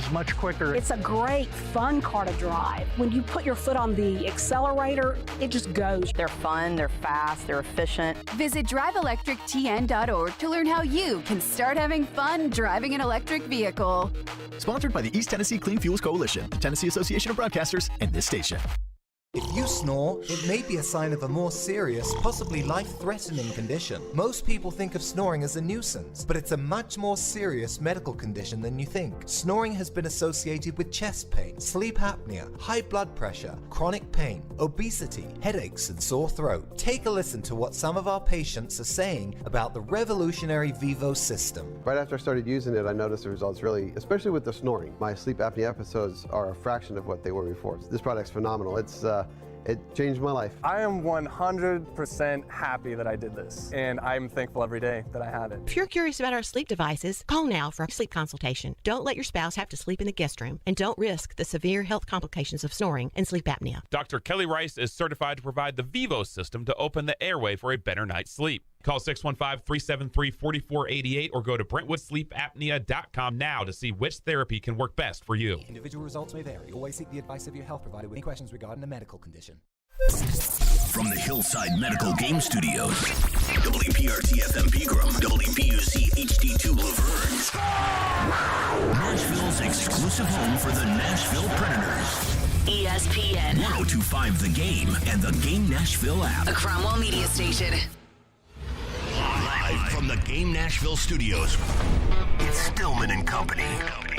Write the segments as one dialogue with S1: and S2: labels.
S1: is much quicker.
S2: It's a great, fun car to drive. When you put your foot on the accelerator, it just goes.
S3: They're fun, they're fast, they're efficient.
S4: Visit driveelectrictn.org to learn how you can start having fun driving an electric vehicle.
S5: Sponsored by the East Tennessee Clean Fuels Coalition, the Tennessee Association of Broadcasters, and this station.
S6: If you snore, it may be a sign of a more serious, possibly life-threatening condition. Most people think of snoring as a nuisance, but it's a much more serious medical condition than you think. Snoring has been associated with chest pain, sleep apnea, high blood pressure, chronic pain, obesity, headaches, and sore throat. Take a listen to what some of our patients are saying about the revolutionary Vivo system.
S7: Right after I started using it, I noticed the results really, especially with the snoring. My sleep apnea episodes are a fraction of what they were before. This product's phenomenal. It changed my life.
S8: I am 100% happy that I did this, and I'm thankful every day that I have it.
S9: If you're curious about our sleep devices, call now for a sleep consultation. Don't let your spouse have to sleep in the guest room, and don't risk the severe health complications of snoring and sleep apnea.
S10: Dr. Kelly Rice is certified to provide the Vivo system to open the airway for a better night's sleep. Call 615-373-4488 or go to BrentwoodSleepApnea.com now to see which therapy can work best for you.
S6: Individual results may vary. Always seek the advice of your health provider with any questions regarding a medical condition.
S11: From the Hillside Medical Game Studios, WPRT-FM Pegram, WPUC HD2 Laverne, Nashville's exclusive home for the Nashville Predators.
S12: ESPN
S11: 1025 The Game and the Game Nashville app.
S12: A Cromwell Media Station.
S11: Live from the Game Nashville studios, it's Stillman and Company.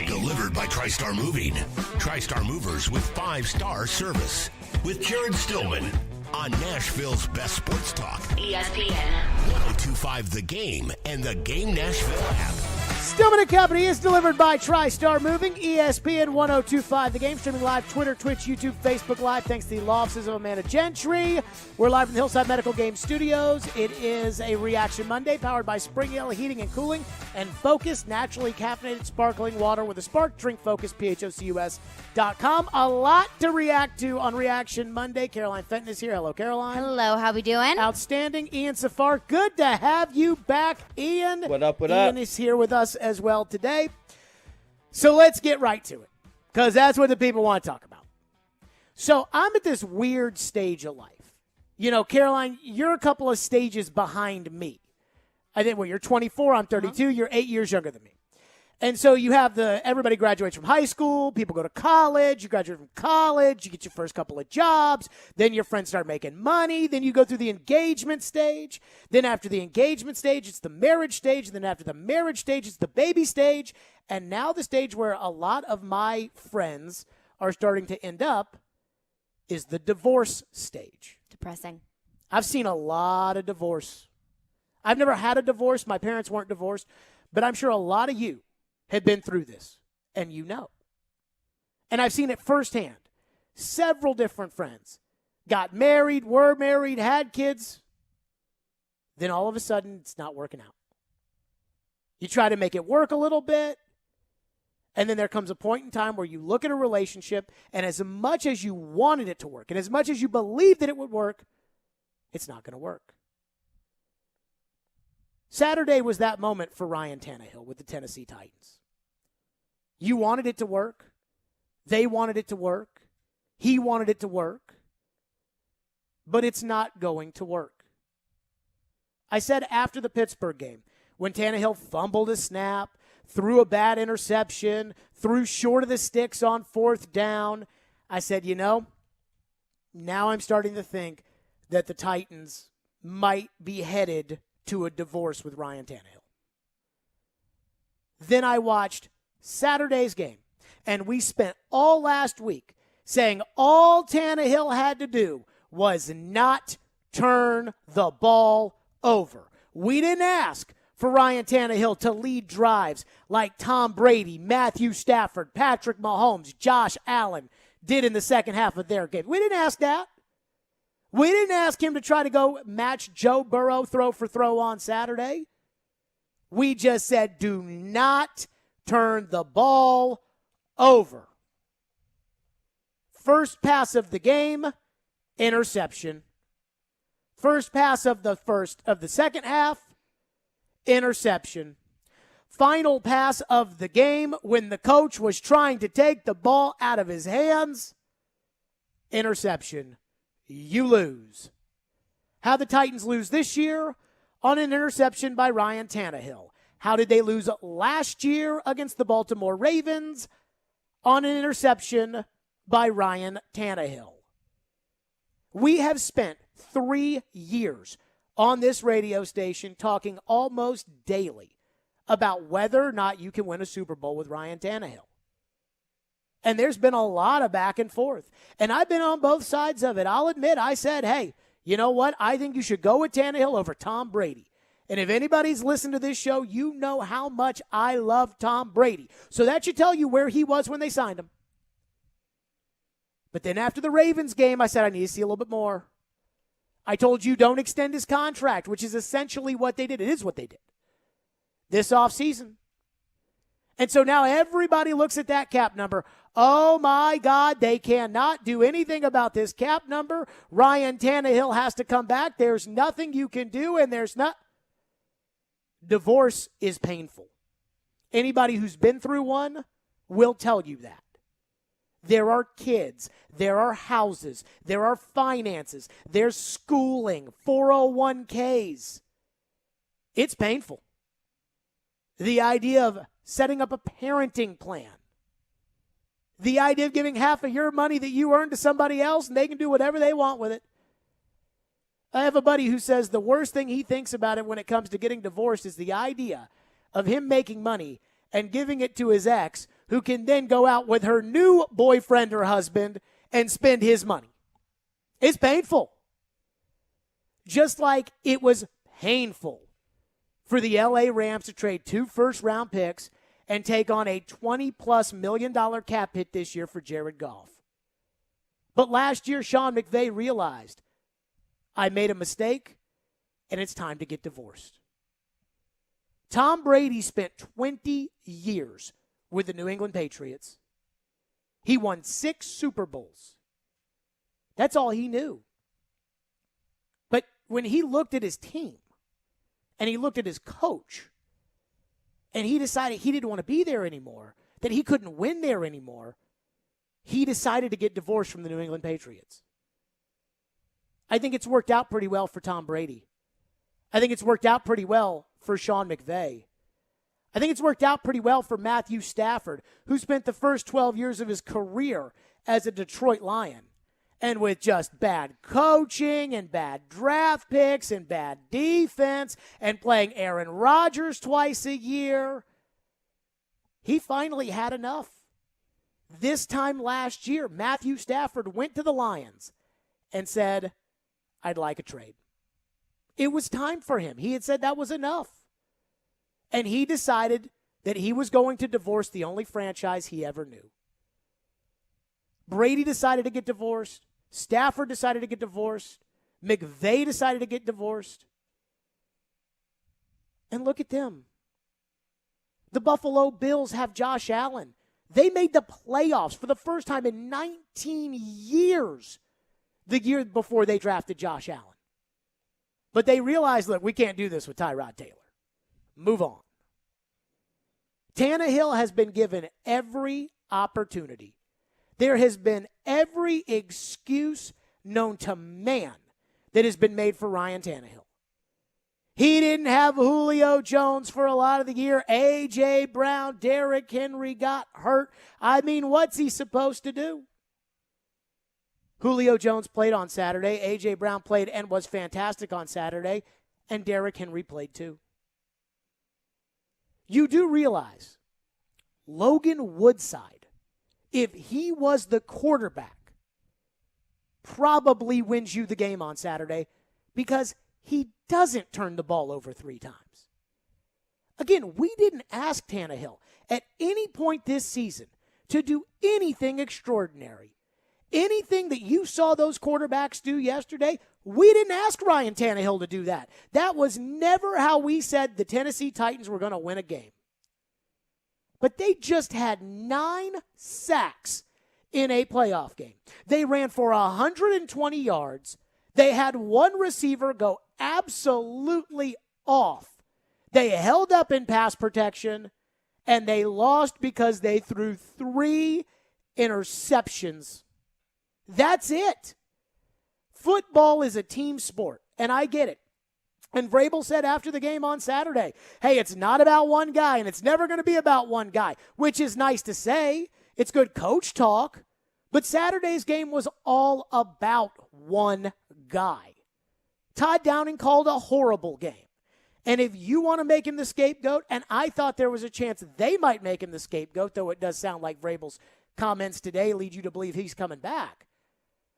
S11: Delivered by TriStar Moving. TriStar Movers with 5-star service. With Jared Stillman on Nashville's best sports talk.
S12: ESPN
S11: 1025 The Game and the Game Nashville app.
S13: Stillman and Company is delivered by TriStar Moving, ESPN 1025 The Game, streaming live Twitter, Twitch, YouTube, Facebook Live, thanks to the law offices of Amanda Gentry. We're live from the Hillside Medical Game Studios. It is a Reaction Monday powered by Spring Hill Heating and Cooling and Focus naturally caffeinated sparkling water with a spark. Drink Focus, PHOCUS.com. A lot to react to on Reaction Monday. Caroline Fenton is here. Hello, Caroline.
S14: Hello, how we doing?
S13: Outstanding. Ian Safar, good to have you back, Ian.
S15: What up, what
S13: Ian
S15: up?
S13: is here with us as well today. So let's get right to it, because that's what the people want to talk about. So I'm at this weird stage of life. You know, Caroline, you're a couple of stages behind me. I think, well, you're 24, I'm 32, You're 8 years younger than me. And so you have everybody graduates from high school, people go to college, you graduate from college, you get your first couple of jobs, then your friends start making money, then you go through the engagement stage, then after the engagement stage, it's the marriage stage, then after the marriage stage, it's the baby stage, and now the stage where a lot of my friends are starting to end up is the divorce stage.
S14: Depressing.
S13: I've seen a lot of divorce. I've never had a divorce. My parents weren't divorced, but I'm sure a lot of you had been through this, and you know. And I've seen it firsthand. Several different friends got married, were married, had kids. Then all of a sudden, it's not working out. You try to make it work a little bit, and then there comes a point in time where you look at a relationship, and as much as you wanted it to work, and as much as you believed that it would work, it's not going to work. Saturday was that moment for Ryan Tannehill with the Tennessee Titans. You wanted it to work. They wanted it to work. He wanted it to work. But it's not going to work. I said after the Pittsburgh game, when Tannehill fumbled a snap, threw a bad interception, threw short of the sticks on 4th down, I said, you know, now I'm starting to think that the Titans might be headed to a divorce with Ryan Tannehill. Then I watched Saturday's game, and we spent all last week saying all Tannehill had to do was not turn the ball over. We didn't ask for Ryan Tannehill to lead drives like Tom Brady, Matthew Stafford, Patrick Mahomes, Josh Allen did in the second half of their game. We didn't ask that. We didn't ask him to try to go match Joe Burrow throw for throw on Saturday. We just said, do not turn the ball over. First pass of the game, interception. First pass of the second half, interception. final pass of the game when the coach was trying to take the ball out of his hands. Interception. You lose. How the Titans lose this year? On an interception by Ryan Tannehill. How did they lose last year against the Baltimore Ravens? On an interception by Ryan Tannehill. We have spent 3 years on this radio station talking almost daily about whether or not you can win a Super Bowl with Ryan Tannehill. And there's been a lot of back and forth. And I've been on both sides of it. I'll admit, I said, hey, you know what? I think you should go with Tannehill over Tom Brady. And if anybody's listened to this show, you know how much I love Tom Brady. So that should tell you where he was when they signed him. But then after the Ravens game, I said, I need to see a little bit more. I told you don't extend his contract, which is essentially what they did. It is what they did this offseason. And so now everybody looks at that cap number. Oh, my God, they cannot do anything about this cap number. Ryan Tannehill has to come back. There's nothing you can do, and there's not. Divorce is painful. Anybody who's been through one will tell you that. There are kids. There are houses. There are finances. There's schooling, 401ks. It's painful. The idea of setting up a parenting plan. The idea of giving half of your money that you earned to somebody else and they can do whatever they want with it. I have a buddy who says the worst thing he thinks about it when it comes to getting divorced is the idea of him making money and giving it to his ex, who can then go out with her new boyfriend or husband and spend his money. It's painful. Just like it was painful for the LA Rams to trade 2 first-round picks and take on a $20+ million cap hit this year for Jared Goff. But last year, Sean McVay realized, I made a mistake, and it's time to get divorced. Tom Brady spent 20 years with the New England Patriots. He won 6 Super Bowls. That's all he knew. But when he looked at his team, and he looked at his coach, and he decided he didn't want to be there anymore, that he couldn't win there anymore, he decided to get divorced from the New England Patriots. I think it's worked out pretty well for Tom Brady. I think it's worked out pretty well for Sean McVay. I think it's worked out pretty well for Matthew Stafford, who spent the first 12 years of his career as a Detroit Lion. And with just bad coaching and bad draft picks and bad defense and playing Aaron Rodgers twice a year, he finally had enough. This time last year, Matthew Stafford went to the Lions and said, I'd like a trade. It was time for him. He had said that was enough. And he decided that he was going to divorce the only franchise he ever knew. Brady decided to get divorced. Stafford decided to get divorced. McVay decided to get divorced. And look at them. The Buffalo Bills have Josh Allen. They made the playoffs for the first time in 19 years the year before they drafted Josh Allen. But they realized, look, we can't do this with Tyrod Taylor. Move on. Tannehill has been given every opportunity. There has been every excuse known to man that has been made for Ryan Tannehill. He didn't have Julio Jones for a lot of the year. A.J. Brown, Derrick Henry got hurt. I mean, what's he supposed to do? Julio Jones played on Saturday. A.J. Brown played and was fantastic on Saturday. And Derrick Henry played too. You do realize Logan Woodside, if he was the quarterback, probably wins you the game on Saturday because he doesn't turn the ball over 3 times. Again, we didn't ask Tannehill at any point this season to do anything extraordinary. Anything that you saw those quarterbacks do yesterday, we didn't ask Ryan Tannehill to do that. That was never how we said the Tennessee Titans were going to win a game. But they just had 9 sacks in a playoff game. They ran for 120 yards. They had 1 receiver go absolutely off. They held up in pass protection. And they lost because they threw 3 interceptions. That's it. Football is a team sport, and I get it. And Vrabel said after the game on Saturday, hey, it's not about one guy, and it's never going to be about one guy, which is nice to say. It's good coach talk. But Saturday's game was all about one guy. Todd Downing called a horrible game. And if you want to make him the scapegoat, and I thought there was a chance they might make him the scapegoat, though it does sound like Vrabel's comments today lead you to believe he's coming back.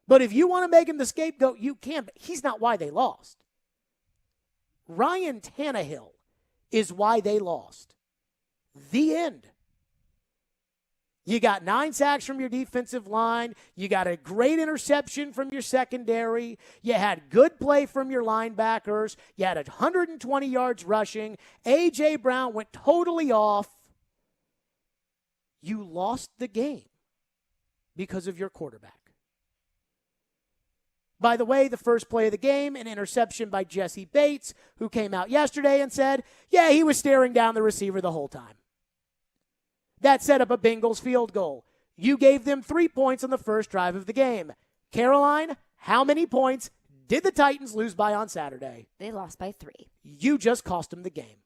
S13: But if you want to make him the scapegoat, you can. But he's not why they lost. Ryan Tannehill is why they lost. The end. You got 9 sacks from your defensive line. You got a great interception from your secondary. You had good play from your linebackers. You had 120 yards rushing. A.J. Brown went totally off. You lost the game because of your quarterback. By the way, the first play of the game, an interception by Jesse Bates, who came out yesterday and said, yeah, he was staring down the receiver the whole time. That set up a Bengals field goal. You gave them 3 points on the first drive of the game. Caroline, how many points did the Titans lose by on Saturday?
S1: They lost by 3.
S13: You just cost them the game.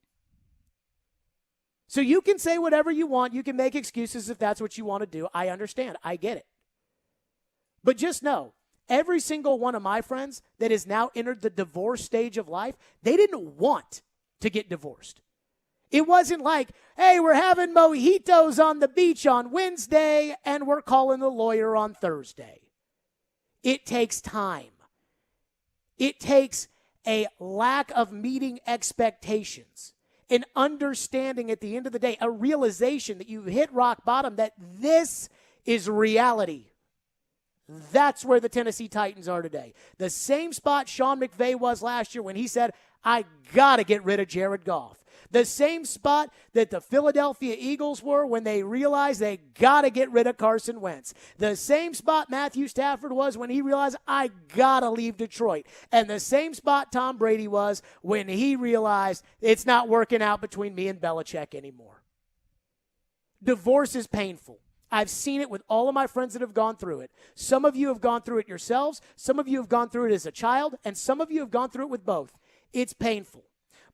S13: So you can say whatever you want. You can make excuses if that's what you want to do. I understand. I get it. But just know, every single one of my friends that has now entered the divorce stage of life, they didn't want to get divorced. It wasn't like, hey, we're having mojitos on the beach on Wednesday and we're calling the lawyer on Thursday. It takes time. It takes a lack of meeting expectations, an understanding at the end of the day, a realization that you've hit rock bottom, that this is reality. That's where the Tennessee Titans are today. The same spot Sean McVay was last year when he said, I got to get rid of Jared Goff. The same spot that the Philadelphia Eagles were when they realized they got to get rid of Carson Wentz. The same spot Matthew Stafford was when he realized, I got to leave Detroit. And the same spot Tom Brady was when he realized it's not working out between me and Belichick anymore. Divorce is painful. I've seen it with all of my friends that have gone through it. Some of you have gone through it yourselves. Some of you have gone through it as a child. And some of you have gone through it with both. It's painful.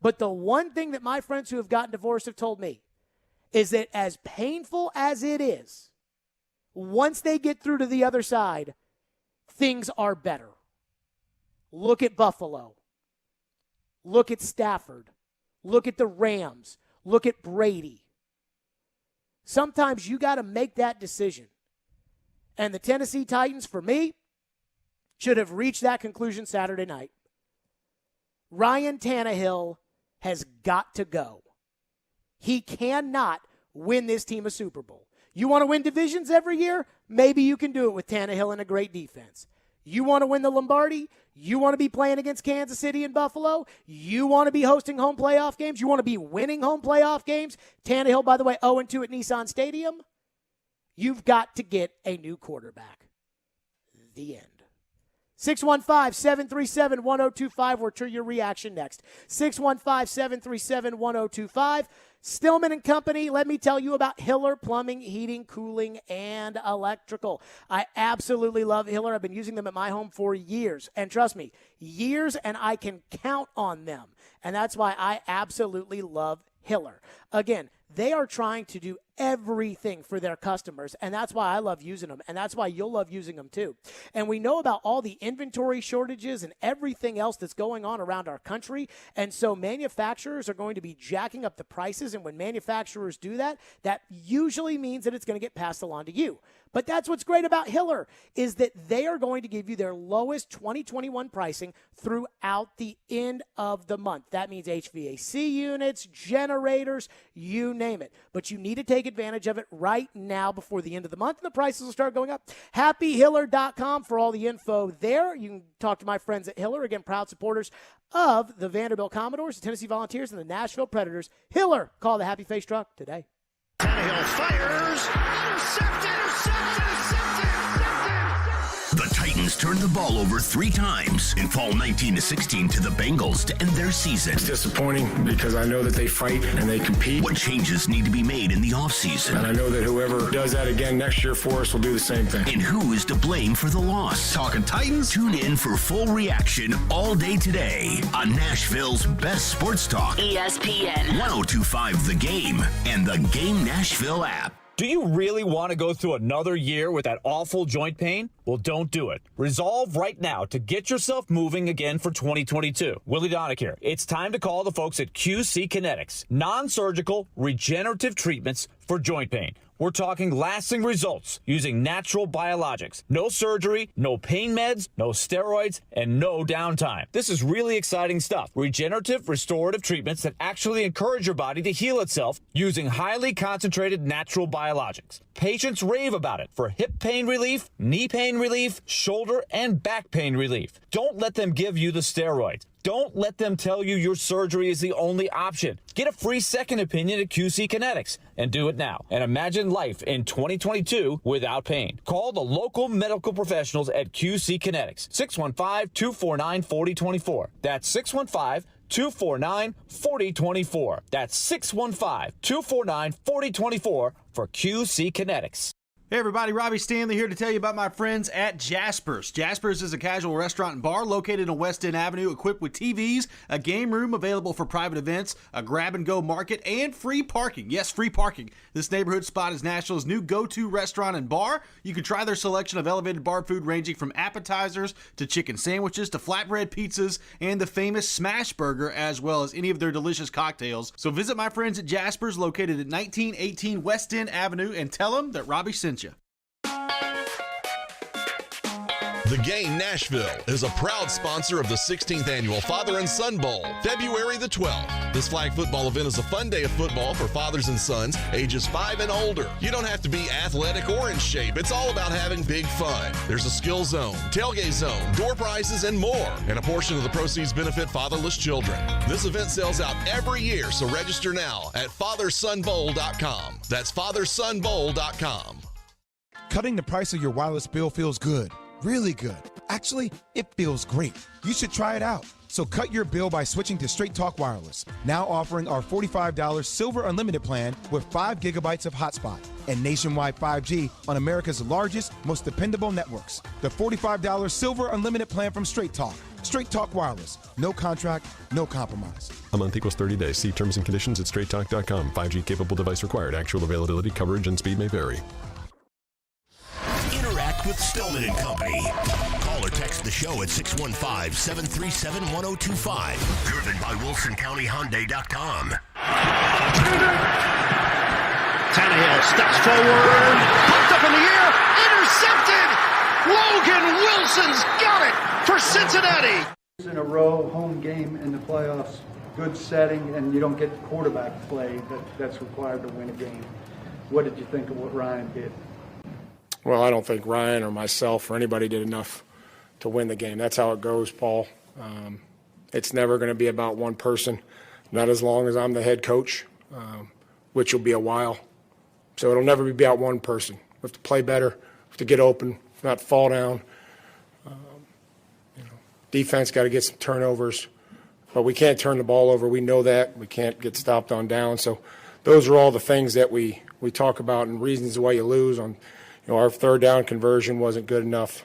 S13: But the one thing that my friends who have gotten divorced have told me is that as painful as it is, once they get through to the other side, things are better. Look at Buffalo. Look at Stafford. Look at the Rams. Look at Brady. Sometimes you got to make that decision. And the Tennessee Titans, for me, should have reached that conclusion Saturday night. Ryan Tannehill has got to go. He cannot win this team a Super Bowl. You want to win divisions every year? Maybe you can do it with Tannehill and a great defense. You want to win the Lombardi? You want to be playing against Kansas City and Buffalo? You want to be hosting home playoff games? You want to be winning home playoff games? Tannehill, by the way, 0-2 at Nissan Stadium. You've got to get a new quarterback. The end. 615-737-1025. We'll turn your reaction next. 615-737-1025. Stillman and Company, let me tell you about Hiller Plumbing, Heating, Cooling, and Electrical. I absolutely love Hiller. I've been using them at my home for years. And trust me, years, and I can count on them. And that's why I absolutely love Hiller. Again, they are trying to do everything for their customers, and that's why I love using them, and that's why you'll love using them too. And we know about all the inventory shortages and everything else that's going on around our country, and so manufacturers are going to be jacking up the prices, and when manufacturers do that, that usually means that it's going to get passed along to you. But that's what's great about Hiller, is that they are going to give you their lowest 2021 pricing throughout the end of the month. That means HVAC units, generators, you name it. But you need to take advantage of it right now before the end of the month, and the prices will start going up. HappyHiller.com for all the info there. You can talk to my friends at Hiller, again, proud supporters of the Vanderbilt Commodores, the Tennessee Volunteers, and the Nashville Predators. Hiller, call the Happy Face Truck today.
S11: Tannehill fires. Intercepted. The Titans Titans turned the ball over 3 times and fall 19-16 to the Bengals to end their season.
S1: It's disappointing because I know that they fight and they compete.
S11: What changes need to be made in the offseason?
S1: And I know that whoever does that again next year for us will do the same thing.
S11: And who is to blame for the loss? Talking Titans? Tune in for full reaction all day today on Nashville's best sports talk.
S12: ESPN
S11: 102.5 The Game and the Game Nashville app.
S14: Do you really want to go through another year with that awful joint pain? Well, don't do it. Resolve right now to get yourself moving again for 2022. Willie Donick here. It's time to call the folks at QC Kinetics. Non-surgical, regenerative treatments for joint pain. We're talking lasting results using natural biologics. No surgery, no pain meds, no steroids, and no downtime. This is really exciting stuff. Regenerative, restorative treatments that actually encourage your body to heal itself using highly concentrated natural biologics. Patients rave about it for hip pain relief, knee pain relief, shoulder and back pain relief. Don't let them give you the steroids. Don't let them tell you your surgery is the only option. Get a free second opinion at QC Kinetics and do it now. And imagine life in 2022 without pain. Call the local medical professionals at QC Kinetics. 615-249-4024. That's 615-249-4024. That's 615-249-4024 for QC Kinetics.
S15: Hey everybody, Robbie Stanley here to tell you about my friends at Jasper's. Jasper's is a casual restaurant and bar located on West End Avenue, equipped with TVs, a game room available for private events, a grab-and-go market, and free parking. Yes, free parking. This neighborhood spot is Nashville's new go-to restaurant and bar. You can try their selection of elevated bar food ranging from appetizers to chicken sandwiches to flatbread pizzas and the famous smash burger, as well as any of their delicious cocktails. So visit my friends at Jasper's, located at 1918 West End Avenue, and tell them that Robbie sent you.
S16: The Game Nashville is a proud sponsor of the 16th Annual Father and Son Bowl, February the 12th. This flag football event is a fun day of football for fathers and sons ages 5 and older. You don't have to be athletic or in shape. It's all about having big fun. There's a skill zone, tailgate zone, door prizes, and more. And a portion of the proceeds benefit fatherless children. This event sells out every year, so register now at fathersonbowl.com. That's fathersonbowl.com.
S17: Cutting the price of your wireless bill feels good. Really good. Actually, it feels great. You should try it out. So cut your bill by switching to Straight Talk Wireless, now offering our $45 Silver Unlimited plan with 5 gigabytes of hotspot and nationwide 5G on America's largest, most dependable networks. The $45 Silver Unlimited plan from Straight Talk. Straight Talk Wireless. No contract, no compromise.
S18: A month equals 30 days. See terms and conditions at straighttalk.com. 5G capable device required. Actual availability, coverage, and speed may vary.
S11: Interact with Stillman and Company. Call or text the show at 615-737-1025. Driven by WilsonCountyHyundai.com.
S19: Tannehill steps forward, popped up in the air, intercepted! Logan Wilson's got it for Cincinnati!
S20: In a row, home game in the playoffs, good setting, and you don't get the quarterback play that's required to win a game. What did you think of what Ryan did?
S1: Well, I don't think Ryan or myself or anybody did enough to win the game. That's how it goes, Paul. It's never going to be about one person, not as long as I'm the head coach, which will be a while. So it'll never be about one person. We have to play better, we have to get open, not fall down. Defense got to get some turnovers, but we can't turn the ball over. We know that. We can't get stopped on down. So those are all the things that we talk about and reasons why you lose. On our third down conversion wasn't good enough.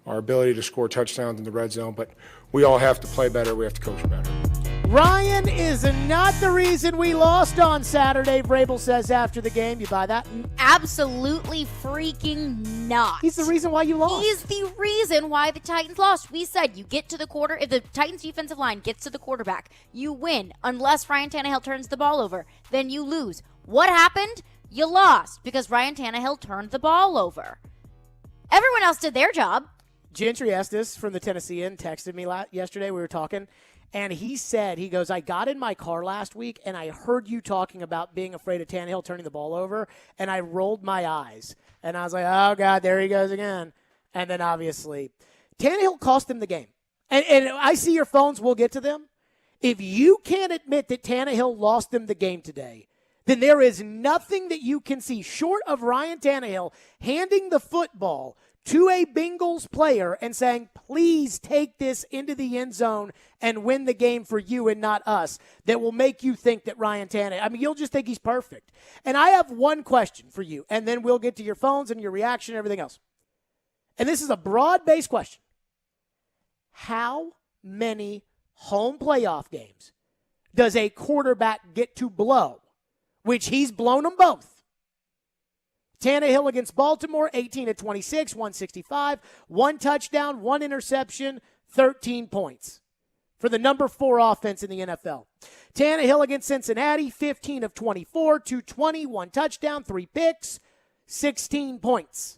S1: Our ability to score touchdowns in the red zone, but we all have to play better. We have to coach better.
S13: Ryan is not the reason we lost on Saturday, Vrabel says after the game. You buy that?
S21: Absolutely freaking not.
S13: He's the reason why you lost.
S21: He's the reason why the Titans lost. We said you get to the quarter. If the Titans defensive line gets to the quarterback, you win. Unless Ryan Tannehill turns the ball over, then you lose. What happened? You lost because Ryan Tannehill turned the ball over. Everyone else did their job.
S13: Gentry Estes from the Tennessean texted me yesterday. We were talking. And he said, he goes, I got in my car last week, and I heard you talking about being afraid of Tannehill turning the ball over, and I rolled my eyes. And I was like, oh, God, there he goes again. And then, obviously, Tannehill cost them the game. And I see your phones. We'll get to them. If you can't admit that Tannehill lost them the game today, then there is nothing that you can see short of Ryan Tannehill handing the football to a Bengals player and saying, please take this into the end zone and win the game for you and not us, that will make you think that Ryan Tannehill, I mean, you'll just think he's perfect. And I have one question for you, and then we'll get to your phones and your reaction and everything else. And this is a broad-based question. How many home playoff games does a quarterback get to blow, which he's blown them both? Tannehill against Baltimore, 18-26, 165, 1 touchdown, 1 interception, 13 points for the number 4 offense in the NFL. Tannehill against Cincinnati, 15-24, 220, 1 touchdown, 3 picks, 16 points.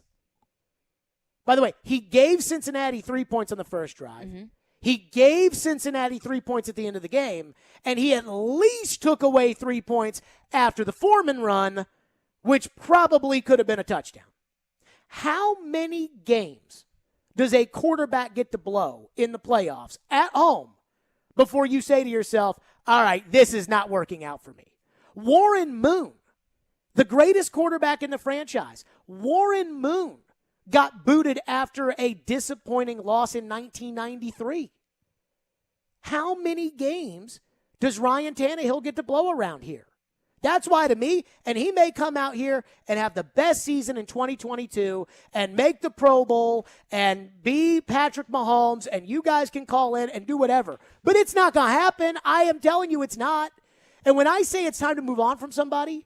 S13: By the way, he gave Cincinnati 3 points on the first drive. Mm-hmm. He gave Cincinnati 3 points at the end of the game, and he at least took away 3 points after the Foreman run, which probably could have been a touchdown. How many games does a quarterback get to blow in the playoffs at home before you say to yourself, all right, this is not working out for me? Warren Moon, the greatest quarterback in the franchise, Warren Moon got booted after a disappointing loss in 1993. How many games does Ryan Tannehill get to blow around here? That's why, to me, and he may come out here and have the best season in 2022 and make the Pro Bowl and be Patrick Mahomes, and you guys can call in and do whatever. But it's not going to happen. I am telling you it's not. And when I say it's time to move on from somebody,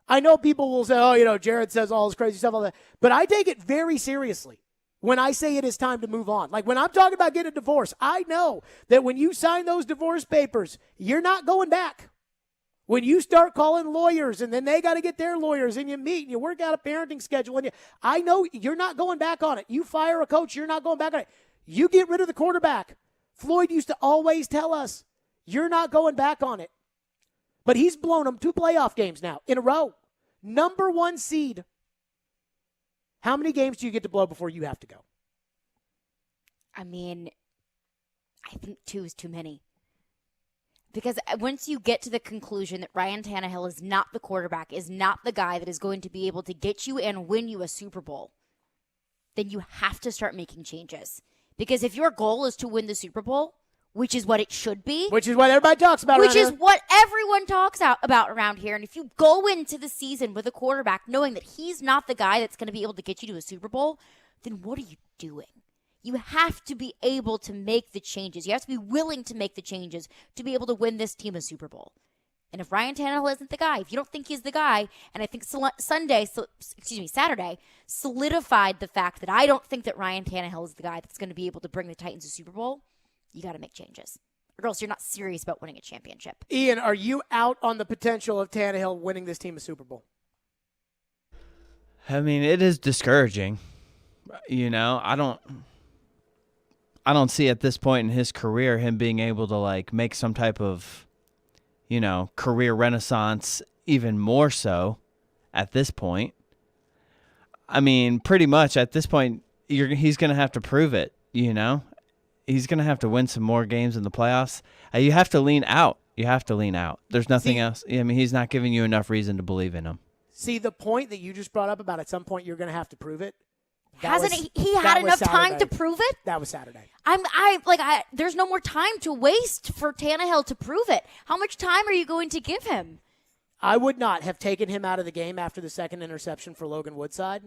S13: I know people will say, oh, Jared says all this crazy stuff, all that. But I take it very seriously when I say it is time to move on. Like when I'm talking about getting a divorce, I know that when you sign those divorce papers, you're not going back. When you start calling lawyers and then they got to get their lawyers and you meet and you work out a parenting schedule, and I know you're not going back on it. You fire a coach, you're not going back on it. You get rid of the quarterback. Floyd used to always tell us, you're not going back on it. But he's blown them 2 playoff games now in a row. Number 1 seed. How many games do you get to blow before you have to go?
S21: I mean, I think 2 is too many. Because once you get to the conclusion that Ryan Tannehill is not the quarterback, is not the guy that is going to be able to get you and win you a Super Bowl, then you have to start making changes. Because if your goal is to win the Super Bowl, which is what it should be.
S13: Which is what everybody talks about
S21: Which
S13: around
S21: is
S13: here.
S21: what everyone talks about around here. And if you go into the season with a quarterback knowing that he's not the guy that's going to be able to get you to a Super Bowl, then what are you doing? You have to be able to make the changes. You have to be willing to make the changes to be able to win this team a Super Bowl. And if Ryan Tannehill isn't the guy, if you don't think he's the guy, and I think Saturday solidified the fact that I don't think that Ryan Tannehill is the guy that's going to be able to bring the Titans a Super Bowl, you got to make changes. Or else you're not serious about winning a championship.
S13: Ian, are you out on the potential of Tannehill winning this team a Super Bowl?
S2: I mean, it is discouraging. I don't see at this point in his career him being able to make some type of, career renaissance even more so at this point. I mean, pretty much at this point, he's going to have to prove it, He's going to have to win some more games in the playoffs. You have to lean out. There's nothing else. I mean, he's not giving you enough reason to believe in him.
S13: See, the point that you just brought up about at some point you're going to have to prove it.
S21: He had enough time to prove it?
S13: That was Saturday.
S21: There's no more time to waste for Tannehill to prove it. How much time are you going to give him?
S13: I would not have taken him out of the game after the second interception for Logan Woodside.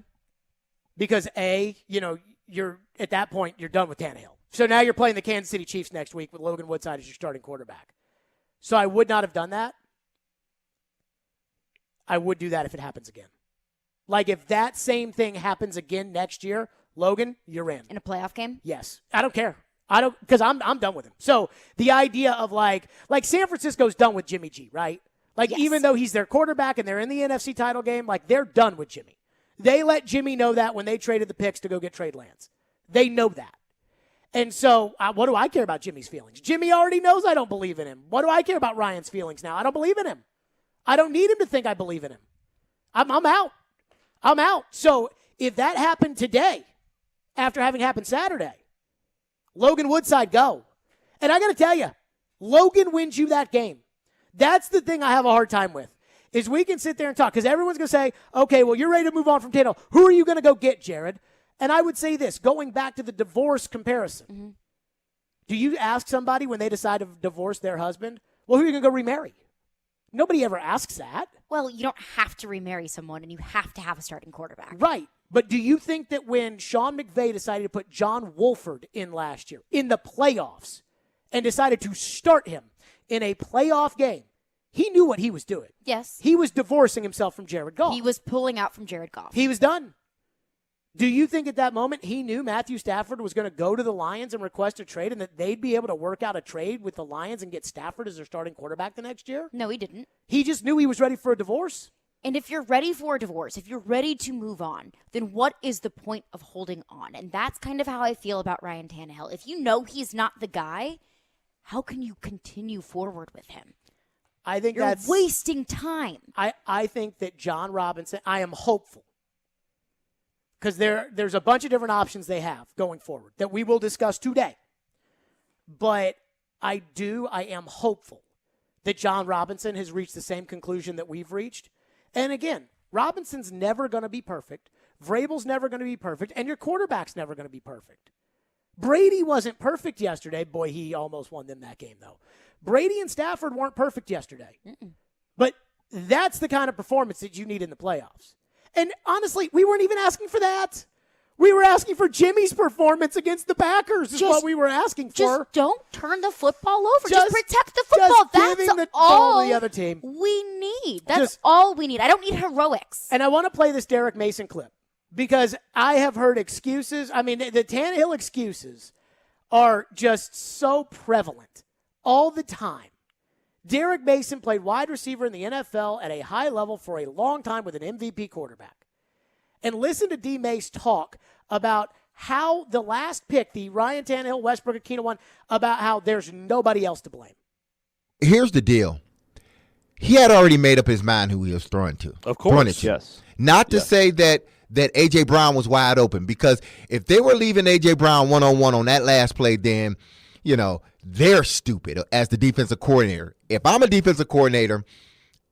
S13: Because you're at that point, you're done with Tannehill. So now you're playing the Kansas City Chiefs next week with Logan Woodside as your starting quarterback. So I would not have done that. I would do that if it happens again. Like if that same thing happens again next year, Logan, you're in.
S21: In a playoff game?
S13: Yes. I don't care. Because I'm done with him. So the idea of like San Francisco's done with Jimmy G, right? Even though he's their quarterback and they're in the NFC title game, they're done with Jimmy. They let Jimmy know that when they traded the picks to go get Trey Lance. They know that. And so what do I care about Jimmy's feelings? Jimmy already knows I don't believe in him. What do I care about Ryan's feelings now? I don't believe in him. I don't need him to think I believe in him. I'm out. I'm out. So if that happened today, after having happened Saturday, Logan Woodside, go. And I got to tell you, Logan wins you that game. That's the thing I have a hard time with, is we can sit there and talk, because everyone's going to say, okay, well, you're ready to move on from Tannehill. Who are you going to go get, Jared? And I would say this, going back to the divorce comparison. Do you ask somebody when they decide to divorce their husband, well, who are you going to go remarry? Nobody ever asks that.
S21: Well, you don't have to remarry someone, and you have to have a starting quarterback.
S13: Right. But do you think that when Sean McVay decided to put John Wolford in last year in the playoffs and decided to start him in a playoff game, he knew what he was doing?
S21: Yes.
S13: He was divorcing himself from Jared Goff.
S21: He was pulling out from Jared Goff.
S13: He was done. Do you think at that moment he knew Matthew Stafford was going to go to the Lions and request a trade and that they'd be able to work out a trade with the Lions and get Stafford as their starting quarterback the next year?
S21: No, he didn't.
S13: He just knew he was ready for a divorce?
S21: And if you're ready for a divorce, if you're ready to move on, then what is the point of holding on? And that's kind of how I feel about Ryan Tannehill. If you know he's not the guy, how can you continue forward with him?
S13: I think
S21: you're
S13: that's
S21: wasting time.
S13: I think that John Robinson, I am hopeful, because there's a bunch of different options they have going forward that we will discuss today. But I am hopeful that John Robinson has reached the same conclusion that we've reached. And again, Robinson's never going to be perfect. Vrabel's never going to be perfect. And your quarterback's never going to be perfect. Brady wasn't perfect yesterday. Boy, he almost won them that game, though. Brady and Stafford weren't perfect yesterday. But that's the kind of performance that you need in the playoffs. And honestly, we weren't even asking for that. We were asking for Jimmy's performance against the Packers is what we were asking for.
S21: Just don't turn the football over. Just protect the football.
S13: Just
S21: That's
S13: giving the
S21: all
S13: ball to the other team.
S21: we need. That's all we need. I don't need heroics.
S13: And I want to play this Derek Mason clip because I have heard excuses. I mean, the Tannehill excuses are just so prevalent all the time. Derek Mason played wide receiver in the NFL at a high level for a long time with an MVP quarterback. And listen to D. Mace talk about how the last pick, the Ryan Tannehill, Westbrook Akina one, about how there's nobody else to blame.
S3: Here's the deal. He had already made up his mind who he was throwing to.
S22: Of course, yes.
S3: Not to say that A.J. Brown was wide open, because if they were leaving A.J. Brown one-on-one on that last play, then, they're stupid as the defensive coordinator. If I'm a defensive coordinator,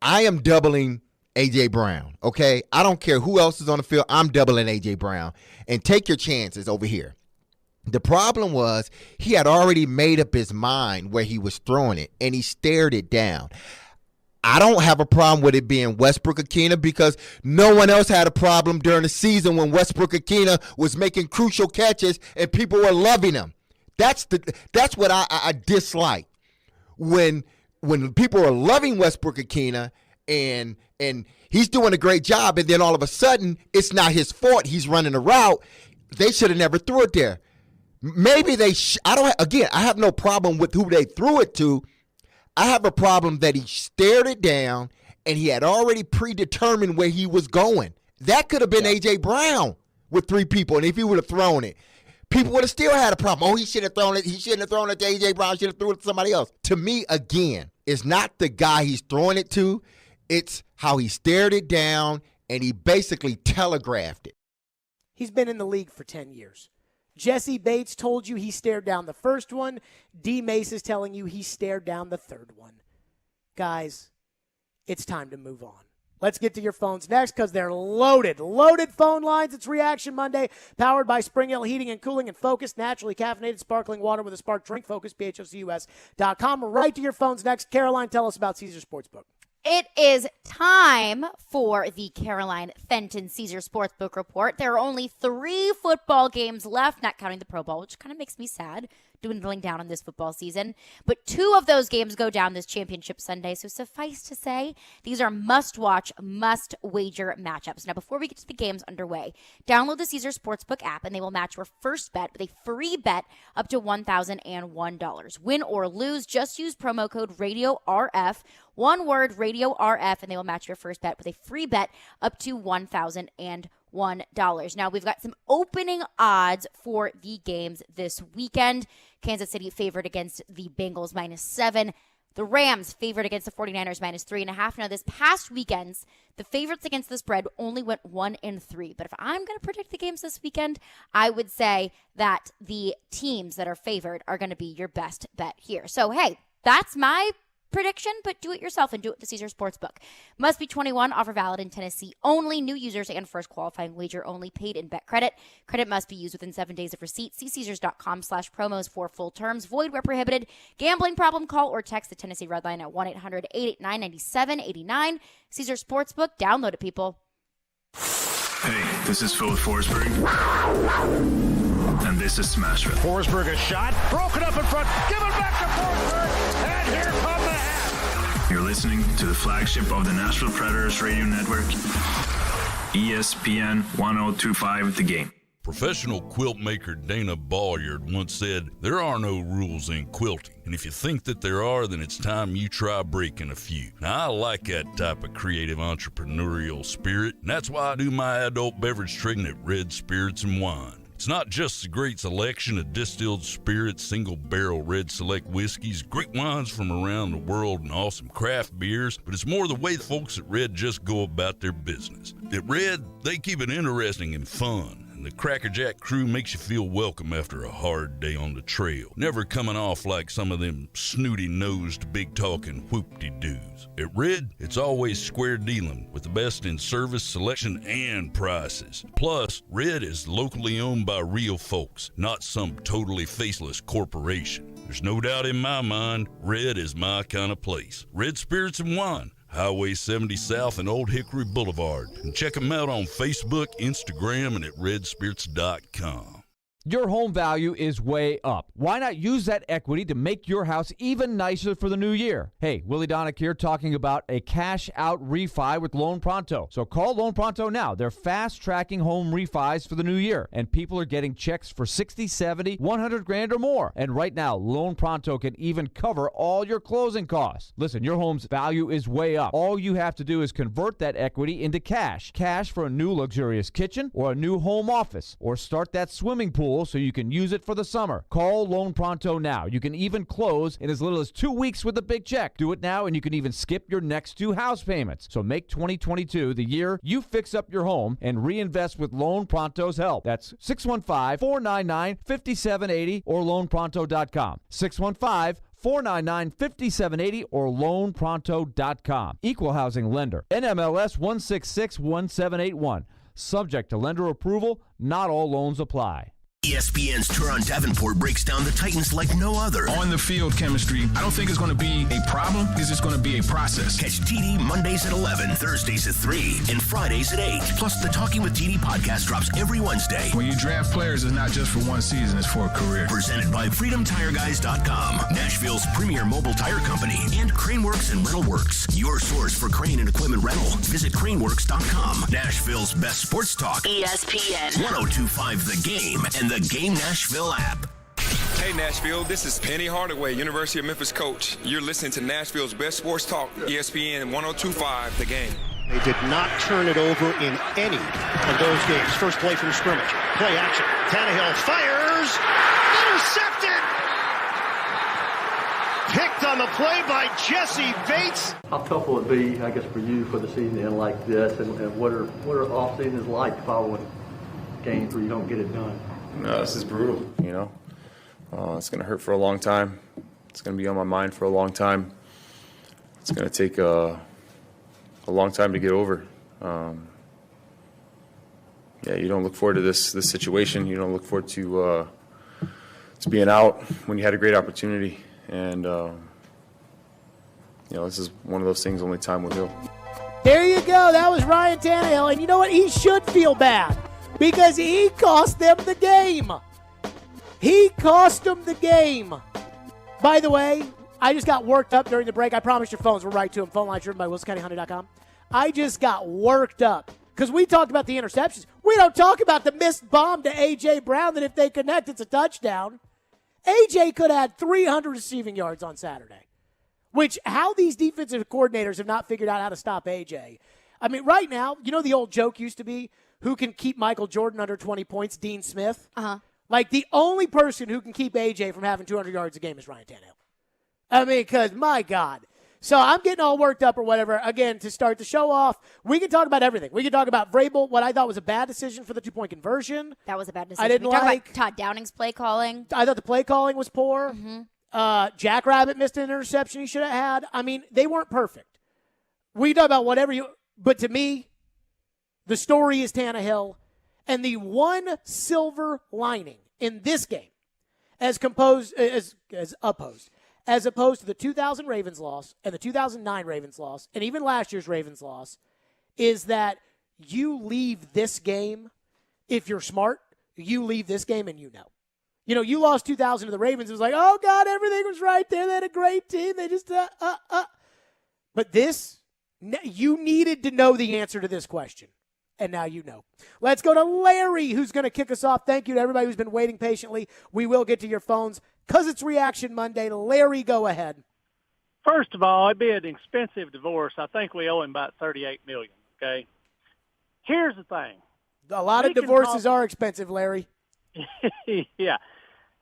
S3: I am doubling A.J. Brown, okay? I don't care who else is on the field. I'm doubling A.J. Brown. And take your chances over here. The problem was he had already made up his mind where he was throwing it, and he stared it down. I don't have a problem with it being Westbrook Akina because no one else had a problem during the season when Westbrook Akina was making crucial catches and people were loving him. That's what I dislike. When people are loving Westbrook Akina and he's doing a great job, and then all of a sudden it's not his fault. He's running a route. They should have never threw it there. Maybe I have no problem with who they threw it to. I have a problem that he stared it down and he had already predetermined where he was going. That could have been A.J. Brown with three people, and if he would have thrown it, people would have still had a problem. Oh, he should have thrown it. He shouldn't have thrown it to A.J. Brown. Should have thrown it to somebody else. To me, again, it's not the guy he's throwing it to. It's how he stared it down and he basically telegraphed it.
S13: He's been in the league for 10 years. Jesse Bates told you he stared down the first one. D. Mace is telling you he stared down the third one. Guys, it's time to move on. Let's get to your phones next because they're loaded. Loaded phone lines. It's Reaction Monday, powered by Spring Hill Heating and Cooling and Focus, naturally caffeinated sparkling water with a spark drink. Focus, PHOCUS.com. Right to your phones next. Caroline, tell us about Caesar Sportsbook.
S21: It is time for the Caroline Fenton Caesar Sportsbook Report. There are only 3 football games left, not counting the Pro Bowl, which kind of makes me sad, dwindling down on this football season. But 2 of those games go down this championship Sunday, so suffice to say, these are must-watch, must-wager matchups. Now, before we get to the games underway, download the Caesar Sportsbook app, and they will match your first bet with a free bet up to $1,001. Win or lose, just use promo code RADIORF. One word, Radio RF, and they will match your first bet with a free bet up to $1,001. Now, we've got some opening odds for the games this weekend. Kansas City favored against the Bengals -7. The Rams favored against the 49ers -3.5. Now, this past weekend's, the favorites against the spread only went 1-3. But if I'm going to predict the games this weekend, I would say that the teams that are favored are going to be your best bet here. So, hey, that's my prediction, but do it yourself and do it the Caesar Sportsbook. Must be 21, offer valid in Tennessee only, new users and first qualifying wager only, paid in bet credit. Credit must be used within 7 days of receipt. See Caesars.com/promos for full terms. Void where prohibited. Gambling problem, call or text the Tennessee Red Line at 1-800-889-9789. Caesar Sportsbook, download it, people.
S4: Hey, this is Phil Forsberg. And this is Smashville.
S19: Forsberg a shot, broken up in front, give it back to Forsberg, and here come the Habs.
S4: You're listening to the flagship of the Nashville Predators radio network, ESPN 1025 The Game.
S22: Professional quilt maker Dana Byard once said, "There are no rules in quilting, and if you think that there are, then it's time you try breaking a few." Now, I like that type of creative entrepreneurial spirit, and that's why I do my adult beverage trading at Red Spirits and Wine. It's not just a great selection of distilled spirits, single-barrel Red Select whiskeys, great wines from around the world, and awesome craft beers, but it's more the way the folks at Red just go about their business. At Red, they keep it interesting and fun. The Cracker Jack crew makes you feel welcome after a hard day on the trail, never coming off like some of them snooty-nosed, big-talking whoop-de-doos. At Red, it's always square dealing with the best in service, selection, and prices. Plus, Red is locally owned by real folks, not some totally faceless corporation. There's no doubt in my mind, Red is my kind of place. Red Spirits and Wine, Highway 70 South and Old Hickory Boulevard. And check them out on Facebook, Instagram, and at redspirits.com.
S23: Your home value is way up. Why not use that equity to make your house even nicer for the new year? Hey, Willie Donick here talking about a cash-out refi with Loan Pronto. So call Loan Pronto now. They're fast-tracking home refis for the new year, and people are getting checks for $60, $70, $100 or more. And right now, Loan Pronto can even cover all your closing costs. Listen, your home's value is way up. All you have to do is convert that equity into cash. Cash for a new luxurious kitchen or a new home office, or start that swimming pool so you can use it for the summer. Call Loan Pronto now. You can even close in as little as 2 weeks with a big check. Do it now, and you can even skip your next 2 house payments. So make 2022 the year you fix up your home and reinvest with Loan Pronto's help. That's 615-499-5780 or loanpronto.com. 615-499-5780 or loanpronto.com. Equal housing lender. NMLS 1661781. Subject to lender approval. Not all loans apply.
S11: ESPN's Turon Davenport breaks down the Titans like no other.
S24: On the field chemistry, I don't think it's going to be a problem. It's just going to be a process.
S11: Catch TD Mondays at 11, Thursdays at 3, and Fridays at 8. Plus, the Talking with TD podcast drops every Wednesday.
S24: When you draft players, it's not just for one season, it's for a career.
S11: Presented by FreedomTireGuys.com, Nashville's premier mobile tire company, and Craneworks and Rental Works, your source for crane and equipment rental. Visit Craneworks.com. Nashville's best sports talk.
S12: ESPN
S11: 1025 The Game and the Game Nashville app.
S25: Hey Nashville, this is Penny Hardaway, University of Memphis coach. You're listening to Nashville's best sports talk, ESPN 1025 The Game.
S19: They did not turn it over in any of those games. First play from scrimmage. Play action. Tannehill fires. Intercepted. Picked on the play by Jesse Bates.
S26: How tough will it be, I guess, for you for the season to end like this? And what are off seasons like following games where you don't get it done?
S27: No, this is brutal, you know. It's going to hurt for a long time. It's going to be on my mind for a long time. It's going to take a long time to get over. You don't look forward to this situation. You don't look forward to being out when you had a great opportunity. And, this is one of those things only time will heal.
S13: There you go. That was Ryan Tannehill. And you know what? He should feel bad because he cost them the game. He cost them the game. By the way, I just got worked up during the break. I promise your phones were right to them. Phone lines driven by WilsonCountyHyundai.com. I just got worked up because we talked about the interceptions. We don't talk about the missed bomb to A.J. Brown that if they connect, it's a touchdown. A.J. could have had 300 receiving yards on Saturday, which how these defensive coordinators have not figured out how to stop A.J. I mean, right now, you know the old joke used to be, who can keep Michael Jordan under 20 points? Dean Smith.
S21: Uh-huh.
S13: Like, the only person who can keep A.J. from having 200 yards a game is Ryan Tannehill. I mean, because, my God. So I'm getting all worked up or whatever. Again, to start the show off, we can talk about everything. We can talk about Vrabel, what I thought was a bad decision for the two-point conversion.
S21: That was a bad decision.
S13: I didn't
S21: we talk
S13: like
S21: about Todd Downing's play calling.
S13: I thought the play calling was poor.
S21: Mm-hmm.
S13: Jackrabbit missed an interception he should have had. I mean, they weren't perfect. We talk about whatever you – but to me, the story is Tannehill. And the one silver lining in this game, as opposed to the 2000 Ravens loss and the 2009 Ravens loss and even last year's Ravens loss, is that you leave this game, if you're smart, you leave this game and you know. You know, you lost 2000 to the Ravens. It was like, oh, God, everything was right there. They had a great team. They just, But this, you needed to know the answer to this question. And now you know. Let's go to Larry, who's going to kick us off. Thank you to everybody who's been waiting patiently. We will get to your phones because it's Reaction Monday. Larry, go ahead.
S5: First of all, it'd be an expensive divorce. I think we owe him about $38 million, okay? Here's the thing.
S13: A lot of divorces are expensive, Larry.
S5: Yeah.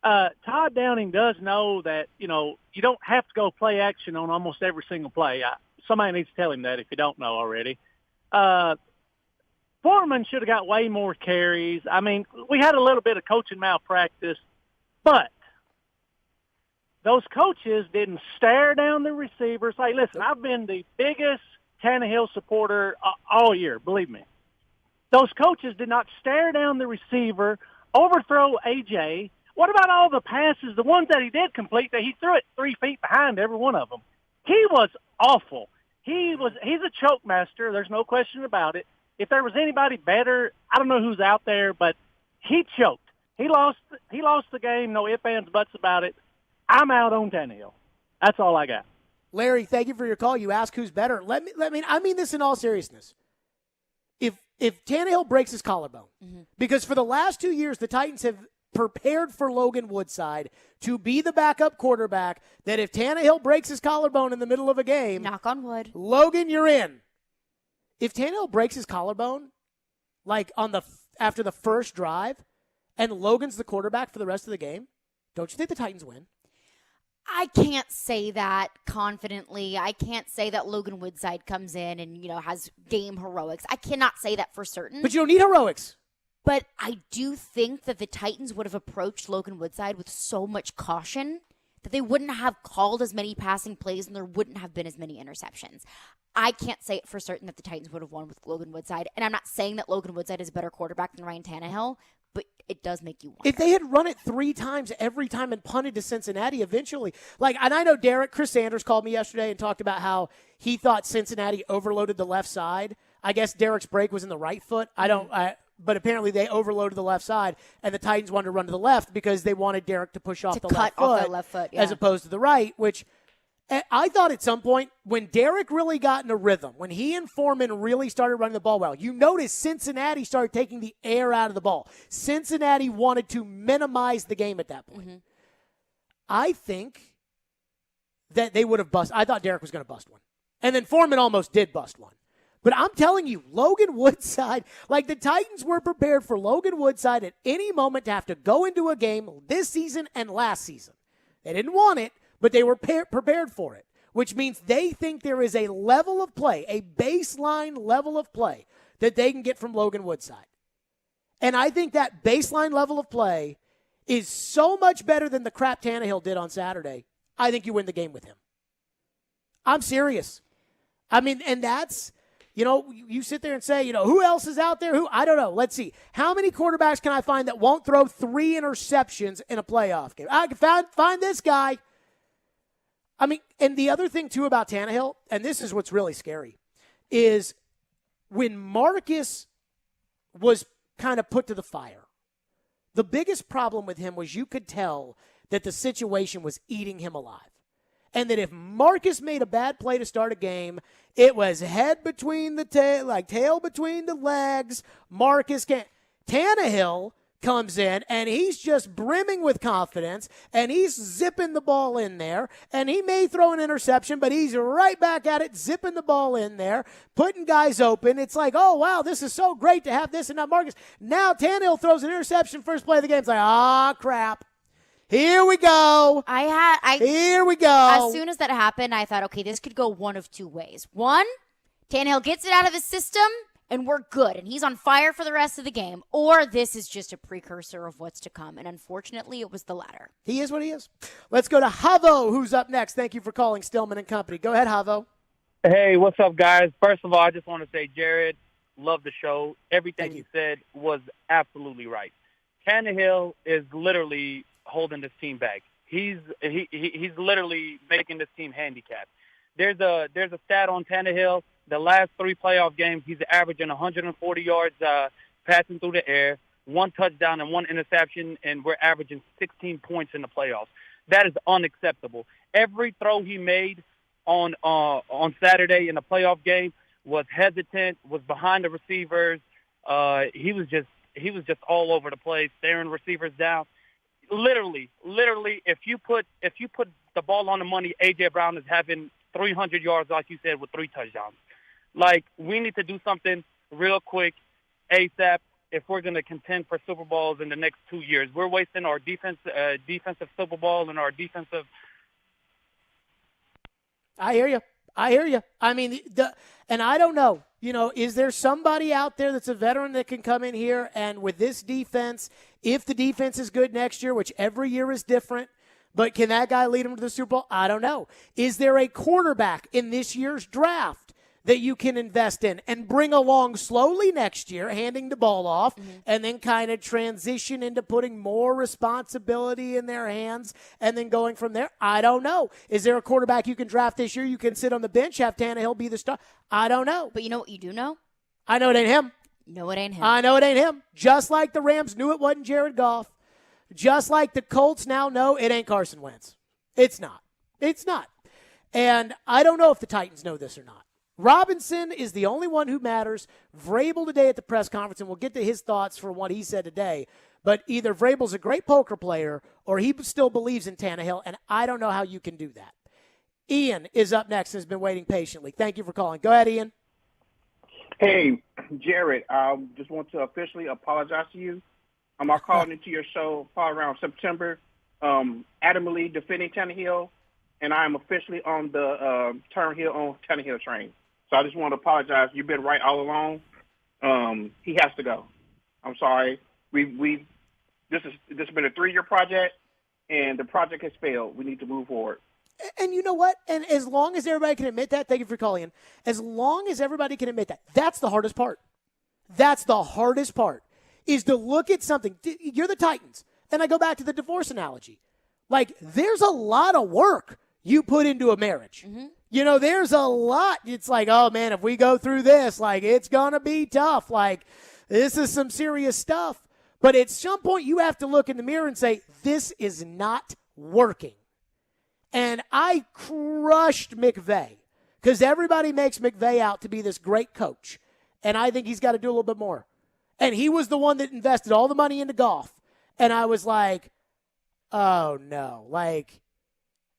S5: Todd Downing does know that, you don't have to go play action on almost every single play. Somebody needs to tell him that if you don't know already. Foreman should have got way more carries. I mean, we had a little bit of coaching malpractice, but those coaches didn't stare down the receivers. Hey, listen, I've been the biggest Tannehill supporter all year, believe me. Those coaches did not stare down the receiver, overthrow A.J. What about all the passes, the ones that he did complete, that he threw it 3 feet behind every one of them? He was awful. He's a choke master. There's no question about it. If there was anybody better, I don't know who's out there, but he choked. He lost the game, no ifs, ands, buts about it. I'm out on Tannehill. That's all I got.
S13: Larry, thank you for your call. You ask who's better. I mean this in all seriousness. If Tannehill breaks his collarbone, because for the last 2 years the Titans have prepared for Logan Woodside to be the backup quarterback, that if Tannehill breaks his collarbone in the middle of a game,
S21: knock on wood,
S13: Logan, you're in. If Tannehill breaks his collarbone, like after the first drive, and Logan's the quarterback for the rest of the game, don't you think the Titans win?
S21: I can't say that confidently. I can't say that Logan Woodside comes in and, has game heroics. I cannot say that for certain.
S13: But you don't need heroics.
S21: But I do think that the Titans would have approached Logan Woodside with so much caution that they wouldn't have called as many passing plays and there wouldn't have been as many interceptions. I can't say it for certain that the Titans would have won with Logan Woodside. And I'm not saying that Logan Woodside is a better quarterback than Ryan Tannehill, but it does make you wonder.
S13: If they had run it 3 times every time and punted to Cincinnati eventually, and I know Chris Sanders called me yesterday and talked about how he thought Cincinnati overloaded the left side. I guess Derek's break was in the right foot. But apparently they overloaded the left side, and the Titans wanted to run to the left because they wanted Derek to push off the left foot,
S21: yeah,
S13: as opposed to the right, which I thought at some point when Derek really got in a rhythm, when he and Foreman really started running the ball well, you notice Cincinnati started taking the air out of the ball. Cincinnati wanted to minimize the game at that point. Mm-hmm. I think that they would have busted. I thought Derek was going to bust one. And then Foreman almost did bust one. But I'm telling you, Logan Woodside, the Titans were prepared for Logan Woodside at any moment to have to go into a game this season and last season. They didn't want it, but they were prepared for it, which means they think there is a level of play, a baseline level of play that they can get from Logan Woodside. And I think that baseline level of play is so much better than the crap Tannehill did on Saturday. I think you win the game with him. I'm serious. I mean, and that's... you sit there and say, who else is out there? I don't know. Let's see. How many quarterbacks can I find that won't throw 3 interceptions in a playoff game? I can find this guy. I mean, and the other thing, too, about Tannehill, and this is what's really scary, is when Marcus was kind of put to the fire, the biggest problem with him was you could tell that the situation was eating him alive. And that if Marcus made a bad play to start a game, it was head between the tail between the legs. Marcus can't. Tannehill comes in, and he's just brimming with confidence, and he's zipping the ball in there. And he may throw an interception, but he's right back at it, zipping the ball in there, putting guys open. It's like, oh, wow, this is so great to have this and not Marcus. Now Tannehill throws an interception first play of the game. It's like, crap. Here we go. Here we go.
S21: As soon as that happened, I thought, okay, this could go one of 2 ways. One, Tannehill gets it out of his system, and we're good and he's on fire for the rest of the game, or this is just a precursor of what's to come. And unfortunately, it was the latter.
S13: He is what he is. Let's go to Havo, who's up next. Thank you for calling Stillman and Company. Go ahead, Havo.
S6: Hey, what's up, guys? First of all, I just want to say, Jared, love the show. Everything you said was absolutely right. Tannehill is literally holding this team back. He's literally making this team handicapped. There's a stat on Tannehill. The last 3 playoff games, he's averaging 140 yards passing through the air, 1 touchdown and 1 interception, and we're averaging 16 points in the playoffs. That is unacceptable. Every throw he made on Saturday in the playoff game was hesitant, was behind the receivers. He was just all over the place, staring receivers down. Literally, if you put the ball on the money, A.J. Brown is having 300 yards, like you said, with 3 touchdowns. Like, we need to do something real quick, ASAP, if we're going to contend for Super Bowls in the next 2 years. We're wasting our defensive Super Bowl and our defensive.
S13: I hear you. I mean, and I don't know. Is there somebody out there that's a veteran that can come in here and with this defense, if the defense is good next year, which every year is different, but can that guy lead them to the Super Bowl? I don't know. Is there a quarterback in this year's draft that you can invest in and bring along slowly next year, handing the ball off, and then kind of transition into putting more responsibility in their hands and then going from there? I don't know. Is there a quarterback you can draft this year? You can sit on the bench, have Tannehill be the star? I don't know.
S21: But you know what you do know?
S13: I know it ain't him.
S21: No, it ain't him.
S13: I know it ain't him. Just like the Rams knew it wasn't Jared Goff. Just like the Colts now know it ain't Carson Wentz. It's not. It's not. And I don't know if the Titans know this or not. Robinson is the only one who matters. Vrabel today at the press conference, and we'll get to his thoughts for what he said today, but either Vrabel's a great poker player or he still believes in Tannehill, and I don't know how you can do that. Ian is up next and has been waiting patiently. Thank you for calling. Go ahead, Ian.
S7: Hey, Jared, I just want to officially apologize to you. I called into your show probably around September, adamantly defending Tannehill, and I am officially on the Tannehill on Tannehill train. So I just want to apologize. You've been right all along. He has to go. I'm sorry. This has been a 3-year project, and the project has failed. We need to move forward.
S13: And you know what? And as long as everybody can admit that, thank you for calling in. As long as everybody can admit that, that's the hardest part. That's the hardest part, is to look at something. You're the Titans. And I go back to the divorce analogy. Like, there's a lot of work you put into a marriage. There's a lot. It's like, oh, man, if we go through this, like, it's going to be tough. Like, this is some serious stuff. But at some point, you have to look in the mirror and say, this is not working. And I crushed McVay because everybody makes McVay out to be this great coach. And I think he's got to do a little bit more. And he was the one that invested all the money into golf. And I was like, oh, no. Like,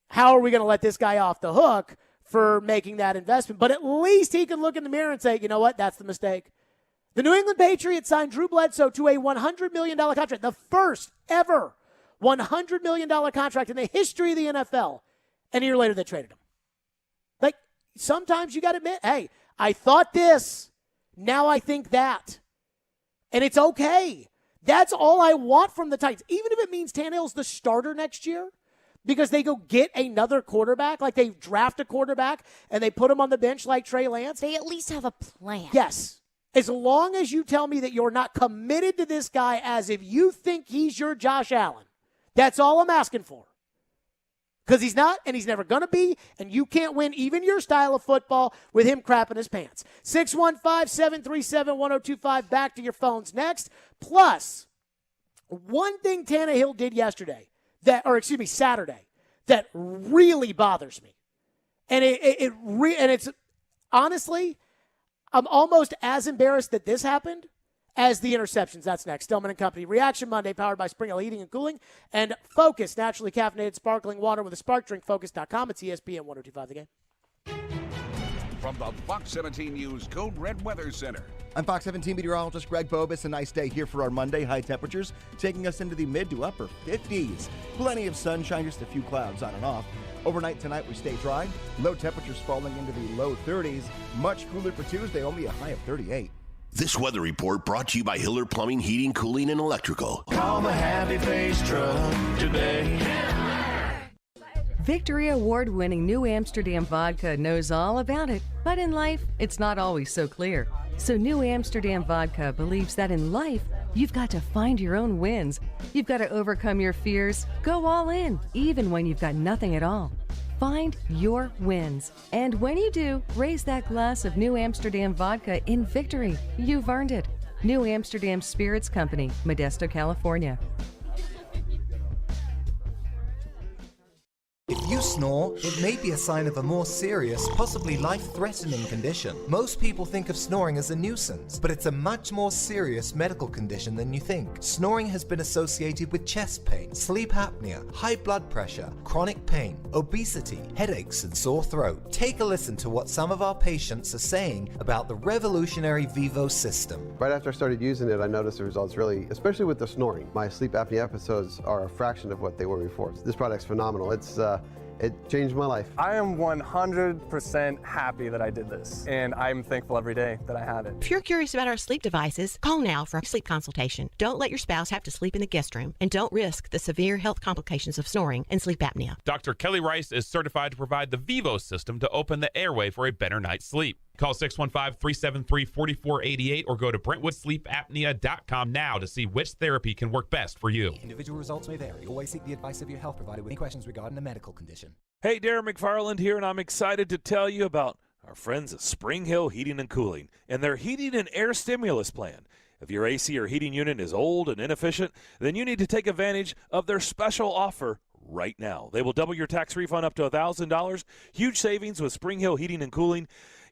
S13: how are we going to let this guy off the hook for making that investment? But at least he can look in the mirror and say, you know what, that's the mistake. The New England Patriots signed Drew Bledsoe to a $100 million contract, the first ever $100 million contract in the history of the NFL. And a year later, they traded him. Like, sometimes you got to admit, hey, I thought this, now I think that. And it's okay. That's all I want from the Titans. Even if it means Tannehill's the starter next year, because they go get another quarterback, like they draft a quarterback and they put him on the bench like Trey Lance.
S21: They at least have a plan.
S13: Yes. As long as you tell me that you're not committed to this guy as if you think he's your Josh Allen, that's all I'm asking for. Because he's not, and he's never going to be, and you can't win even your style of football with him crapping his pants. 615-737-1025. Back to your phones next. Plus, one thing Tannehill did Saturday, that really bothers me. And it's honestly, I'm almost as embarrassed that this happened as the interceptions. That's next. Stillman and Company. Reaction Monday, powered by Spring Hill Heating and Cooling. And Focus, naturally caffeinated sparkling water with a spark. Drink Focus.com. It's ESPN 102.5 The Game.
S8: From the Fox 17 News Code Red Weather Center.
S9: I'm Fox 17 meteorologist Greg Bobus. A nice day here for our Monday. High temperatures taking us into the mid to upper 50s. Plenty of sunshine, just a few clouds on and off. Overnight tonight, we stay dry. Low temperatures falling into the low 30s. Much cooler for Tuesday, only a high of 38.
S11: This weather report brought to you by Hiller Plumbing, Heating, Cooling, and Electrical.
S10: Call the Happy Face Truck today.
S14: Victory Award-winning New Amsterdam Vodka knows all about it. But in life, it's not always so clear. So New Amsterdam Vodka believes that in life, you've got to find your own wins. You've got to overcome your fears, go all in, even when you've got nothing at all. Find your wins. And when you do, raise that glass of New Amsterdam Vodka in victory. You've earned it. New Amsterdam Spirits Company, Modesto, California.
S15: If you snore, it may be a sign of a more serious, possibly life-threatening condition. Most people think of snoring as a nuisance, but it's a much more serious medical condition than you think. Snoring has been associated with chest pain, sleep apnea, high blood pressure, chronic pain, obesity, headaches, and sore throat. Take a listen to what some of our patients are saying about the revolutionary Vivo system.
S16: Right after I started using it, I noticed the results really, especially with the snoring. My sleep apnea episodes are a fraction of what they were before. This product's phenomenal. It changed my life.
S17: I am 100% happy that I did this, and I'm thankful every day that I have it.
S18: If you're curious about our sleep devices, call now for a sleep consultation. Don't let your spouse have to sleep in the guest room, and don't risk the severe health complications of snoring and sleep apnea.
S20: Dr. Kelly Rice is certified to provide the Vivo system to open the airway for a better night's sleep. Call 615-373-4488 or go to BrentwoodSleepApnea.com now to see which therapy can work best for you.
S28: Individual results may vary. Always seek the advice of your health provider with any questions regarding a medical condition.
S29: Hey, Darren McFarland here, and I'm excited to tell you about our friends at Spring Hill Heating and Cooling and their heating and air stimulus plan. If your AC or heating unit is old and inefficient, then you need to take advantage of their special offer right now. They will double your tax refund up to $1,000. Huge savings with Spring Hill Heating and Cooling.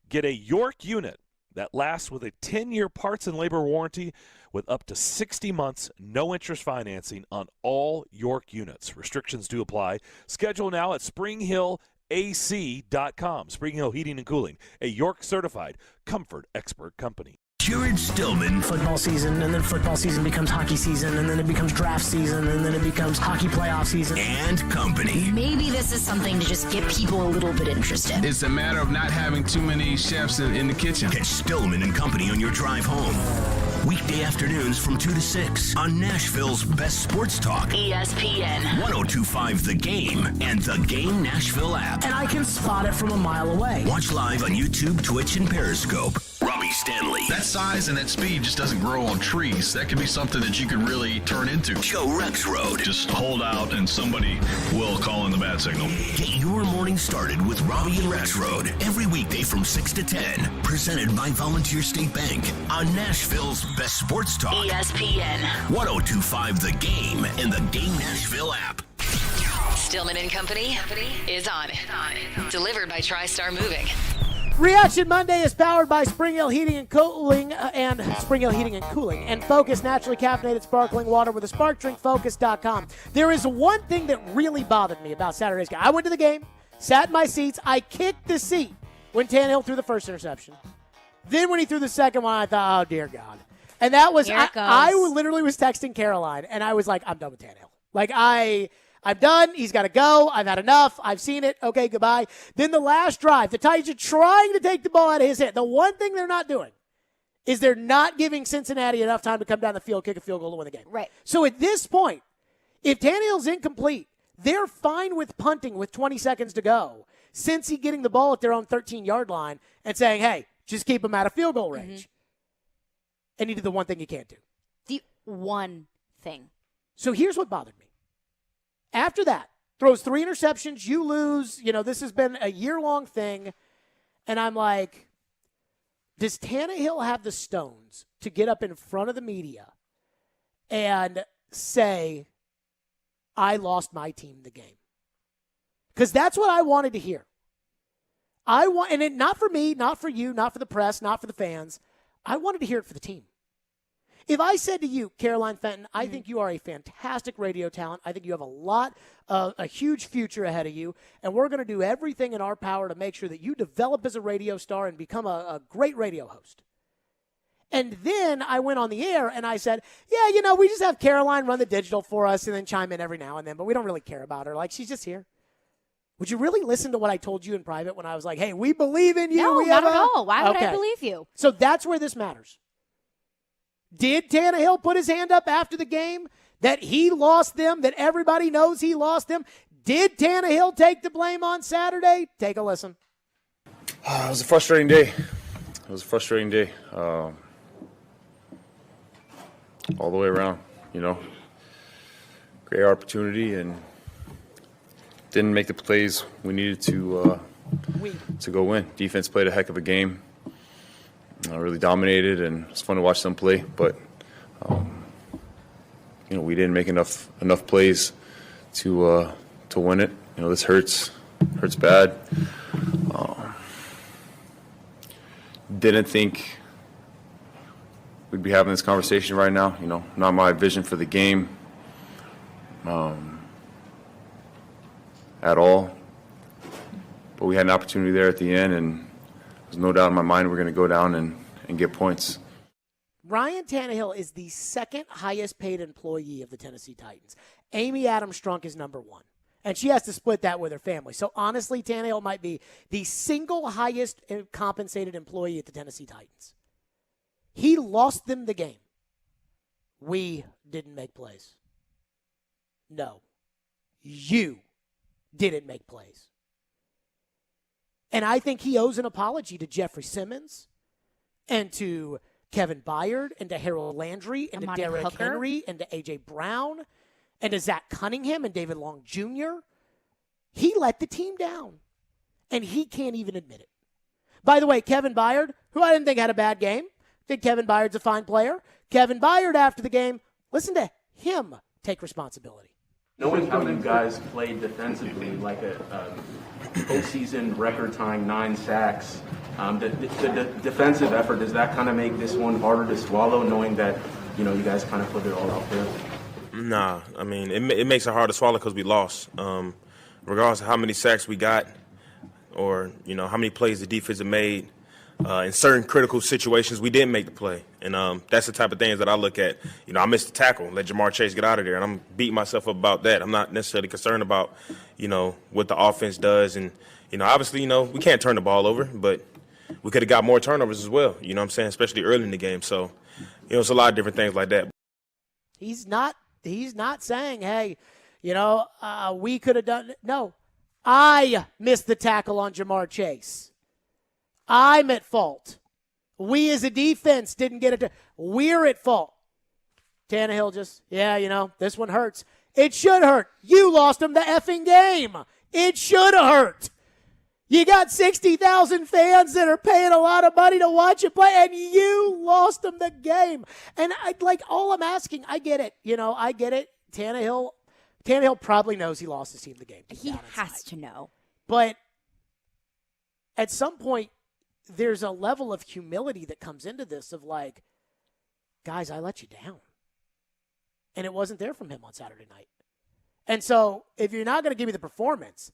S29: Get a York unit that lasts with a 10-year parts and labor warranty with up to 60 months, no interest financing on all York units. Restrictions do apply. Schedule now at springhillac.com. Spring Hill Heating and Cooling, a York certified comfort expert company.
S11: Jared Stillman.
S30: Football season, and then football season becomes hockey season, and then it becomes draft season, and then it becomes hockey playoff season.
S11: And company.
S12: Maybe this is something to just get people a little bit interested.
S24: It's a matter of not having too many chefs in the kitchen.
S11: Catch Stillman and Company on your drive home. Weekday afternoons from 2 to 6 on Nashville's best sports talk.
S12: ESPN.
S11: 102.5 The Game and The Game Nashville app.
S30: And I can spot it from a mile away.
S11: Watch live on YouTube, Twitch, and Periscope. Robbie Stanley.
S24: That size and that speed just doesn't grow on trees. That can be something that you can really turn into.
S11: Joe Rexroad.
S24: Just hold out and somebody will call in the bad signal.
S11: Get your morning started with Robbie and Rexroad every weekday from 6 to 10. Presented by Volunteer State Bank on Nashville's best sports talk.
S12: ESPN.
S11: 102.5 The Game and the Game Nashville app.
S12: Stillman and Company is on. Delivered by TriStar Moving.
S13: Reaction Monday is powered by Spring Hill Heating and Cooling and Focus naturally caffeinated sparkling water with a spark drink. Focus.com. There is one thing that really bothered me about Saturday's game. I went to the game, sat in my seats. I kicked the seat when Tannehill threw the first interception. Then when he threw the second one, I thought, oh dear God. And that was I literally was texting Caroline, and I was like, I'm done with Tannehill. Like I'm done. He's got to go. I've had enough. I've seen it. Okay, goodbye. Then the last drive, the Titans are trying to take the ball out of his hand. The one thing they're not doing is they're not giving Cincinnati enough time to come down the field, kick a field goal to win the game.
S21: Right.
S13: So at this point, if Tannehill's incomplete, they're fine with punting with 20 seconds to go, Cincy getting the ball at their own 13-yard line and saying, hey, just keep them out of field goal range. And he did the one thing you can't do.
S21: The one thing.
S13: So here's what bothered me. After that, throws 3 interceptions, you lose. You know, this has been a year-long thing. And I'm like, does Tannehill have the stones to get up in front of the media and say, I lost my team the game? Because that's what I wanted to hear. And it not for me, not for you, not for the press, not for the fans. I wanted to hear it for the team. If I said to you, Caroline Fenton, I think you are a fantastic radio talent. I think you have a huge future ahead of you, and we're going to do everything in our power to make sure that you develop as a radio star and become a great radio host. And then I went on the air and I said, yeah, you know, we just have Caroline run the digital for us and then chime in every now and then, but we don't really care about her. Like, she's just here. Would you really listen to what I told you in private when I was like, hey, we believe in you?
S21: No, not at all. Why would I believe you?
S13: So that's where this matters. Did Tannehill put his hand up after the game that he lost them, that everybody knows he lost them? Did Tannehill take the blame on Saturday? Take a listen.
S1: It was a frustrating day. All the way around, Great opportunity and didn't make the plays we needed to go win. Defense played a heck of a game. Really dominated, and it's fun to watch them play. But we didn't make enough plays to win it. This hurts bad. Didn't think we'd be having this conversation right now. Not my vision for the game at all. But we had an opportunity there at the end, and there's no doubt in my mind we're going to go down and get points.
S13: Ryan Tannehill is the second highest paid employee of the Tennessee Titans. Amy Adams Strunk is number one. And she has to split that with her family. So honestly, Tannehill might be the single highest compensated employee at the Tennessee Titans. He lost them the game. We didn't make plays. No. You didn't make plays. And I think he owes an apology to Jeffrey Simmons and to Kevin Byard and to Harold Landry and to Derrick Henry and to A.J. Brown and to Zach Cunningham and David Long Jr. He let the team down, and he can't even admit it. By the way, Kevin Byard, who I didn't think had a bad game, I think Kevin Byard's a fine player. Kevin Byard, after the game, listen to him take responsibility.
S2: Knowing how you guys played defensively, like a postseason record-tying 9 sacks, the defensive effort, does that kind of make this one harder to swallow, knowing that, you guys kind of put it all out there?
S3: Nah, I mean, it makes it hard to swallow because we lost. Regardless of how many sacks we got or, how many plays the defense have made, in certain critical situations, we didn't make the play. And that's the type of things that I look at. I missed the tackle, let Jamar Chase get out of there, and I'm beating myself up about that. I'm not necessarily concerned about, what the offense does. And, obviously, we can't turn the ball over, but we could have got more turnovers as well, you know what I'm saying, especially early in the game. So, it's a lot of different things like that.
S13: He's not saying, hey, we could have done it. No, I missed the tackle on Jamar Chase. I'm at fault. We as a defense didn't get it. We're at fault. Tannehill just, this one hurts. It should hurt. You lost him the effing game. It should have hurt. You got 60,000 fans that are paying a lot of money to watch you play, and you lost them the game. And all I'm asking, I get it. I get it. Tannehill probably knows he lost his team the game.
S21: He has to know.
S13: But at some point, there's a level of humility that comes into this of guys, I let you down. And it wasn't there from him on Saturday night. And so if you're not going to give me the performance,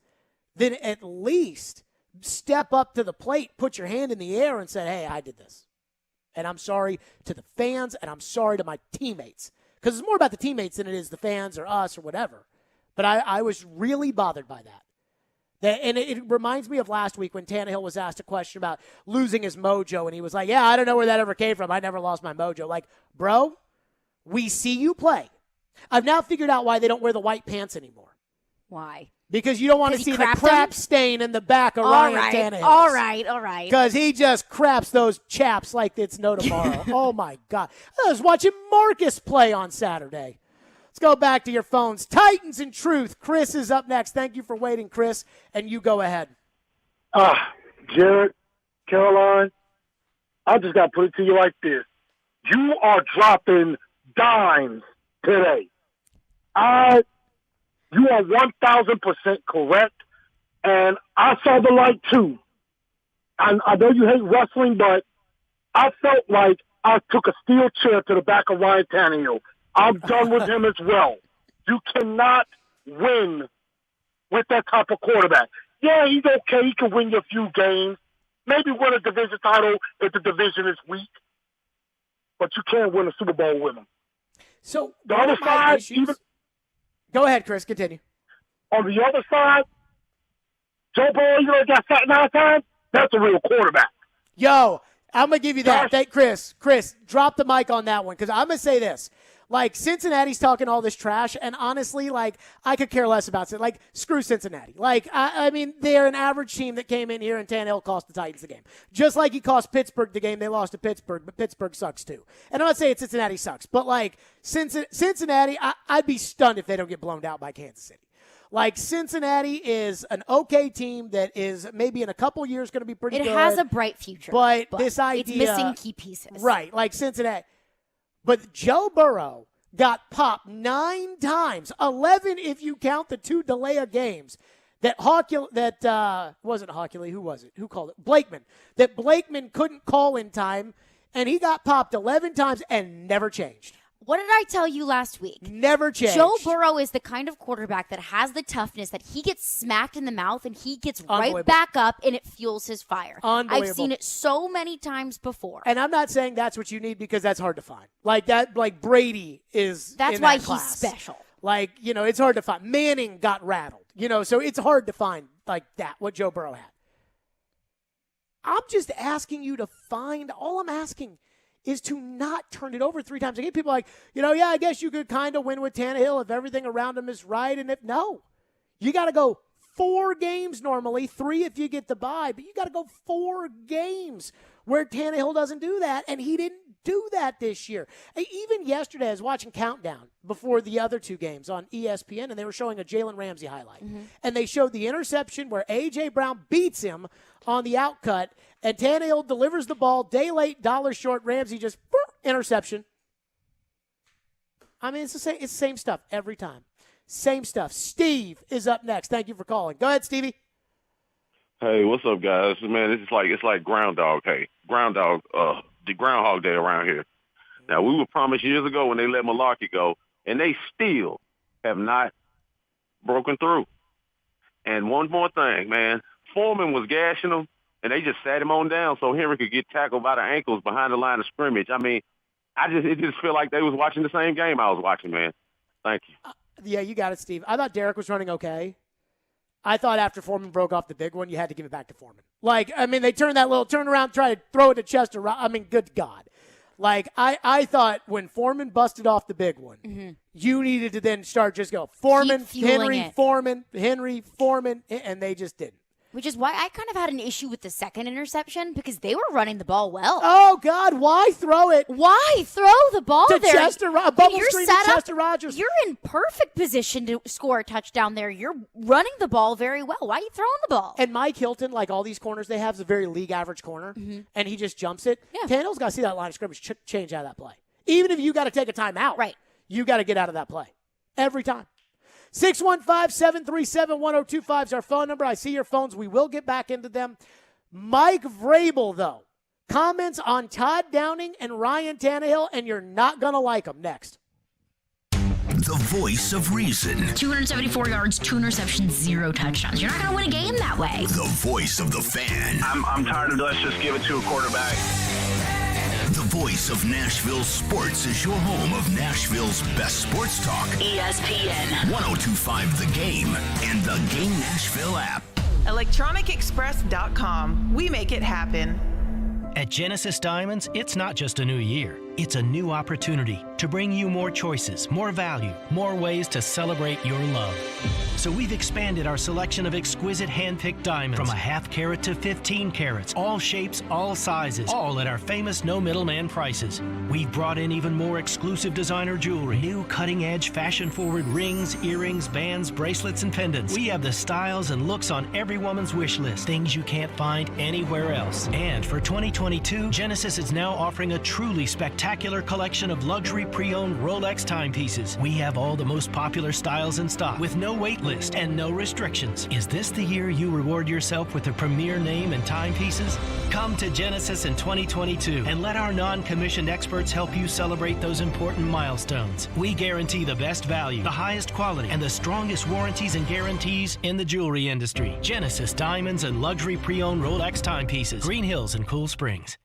S13: then at least step up to the plate, put your hand in the air and say, hey, I did this. And I'm sorry to the fans, and I'm sorry to my teammates. Because it's more about the teammates than it is the fans or us or whatever. But I was really bothered by that. And it reminds me of last week when Tannehill was asked a question about losing his mojo, and he was like, I don't know where that ever came from. I never lost my mojo. Bro, we see you play. I've now figured out why they don't wear the white pants anymore.
S21: Why?
S13: Because you don't want to see the crap stain in the back of Ryan Tannehill.
S21: All right.
S13: Because he just craps those chaps like it's no tomorrow. Oh, my God. I was watching Marcus play on Saturday. Let's go back to your phones. Titans and Truth. Chris is up next. Thank you for waiting, Chris, and you go ahead.
S4: Jared, Caroline, I just got to put it to you like this. You are dropping dimes today. You are 1,000% correct, and I saw the light too. I know you hate wrestling, but I felt like I took a steel chair to the back of Ryan Tannehill. I'm done with him as well. You cannot win with that type of quarterback. Yeah, he's okay. He can win you a few games. Maybe win a division title if the division is weak. But you can't win a Super Bowl with him.
S13: So
S4: the other side,
S13: go ahead, Chris. Continue.
S4: On the other side, Joe Burrow, got sacked 9 times. That's a real quarterback.
S13: Yo, I'm going to give you that. Chris, drop the mic on that one because I'm going to say this. Like, Cincinnati's talking all this trash, and honestly, like, I could care less about it. Like, screw Cincinnati. Like, I mean, they're an average team that came in here, and Tannehill cost the Titans the game. Just like he cost Pittsburgh the game. They lost to Pittsburgh, but Pittsburgh sucks too. And I'm not saying Cincinnati sucks, but, like, Cincinnati, I'd be stunned if they don't get blown out by Kansas City. Like, Cincinnati is an okay team that is maybe in a couple years going to be pretty good.
S21: It has a bright future.
S13: But this idea.
S21: It's missing key pieces.
S13: Right, like Cincinnati. But Joe Burrow got popped 9 times, 11 if you count the 2 delay of games. Wasn't Hockley, who was it? Who called it? Blakeman. That Blakeman couldn't call in time, and he got popped 11 times and never changed.
S21: What did I tell you last week?
S13: Never changed.
S21: Joe Burrow is the kind of quarterback that has the toughness that he gets smacked in the mouth and he gets right back up and it fuels his fire. I've seen it so many times before.
S13: And I'm not saying that's what you need because that's hard to find. Like that, like Brady is.
S21: That's why he's special.
S13: Like, you know, it's hard to find. Manning got rattled, you know, so it's hard to find like that, what Joe Burrow had. I'm just asking you to find, all I'm asking is to not turn it over 3 times a game. People are like, you know, yeah, I guess you could kind of win with Tannehill if everything around him is right. And if no, you got to go 4 games normally, 3 if you get the bye, but you got to go 4 games where Tannehill doesn't do that. And he didn't do that this year. Even yesterday, I was watching Countdown before the other 2 games on ESPN, and they were showing a Jalen Ramsey highlight. Mm-hmm. And they showed the interception where A.J. Brown beats him on the outcut, and Tannehill delivers the ball, day late, dollar short. Ramsey just, interception. I mean, it's the same stuff every time. Same stuff. Steve is up next. Thank you for calling. Go ahead, Stevie.
S5: Hey, what's up, guys? Man, it's like Groundhog Day. The Groundhog Day around here. Now, we were promised years ago when they let Malarkey go, and they still have not broken through. And one more thing, man. Foreman was gashing him, and they just sat him on down so Henry could get tackled by the ankles behind the line of scrimmage. I mean, it just feel like they was watching the same game I was watching, man. Thank you.
S13: Yeah, you got it, Steve. I thought Derek was running okay. I thought after Foreman broke off the big one, you had to give it back to Foreman. Like, I mean, they turned that little turnaround, try to throw it to Chester. I mean, good God. Like, I thought when Foreman busted off the big one, mm-hmm. you needed to then start just go Foreman, Henry, Foreman, and they just didn't.
S21: Which is why I kind of had an issue with the second interception because they were running the ball well.
S13: Oh, God, why throw it?
S21: Why throw the ball
S13: to
S21: there?
S13: Chester, bubble screen to Chester Rogers.
S21: You're in perfect position to score a touchdown there. You're running the ball very well. Why are you throwing the ball?
S13: And Mike Hilton, like all these corners they have, is a very league average corner, mm-hmm. and he just jumps it. Yeah. Tannehill's got to see that line of scrimmage change out of that play. Even if you got to take a timeout,
S21: right?
S13: You got to get out of that play every time. 615-737-1025 is our phone number. I see your phones. We will get back into them. Mike Vrabel, though, comments on Todd Downing and Ryan Tannehill, and you're not going to like them. Next.
S11: The voice of reason.
S6: 274 yards, 2 interceptions, 0 touchdowns. You're not going to win a game that way.
S11: The voice of the fan.
S7: I'm tired of let's just give it to a quarterback.
S11: The voice of Nashville sports is your home of Nashville's best sports talk.
S12: ESPN
S11: 102.5 The Game and the Game Nashville app.
S8: ElectronicExpress.com. We make it happen.
S19: At Genesis Diamonds, it's not just a new year. It's a new opportunity to bring you more choices, more value, more ways to celebrate your love. So we've expanded our selection of exquisite hand-picked diamonds from a half carat to 15 carats, all shapes, all sizes, all at our famous no middleman prices. We've brought in even more exclusive designer jewelry, new cutting-edge fashion-forward rings, earrings, bands, bracelets, and pendants. We have the styles and looks on every woman's wish list, things you can't find anywhere else. And for 2022, Genesis is now offering a truly spectacular collection of luxury pre-owned Rolex timepieces. We have all the most popular styles in stock with no wait list and no restrictions. Is this the year you reward yourself with a premier name and timepieces? Come to Genesis in 2022 and let our non-commissioned experts help you celebrate those important milestones. We guarantee the best value, the highest quality, and the strongest warranties and guarantees in the jewelry industry. Genesis Diamonds and luxury pre-owned Rolex timepieces. Green Hills and Cool Springs.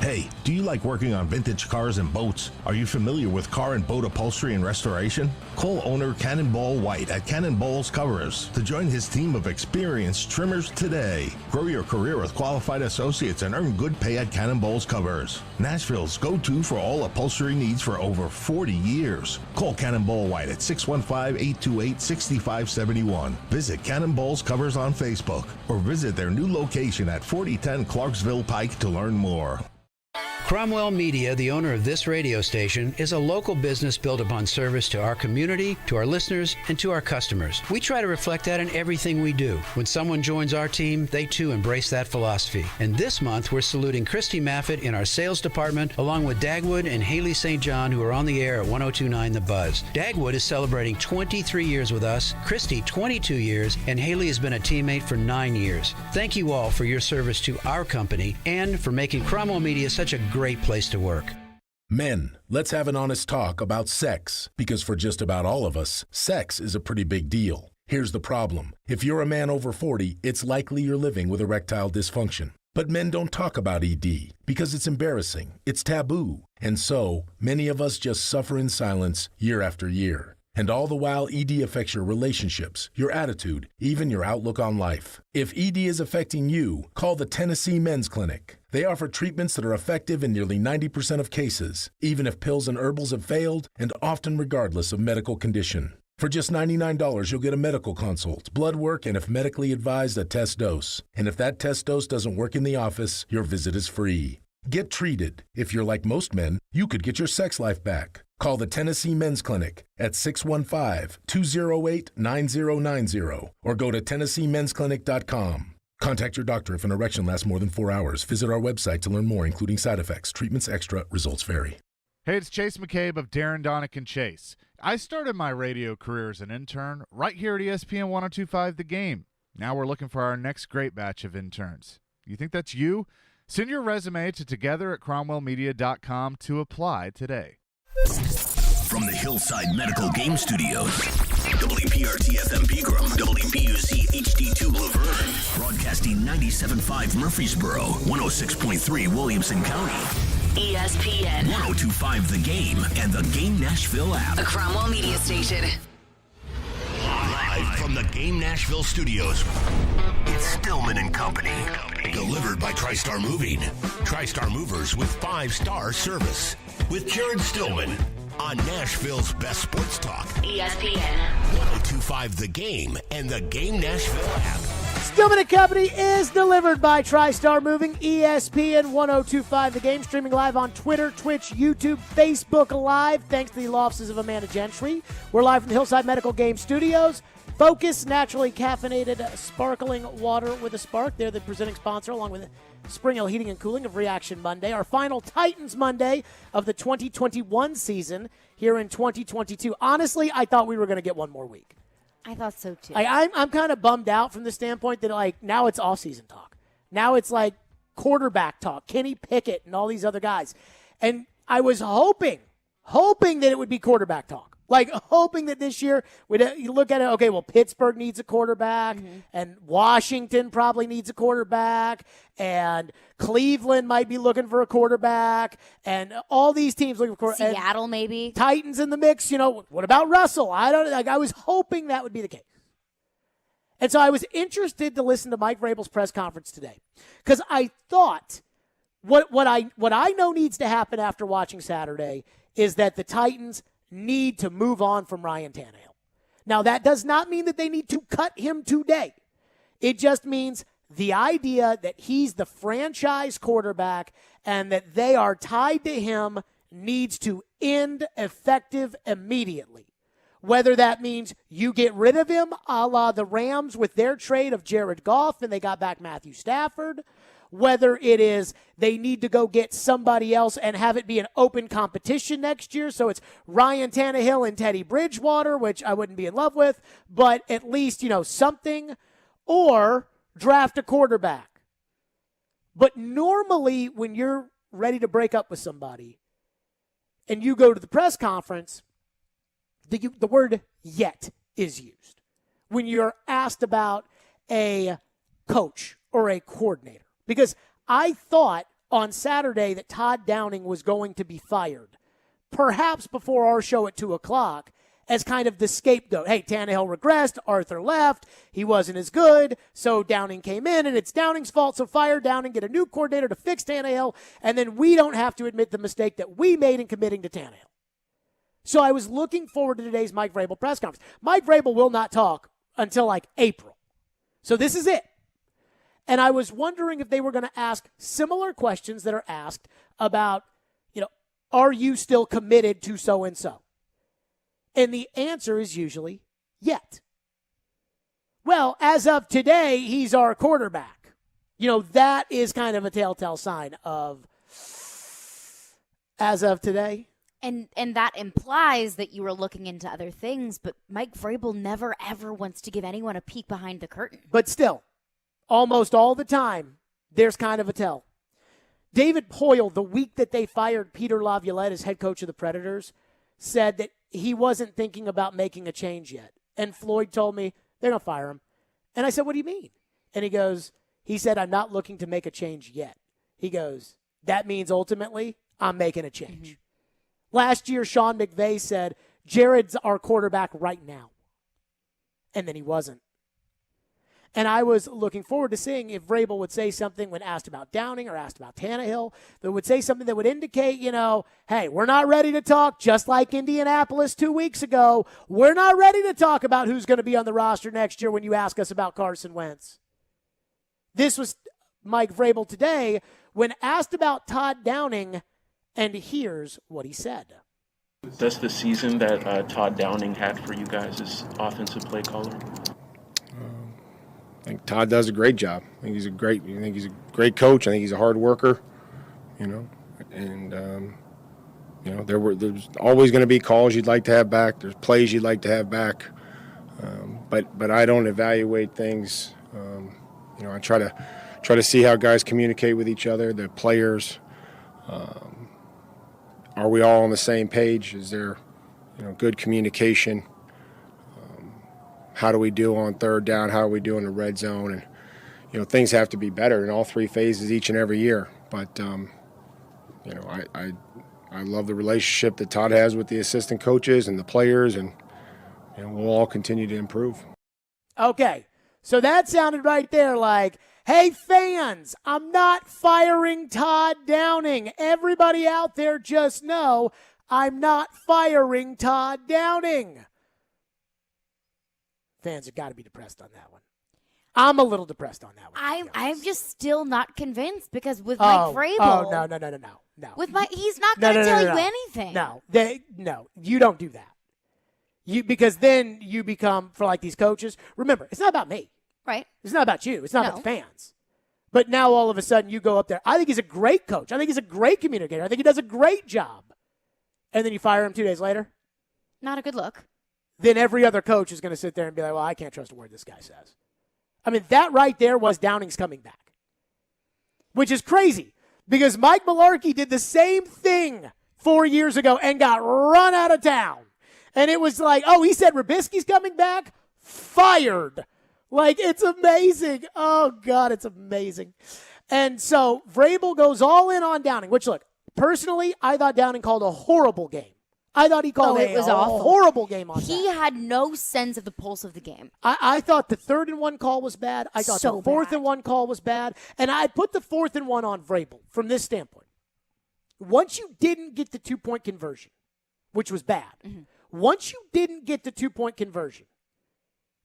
S9: Hey, do you like working on vintage cars and boats? Are you familiar with car and boat upholstery and restoration? Call owner Cannonball White at Cannonball's Coverers to join his team of experienced trimmers today. Grow your career with qualified associates and earn good pay at Cannonball's Coverers, Nashville's go-to for all upholstery needs for over 40 years. Call Cannonball White at 615-828-6571. Visit Cannonball's Covers on Facebook or visit their new location at 4010 Clarksville Pike to learn more.
S10: Cromwell Media, the owner of this radio station, is a local business built upon service to our community, to our listeners, and to our customers. We try to reflect that in everything we do. When someone joins our team, they too embrace that philosophy. And this month, we're saluting Christy Maffett in our sales department, along with Dagwood and Haley St. John, who are on the air at 1029 The Buzz. Dagwood is celebrating 23 years with us, Christy 22 years, and Haley has been a teammate for 9 years. Thank you all for your service to our company and for making Cromwell Media such a great place to work.
S14: Men, let's have an honest talk about sex, because for just about all of us, sex is a pretty big deal. Here's the problem. If you're a man over 40, it's likely you're living with erectile dysfunction. But men don't talk about ED because it's embarrassing, it's taboo, and so many of us just suffer in silence year after year. And all the while, ED affects your relationships, your attitude, even your outlook on life. If ED is affecting you, call the Tennessee Men's Clinic. They offer treatments that are effective in nearly 90% of cases, even if pills and herbals have failed, and often regardless of medical condition. For just $99, you'll get a medical consult, blood work, and if medically advised, a test dose. And if that test dose doesn't work in the office, your visit is free. Get treated. If you're like most men, you could get your sex life back. Call the Tennessee Men's Clinic at 615-208-9090 or go to TennesseeMen'sClinic.com. Contact your doctor if an erection lasts more than 4 hours. Visit our website to learn more, including side effects. Treatments extra. Results vary.
S15: Hey, it's Chase McCabe of Darren, Donick, and Chase. I started my radio career as an intern right here at ESPN 102.5 The Game. Now we're looking for our next great batch of interns. You think that's you? Send your resume to together@cromwellmedia.com to apply today.
S11: From the Hillside Medical Game Studios, WPRT-FM Pegram, WPUC HD2 Laverne, broadcasting 97.5 Murfreesboro, 106.3 Williamson County,
S12: ESPN
S11: 102.5 The Game, and the Game Nashville app.
S12: A Cromwell Media Station.
S11: Live from the Game Nashville studios, it's Stillman and Company. Delivered by TriStar Moving. TriStar Movers with 5-star service. With Jared Stillman on Nashville's best sports talk.
S12: ESPN
S11: 102.5 The Game and the Game Nashville app.
S13: Stillman and Company is delivered by TriStar Moving, ESPN 102.5 The Game, streaming live on Twitter, Twitch, YouTube, Facebook Live, thanks to the law offices of Amanda Gentry. We're live from the Hillside Medical Game Studios. Focus, naturally caffeinated, sparkling water with a spark. They're the presenting sponsor, along with Spring Hill Heating and Cooling of Reaction Monday, our final Titans Monday of the 2021 season here in 2022. Honestly, I thought we were going to get one more week.
S21: I thought so too.
S13: I'm kind of bummed out from the standpoint that, like, now it's off-season talk. Now it's like quarterback talk, Kenny Pickett and all these other guys. And I was hoping that it would be quarterback talk. Like, hoping that this year, you look at it, okay, well, Pittsburgh needs a quarterback, and Washington probably needs a quarterback, and Cleveland might be looking for a quarterback, and all these teams looking for
S21: Seattle maybe.
S13: Titans in the mix, what about Russell? I was hoping that would be the case. And so I was interested to listen to Mike Vrabel's press conference today, because I thought what I know needs to happen after watching Saturday is that the Titans need to move on from Ryan Tannehill. Now, that does not mean that they need to cut him today. It just means the idea that he's the franchise quarterback and that they are tied to him needs to end effective immediately. Whether that means you get rid of him, a la the Rams with their trade of Jared Goff and they got back Matthew Stafford, whether it is they need to go get somebody else and have it be an open competition next year. So it's Ryan Tannehill and Teddy Bridgewater, which I wouldn't be in love with, but at least, something, or draft a quarterback. But normally when you're ready to break up with somebody and you go to the press conference, the word yet is used when you're asked about a coach or a coordinator. Because I thought on Saturday that Todd Downing was going to be fired, perhaps before our show at 2 o'clock, as kind of the scapegoat. Hey, Tannehill regressed, Arthur left, he wasn't as good, so Downing came in, and it's Downing's fault, so fire Downing, get a new coordinator to fix Tannehill, and then we don't have to admit the mistake that we made in committing to Tannehill. So I was looking forward to today's Mike Vrabel press conference. Mike Vrabel will not talk until like April. So this is it. And I was wondering if they were going to ask similar questions that are asked about, are you still committed to so-and-so? And the answer is usually yet. Well, as of today, he's our quarterback. That is kind of a telltale sign of as of today.
S21: And that implies that you were looking into other things, but Mike Vrabel never, ever wants to give anyone a peek behind the curtain.
S13: But still, almost all the time, there's kind of a tell. David Poyle, the week that they fired Peter Laviolette as head coach of the Predators, said that he wasn't thinking about making a change yet. And Floyd told me, they're going to fire him. And I said, what do you mean? And he said, I'm not looking to make a change yet. He goes, that means ultimately I'm making a change. Mm-hmm. Last year, Sean McVay said, Jared's our quarterback right now. And then he wasn't. And I was looking forward to seeing if Vrabel would say something when asked about Downing or asked about Tannehill that would say something that would indicate, hey, we're not ready to talk, just like Indianapolis 2 weeks ago. We're not ready to talk about who's going to be on the roster next year when you ask us about Carson Wentz. This was Mike Vrabel today when asked about Todd Downing, and here's what he said.
S2: Does the season that Todd Downing had for you guys as offensive play caller?
S16: I think Todd does a great job. I think he's a great coach. I think he's a hard worker, and there's always going to be calls you'd like to have back. There's plays you'd like to have back, but I don't evaluate things. I try to see how guys communicate with each other, the players. Are we all on the same page? Is there, good communication? How do we do on third down? How do we do in the red zone? And, things have to be better in all three phases each and every year. But, I love the relationship that Todd has with the assistant coaches and the players, and we'll all continue to improve.
S13: Okay, so that sounded right there like, hey, fans, I'm not firing Todd Downing. Everybody out there just know I'm not firing Todd Downing. Fans have got to be depressed on that one. I'm a little depressed on that one.
S21: I'm just still not convinced because with Mike Vrabel.
S13: Oh, no.
S21: With he's not going to tell you anything.
S13: No, you don't do that. Because then you become, for like these coaches, remember, it's not about me.
S21: Right.
S13: It's not about you. It's not about the fans. But now all of a sudden you go up there. I think he's a great coach. I think he's a great communicator. I think he does a great job. And then you fire him 2 days later?
S21: Not a good look.
S13: Then every other coach is going to sit there and be like, well, I can't trust a word this guy says. I mean, that right there was Downing's coming back. Which is crazy because Mike Mularkey did the same thing 4 years ago and got run out of town. And it was like, oh, he said Rubisky's coming back? Fired. Like, it's amazing. Oh, God, it's amazing. And so Vrabel goes all in on Downing, which, look, personally, I thought Downing called a horrible game. I thought he called a horrible game on
S21: He had no sense of the pulse of the game.
S13: I thought the 3rd and 1 call was bad. I thought the 4th and 1 call was bad. And I put the 4th and 1 on Vrabel from this standpoint. Once you didn't get the 2-point conversion, which was bad, once you didn't get the 2-point conversion,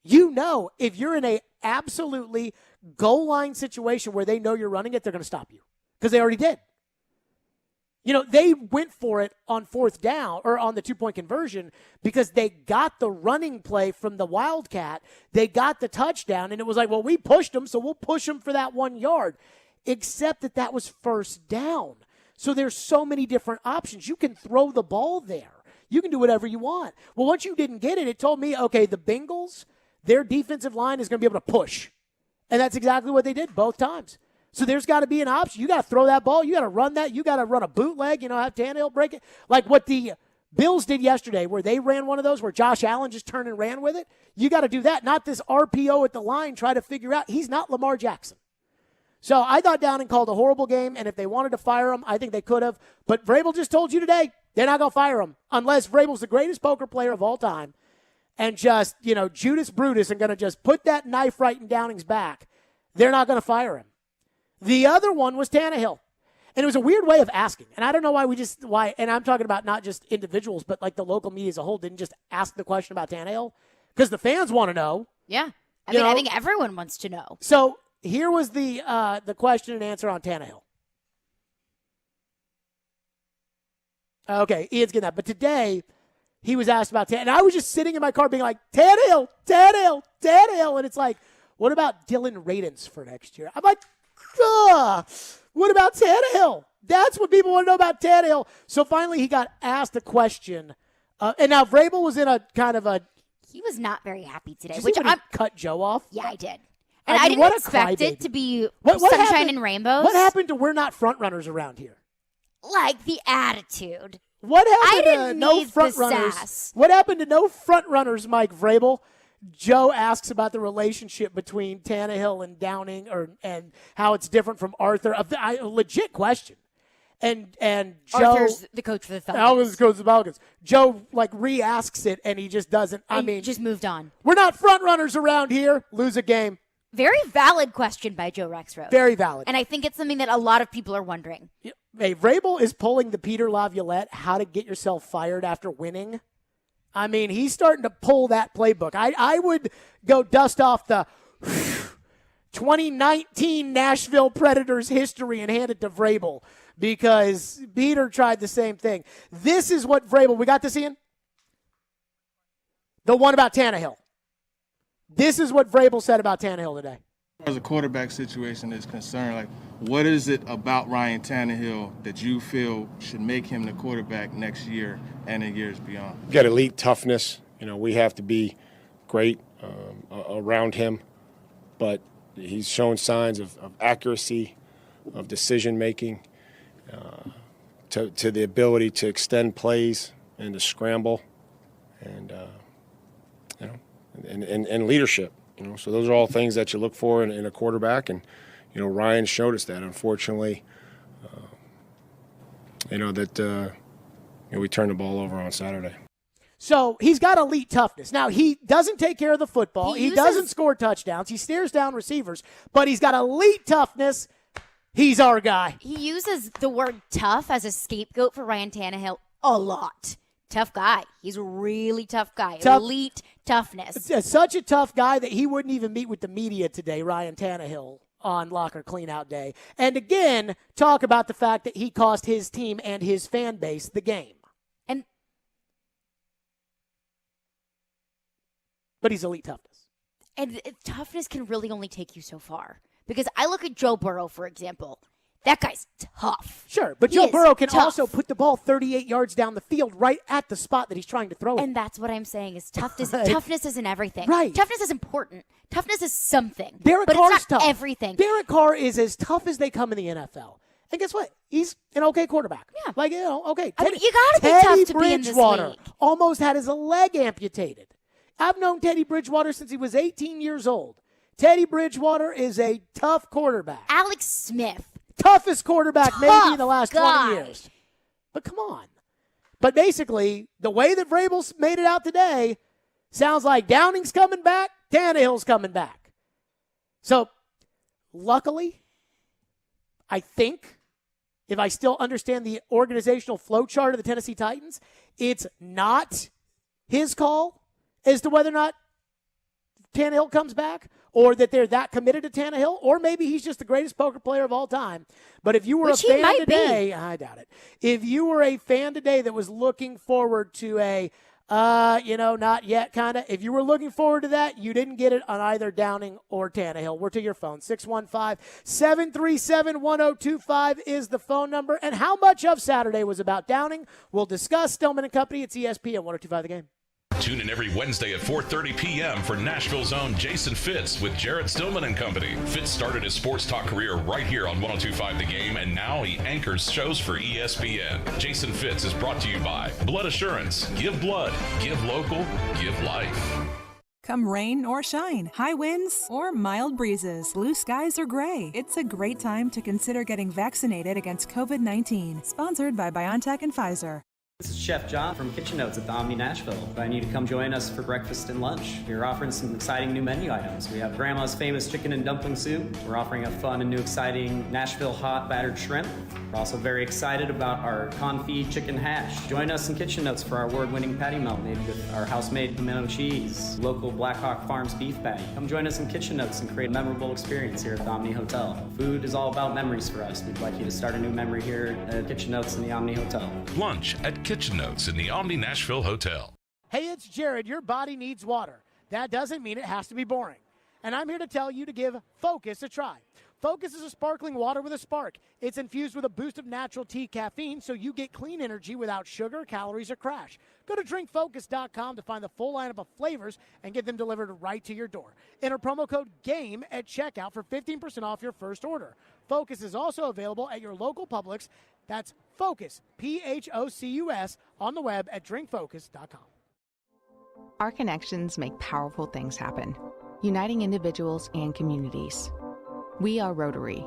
S13: if you're in a absolutely goal line situation where they know you're running it, they're going to stop you because they already did. They went for it on 4th down or on the 2-point conversion because they got the running play from the Wildcat. They got the touchdown, and it was like, well, we pushed them, so we'll push them for that 1 yard, except that was 1st down. So there's so many different options. You can throw the ball there. You can do whatever you want. Well, once you didn't get it, it told me, okay, the Bengals, their defensive line is going to be able to push. And that's exactly what they did both times. So there's got to be an option. You got to throw that ball. You got to run that. You got to run a bootleg, have Tannehill break it. Like what the Bills did yesterday where they ran one of those where Josh Allen just turned and ran with it. You got to do that, not this RPO at the line try to figure out. He's not Lamar Jackson. So I thought Downing called a horrible game, and if they wanted to fire him, I think they could have. But Vrabel just told you today they're not going to fire him unless Vrabel's the greatest poker player of all time and just, Judas Brutus and going to just put that knife right in Downing's back. They're not going to fire him. The other one was Tannehill. And it was a weird way of asking. And I don't know why and I'm talking about not just individuals, but like the local media as a whole didn't just ask the question about Tannehill. Because the fans want to know.
S21: Yeah. I think everyone wants to know.
S13: So here was the question and answer on Tannehill. Okay, Ian's getting that. But today, he was asked about Tannehill. And I was just sitting in my car being like, Tannehill. And it's like, what about Dylan Radins for next year? I'm like, what about Tannehill? That's what people want to know about Tannehill. So finally, he got asked a question. And now Vrabel was in a kind of a...
S21: He was not very happy today.
S13: Which I cut Joe off?
S21: Yeah, I did. And I didn't expect it to be sunshine and rainbows.
S13: What happened to we're not front runners around here?
S21: Like the attitude.
S13: What happened to no front runners?
S21: Sass.
S13: What happened to no front runners, Mike Vrabel? Joe asks about the relationship between Tannehill and Downing and how it's different from Arthur. A legit question. And Joe...
S21: Arthur's the coach for the Falcons.
S13: Alvin's the coach of the Falcons. Joe, re-asks it, and he just doesn't...
S21: just moved on.
S13: We're not front runners around here. Lose a game.
S21: Very valid question by Joe Rexrode.
S13: Very valid.
S21: And I think it's something that a lot of people are wondering.
S13: Hey, Vrabel is pulling the Peter Laviolette, how to get yourself fired after winning. I mean, he's starting to pull that playbook. I would go dust off the 2019 Nashville Predators history and hand it to Vrabel because Peter tried the same thing. This is what Vrabel, we got this, Ian? The one about Tannehill. This is what Vrabel said about Tannehill today.
S17: As far as the quarterback situation is concerned, what is it about Ryan Tannehill that you feel should make him the quarterback next year and in years beyond?
S16: We've got elite toughness. We have to be great around him, but he's shown signs of accuracy, of decision-making, to the ability to extend plays and to scramble, and leadership. So those are all things that you look for in a quarterback, and Ryan showed us that. Unfortunately, we turned the ball over on Saturday.
S13: So he's got elite toughness. Now, he doesn't take care of the football. He doesn't score touchdowns. He stares down receivers, but he's got elite toughness. He's our guy.
S21: He uses the word tough as a scapegoat for Ryan Tannehill a lot. Tough guy. He's a really tough guy. Elite toughness.
S13: Such a tough guy that he wouldn't even meet with the media today, Ryan Tannehill, on locker cleanout day. And again, talk about the fact that he cost his team and his fan base the game. But he's elite toughness.
S21: And toughness can really only take you so far. Because I look at Joe Burrow, for example. That guy's tough.
S13: Sure, but Joe Burrow can also put the ball 38 yards down the field right at the spot that he's trying to throw it.
S21: And that's what I'm saying is toughness isn't everything.
S13: Right.
S21: Toughness is important. Toughness is something.
S13: Derek
S21: but
S13: Carr's
S21: it's not
S13: tough.
S21: everything.
S13: Derek Carr is as tough as they come in the NFL. And guess what? He's an okay quarterback.
S21: Yeah.
S13: Okay.
S21: I mean, you got to be tough to be in this league.
S13: Almost had his leg amputated. I've known Teddy Bridgewater since he was 18 years old. Teddy Bridgewater is a tough quarterback.
S21: Alex Smith.
S13: Toughest quarterback maybe in the last 20 years. But come on. But basically, the way that Vrabel's made it out today sounds like Downing's coming back, Tannehill's coming back. So, luckily, I think, if I still understand the organizational flow chart of the Tennessee Titans, it's not his call as to whether or not Tannehill comes back, or that they're that committed to Tannehill, or maybe he's just the greatest poker player of all time. But if you were a fan today, I doubt it. If you were a fan today that was looking forward to a, not yet kind of, if you were looking forward to that, you didn't get it on either Downing or Tannehill. We're to your phone. 615-737-1025 is the phone number. And how much of Saturday was about Downing? We'll discuss. Stillman and Company. It's ESPN 1025 The Game.
S18: Tune in every Wednesday at 4:30 p.m. for Nashville's own Jason Fitz with Jared Stillman and Company. Fitz started his sports talk career right here on 1025 The Game, and now he anchors shows for ESPN. Jason Fitz is brought to you by Blood Assurance. Give blood. Give local. Give life.
S20: Come rain or shine, high winds or mild breezes, blue skies or gray, it's a great time to consider getting vaccinated against COVID-19. Sponsored by BioNTech and Pfizer.
S22: This is Chef John from Kitchen Notes at the Omni Nashville. Invite you to come join us for breakfast and lunch. We're offering some exciting new menu items. We have Grandma's famous chicken and dumpling soup. We're offering a fun and new exciting Nashville hot battered shrimp. We're also very excited about our confit chicken hash. Join us in Kitchen Notes for our award-winning patty melt made with our house-made pimento cheese, local Blackhawk Farms beef patty. Come join us in Kitchen Notes and create a memorable experience here at the Omni Hotel. Food is all about memories for us. We'd like you to start a new memory here at Kitchen Notes in the Omni Hotel.
S18: Lunch at Kitchen Notes in the Omni Nashville Hotel.
S13: Hey, it's Jared. Your body needs water. That doesn't mean it has to be boring. And I'm here to tell you to give Focus a try. Focus is a sparkling water with a spark. It's infused with a boost of natural tea caffeine, so you get clean energy without sugar, calories, or crash. Go to drinkfocus.com to find the full lineup of flavors and get them delivered right to your door. Enter promo code GAME at checkout for 15% off your first order. Focus is also available at your local Publix. That's Focus, P-H-O-C-U-S, on the web at drinkfocus.com.
S23: Our connections make powerful things happen, uniting individuals and communities. We are Rotary.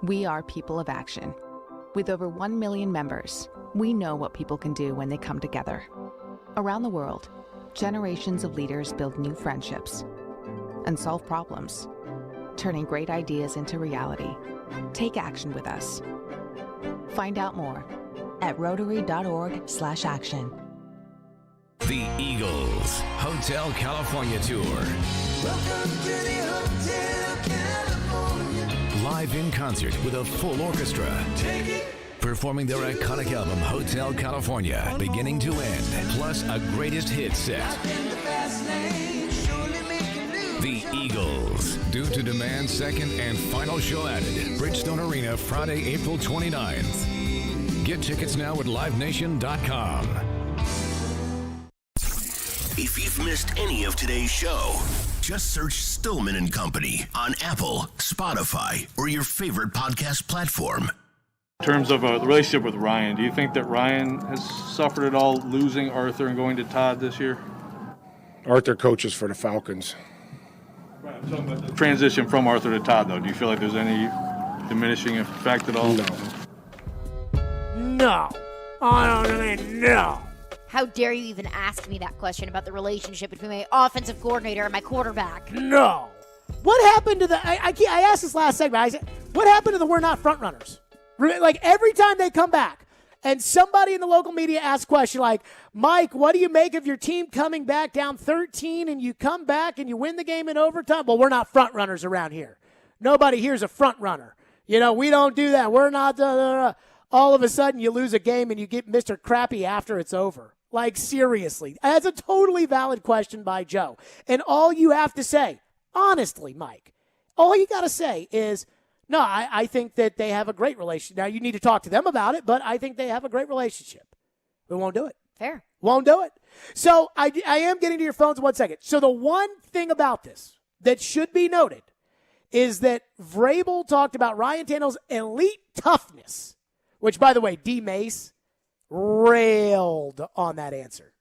S23: We are people of action. With over 1 million members, we know what people can do when they come together. Around the world, generations of leaders build new friendships and solve problems, turning great ideas into reality. Take action with us. Find out more at Rotary.org/action.
S24: The Eagles Hotel California Tour.
S25: Welcome to the Hotel California.
S24: Live in concert with a full orchestra. Performing their iconic album Hotel California, beginning to end, plus a greatest hit set. The Eagles, due to demand, second and final show added. Bridgestone Arena, Friday, April 29th. Get tickets now at livenation.com.
S11: If you've missed any of today's show, just search Stillman and Company on Apple, Spotify, or your favorite podcast platform.
S26: In terms of the relationship with Ryan, do you think that Ryan has suffered at all losing Arthur and going to Todd this year?
S16: Arthur coaches for the Falcons.
S26: Right, I'm talking about the transition from Arthur to Todd, though. Do you feel like there's any diminishing effect at all?
S16: No.
S13: No. I don't mean no.
S21: How dare you even ask me that question about the relationship between my offensive coordinator and my quarterback?
S13: No. What happened to the... I asked this last segment. I said, what happened to the we're not front runners? Like, every time they come back and somebody in the local media asks a question like, Mike, what do you make of your team coming back down 13 and you come back and you win the game in overtime? Well, we're not front runners around here. Nobody here's a front runner. You know, we don't do that. We're not... All of a sudden, you lose a game and you get Mr. Crappy after it's over. Like, seriously. That's a totally valid question by Joe. And all you have to say, honestly, Mike, all you got to say is, no, I think that they have a great relationship. Now, you need to talk to them about it, but I think they have a great relationship. We won't do it.
S21: Fair.
S13: Won't do it. So I am getting to your phones in 1 second. So the one thing about this that should be noted is that Vrabel talked about Ryan Tannehill's elite toughness, which, by the way, D. Mace railed on that answer.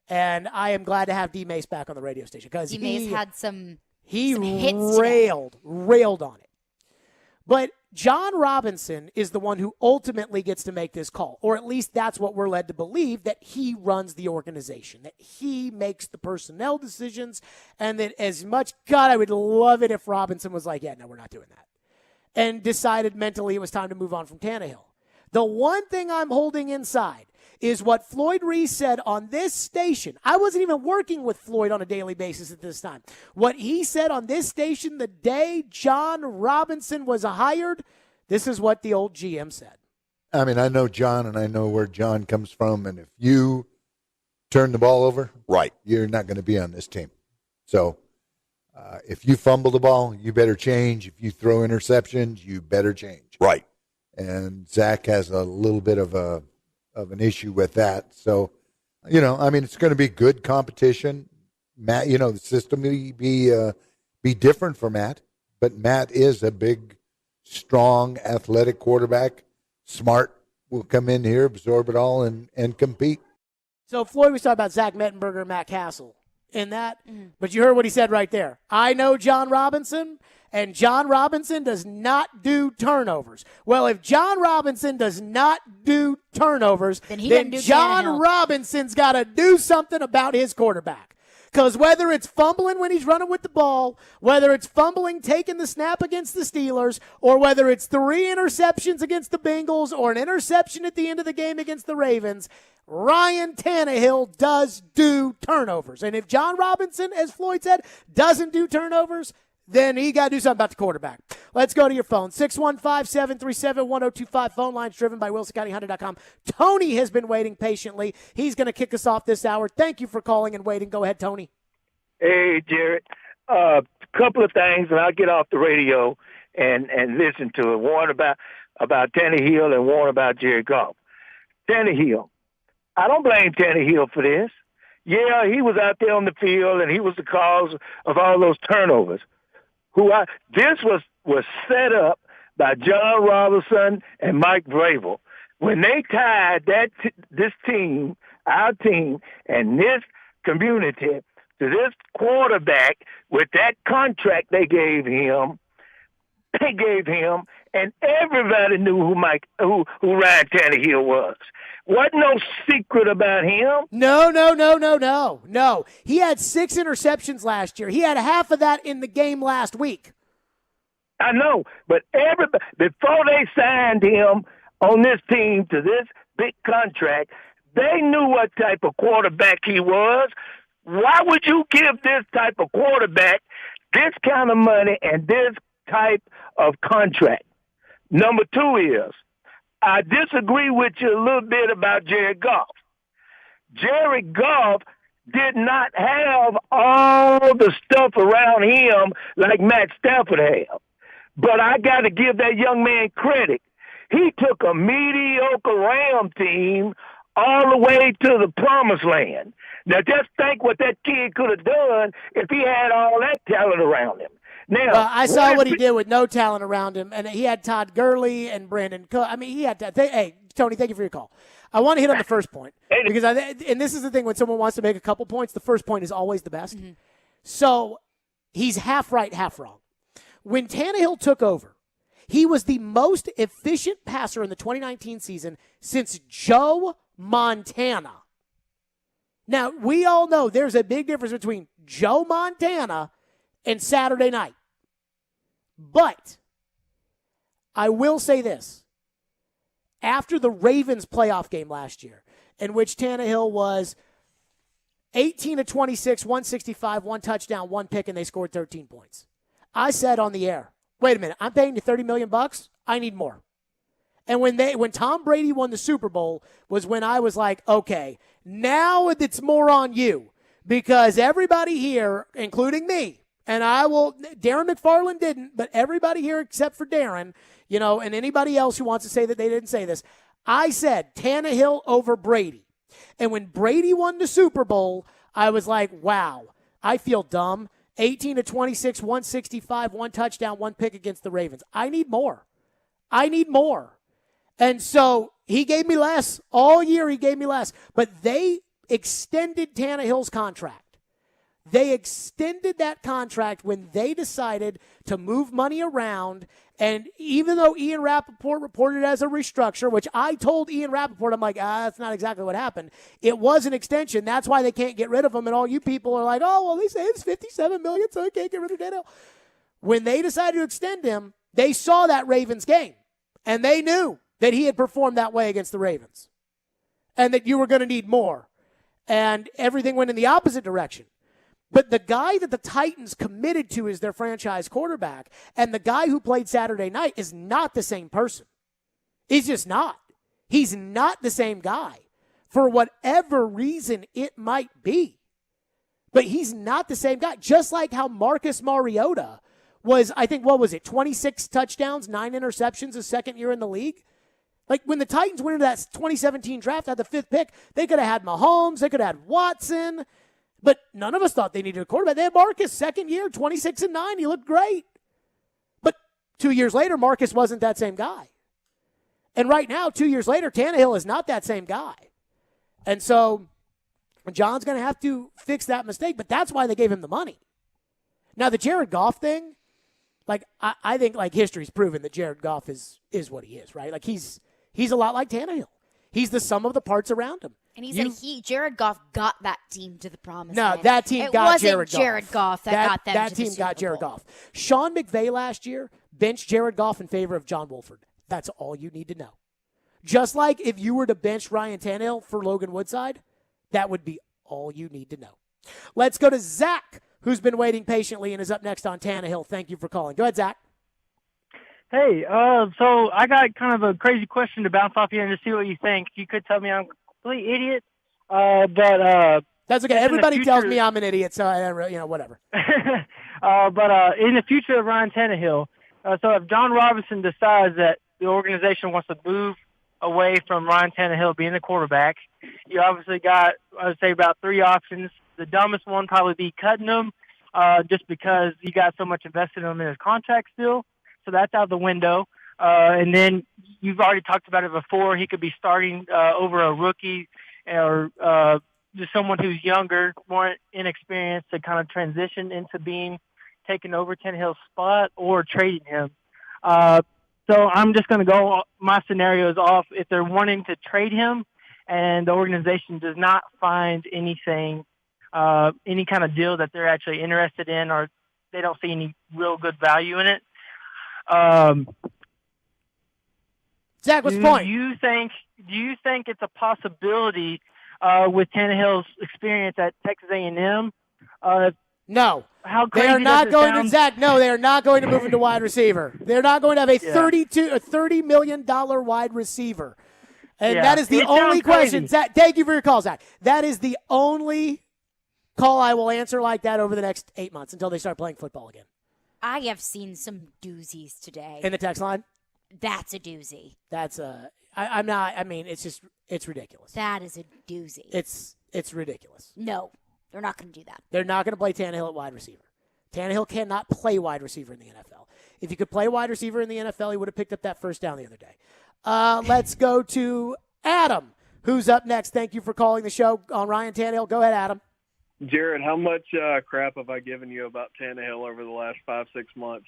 S13: And I am glad to have D. Mace back on the radio station because
S21: D. Mace had some
S13: hits railed on it. But John Robinson is the one who ultimately gets to make this call, or at least that's what we're led to believe, that he runs the organization, that he makes the personnel decisions, and that as much, God, I would love it if Robinson was like, yeah, no, we're not doing that, and decided mentally it was time to move on from Tannehill. The one thing I'm holding inside is what Floyd Reese said on this station. I wasn't even working with Floyd on a daily basis at this time. What he said on this station the day John Robinson was hired, this is what the old GM said.
S27: I mean, I know John, and I know where John comes from, and if you turn the ball over, right, you're not going to be on this team. So if you fumble the ball, you better change. If you throw interceptions, you better change.
S28: Right.
S27: And Zach has a little bit of an issue with that. So, you know, I mean, it's going to be good competition. Matt, you know, the system will be different for Matt, but Matt is a big, strong, athletic quarterback. Smart, will come in here, absorb it all, and compete.
S13: So Floyd was talking about Zach Mettenberger and Matt Castle. in that. But you heard what he said right there. I know John Robinson, and John Robinson does not do turnovers. Well, if John Robinson does not do turnovers, then John Robinson's got to do something about his quarterback. Because whether it's fumbling when he's running with the ball, whether it's fumbling taking the snap against the Steelers, or whether it's 3 interceptions against the Bengals or an interception at the end of the game against the Ravens, Ryan Tannehill does do turnovers. And if John Robinson, as Floyd said, doesn't do turnovers, then he got to do something about the quarterback. Let's go to your phone. 615-737-1025. Phone lines driven by WilsonCountyHonda.com. Tony has been waiting patiently. He's going to kick us off this hour. Thank you for calling and waiting. Go ahead, Tony.
S1: Hey, Jared. Couple of things, and I'll get off the radio and listen to it. One about Tannehill and one about Jared Goff. Tannehill. I don't blame Tannehill for this. Yeah, he was out there on the field, and he was the cause of all those turnovers. This was set up by John Robinson and Mike Vrabel. When they tied this team, our team, and this community to this quarterback with that contract they gave him, and everybody knew who Ryan Tannehill was. Wasn't no secret about him.
S13: No. He had 6 interceptions last year. He had half of that in the game last week.
S1: I know, but everybody, before they signed him on this team to this big contract, they knew what type of quarterback he was. Why would you give this type of quarterback this kind of money and this type of contract? Number 2 is, I disagree with you a little bit about Jared Goff. Jared Goff did not have all the stuff around him like Matt Stafford had. But I got to give that young man credit. He took a mediocre Ram team all the way to the promised land. Now, just think what that kid could have done if he had all that talent around him. Now,
S13: I saw what he did with no talent around him, and he had Todd Gurley and Brandon Cook. I mean, he had – hey, Tony, thank you for your call. I want to hit on the first point because and this is the thing, when someone wants to make a couple points, the first point is always the best. So he's half right, half wrong. When Tannehill took over, he was the most efficient passer in the 2019 season since Joe Montana. Now, we all know there's a big difference between Joe Montana and Saturday night. But I will say this. After the Ravens playoff game last year, in which Tannehill was 18 of 26, 165, 1 touchdown, 1 pick, and they scored 13 points. I said on the air, wait a minute, I'm paying you $30 million. I need more. And when Tom Brady won the Super Bowl was when I was like, okay, now it's more on you, because everybody here, including me, and Darren McFarland didn't, but everybody here except for Darren, and anybody else who wants to say that they didn't say this, I said Tannehill over Brady. And when Brady won the Super Bowl, I was like, wow, I feel dumb. 18 of 26, 165, 1 touchdown, 1 pick against the Ravens. I need more. And so he gave me less. All year he gave me less. But they extended Tannehill's contract. They extended that contract when they decided to move money around. And even though Ian Rappaport reported it as a restructure, which I told Ian Rappaport, I'm like, that's not exactly what happened. It was an extension. That's why they can't get rid of him. And all you people are like, oh, well, they say it's $57 million, so they can't get rid of Tannehill. When they decided to extend him, they saw that Ravens game. And they knew that he had performed that way against the Ravens. And that you were going to need more. And everything went in the opposite direction. But the guy that the Titans committed to as their franchise quarterback and the guy who played Saturday night is not the same person. He's just not. He's not the same guy for whatever reason it might be. But he's not the same guy. Just like how Marcus Mariota was, I think, 26 touchdowns, 9 interceptions his second year in the league? Like, when the Titans went into that 2017 draft, had the 5th pick, they could have had Mahomes, they could have had Watson. But none of us thought they needed a quarterback. They had Marcus, second year, 26-9. He looked great. But 2 years later, Marcus wasn't that same guy. And right now, 2 years later, Tannehill is not that same guy. And so John's going to have to fix that mistake, but that's why they gave him the money. Now, the Jared Goff thing, like, I think, like, history's proven that Jared Goff is what he is, right? Like, he's a lot like Tannehill. He's the sum of the parts around him.
S21: And Jared Goff got that team to the promised
S13: land. No, that team got Jared Goff.
S21: Jared Goff that got them
S13: that
S21: to
S13: team
S21: the Super
S13: got Jared
S21: Bowl.
S13: Goff. Sean McVay last year benched Jared Goff in favor of John Wolford. That's all you need to know. Just like if you were to bench Ryan Tannehill for Logan Woodside, that would be all you need to know. Let's go to Zach, who's been waiting patiently and is up next on Tannehill. Thank you for calling. Go ahead, Zach.
S3: Hey, so I got kind of a crazy question to bounce off you and to see what you think. You could tell me I'm a complete idiot, but
S13: that's okay. Everybody tells me I'm an idiot, so whatever.
S3: But in the future of Ryan Tannehill, so if John Robinson decides that the organization wants to move away from Ryan Tannehill being the quarterback, you obviously got, I would say, about 3 options. The dumbest one probably be cutting him, just because you got so much invested in him in his contract still. So that's out the window. And then you've already talked about it before. He could be starting over a rookie or just someone who's younger, more inexperienced to kind of transition into being taking over Tannehill's spot or trading him. So I'm just going to go my scenarios off. If they're wanting to trade him and the organization does not find anything, any kind of deal that they're actually interested in, or they don't see any real good value in it,
S13: Zach, what's the point?
S3: Do you think it's a possibility with Tannehill's experience at Texas A&M?
S13: No.
S3: How
S13: they are not going to Zach. No, they are not going to move him to wide receiver. They're not going to have a $30 million wide receiver, and that is the only question. Zach, thank you for your call, Zach. That is the only call I will answer like that over the next 8 months until they start playing football again.
S21: I have seen some doozies today.
S13: In the text line?
S21: That's a doozy.
S13: That's a. I'm not. I mean, it's ridiculous.
S21: That is a doozy.
S13: It's ridiculous.
S21: No, they're not going to do that.
S13: They're not going to play Tannehill at wide receiver. Tannehill cannot play wide receiver in the NFL. If he could play wide receiver in the NFL, he would have picked up that first down the other day. Let's go to Adam, who's up next. Thank you for calling the show on Ryan Tannehill. Go ahead, Adam.
S4: Jared, how much crap have I given you about Tannehill over the last 5-6 months?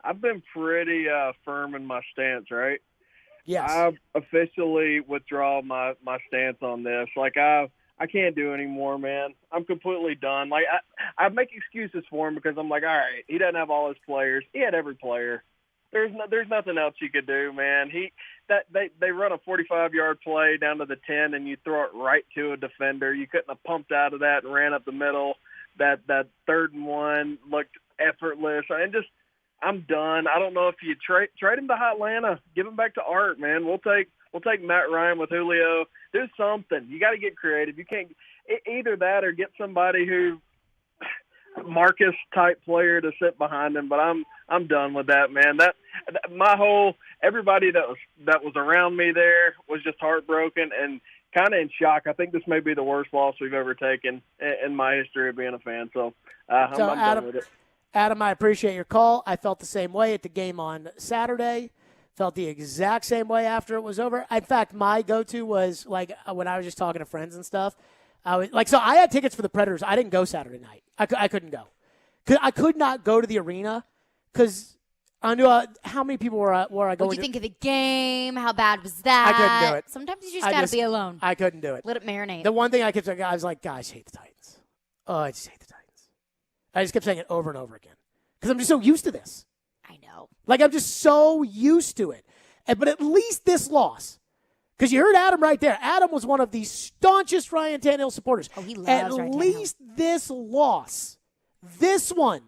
S4: I've been pretty firm in my stance, right?
S13: Yes.
S4: I officially withdraw my stance on this. Like, I can't do anymore, man. I'm completely done. Like, I make excuses for him because I'm like, all right, he doesn't have all his players. He had every player. There's nothing else you could do, man. They run a 45-yard play down to the 10, and you throw it right to a defender. You couldn't have pumped out of that and ran up the middle. That 3rd and 1 looked effortless. I'm done. I don't know if you trade him to Atlanta, give him back to Art, man. We'll take Matt Ryan with Julio. Do something. You got to get creative. You can't either that or get somebody who Marcus type player to sit behind him. But I'm done with that, man. That everybody that was around me there was just heartbroken and kind of in shock. I think this may be the worst loss we've ever taken in my history of being a fan. So I'm done with it.
S13: Adam, I appreciate your call. I felt the same way at the game on Saturday. Felt the exact same way after it was over. In fact, my go-to was like when I was just talking to friends and stuff. So I had tickets for the Predators. I didn't go Saturday night. I couldn't go. I could not go to the arena because I knew how many people were I going.
S21: What did you think of the game? How bad was that?
S13: I couldn't do it.
S21: Sometimes you just got to be alone.
S13: I couldn't do it.
S21: Let it marinate.
S13: The one thing I kept saying, I was like, guys, I hate the Titans. Oh, I just hate the Titans. I just kept saying it over and over again because I'm just so used to this.
S21: I know.
S13: Like, I'm just so used to it. But at least this loss, because you heard Adam right there. Adam was one of the staunchest Ryan Tannehill supporters.
S21: Oh, he loves
S13: At
S21: Ryan
S13: least this loss, this one,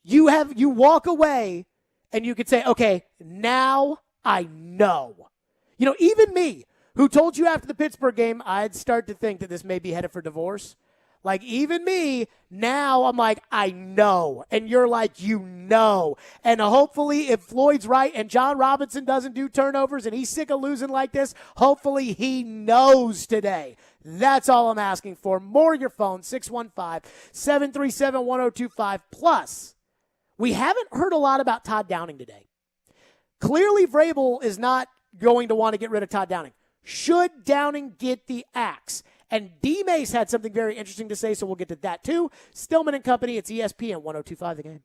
S13: you walk away and you could say, okay, now I know. You know, even me, who told you after the Pittsburgh game, I'd start to think that this may be headed for divorce. Like, even me, now I'm like, I know. And you're like, you know. And hopefully, if Floyd's right and John Robinson doesn't do turnovers and he's sick of losing like this, hopefully he knows today. That's all I'm asking for. More your phone, 615-737-1025. Plus, we haven't heard a lot about Todd Downing today. Clearly, Vrabel is not going to want to get rid of Todd Downing. Should Downing get the axe? And D-Mace had something very interesting to say, so we'll get to that too. Stillman and Company, it's ESPN 102.5 The Game.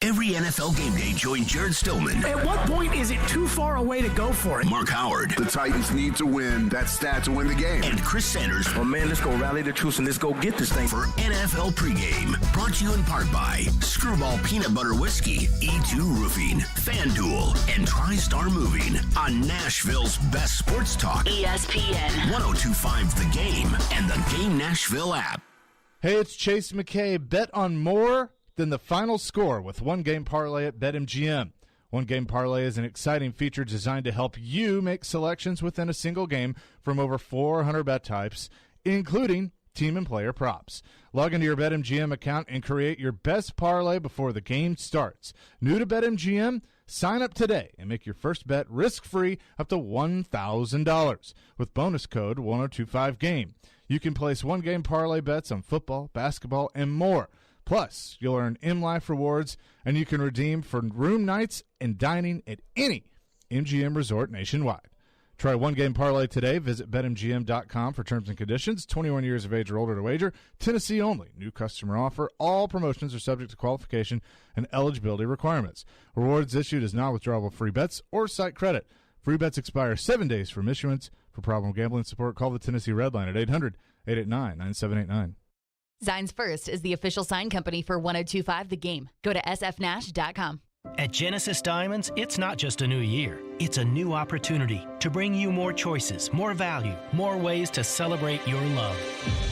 S11: Every NFL game day, join Jared Stillman.
S5: At what point is it too far away to go for it?
S11: Mark Howard.
S6: The Titans need to win. That stat to win the game.
S11: And Chris Sanders.
S5: Oh, man, let's go rally the troops and let's go get this thing.
S11: For NFL pregame. Brought to you in part by Screwball Peanut Butter Whiskey, E2 Roofing, FanDuel, and TriStar Moving on Nashville's best sports talk.
S12: ESPN
S11: 102.5 The Game and the Game Nashville app.
S15: Hey, it's Chase McKay. Bet on more than the final score with One Game Parlay at BetMGM. One Game Parlay is an exciting feature designed to help you make selections within a single game from over 400 bet types, including team and player props. Log into your BetMGM account and create your best parlay before the game starts. New to BetMGM? Sign up today and make your first bet risk-free up to $1,000 with bonus code 1025GAME. You can place One Game Parlay bets on football, basketball, and more. Plus, you'll earn M-Life rewards, and you can redeem for room nights and dining at any MGM resort nationwide. Try One Game Parlay today. Visit BetMGM.com for terms and conditions. 21 years of age or older to wager. Tennessee only. New customer offer. All promotions are subject to qualification and eligibility requirements. Rewards issued as not withdrawable free bets or site credit. Free bets expire 7 days from issuance. For problem gambling support, call the Tennessee Red Line at 800-889-9789.
S12: Zines First is the official sign company for 102.5 The Game. Go to sfnash.com.
S7: At Genesis Diamonds, it's not just a new year. It's a new opportunity to bring you more choices, more value, more ways to celebrate your love.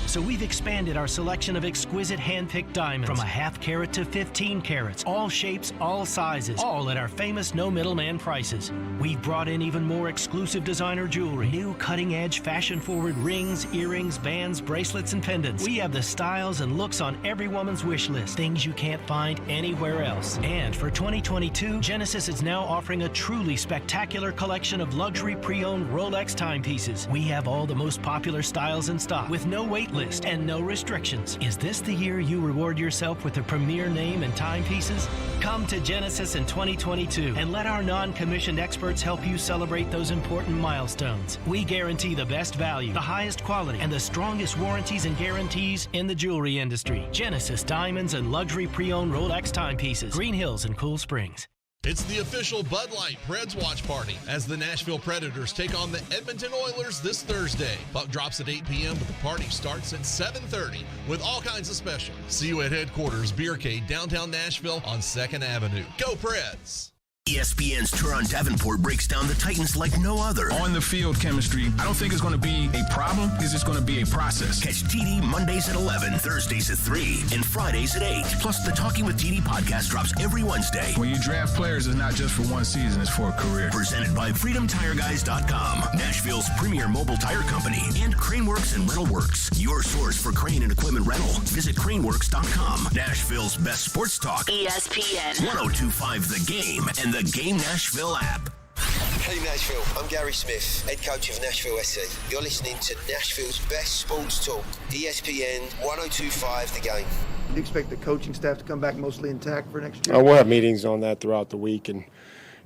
S7: So we've expanded our selection of exquisite hand-picked diamonds from a half carat to 15 carats, all shapes, all sizes, all at our famous no middleman prices. We've brought in even more exclusive designer jewelry, new cutting-edge fashion-forward rings, earrings, bands, bracelets, and pendants. We have the styles and looks on every woman's wish list, things you can't find anywhere else. And for 2022, Genesis is now offering a truly spectacular collection of luxury pre-owned Rolex timepieces. We have all the most popular styles in stock with no wait list and no restrictions. Is this the year you reward yourself with a premier name and timepieces? Come to Genesis in 2022 and let our non-commissioned experts help you celebrate those important milestones. We guarantee the best value, the highest quality, and the strongest warranties and guarantees in the jewelry industry. Genesis Diamonds and luxury pre-owned Rolex timepieces. Green Hills and Cool Springs.
S8: It's the official Bud Light Preds watch party as the Nashville Predators take on the Edmonton Oilers this Thursday. Puck drops at 8 p.m., but the party starts at 7:30 with all kinds of specials. See you at headquarters, Beercade, downtown Nashville on 2nd Avenue. Go Preds!
S11: ESPN's Turon Davenport breaks down the Titans like no other.
S9: On the field chemistry, I don't think it's going to be a problem. It's just going to be a process.
S11: Catch TD Mondays at 11, Thursdays at 3, and Fridays at 8. Plus, the Talking with TD podcast drops every Wednesday.
S9: When you draft players, it's not just for one season, it's for a career.
S11: Presented by FreedomTireGuys.com, Nashville's premier mobile tire company, and Craneworks and Rental Works, your source for crane and equipment rental. Visit Craneworks.com. Nashville's best sports talk.
S12: ESPN
S11: 102.5 The Game and the Game Nashville app.
S10: Hey Nashville, I'm Gary Smith, head coach of Nashville SC. You're listening to Nashville's best sports talk, ESPN 102.5 The Game.
S19: Do you expect the coaching staff to come back mostly intact for next year?
S16: We'll have meetings on that throughout the week, and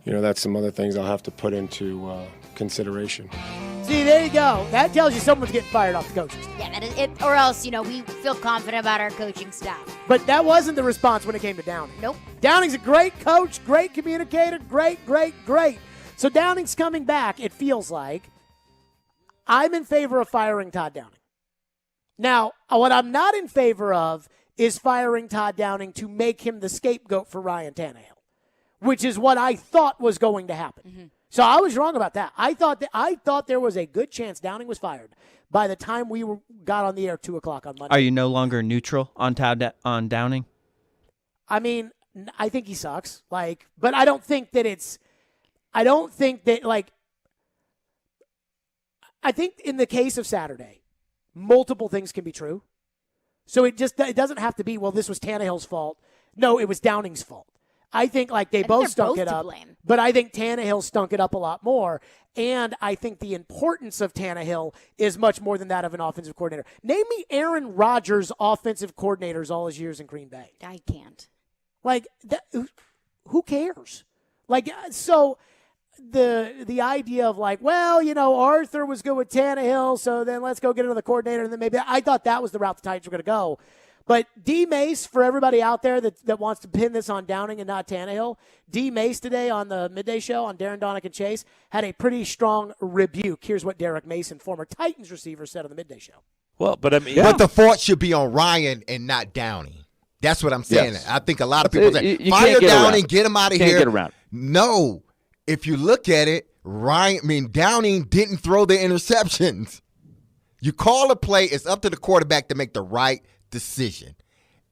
S16: that's some other things I'll have to put into consideration.
S13: See, there you go. That tells you someone's getting fired off the coaching staff.
S21: Yeah, or else, we feel confident about our coaching staff.
S13: But that wasn't the response when it came to Downing.
S21: Nope.
S13: Downing's a great coach, great communicator, great. So Downing's coming back, it feels like. I'm in favor of firing Todd Downing. Now, what I'm not in favor of is firing Todd Downing to make him the scapegoat for Ryan Tannehill, which is what I thought was going to happen. Mm-hmm. So I was wrong about that. I thought there was a good chance Downing was fired by the time we got on the air at 2:00 on Monday.
S28: Are you no longer neutral on Downing?
S13: I mean, I think he sucks. But I don't think that I think in the case of Saturday, multiple things can be true. So it doesn't have to be, well, this was Tannehill's fault. No, it was Downing's fault. I think they both stunk it up, but I think Tannehill stunk it up a lot more. And I think the importance of Tannehill is much more than that of an offensive coordinator. Name me Aaron Rodgers' offensive coordinators all his years in Green Bay.
S21: I can't.
S13: Who cares? So the idea of like, well, Arthur was good with Tannehill, so then let's go get another coordinator, and then maybe I thought that was the route the Titans were going to go. But D. Mace, for everybody out there that wants to pin this on Downing and not Tannehill, D. Mace today on the midday show on Darren Donick and Chase had a pretty strong rebuke. Here's what Derek Mason, former Titans receiver, said on the midday show.
S2: Well, but I mean,
S14: but the fault should be on Ryan and not Downing. That's what I'm saying.
S2: Yes.
S14: I think a lot of people say,
S2: you
S14: fire Downing,
S2: around.
S14: get him out of
S2: Can't
S14: here.
S2: get around.
S14: No. If you look at it, Downing didn't throw the interceptions. You call a play, it's up to the quarterback to make the right decision.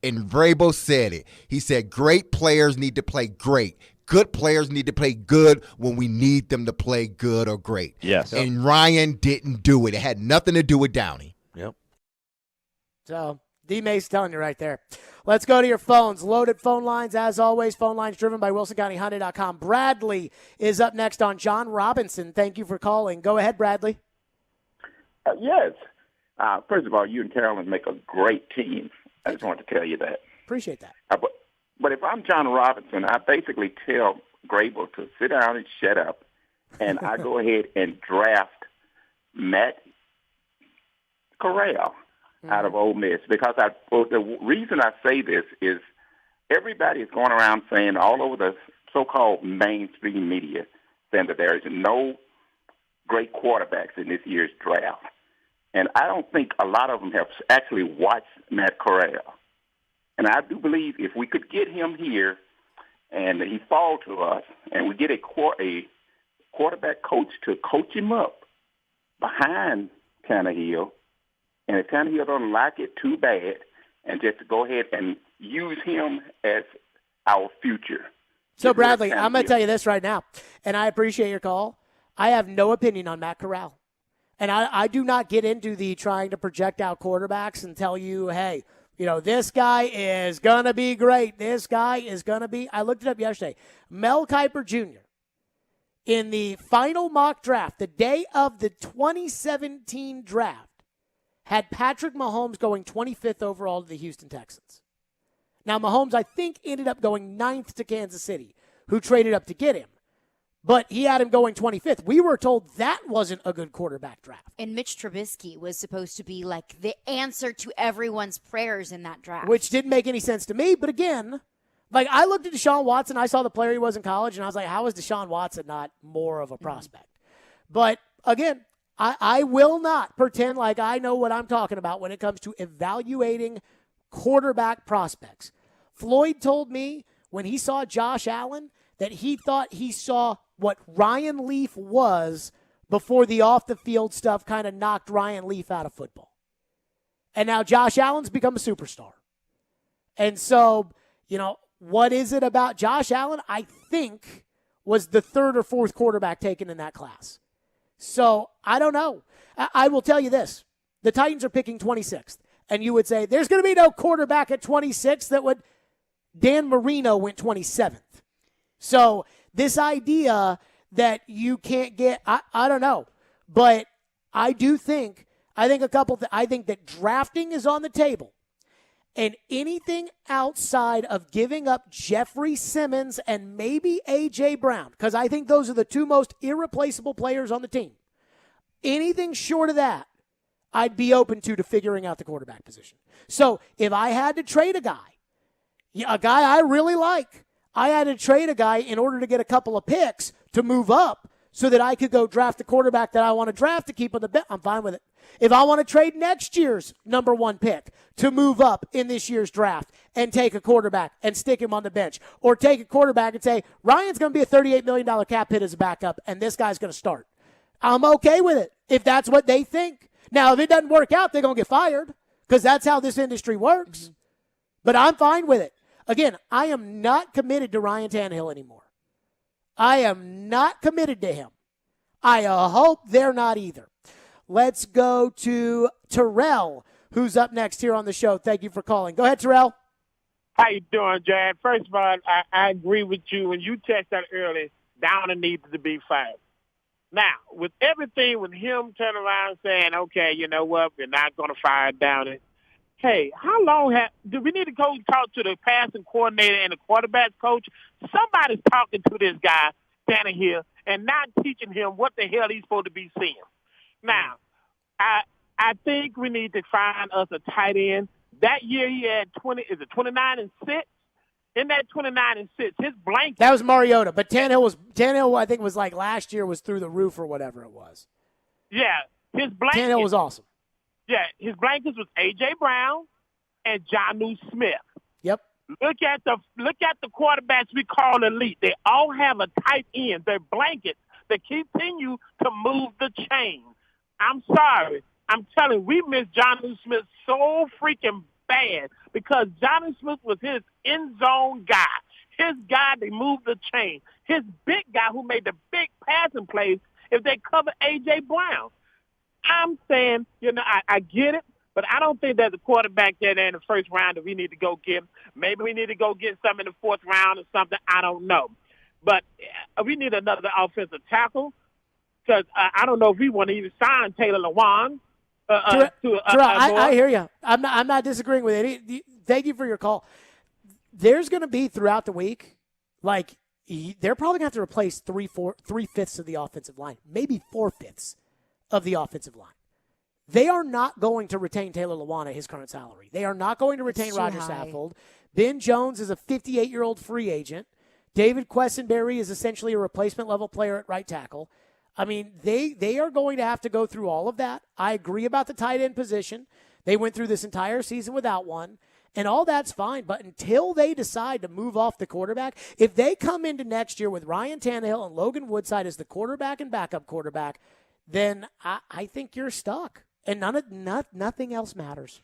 S14: And Vrabel said it. He said, great players need to play great. Good players need to play good when we need them to play good or great.
S2: Yes.
S14: And Ryan didn't do it. It had nothing to do with Downing.
S2: Yep.
S13: So, D-Mace telling you right there. Let's go to your phones. Loaded phone lines, as always. Phone lines driven by WilsonCountyHyundai.com. Bradley is up next on John Robinson. Thank you for calling. Go ahead, Bradley.
S17: Yes. First of all, you and Carolyn make a great team. I just wanted to tell you that.
S13: Appreciate that.
S17: But if I'm John Robinson, I basically tell Vrabel to sit down and shut up, and I go ahead and draft Matt Corral out of Ole Miss. Because the reason I say this is everybody is going around saying all over the so-called mainstream media saying that there is no great quarterbacks in this year's draft. And I don't think a lot of them have actually watched Matt Corral. And I do believe if we could get him here and he fall to us and we get a quarterback coach to coach him up behind Tannehill, and if Tannehill don't like it too bad, and just go ahead and use him as our future.
S13: So, Bradley, I'm going to tell you this right now, and I appreciate your call. I have no opinion on Matt Corral. And I do not get into the trying to project out quarterbacks and tell you, hey, this guy is going to be great. This guy is going to be – I looked it up yesterday. Mel Kiper Jr., in the final mock draft, the day of the 2017 draft, had Patrick Mahomes going 25th overall to the Houston Texans. Now, Mahomes, I think, ended up going 9th to Kansas City, who traded up to get him. But he had him going 25th. We were told that wasn't a good quarterback draft.
S21: And Mitch Trubisky was supposed to be like the answer to everyone's prayers in that draft.
S13: Which didn't make any sense to me. But again, like I looked at Deshaun Watson, I saw the player he was in college, and I was like, how is Deshaun Watson not more of a prospect? But again, I will not pretend like I know what I'm talking about when it comes to evaluating quarterback prospects. Floyd told me when he saw Josh Allen that he thought he saw what Ryan Leaf was before the off-the-field stuff kind of knocked Ryan Leaf out of football. And now Josh Allen's become a superstar. And so, what is it about Josh Allen? I think was the third or fourth quarterback taken in that class. So, I don't know. I will tell you this. The Titans are picking 26th. And you would say, there's going to be no quarterback at 26 that would. Dan Marino went 27th. So, this idea that you can't get, I don't know. But I think that drafting is on the table. And anything outside of giving up Jeffrey Simmons and maybe A.J. Brown, because I think those are the two most irreplaceable players on the team. Anything short of that, I'd be open to figuring out the quarterback position. So if I had to trade a guy I really like, I had to trade a guy in order to get a couple of picks to move up so that I could go draft the quarterback that I want to draft to keep on the bench. I'm fine with it. If I want to trade next year's number one pick to move up in this year's draft and take a quarterback and stick him on the bench, or take a quarterback and say, Ryan's going to be a $38 million cap hit as a backup, and this guy's going to start. I'm okay with it if that's what they think. Now, if it doesn't work out, they're going to get fired because that's how this industry works. Mm-hmm. But I'm fine with it. Again, I am not committed to Ryan Tannehill anymore. I am not committed to him. I hope they're not either. Let's go to Terrell, who's up next here on the show. Thank you for calling. Go ahead, Terrell.
S18: How you doing, Jad? First of all, I agree with you. When you texted that earlier, Downing needs to be fired. Now, with everything, with him turning around saying, okay, you know what, we're not going to fire Downing. Hey, how long do we need to go talk to the passing coordinator and the quarterback coach? Somebody's talking to this guy, Tannehill, and not teaching him what the hell he's supposed to be seeing. Now, I think we need to find us a tight end. That year he had 29 and 6? In that 29 and 6, his blanket.
S13: That was Mariota, but Tannehill I think was like last year was through the roof or whatever it was.
S18: Yeah, his blanket.
S13: Tannehill was awesome.
S18: Yeah, his blankets was A.J. Brown and Jonnu Smith.
S13: Yep.
S18: Look at the quarterbacks we call elite. They all have a tight end. They're blankets that continue to move the chain. I'm sorry. I'm telling you, we miss Jonnu Smith so freaking bad because Jonnu Smith was his end zone guy. His guy, they moved the chain. His big guy who made the big passing plays if they cover A.J. Brown. I'm saying, I get it, but I don't think there's a quarterback there in the first round that we need to go get. Maybe we need to go get some in the fourth round or something. I don't know. But we need another offensive tackle because I don't know if we want to even sign Taylor Lewan.
S13: I hear you. I'm not disagreeing with it. Thank you for your call. There's going to be throughout the week, like they're probably going to have to replace 3/5 of the offensive line, maybe 4/5 of the offensive line. They are not going to retain Taylor Lewan at his current salary. They are not going to retain Roger Saffold. Ben Jones is a 58-year-old free agent. David Quessenberry is essentially a replacement-level player at right tackle. I mean, they are going to have to go through all of that. I agree about the tight end position. They went through this entire season without one, and all that's fine. But until they decide to move off the quarterback, if they come into next year with Ryan Tannehill and Logan Woodside as the quarterback and backup quarterback, then I think you're stuck, and nothing else matters.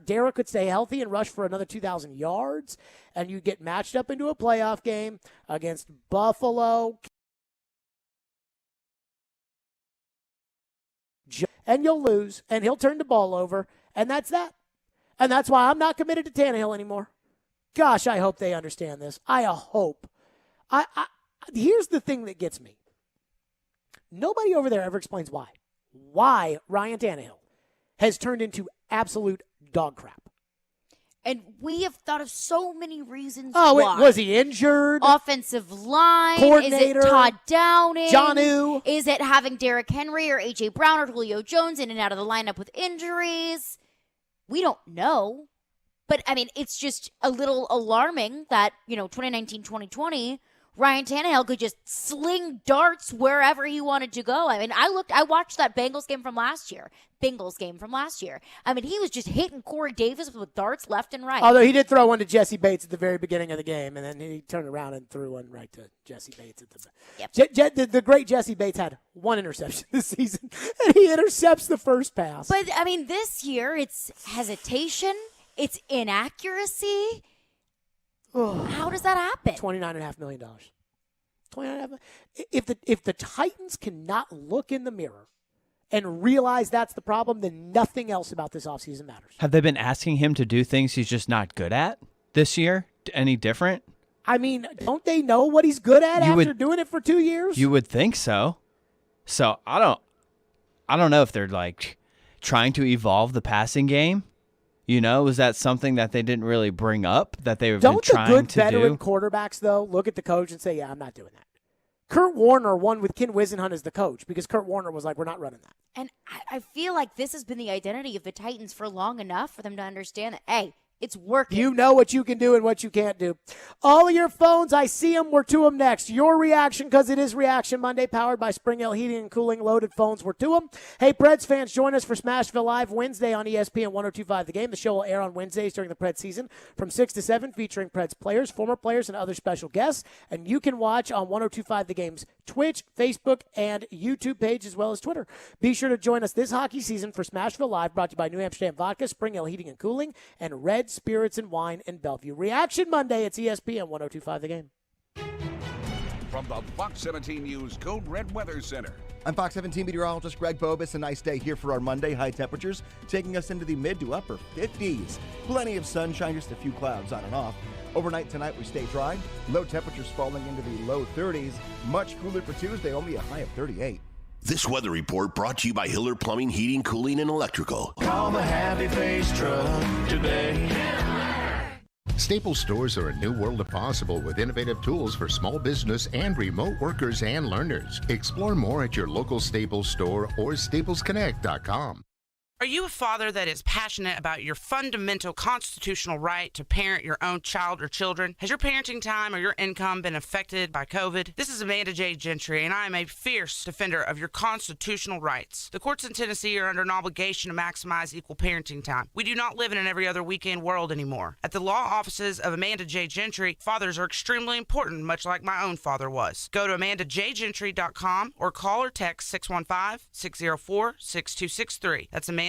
S13: Derek could stay healthy and rush for another 2,000 yards, and you get matched up into a playoff game against Buffalo, and you'll lose, and he'll turn the ball over, and that's that. And that's why I'm not committed to Tannehill anymore. Gosh, I hope they understand this. I hope. Here's the thing that gets me. Nobody over there ever explains why. Why Ryan Tannehill has turned into absolute dog crap.
S21: And we have thought of so many reasons
S13: why. Was he injured?
S21: Offensive line?
S13: Coordinator?
S21: Is it Todd Downing?
S13: Jonnu?
S21: Is it having Derrick Henry or A.J. Brown or Julio Jones in and out of the lineup with injuries? We don't know. But, I mean, it's just a little alarming that, 2019-2020, Ryan Tannehill could just sling darts wherever he wanted to go. I mean, I watched that Bengals game from last year. I mean, he was just hitting Corey Davis with darts left and right.
S13: Although he did throw one to Jesse Bates at the very beginning of the game, and then he turned around and threw one right to Jesse Bates. The great Jesse Bates had one interception this season, and he intercepts the first pass.
S21: But, I mean, this year it's hesitation, it's inaccuracy. How does that happen?
S13: $29.5 million. If the Titans cannot look in the mirror and realize that's the problem, then nothing else about this offseason matters.
S28: Have they been asking him to do things he's just not good at this year? Any different?
S13: I mean, don't they know what he's good at after doing it for 2 years?
S28: You would think so. So I don't know if they're like trying to evolve the passing game. Was that something that they didn't really bring up that they were trying to do?
S13: Don't the good veteran quarterbacks, though, look at the coach and say, yeah, I'm not doing that? Kurt Warner won with Ken Wisenhunt as the coach because Kurt Warner was like, we're not running that.
S21: And I feel like this has been the identity of the Titans for long enough for them to understand that, hey, it's working.
S13: You know what you can do and what you can't do. All of your phones, I see them. We're to them next. Your reaction, because it is Reaction Monday, powered by Spring Hill Heating and Cooling. Loaded phones, we're to them. Hey, Preds fans, join us for Smashville Live Wednesday on ESPN 102.5 The Game. The show will air on Wednesdays during the Preds season from 6 to 7, featuring Preds players, former players, and other special guests. And you can watch on 102.5 The Game's Twitch, Facebook, and YouTube page, as well as Twitter. Be sure to join us this hockey season for Smashville Live, brought to you by New Amsterdam Vodka, Spring Hill Heating and Cooling, and Red Spirits and Wine in Bellevue. Reaction Monday, it's ESPN 102.5 The Game.
S2: From the Fox 17 News Code Red Weather Center.
S20: I'm Fox 17 meteorologist Greg Bobus. A nice day here for our Monday. High temperatures taking us into the mid to upper 50s. Plenty of sunshine, just a few clouds on and off. Overnight tonight we stay dry. Low temperatures falling into the low 30s. Much cooler for Tuesday, only a high of 38.
S11: This weather report brought to you by Hiller Plumbing, Heating, Cooling, and Electrical.
S5: Call the happy face truck today.
S1: Staples stores are a new world of possible with innovative tools for small business and remote workers and learners. Explore more at your local Staples store or staplesconnect.com.
S3: Are you a father that is passionate about your fundamental constitutional right to parent your own child or children? Has your parenting time or your income been affected by COVID? This is Amanda J. Gentry, and I am a fierce defender of your constitutional rights. The courts in Tennessee are under an obligation to maximize equal parenting time. We do not live in an every other weekend world anymore. At the law offices of Amanda J. Gentry, fathers are extremely important, much like my own father was. Go to AmandaJGentry.com or call or text 615-604-6263. That's AmandaJGentry.com.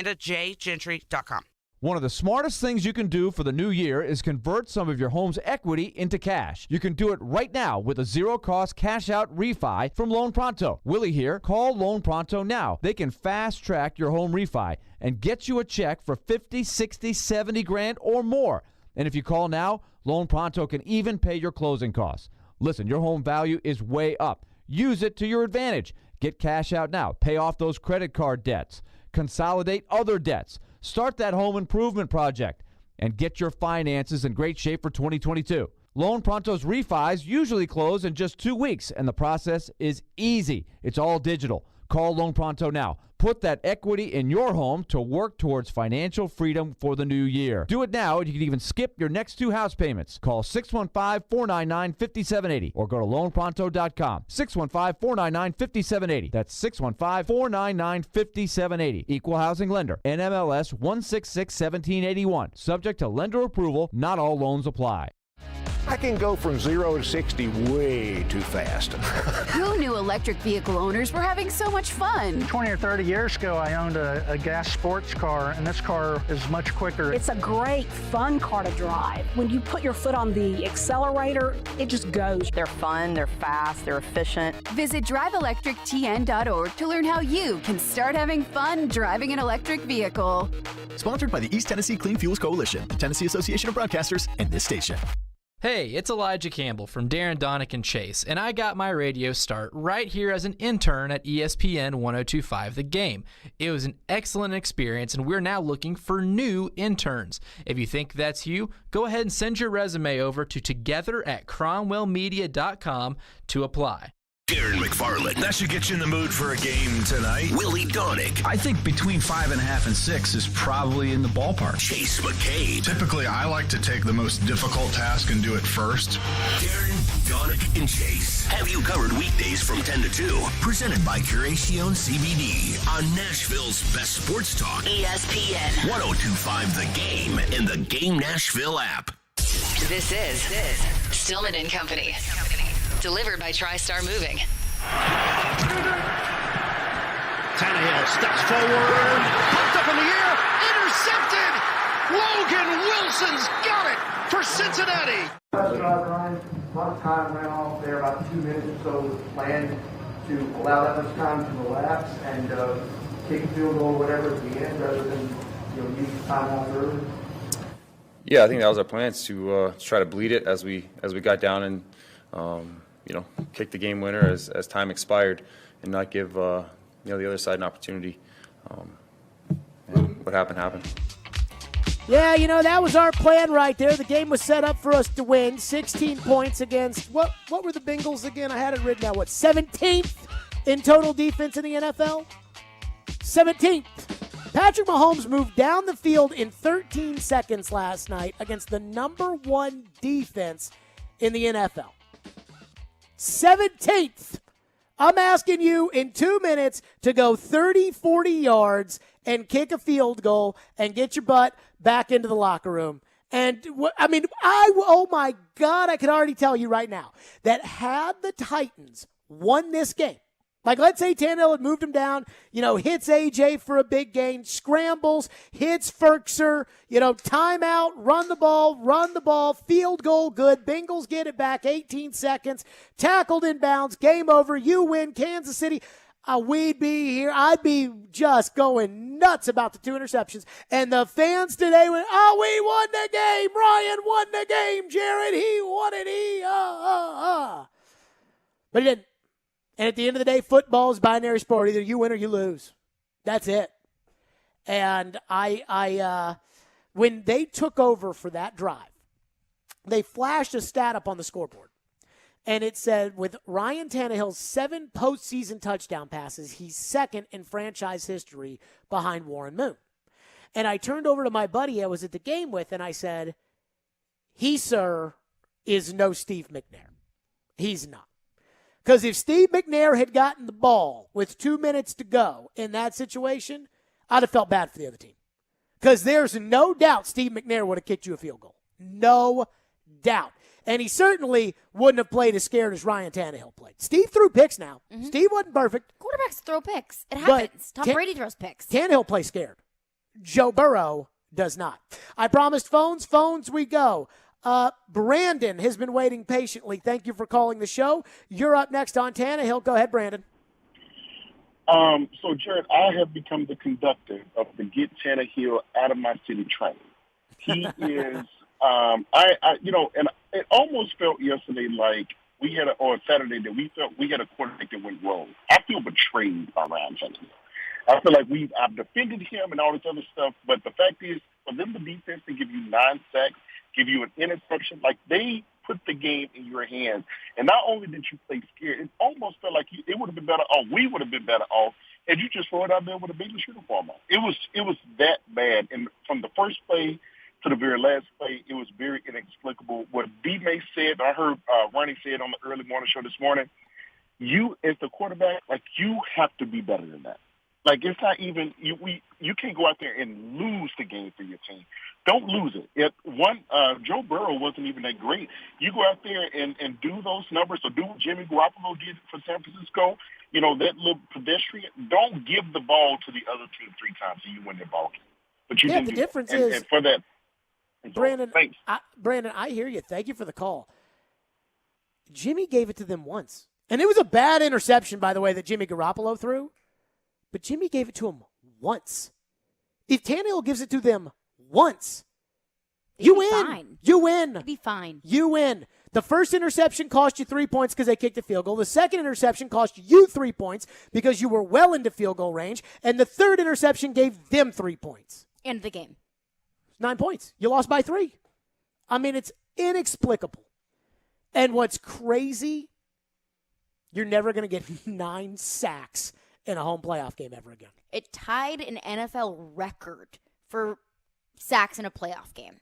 S22: One of the smartest things you can do for the new year is convert some of your home's equity into cash. You can do it right now with a zero-cost cash-out refi from Loan Pronto. Willie here. Call Loan Pronto now. They can fast-track your home refi and get you a check for 50, 60, 70 grand or more. And if you call now, Loan Pronto can even pay your closing costs. Listen, your home value is way up. Use it to your advantage. Get cash out now. Pay off those credit card debts. Consolidate other debts. Start that home improvement project and get your finances in great shape for 2022. Loan Pronto's refis usually close in just 2 weeks, and the process is easy. It's all digital. Call Loan Pronto now. Put that equity in your home to work towards financial freedom for the new year. Do it now, and you can even skip your next 2 house payments. Call 615-499-5780 or go to loanpronto.com. 615-499-5780. That's 615-499-5780. Equal housing lender. NMLS 166-1781. Subject to lender approval. Not all loans apply.
S23: I can go from 0 to 60 way too fast.
S24: Who knew electric vehicle owners were having so much fun?
S25: 20 or 30 years ago, I owned a gas sports car, and this car is much quicker.
S26: It's a great, fun car to drive. When you put your foot on the accelerator, it just goes.
S27: They're fun, they're fast, they're efficient.
S24: Visit driveelectrictn.org to learn how you can start having fun driving an electric vehicle.
S29: Sponsored by the East Tennessee Clean Fuels Coalition, the Tennessee Association of Broadcasters, and this station.
S30: Hey, it's Elijah Campbell from Darren, Donick & Chase, and I got my radio start right here as an intern at ESPN 1025 The Game. It was an excellent experience, and we're now looking for new interns. If you think that's you, go ahead and send your resume over to together@cromwellmedia.com to apply.
S11: Darren McFarland.
S9: That should get you in the mood for a game tonight.
S11: Willie Donick.
S5: I think between 5.5 and 6 is probably in the ballpark.
S11: Chase McCabe.
S9: Typically, I like to take the most difficult task and do it first.
S11: Darren, Donick, and Chase have you covered weekdays from 10 to 2. Presented by Curacion CBD on Nashville's best sports talk. ESPN 1025 The Game and the Game Nashville app.
S12: This is Stillman and Company. Delivered by TriStar Moving.
S31: Tannehill steps forward, popped up in the air, intercepted! Logan Wilson's got it for Cincinnati!
S19: A lot of time ran off there, about 2 minutes or so was planned to allow that much time to relax and kick a field goal or whatever at the end rather than use time off early.
S32: Yeah, I think that was our plans to try to bleed it as we got down and kick the game winner as time expired and not give the other side an opportunity. And what happened.
S13: Yeah, that was our plan right there. The game was set up for us to win. 16 points against, what were the Bengals again? I had it written down. 17th in total defense in the NFL? 17th. Patrick Mahomes moved down the field in 13 seconds last night against the number 1 defense in the NFL. 17th. I'm asking you in 2 minutes to go 30, 40 yards and kick a field goal and get your butt back into the locker room. And, oh my God, I can already tell you right now that had the Titans won this game, like let's say Tannehill had moved him down, hits AJ for a big gain, scrambles, hits Ferkser, timeout, run the ball, field goal, good. Bengals get it back, 18 seconds, tackled in bounds, game over, you win, Kansas City. We'd be here. I'd be just going nuts about the 2 interceptions. And the fans today went, we won the game. Ryan won the game. Jared, he won it. But he didn't. And at the end of the day, football is binary sport. Either you win or you lose. That's it. And I when they took over for that drive, they flashed a stat up on the scoreboard. And it said, with Ryan Tannehill's 7 postseason touchdown passes, he's second in franchise history behind Warren Moon. And I turned over to my buddy I was at the game with, and I said, he, sir, is no Steve McNair. He's not. Because if Steve McNair had gotten the ball with 2 minutes to go in that situation, I'd have felt bad for the other team. Because there's no doubt Steve McNair would have kicked you a field goal. No doubt. And he certainly wouldn't have played as scared as Ryan Tannehill played. Steve threw picks now. Mm-hmm. Steve wasn't perfect.
S4: Quarterbacks throw picks. It happens. Tom Brady throws picks.
S13: Tannehill plays scared. Joe Burrow does not. I promised phones. Phones we go. Brandon has been waiting patiently. Thank you for calling the show. You're up next on Tannehill. Go ahead, Brandon.
S6: So, Jared, I have become the conductor of the Get Tannehill Out of My City train. He is, and it almost felt yesterday like we had, or Saturday, that we felt we had a quarterback that went rogue. I feel betrayed by Ryan Tannehill. I feel like I've defended him and all this other stuff, but the fact is, for them, the defense, to give you 9 sacks, give you an interception, like they put the game in your hands. And not only did you play scared, it almost felt like it would have been better off. We would have been better off had you just throw it out there with a Bayless uniform on. It was that bad. And from the first play to the very last play, it was very inexplicable. What B-May said, I heard Ronnie said on the early morning show this morning, you as the quarterback, like you have to be better than that. Like it's not even you can't go out there and lose the game for your team. Don't lose it. Joe Burrow wasn't even that great. You go out there and do those numbers, or do what Jimmy Garoppolo did for San Francisco. You know, that little pedestrian. Don't give the ball to the other team 3 times and you win the ball game. But you
S13: the difference is,
S6: and for that,
S13: Brandon. Brandon, I hear you. Thank you for the call. Jimmy gave it to them once, and it was a bad interception, by the way, that Jimmy Garoppolo threw. But Jimmy gave it to him once. If Tannehill gives it to them once, you win.
S4: Fine.
S13: You win.
S4: It'd be fine.
S13: You win. The first interception cost you 3 points because they kicked a field goal. The second interception cost you 3 points because you were well into field goal range. And the third interception gave them 3 points.
S4: End the game.
S13: 9 points. You lost by 3. I mean, it's inexplicable. And what's crazy, you're never going to get 9 sacks in a home playoff game ever again.
S4: It tied an NFL record for sacks in a playoff game.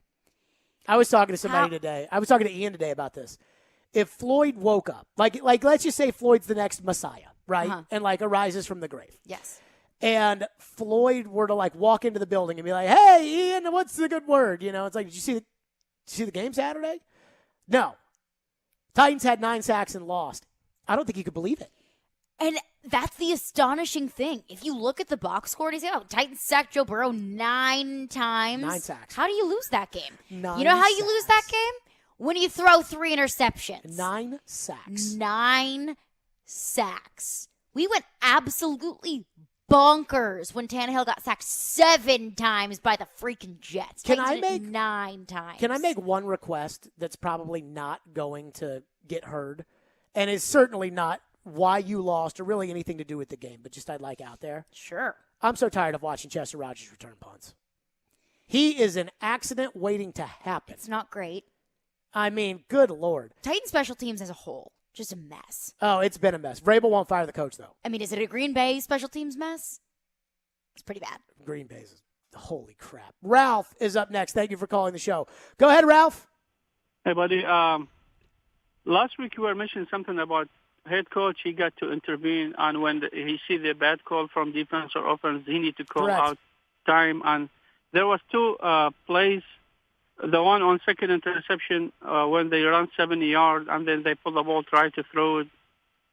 S13: I was talking to somebody today. I was talking to Ian today about this. If Floyd woke up, like let's just say Floyd's the next Messiah, right? Uh-huh. And arises from the grave.
S4: Yes.
S13: And Floyd were to walk into the building and be like, "Hey, Ian, what's the good word?" You know, it's like, did you see the game Saturday? No. Titans had 9 sacks and lost. I don't think you could believe it.
S4: And that's the astonishing thing. If you look at the box score, you say, Titans sacked Joe Burrow 9 times.
S13: 9 sacks.
S4: How do you lose that game?
S13: 9
S4: You know how you
S13: sacks.
S4: lose that game? When you throw 3 interceptions.
S13: 9 sacks.
S4: 9 sacks. We went absolutely bonkers when Tannehill got sacked 7 times by the freaking Jets.
S13: Can
S4: Titans
S13: I
S4: did
S13: make
S4: 9 times?
S13: Can I make one request that's probably not going to get heard, and is certainly not why you lost or really anything to do with the game, but just I'd like out there?
S4: Sure.
S13: I'm so tired of watching Chester Rogers return punts. He is an accident waiting to happen.
S4: It's not great.
S13: I mean, good Lord.
S4: Titan special teams as a whole, just a mess.
S13: Oh, it's been a mess. Vrabel won't fire the coach, though.
S4: I mean, is it a Green Bay special teams mess? It's pretty bad.
S13: Green Bay's holy crap. Ralph is up next. Thank you for calling the show. Go ahead, Ralph.
S7: Hey, buddy. Last week you were mentioning something about head coach. He got to intervene on when he see the bad call from defense or offense. He need to call out time. And there was 2 plays. The one on second interception when they run 70 yards and then they pull the ball, try to throw it.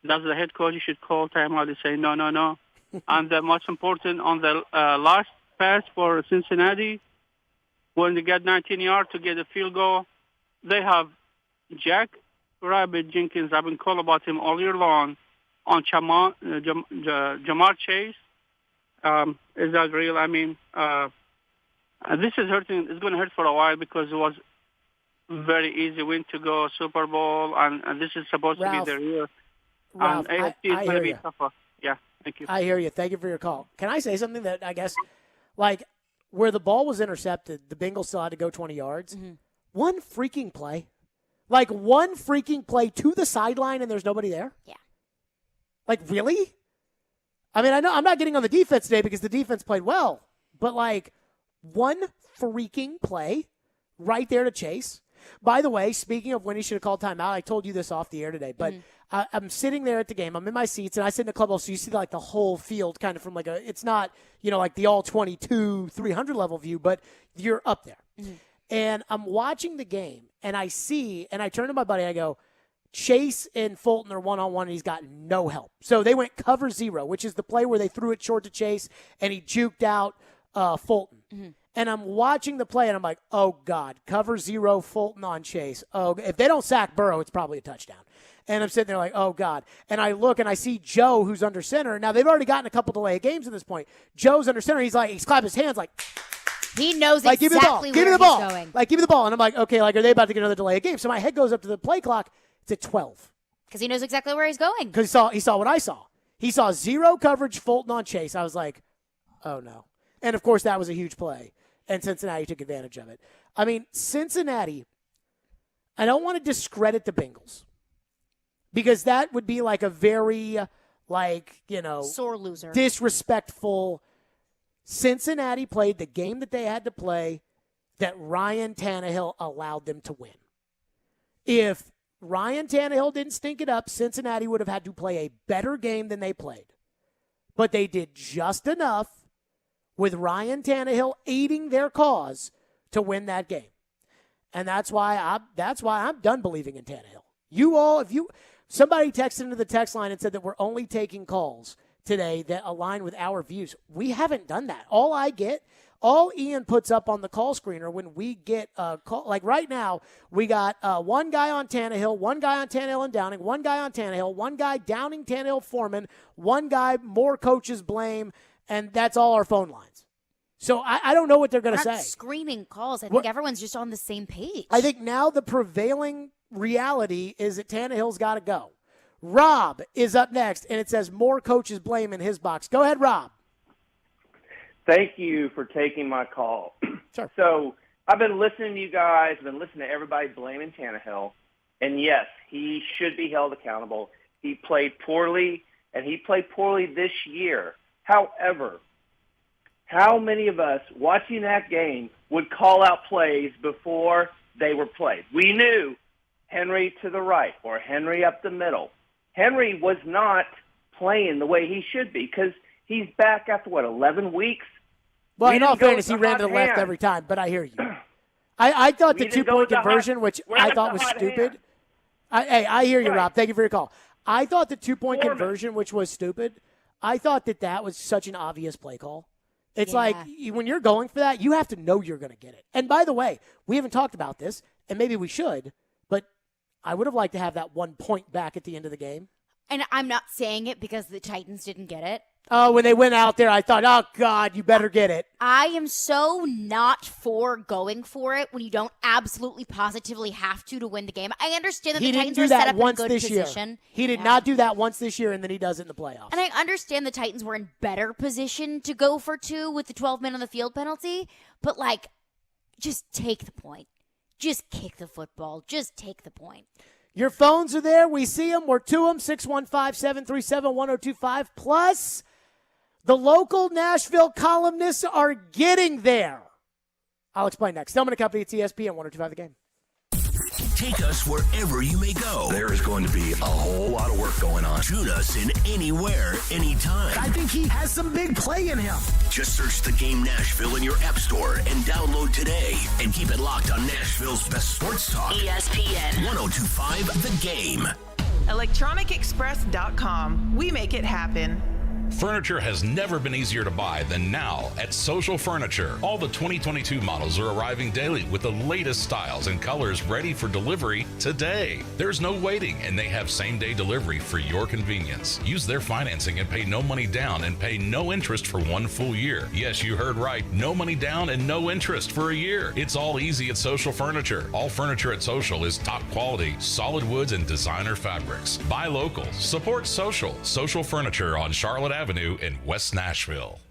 S7: Does the head coach should call timeout and say no? And the most important on the last pass for Cincinnati, when they got 19 yards to get a field goal, they have Jack Rabbit Jenkins. I've been calling about him all year long on Jamar Chase. Is that real? I mean, this is hurting. It's going to hurt for a while because it was very easy win to go Super Bowl, and this is supposed to be their year.
S13: Ralph,
S7: and AFC is going to be tougher. Yeah, thank you.
S13: I hear you. Thank you for your call. Can I say something that I guess, where the ball was intercepted, the Bengals still had to go 20 yards. Mm-hmm. One freaking play. Like, one freaking play to the sideline and there's nobody there?
S4: Yeah.
S13: Like, really? I mean, I know I'm not getting on the defense today because the defense played well. But, like, one freaking play right there to Chase. By the way, speaking of when he should have called timeout, I told you this off the air today, but I'm sitting there at the game. I'm in my seats, and I sit in the clubhouse, so you see, like, the whole field kind of from, like, it's not, like the all-22, 300 level view, but you're up there. Mm-hmm. And I'm watching the game, and I turn to my buddy, and I go, Chase and Fulton are one-on-one, and he's got no help. So they went cover 0, which is the play where they threw it short to Chase, and he juked out Fulton. Mm-hmm. And I'm watching the play, and I'm like, oh, God, cover 0, Fulton on Chase. Oh, if they don't sack Burrow, it's probably a touchdown. And I'm sitting there like, oh, God. And I look, and I see Joe, who's under center. Now, they've already gotten a couple delay games at this point. Joe's under center. He's clapping his hands like.
S4: He knows
S13: like,
S4: exactly
S13: give me the
S4: where
S13: ball.
S4: he's going.
S13: Like, give me the ball. And I'm like, okay, like, are they about to get another delay of game? So my head goes up to the play clock. It's at 12.
S4: Because he knows exactly where he's going.
S13: Because he saw what I saw. He saw 0 coverage, Fulton on Chase. I was like, oh, no. And, of course, that was a huge play. And Cincinnati took advantage of it. I mean, Cincinnati, I don't want to discredit the Bengals. Because that would be like a very,
S4: sore loser.
S13: Disrespectful. Cincinnati played the game that they had to play that Ryan Tannehill allowed them to win. If Ryan Tannehill didn't stink it up, Cincinnati would have had to play a better game than they played. But they did just enough with Ryan Tannehill aiding their cause to win that game. And that's why I'm done believing in Tannehill. Somebody texted into the text line and said that we're only taking calls today that align with our views. We haven't done that. All Ian puts up on the call screener when we get a call, like right now, we got one guy on Tannehill, one guy on Tannehill and Downing, one guy on Tannehill, one guy Downing, Tannehill, Foreman, one guy more coaches blame, and that's all our phone lines. So I don't know what they're going to say.
S4: Screening calls. I think everyone's just on the same page.
S13: I think now the prevailing reality is that Tannehill's got to go. Rob is up next, and it says more coaches blame in his box. Go ahead, Rob.
S1: Thank you for taking my call.
S13: Sure.
S1: So I've been listening to you guys. I've been listening to everybody blaming Tannehill. And, yes, he should be held accountable. He played poorly, and he played poorly this year. However, how many of us watching that game would call out plays before they were played? We knew Henry to the right or Henry up the middle. Henry was not playing the way he should be because he's back after, 11 weeks?
S13: Well, in all fairness, he ran to the left every time, but I hear you. I thought the two-point conversion, which I thought was stupid. I hear you, right. Rob. Thank you for your call. I thought the two-point conversion, which was stupid, I thought that was such an obvious play call. It's like when you're going for that, you have to know you're going to get it. And by the way, we haven't talked about this, and maybe we should, but I would have liked to have that 1 point back at the end of the game.
S4: And I'm not saying it because the Titans didn't get it.
S13: Oh, when they went out there, I thought, oh, God, you better get it.
S4: I am so not for going for it when you don't absolutely positively have to win the game. I understand that the Titans were set up in a good position.
S13: He did not do that once this year, and then he does it in the playoffs.
S4: And I understand the Titans were in better position to go for 2 with the 12 men on the field penalty, but, just take the point. Just kick the football. Just take the point.
S13: Your phones are there. We see them. We're to them. 615-737-1025. Plus, the local Nashville columnists are getting there. I'll explain next. Stillman & Company, it's ESPN 1025 The Game.
S11: Take us wherever you may go.
S5: There is going to be a whole lot of work going on.
S11: Shoot us in anywhere, anytime.
S5: I think he has some big play in him.
S11: Just search The Game Nashville in your app store and download today. And keep it locked on Nashville's best sports talk.
S12: ESPN
S11: 1025 The Game.
S2: ElectronicExpress.com. We make it happen.
S8: Furniture has never been easier to buy than now at Social Furniture. All the 2022 models are arriving daily with the latest styles and colors ready for delivery today. There's no waiting, and they have same-day delivery for your convenience. Use their financing and pay no money down and pay no interest for 1 full year. Yes, you heard right. No money down and no interest for a year. It's all easy at Social Furniture. All furniture at Social is top quality, solid woods and designer fabrics. Buy local. Support Social. Social Furniture on Charlotte Avenue in West Nashville.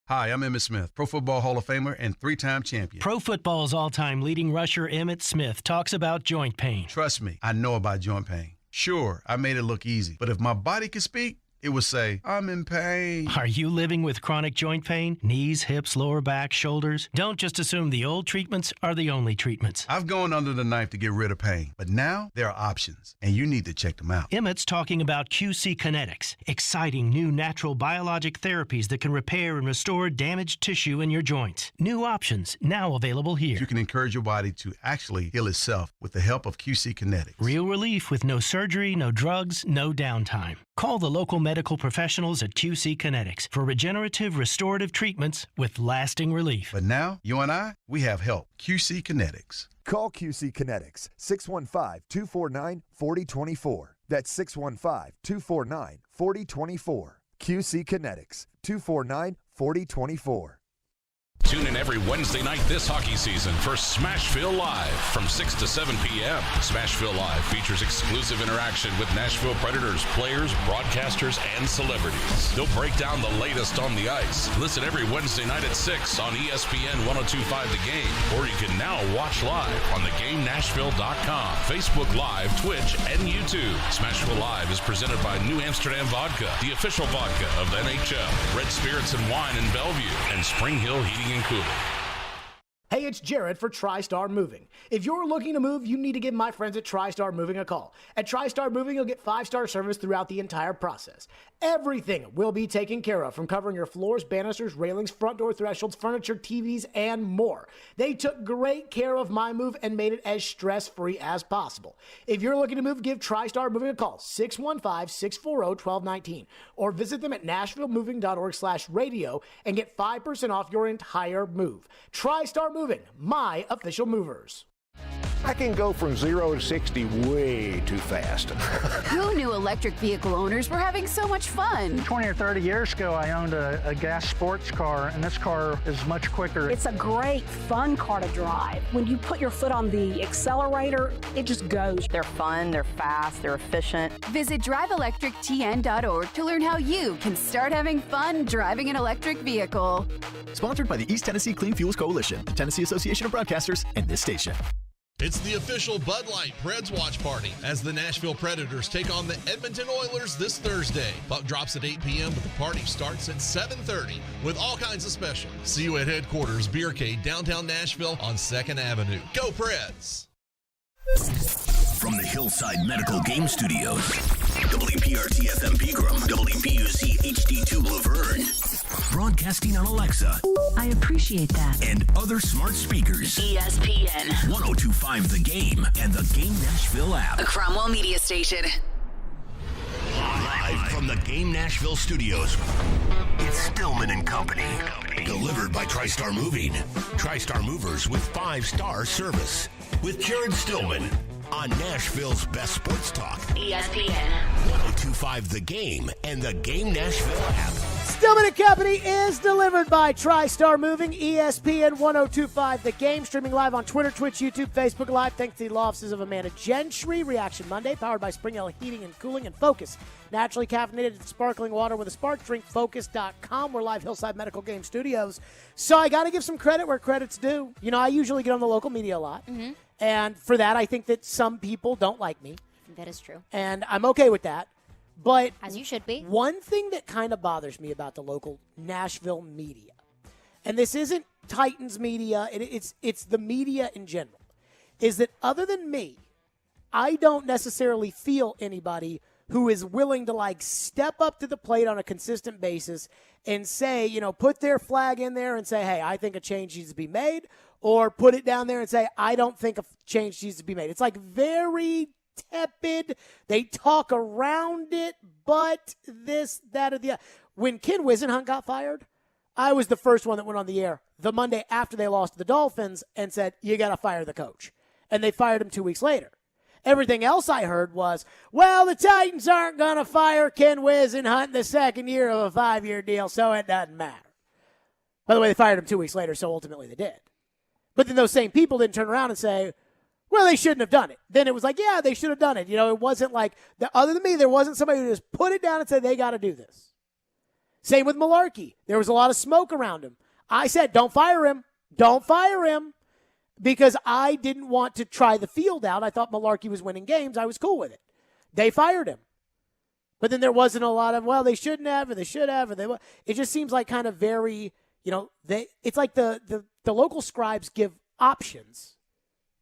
S3: Hi, I'm Emmitt Smith, Pro Football Hall of Famer and 3-time champion.
S10: Pro Football's all-time leading rusher Emmitt Smith talks about joint pain.
S3: Trust me, I know about joint pain. Sure, I made it look easy, but if my body could speak, it would say, I'm in pain.
S10: Are you living with chronic joint pain? Knees, hips, lower back, shoulders? Don't just assume the old treatments are the only treatments.
S3: I've gone under the knife to get rid of pain, but now there are options, and you need to check them out.
S10: Emmett's talking about QC Kinetics, exciting new natural biologic therapies that can repair and restore damaged tissue in your joints. New options now available here.
S3: You can encourage your body to actually heal itself with the help of QC Kinetics.
S10: Real relief with no surgery, no drugs, no downtime. Call the local medical professionals at QC Kinetics for regenerative restorative treatments with lasting relief.
S3: But now, you and I, we have help. QC Kinetics.
S14: Call QC Kinetics, 615-249-4024. That's 615-249-4024. QC Kinetics, 249-4024.
S8: Tune in every Wednesday night this hockey season for Smashville Live from 6 to 7 p.m. Smashville Live features exclusive interaction with Nashville Predators players, broadcasters, and celebrities. They'll break down the latest on the ice. Listen every Wednesday night at 6 on ESPN 102.5 The Game, or you can now watch live on thegamenashville.com, Facebook Live, Twitch, and YouTube. Smashville Live is presented by New Amsterdam Vodka, the official vodka of the NHL, Red Spirits and Wine in Bellevue, and Spring Hill Heating and Cooling.
S13: Hey, it's Jared for TriStar Moving. If you're looking to move, you need to give my friends at TriStar Moving a call. At TriStar Moving, you'll get 5-star service throughout the entire process. Everything will be taken care of, from covering your floors, banisters, railings, front door thresholds, furniture, TVs, and more. They took great care of my move and made it as stress-free as possible. If you're looking to move, give TriStar Moving a call, 615-640-1219, or visit them at nashvillemoving.org/radio and get 5% off your entire move. TriStar Moving, my official movers.
S15: I can go from 0 to 60 way too fast.
S24: Who knew electric vehicle owners were having so much fun?
S25: 20 or 30 years ago, I owned a gas sports car, and this car is much quicker.
S26: It's a great, fun car to drive. When you put your foot on the accelerator, it just goes.
S27: They're fun, they're fast, they're efficient.
S24: Visit driveelectrictn.org to learn how you can start having fun driving an electric vehicle.
S29: Sponsored by the East Tennessee Clean Fuels Coalition, the Tennessee Association of Broadcasters, and this station.
S16: It's the official Bud Light Preds watch party as the Nashville Predators take on the Edmonton Oilers this Thursday. Puck drops at 8 p.m., but the party starts at 7:30 with all kinds of specials. See you at headquarters, Beercade, downtown Nashville on 2nd Avenue. Go Preds!
S11: From the Hillside Medical Game Studios, WPRT FM Pegram, WPUC HD2 Laverne. Broadcasting on Alexa.
S17: I appreciate that.
S11: And other smart speakers.
S12: ESPN
S11: 102.5 The Game and the Game Nashville app.
S12: A Cromwell Media Station.
S11: Live from the Game Nashville studios, it's Stillman and Company. Delivered by TriStar Moving. TriStar Movers with 5-star service. With Jared Stillman on Nashville's best sports talk.
S12: ESPN
S11: 102.5 The Game and the Game Nashville app.
S13: Stillman & Company is delivered by TriStar Moving, ESPN 102.5 The Game, streaming live on Twitter, Twitch, YouTube, Facebook Live, thanks to the law offices of Amanda Gentry. Reaction Monday, powered by Spring Hill Heating and Cooling, and Focus, naturally caffeinated sparkling water with a spark. Drink Focus.com. We're live Hillside Medical Game Studios. So I got to give some credit where credit's due. You know, I usually get on the local media a lot, and for that, I think that some people don't like me.
S4: That is true.
S13: And I'm okay with that. But
S4: as you should be.
S13: One thing that kind of bothers me about the local Nashville media, and this isn't Titans media, it's the media in general, is that other than me, I don't necessarily feel anybody who is willing to like step up to the plate on a consistent basis and say, you know, put their flag in there and say, hey, I think a change needs to be made, or put it down there and say, I don't think a change needs to be made. It's like very tepid. They talk around it, but this, that, or the other. When Ken Wisenhunt got fired, I was the first one that went on the air the Monday after they lost to the Dolphins and said, you got to fire the coach. And they fired him 2 weeks later. Everything else I heard was, well, the Titans aren't going to fire Ken Wisenhunt in the second year of a 5-year deal, so it doesn't matter. By the way, they fired him 2 weeks later, so ultimately they did. But then those same people didn't turn around and say, well, they shouldn't have done it. Then it was like, yeah, they should have done it. You know, it wasn't like, other than me, there wasn't somebody who just put it down and said, they got to do this. Same with Malarkey. There was a lot of smoke around him. I said, don't fire him. Don't fire him. Because I didn't want to try the field out. I thought Malarkey was winning games. I was cool with it. They fired him. But then there wasn't a lot of, well, they shouldn't have, or they should have, or they. It just seems like kind of very, it's like the local scribes give options,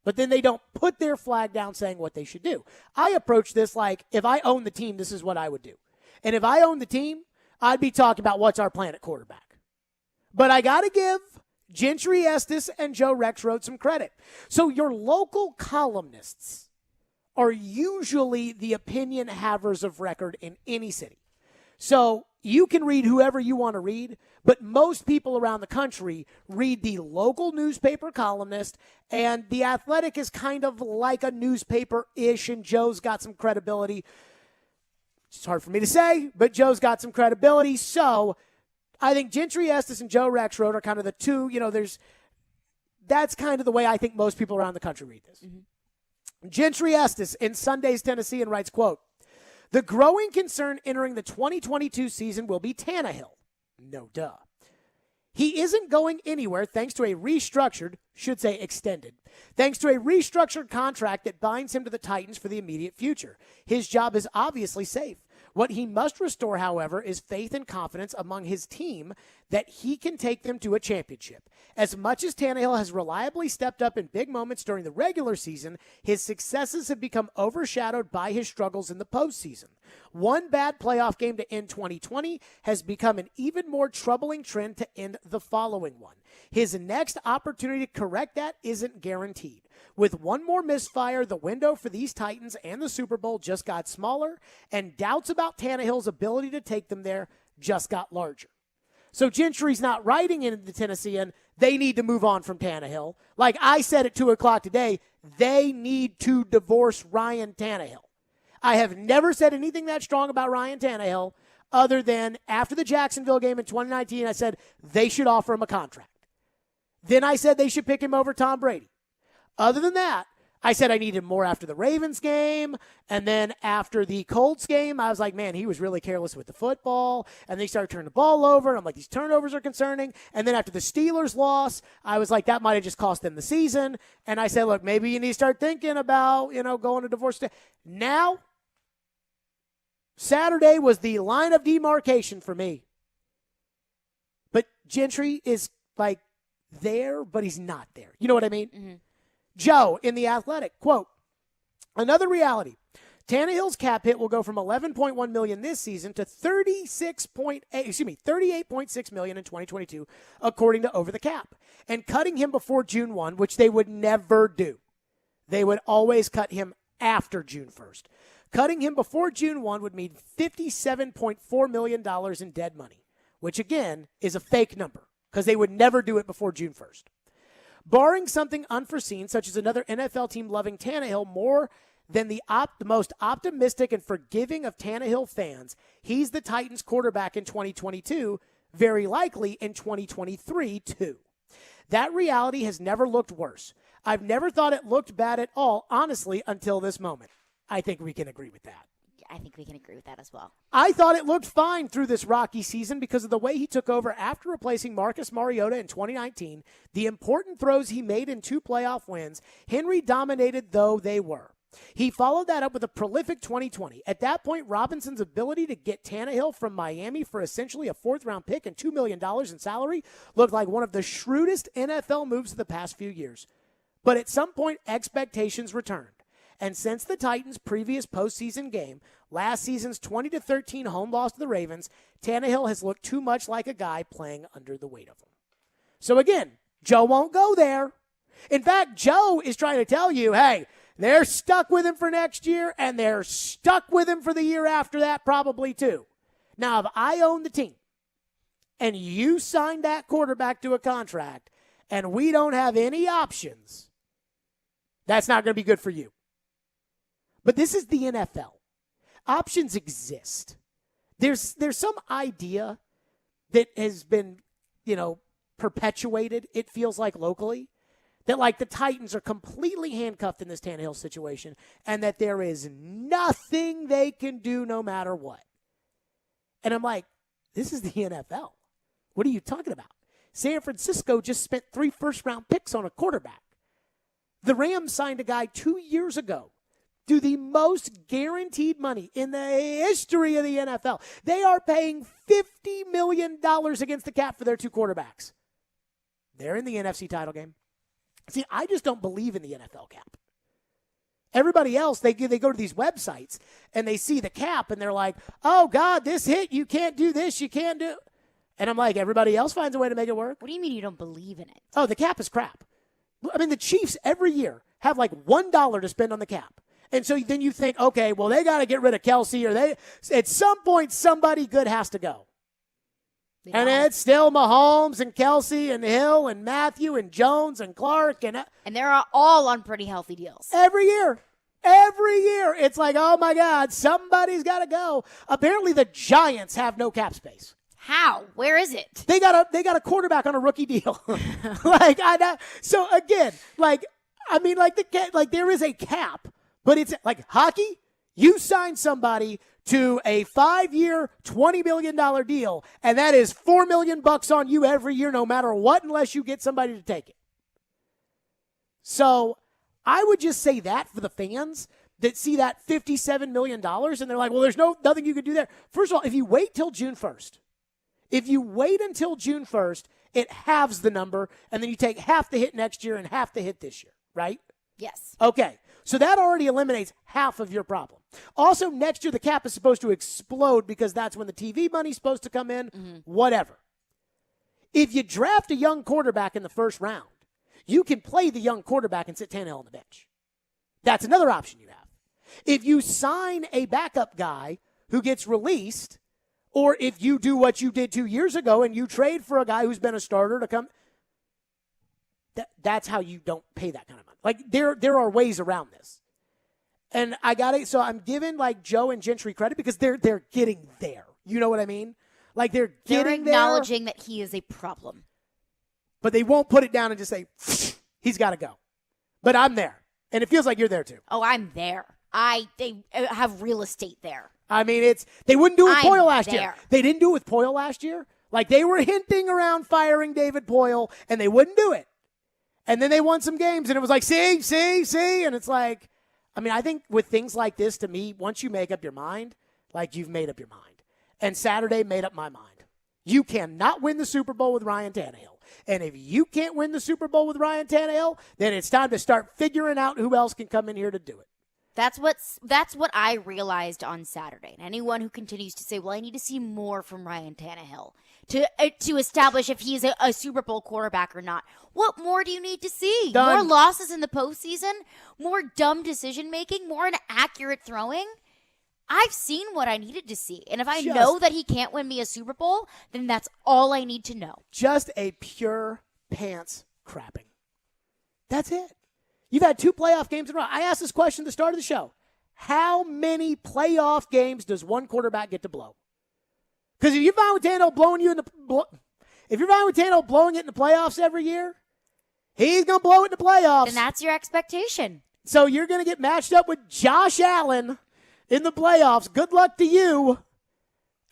S13: but then they don't put their flag down saying what they should do. I approach this like, if I own the team, this is what I would do. And if I own the team, I'd be talking about what's our plan at quarterback. But I got to give Gentry Estes and Joe Rexrode some credit. So your local columnists are usually the opinion havers of record in any city. So you can read whoever you want to read, but most people around the country read the local newspaper columnist, and The Athletic is kind of like a newspaper-ish, and Joe's got some credibility. It's hard for me to say, but Joe's got some credibility. So I think Gentry Estes and Joe Rexrode are kind of the two, that's kind of the way I think most people around the country read this. Mm-hmm. Gentry Estes in Sunday's Tennessean writes, quote, "The growing concern entering the 2022 season will be Tannehill. No duh. He isn't going anywhere thanks to a extended, thanks to a restructured contract that binds him to the Titans for the immediate future. His job is obviously safe. What he must restore, however, is faith and confidence among his team that he can take them to a championship. As much as Tannehill has reliably stepped up in big moments during the regular season, his successes have become overshadowed by his struggles in the postseason. One bad playoff game to end 2020 has become an even more troubling trend to end the following one. His next opportunity to correct that isn't guaranteed. With one more misfire, the window for these Titans and the Super Bowl just got smaller, and doubts about Tannehill's ability to take them there just got larger." So Gentry's not writing in the Tennessean, they need to move on from Tannehill. Like I said at 2 o'clock today, they need to divorce Ryan Tannehill. I have never said anything that strong about Ryan Tannehill other than after the Jacksonville game in 2019, I said they should offer him a contract. Then I said they should pick him over Tom Brady. Other than that, I said I needed more after the Ravens game, and then after the Colts game, I was like, man, he was really careless with the football, and they started turning the ball over, and I'm like, these turnovers are concerning. And then after the Steelers loss, I was like, that might have just cost them the season. And I said, look, maybe you need to start thinking about, going to divorce. Now, Saturday was the line of demarcation for me. But Gentry is like there, but he's not there. You know what I mean? Mm-hmm. Joe in The Athletic, quote, "Another reality. Tannehill's cap hit will go from $11.1 million this season to $38.6 million in 2022, according to Over the Cap. And cutting him before June 1, which they would never do. They would always cut him after June 1st. Cutting him before June 1 would mean $57.4 million in dead money, which again is a fake number because they would never do it before June 1st. Barring something unforeseen, such as another NFL team loving Tannehill more than the most optimistic and forgiving of Tannehill fans, he's the Titans quarterback in 2022, very likely in 2023 too. That reality has never looked worse. I've never thought it looked bad at all, honestly, until this moment." I think we can agree with that.
S4: I think we can agree with that as well.
S13: I thought it looked fine through this rocky season because of the way he took over after replacing Marcus Mariota in 2019, the important throws he made in 2 playoff wins, Henry dominated though they were. He followed that up with a prolific 2020. At that point, Robinson's ability to get Tannehill from Miami for essentially a 4th-round pick and $2 million in salary looked like one of the shrewdest NFL moves of the past few years. But at some point, expectations returned. And since the Titans' previous postseason game, last season's 20-13 home loss to the Ravens, Tannehill has looked too much like a guy playing under the weight of him. So again, Joe won't go there. In fact, Joe is trying to tell you, hey, they're stuck with him for next year, and they're stuck with him for the year after that probably too. Now, if I own the team, and you signed that quarterback to a contract, and we don't have any options, that's not going to be good for you. But this is the NFL. Options exist. There's some idea that has been, perpetuated, it feels like locally, that like the Titans are completely handcuffed in this Tannehill situation and that there is nothing they can do no matter what. And I'm like, This is the NFL. What are you talking about? San Francisco just spent 3 first-round picks on a quarterback. The Rams signed a guy 2 years ago to the most guaranteed money in the history of the NFL. They are paying $50 million against the cap for their 2 quarterbacks. They're in the NFC title game. See, I just don't believe in the NFL cap. Everybody else, they go to these websites and they see the cap and they're like, oh, God, this hit, you can't do this, you can't do. And I'm like, everybody else finds a way to make it work.
S4: What do you mean you don't believe in it?
S13: Oh, the cap is crap. I mean, the Chiefs every year have like $1 to spend on the cap. And so then you think, okay, well, they got to get rid of Kelsey or at some point somebody good has to go. Yeah. And it's still Mahomes and Kelsey and Hill and Matthew and Jones and Clark. And
S4: they're all on pretty healthy deals.
S13: Every year. Every year. It's like, oh, my God, somebody's got to go. Apparently the Giants have no cap space.
S4: How? Where is it?
S13: They got a quarterback on a rookie deal. So again, there is a cap, but it's like hockey. You sign somebody to a 5-year, $20 million deal, and that is $4 million on you every year, no matter what, unless you get somebody to take it. So I would just say that for the fans that see that $57 million, and they're like, well, there's nothing you could do there. First of all, if you wait till June 1st, it halves the number, and then you take half the hit next year and half the hit this year, right?
S4: Yes.
S13: Okay, so that already eliminates half of your problem. Also, next year the cap is supposed to explode because that's when the TV money's supposed to come in, whatever. If you draft a young quarterback in the first round, you can play the young quarterback and sit Tannehill on the bench. That's another option you have. If you sign a backup guy who gets released, or if you do what you did 2 years ago and you trade for a guy who's been a starter to come, that's how you don't pay that kind of money. Like, there are ways around this. And so I'm giving, like, Joe and Gentry credit because they're getting there. You know what I mean? Like, they're
S4: acknowledging that he is a problem.
S13: But they won't put it down and just say, he's got to go. But I'm there. And it feels like you're there, too.
S4: Oh, I'm there. They have real estate there.
S13: I mean, they wouldn't do it with Poyle last year. They didn't do it with Poyle last year. Like, they were hinting around firing David Poyle, and they wouldn't do it. And then they won some games, and it was like, see? And it's like, I mean, I think with things like this, to me, once you make up your mind, like, you've made up your mind. And Saturday made up my mind. You cannot win the Super Bowl with Ryan Tannehill. And if you can't win the Super Bowl with Ryan Tannehill, then it's time to start figuring out who else can come in here to do it.
S4: That's what I realized on Saturday. And anyone who continues to say, well, I need to see more from Ryan Tannehill to establish if he's a Super Bowl quarterback or not. What more do you need to see?
S13: Done.
S4: More losses in the postseason? More dumb decision-making? More inaccurate throwing? I've seen what I needed to see. And if I know that he can't win me a Super Bowl, then that's all I need to know.
S13: Just a pure pants crapping. That's it. You've had 2 playoff games in a row. I asked this question at the start of the show. How many playoff games does one quarterback get to blow? Because if you're fine with Tannehill blowing it in the playoffs every year, he's going to blow it in the playoffs.
S4: Then that's your expectation.
S13: So you're going to get matched up with Josh Allen in the playoffs. Good luck to you.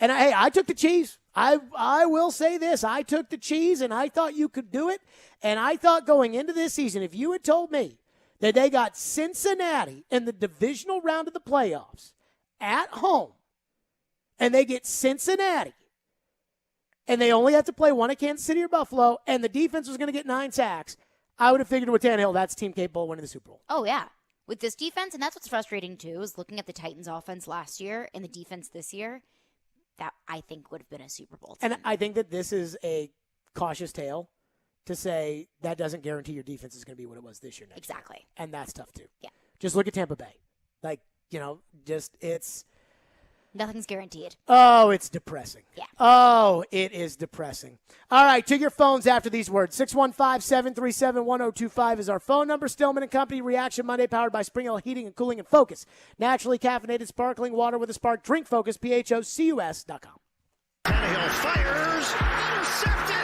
S13: And I took the cheese. I will say this. I took the cheese, and I thought you could do it. And I thought going into this season, if you had told me that they got Cincinnati in the divisional round of the playoffs at home, and they get Cincinnati, and they only have to play one at Kansas City or Buffalo, and the defense was going to get 9 sacks, I would have figured with Tannehill, that's team capable of winning the Super Bowl.
S4: Oh, yeah. With this defense, and that's what's frustrating, too, is looking at the Titans' offense last year and the defense this year, that I think would have been a Super Bowl team.
S13: And I think that this is a cautious tale to say that doesn't guarantee your defense is going to be what it was this year next year.
S4: Exactly.
S13: And that's tough, too.
S4: Yeah.
S13: Just look at Tampa Bay. Like, it's...
S4: Nothing's guaranteed.
S13: Oh, it's depressing.
S4: Yeah.
S13: Oh, it is depressing. All right, to your phones after these words. 615-737-1025 is our phone number. Stillman & Company, Reaction Monday, powered by Spring Hill Heating and Cooling and Focus. Naturally caffeinated sparkling water with a spark. Drink Focus, PHOCUS.com.
S11: Tannehill fires. Intercepted.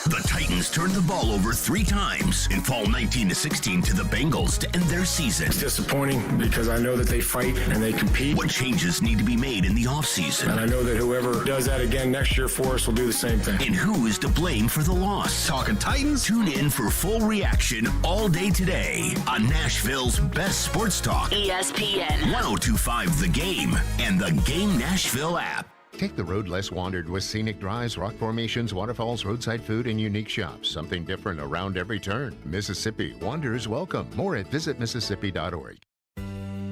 S11: The Titans Titans turned the ball over 3 times and fall 19-16 to the Bengals to end their season.
S9: It's disappointing because I know that they fight and they compete.
S11: What changes need to be made in the offseason?
S9: And I know that whoever does that again next year for us will do the same thing.
S11: And who is to blame for the loss?
S5: Talking Titans?
S11: Tune in for full reaction all day today on Nashville's best sports talk.
S12: ESPN
S11: 1025 The Game and the Game Nashville app.
S17: Take the road less wandered with scenic drives, rock formations, waterfalls, roadside food, and unique shops. Something different around every turn. Mississippi, wanderers welcome. More at visitmississippi.org.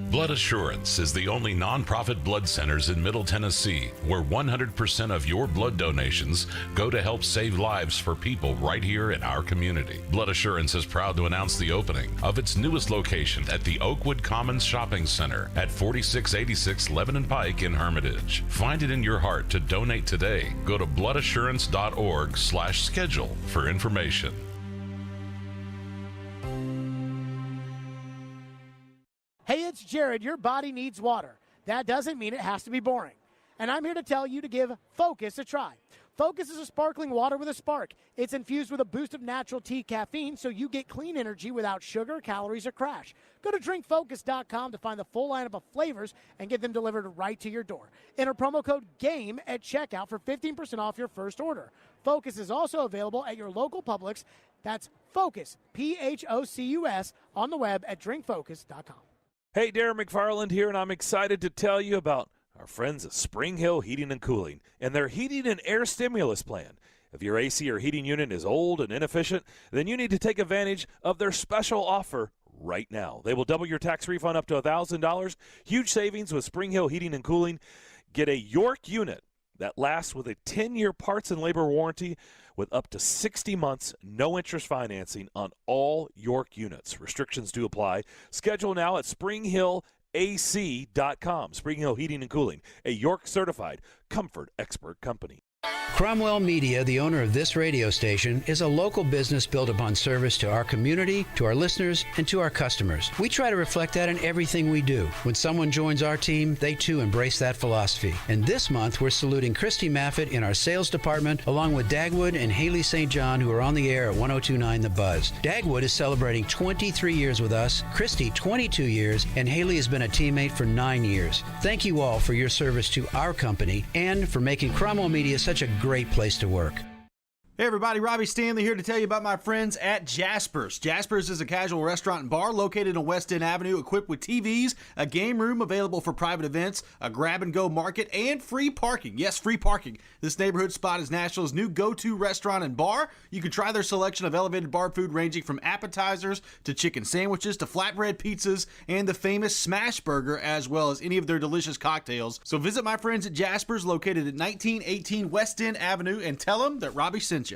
S8: Blood Assurance is the only nonprofit blood centers in Middle Tennessee where 100% of your blood donations go to help save lives for people right here in our community. Blood Assurance is proud to announce the opening of its newest location at the Oakwood Commons Shopping Center at 4686 Lebanon Pike in Hermitage. Find it in your heart to donate today. Go to bloodassurance.org/schedule for information.
S13: Hey, it's Jared. Your body needs water. That doesn't mean it has to be boring. And I'm here to tell you to give Focus a try. Focus is a sparkling water with a spark. It's infused with a boost of natural tea caffeine so you get clean energy without sugar, calories, or crash. Go to drinkfocus.com to find the full lineup of flavors and get them delivered right to your door. Enter promo code GAME at checkout for 15% off your first order. Focus is also available at your local Publix. That's Focus, P-H-O-C-U-S, on the web at drinkfocus.com.
S18: Hey, Darren McFarland here, and I'm excited to tell you about our friends at Spring Hill Heating and Cooling and their heating and air stimulus plan. If your AC or heating unit is old and inefficient, then you need to take advantage of their special offer right now. They will double your tax refund up to $1,000. Huge savings with Spring Hill Heating and Cooling. Get a York unit that lasts with a 10-year parts and labor warranty with up to 60 months, no interest financing on all York units. Restrictions do apply. Schedule now at springhillac.com. Spring Hill Heating and Cooling, a York certified comfort expert company.
S19: Cromwell Media, the owner of this radio station, is a local business built upon service to our community, to our listeners, and to our customers. We try to reflect that in everything we do. When someone joins our team, they too embrace that philosophy. And this month, we're saluting Christy Maffett in our sales department, along with Dagwood and Haley St. John, who are on the air at 102.9 The Buzz. Dagwood is celebrating 23 years with us, Christy 22 years, and Haley has been a teammate for 9 years. Thank you all for your service to our company and for making Cromwell Media such a great place to work.
S20: Hey everybody, Robbie Stanley here to tell you about my friends at Jasper's. Jasper's is a casual restaurant and bar located on West End Avenue, equipped with TVs, a game room available for private events, a grab-and-go market, and free parking. Yes, free parking. This neighborhood spot is Nashville's new go-to restaurant and bar. You can try their selection of elevated bar food ranging from appetizers to chicken sandwiches to flatbread pizzas and the famous smash burger, as well as any of their delicious cocktails. So visit my friends at Jasper's, located at 1918 West End Avenue, and tell them that Robbie sent you.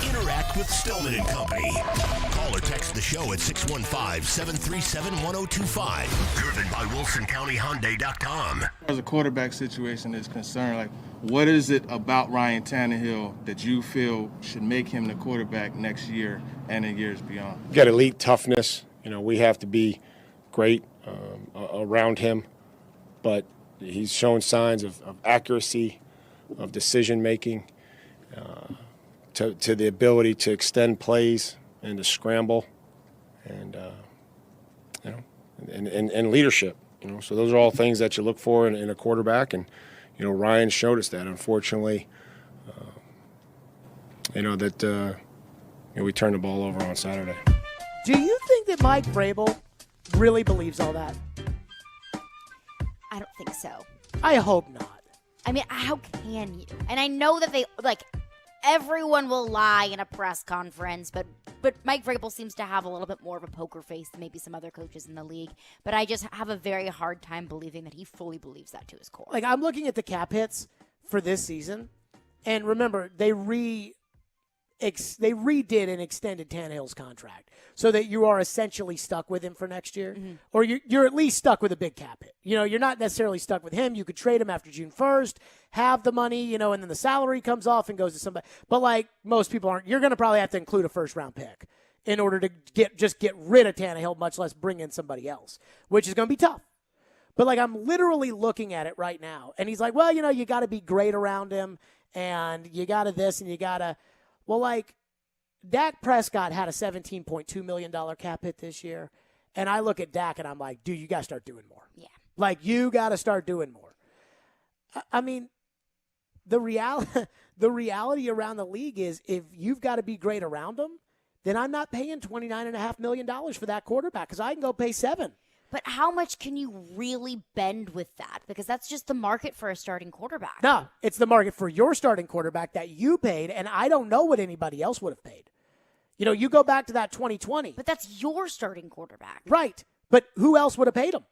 S11: Interact with Stillman and Company. Call or text the show at 615-737-1025. Driven by WilsonCountyHyundai.com.
S21: As a quarterback situation is concerned, like, what is it about Ryan Tannehill that you feel should make him the quarterback next year and in years beyond?
S22: You got elite toughness. You know, we have to be great around him, but he's shown signs of accuracy, of decision making. To the ability to extend plays and to scramble, and and leadership. You know, so those are all things that you look for in a quarterback, and Ryan showed us that. Unfortunately, we turned the ball over on Saturday.
S13: Do you think that Mike Vrabel really believes all that?
S4: I don't think so.
S13: I hope not.
S4: I mean, how can you? And I know that they everyone will lie in a press conference, but Mike Vrabel seems to have a little bit more of a poker face than maybe some other coaches in the league. But I just have a very hard time believing that he fully believes that to his core.
S13: Like, I'm looking at the cap hits for this season, and remember, they redid and extended Tannehill's contract so that you are essentially stuck with him for next year, or you're at least stuck with a big cap hit. You're not necessarily stuck with him. You could trade him after June 1st, have the money, and then the salary comes off and goes to somebody. But like most people aren't, you're going to probably have to include a first-round pick in order to get rid of Tannehill, much less bring in somebody else, which is going to be tough. But like, I'm literally looking at it right now, and he's like, well, you got to be great around him, and you got to this, and you got to. Well, like, Dak Prescott had a $17.2 million cap hit this year, and I look at Dak and I'm like, dude, you got to start doing more.
S4: Yeah.
S13: Like, you got to start doing more. I mean, the reality around the league is if you've got to be great around them, then I'm not paying $29.5 million for that quarterback because I can go pay $7 million.
S4: But how much can you really bend with that? Because that's just the market for a starting quarterback.
S13: No, it's the market for your starting quarterback that you paid, and I don't know what anybody else would have paid. You know, you go back to that 2020.
S4: But that's your starting quarterback.
S13: Right. But who else would have paid him?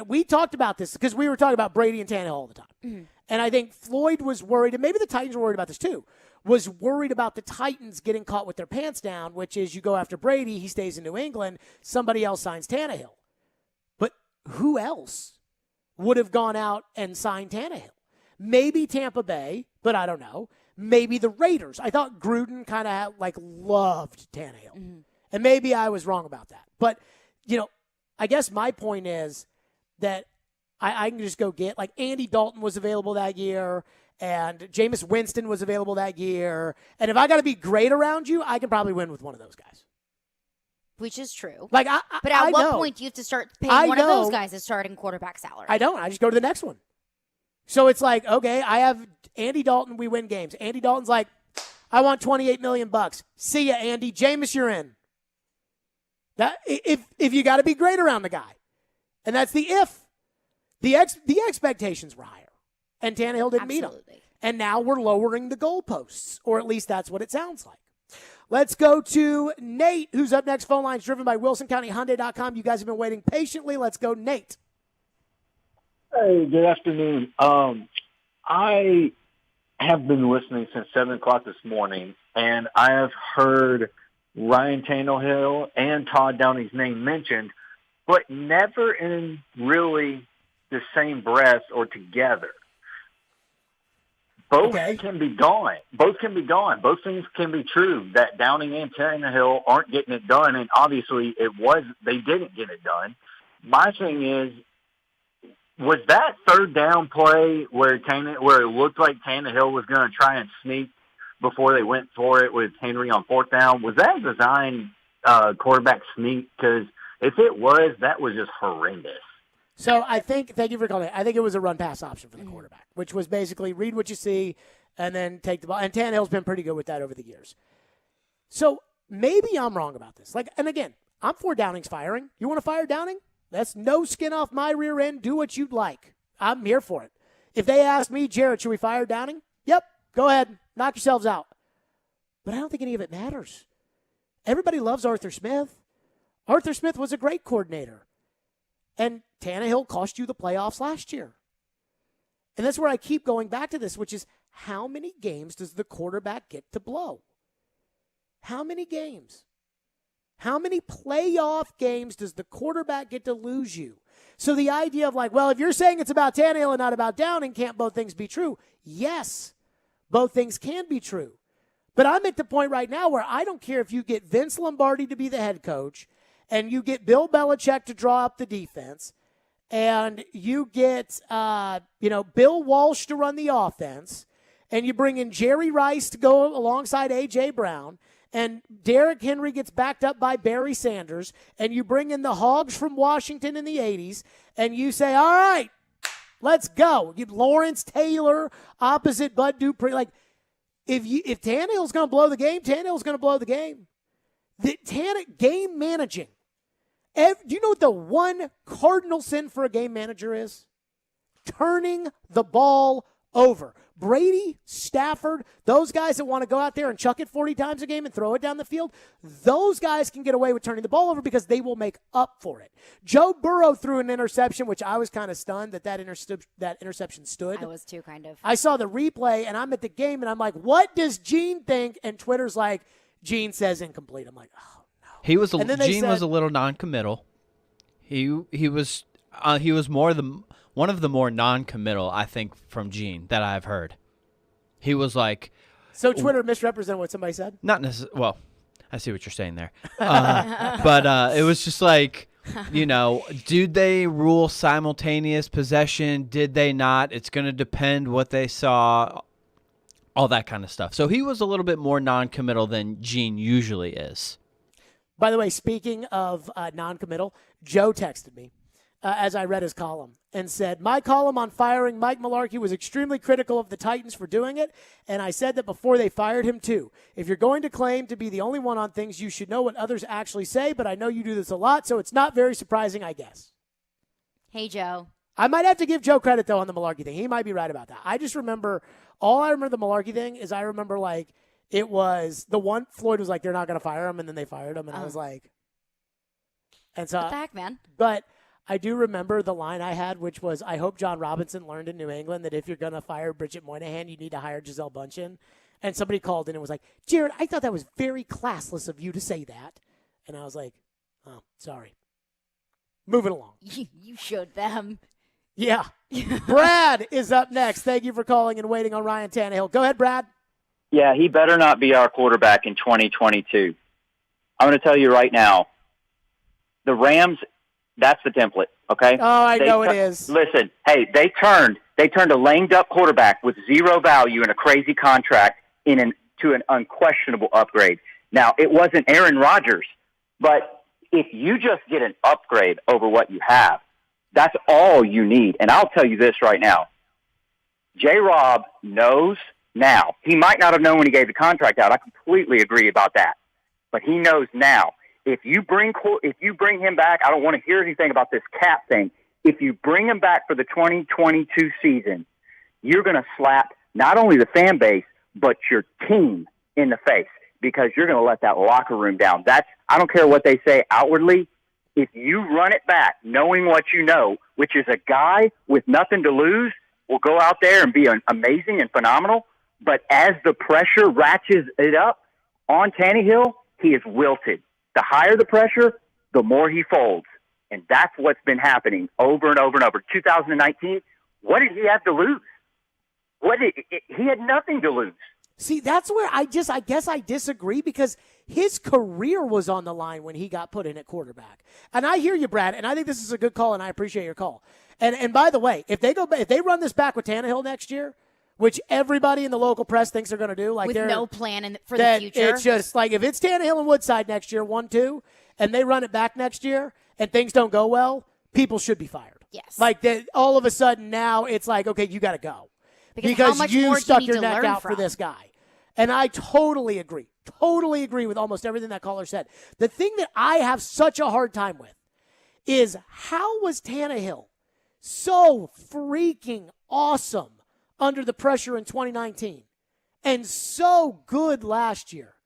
S13: We talked about this because we were talking about Brady and Tannehill all the time.
S4: Mm-hmm.
S13: And I think Floyd was worried, and maybe the Titans were worried about this too, was worried about the Titans getting caught with their pants down, which is you go after Brady, he stays in New England, somebody else signs Tannehill. But who else would have gone out and signed Tannehill? Maybe Tampa Bay, but I don't know. Maybe the Raiders. I thought Gruden kind of loved Tannehill.
S4: Mm-hmm.
S13: And maybe I was wrong about that. But, I guess my point is that I can just go get, Andy Dalton was available that year, and Jameis Winston was available that year. And if I got to be great around you, I can probably win with one of those guys.
S4: Which is true.
S13: But
S4: at what point do you have to start paying one of those guys a starting quarterback salary?
S13: I don't. I just go to the next one. So it's like, okay, I have Andy Dalton, we win games. Andy Dalton's like, I want $28 million. See ya, Andy. Jameis, you're in. That if you got to be great around the guy. And that's the if. The expectations were higher. And Tannehill didn't meet them. And now we're lowering the goalposts, or at least that's what it sounds like. Let's go to Nate, who's up next. Phone line's driven by WilsonCountyHyundai.com. You guys have been waiting patiently. Let's go, Nate.
S1: Hey, good afternoon. I have been listening since 7 o'clock this morning, and I have heard Ryan Tannehill and Todd Downing's name mentioned, but never in really the same breath or together. Both can be gone. Both can be gone. Both things can be true, that Downing and Tannehill aren't getting it done, and obviously they didn't get it done. My thing is, was that third down play where it looked like Tannehill was going to try and sneak before they went for it with Henry on fourth down, was that a design quarterback sneak? Because if it was, that was just horrendous.
S13: So thank you for calling. I think it was a run-pass option for the quarterback, which was basically read what you see and then take the ball. And Tannehill's been pretty good with that over the years. So maybe I'm wrong about this. And again, I'm for Downing's firing. You want to fire Downing? That's no skin off my rear end. Do what you'd like. I'm here for it. If they ask me, Jared, should we fire Downing? Yep, go ahead. Knock yourselves out. But I don't think any of it matters. Everybody loves Arthur Smith. Arthur Smith was a great coordinator. And Tannehill cost you the playoffs last year. And that's where I keep going back to this, which is how many games does the quarterback get to blow? How many games? How many playoff games does the quarterback get to lose you? So the idea of if you're saying it's about Tannehill and not about Downing, can't both things be true? Yes, both things can be true. But I'm at the point right now where I don't care if you get Vince Lombardi to be the head coach and you get Bill Belichick to draw up the defense and you get, Bill Walsh to run the offense and you bring in Jerry Rice to go alongside A.J. Brown and Derrick Henry gets backed up by Barry Sanders and you bring in the Hogs from Washington in the 80s and you say, all right, let's go. You Lawrence Taylor opposite Bud Dupree. If Tannehill's going to blow the game, Tannehill's going to blow the game. Game managing. Do you know what the one cardinal sin for a game manager is? Turning the ball over. Brady, Stafford, those guys that want to go out there and chuck it 40 times a game and throw it down the field, those guys can get away with turning the ball over because they will make up for it. Joe Burrow threw an interception, which I was kind of stunned that interception stood.
S4: I was too, kind of.
S13: I saw the replay, and I'm at the game, and I'm like, what does Gene think? And Twitter's like, Gene says incomplete. I'm like, oh, no.
S2: Gene was a little non-committal. He was one of the more non-committal, I think, from Gene that I've heard. He was like...
S13: So Twitter misrepresented what somebody said?
S2: Not necessarily. Well, I see what you're saying there. But it was just like, did they rule simultaneous possession? Did they not? It's going to depend what they saw. all that kind of stuff. So he was a little bit more non-committal than Gene usually is.
S13: By the way, speaking of non-committal, Joe texted me as I read his column and said, my column on firing Mike Mularkey was extremely critical of the Titans for doing it, and I said that before they fired him too. If you're going to claim to be the only one on things, you should know what others actually say, but I know you do this a lot, so it's not very surprising, I guess.
S4: Hey, Joe.
S13: I might have to give Joe credit, though, on the Mularkey thing. He might be right about that. I just remember, all I remember the Mularkey thing is I remember, like, it was the one, Floyd was like, they're not going to fire him, and then they fired him, and I was like, and so,
S4: what the heck, man?
S13: But I do remember the line I had, which was, I hope John Robinson learned in New England that if you're going to fire Bridget Moynihan, you need to hire Giselle Bundchen. And somebody called in and was like, Jared, I thought that was very classless of you to say that. And I was like, oh, sorry. Moving along.
S4: You showed them.
S13: Yeah. Brad is up next. Thank you for calling and waiting on Ryan Tannehill. Go ahead, Brad.
S3: Yeah, he better not be our quarterback in 2022. I'm going to tell you right now, the Rams, that's the template, okay?
S13: Oh, I know it is.
S3: Listen, hey, they turned a lame-duck quarterback with zero value and a crazy contract to an unquestionable upgrade. Now, it wasn't Aaron Rodgers, but if you just get an upgrade over what you have, that's all you need. And I'll tell you this right now. J-Rob knows now. He might not have known when he gave the contract out. I completely agree about that. But he knows now. If you bring him back, I don't want to hear anything about this cap thing. If you bring him back for the 2022 season, you're going to slap not only the fan base, but your team in the face because you're going to let that locker room down. I don't care what they say outwardly. If you run it back, knowing what you know, which is a guy with nothing to lose, will go out there and be amazing and phenomenal. But as the pressure ratchets it up on Tannehill, he is wilted. The higher the pressure, the more he folds. And that's what's been happening over and over and over. 2019, what did he have to lose? He had nothing to lose.
S13: See, that's where I guess I disagree because his career was on the line when he got put in at quarterback. And I hear you, Brad, and I think this is a good call, and I appreciate your call. And by the way, if they run this back with Tannehill next year, which everybody in the local press thinks they're going to do, like
S4: with no plan for the future,
S13: it's just like if it's Tannehill and Woodside next year, 1-2, and they run it back next year, and things don't go well, people should be fired.
S4: Yes,
S13: like that. All of a sudden now it's like, okay, you got to go because
S4: how much
S13: you
S4: more
S13: stuck
S4: do you
S13: your
S4: need to
S13: neck
S4: learn
S13: out
S4: from?
S13: for this guy. And I totally agree with almost everything that caller said. The thing that I have such a hard time with is how was Tannehill so freaking awesome under the pressure in 2019 and so good last year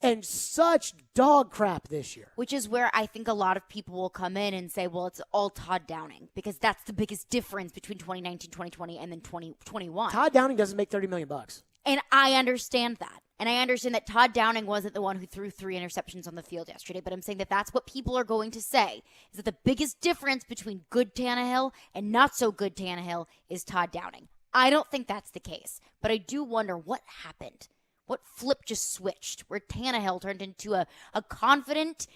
S13: and such dog crap this year.
S4: Which is where I think a lot of people will come in and say, well, it's all Todd Downing because that's the biggest difference between 2019, 2020, and then 2021.
S13: Todd Downing doesn't make $30 million.
S4: And I understand that. And I understand that Todd Downing wasn't the one who threw 3 interceptions on the field yesterday. But I'm saying that that's what people are going to say, is that the biggest difference between good Tannehill and not so good Tannehill is Todd Downing. I don't think that's the case. But I do wonder what happened. What flip just switched where Tannehill turned into a confident,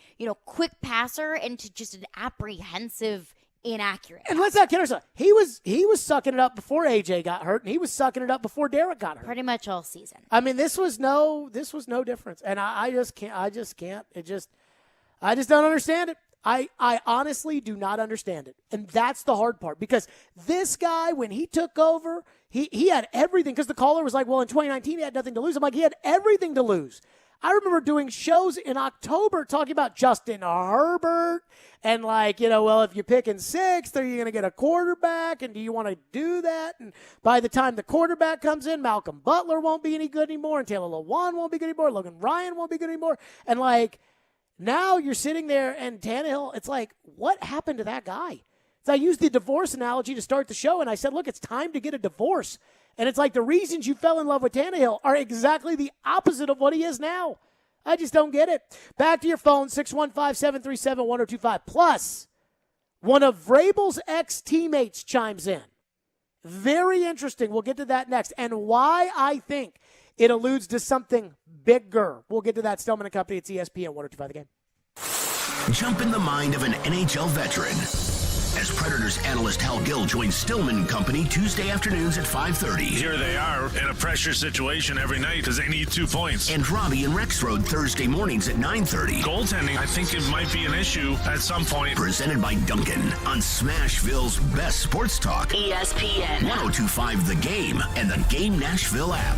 S4: quick passer into just an apprehensive, inaccurate.
S13: And let's not kid ourselves. He was sucking it up before AJ got hurt, and he was sucking it up before Derek got hurt.
S4: Pretty much all season.
S13: I mean, this was no difference, and I just can't. I just don't understand it. I honestly do not understand it, and that's the hard part because this guy, when he took over, he had everything. Because the caller was like, "Well, in 2019, he had nothing to lose." I'm like, he had everything to lose. I remember doing shows in October talking about Justin Herbert and well, if you're picking 6th, are you going to get a quarterback? And do you want to do that? And by the time the quarterback comes in, Malcolm Butler won't be any good anymore, and Taylor Lewan won't be good anymore, Logan Ryan won't be good anymore. And now you're sitting there and Tannehill, it's like, what happened to that guy? So I used the divorce analogy to start the show, and I said, look, it's time to get a divorce. And it's like the reasons you fell in love with Tannehill are exactly the opposite of what he is now. I just don't get it. Back to your phone, 615-737-1025. Plus, one of Vrabel's ex-teammates chimes in. Very interesting. We'll get to that next. And why I think it alludes to something bigger. We'll get to that. Stillman and Company. It's ESPN 1025 The Game.
S11: Jump in the mind of an NHL veteran as Predators analyst Hal Gill joins Stillman and Company Tuesday afternoons at 5:30.
S9: Here they are in a pressure situation every night because they need 2 points.
S11: And Robbie and Rexroad Thursday mornings at 9:30.
S9: Goaltending, I think it might be an issue at some point.
S11: Presented by Duncan on Smashville's best sports talk.
S12: ESPN
S11: 1025 The Game and the Game Nashville app.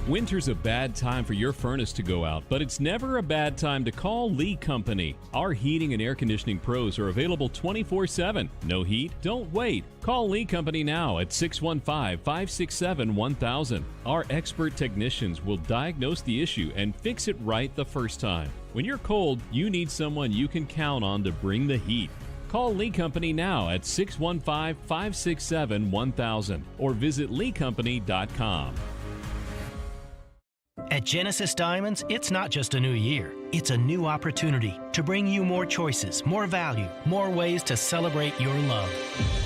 S6: Winter's a bad time for your furnace to go out, but it's never a bad time to call Lee Company. Our heating and air conditioning pros are available 24/7. No heat? Don't wait. Call Lee Company now at 615-567-1000. Our expert technicians will diagnose the issue and fix it right the first time. When you're cold, you need someone you can count on to bring the heat. Call Lee Company now at 615-567-1000 or visit leecompany.com.
S7: At Genesis Diamonds, it's not just a new year. It's a new opportunity to bring you more choices, more value, more ways to celebrate your love.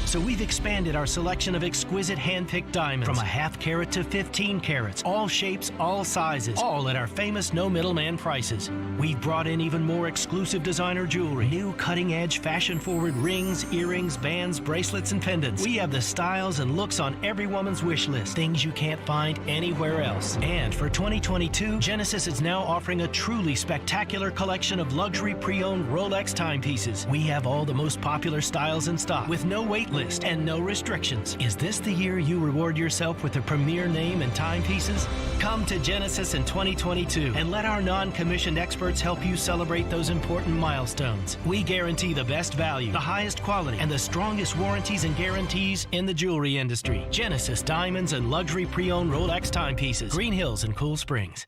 S7: So we've expanded our selection of exquisite hand-picked diamonds from a half carat to 15 carats, all shapes, all sizes, all at our famous no middleman prices. We've brought in even more exclusive designer jewelry, new cutting-edge fashion-forward rings, earrings, bands, bracelets, and pendants. We have the styles and looks on every woman's wish list, things you can't find anywhere else. And for 2022, Genesis is now offering a truly spectacular collection of luxury pre-owned Rolex timepieces. We have all the most popular styles in stock with no wait list and no restrictions. Is this the year you reward yourself with a premier name and timepieces? Come to Genesis in 2022 and let our non-commissioned experts help you celebrate those important milestones. We guarantee the best value, the highest quality, and the strongest warranties and guarantees in the jewelry industry. Genesis Diamonds and Luxury Pre-Owned Rolex Timepieces, Green Hills and Cool Springs.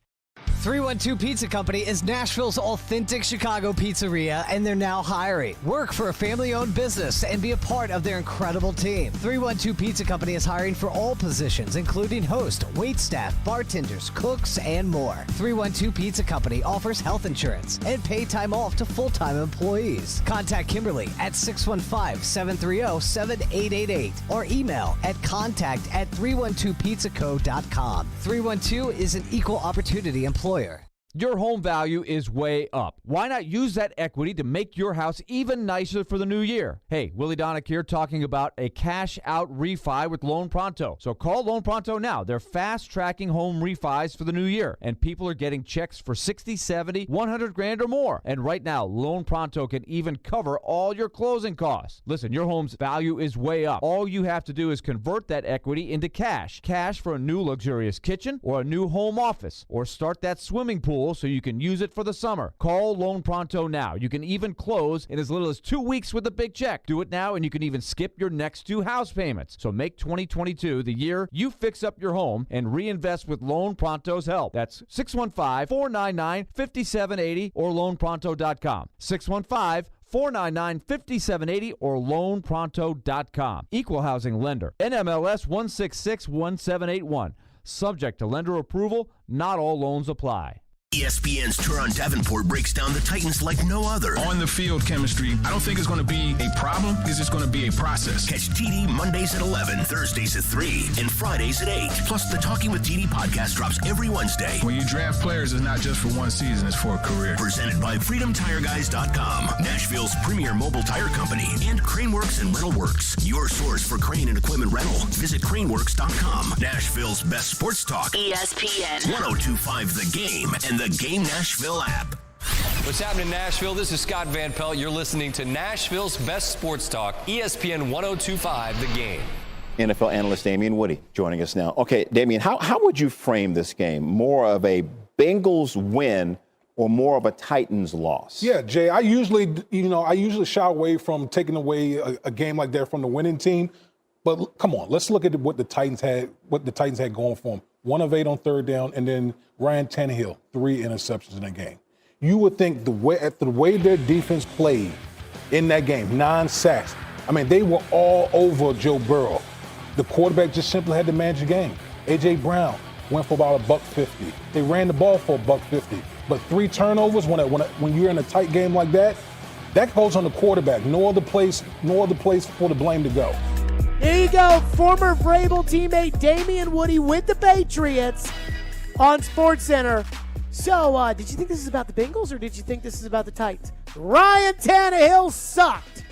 S10: 312 Pizza Company is Nashville's authentic Chicago pizzeria, and they're now hiring. Work for a family-owned business and be a part of their incredible team. 312 Pizza Company is hiring for all positions, including host, waitstaff, bartenders, cooks, and more. 312 Pizza Company offers health insurance and paid time off to full-time employees. Contact Kimberly at 615-730-7888 or email at contact@312pizzaco.com. 312 is an equal opportunity employer.
S14: Your home value is way up. Why not use that equity to make your house even nicer for the new year? Hey, Willie Donick here talking about a cash-out refi with Loan Pronto. So call Loan Pronto now. They're fast-tracking home refis for the new year, and people are getting checks for $60, $70, $100 grand or more. And right now, Loan Pronto can even cover all your closing costs. Listen, your home's value is way up. All you have to do is convert that equity into cash. Cash for a new luxurious kitchen or a new home office, or start that swimming pool so you can use it for the summer. Call Loan Pronto now. You can even close in as little as 2 weeks with a big check. Do it now and you can even skip your next 2 house payments. So make 2022 the year you fix up your home and reinvest with Loan Pronto's help. That's 615-499-5780 or loanpronto.com. 615-499-5780 or loanpronto.com. Equal housing lender. NMLS 1661781. Subject to lender approval. Not all loans apply.
S11: ESPN's Turon Davenport breaks down the Titans like no other.
S9: On the field chemistry, I don't think it's going to be a problem. It's just going to be a process.
S11: Catch TD Mondays at 11, Thursdays at 3, and Fridays at 8. Plus, the Talking with TD podcast drops every Wednesday.
S9: When you draft players, it's not just for one season, it's for a career.
S11: Presented by FreedomTireGuys.com, Nashville's premier mobile tire company, and Craneworks and Rental Works, your source for crane and equipment rental. Visit Craneworks.com. Nashville's best sports talk.
S12: ESPN
S11: 1025 The Game and the Game Nashville app.
S15: What's happening in Nashville? This is Scott Van Pelt. You're listening to Nashville's best sports talk, ESPN 1025 The Game.
S23: NFL analyst Damien Woody joining us now. Okay, Damien, how would you frame this game? More of a Bengals win or more of a Titans loss?
S25: Yeah, Jay, I usually shy away from taking away a game like that from the winning team. But come on, let's look at what the Titans had going for them. 1 of 8 on third down, and then Ryan Tannehill, 3 interceptions in that game. You would think the way their defense played in that game, 9 sacks. I mean, they were all over Joe Burrow. The quarterback just simply had to manage the game. A.J. Brown went for about $150. They ran the ball for $150. But 3 turnovers when you're in a tight game like that goes on the quarterback. No other place for the blame to go.
S13: There you go, former Vrabel teammate Damien Woody with the Patriots on SportsCenter. So, did you think this is about the Bengals or did you think this is about the Titans? Ryan Tannehill sucked.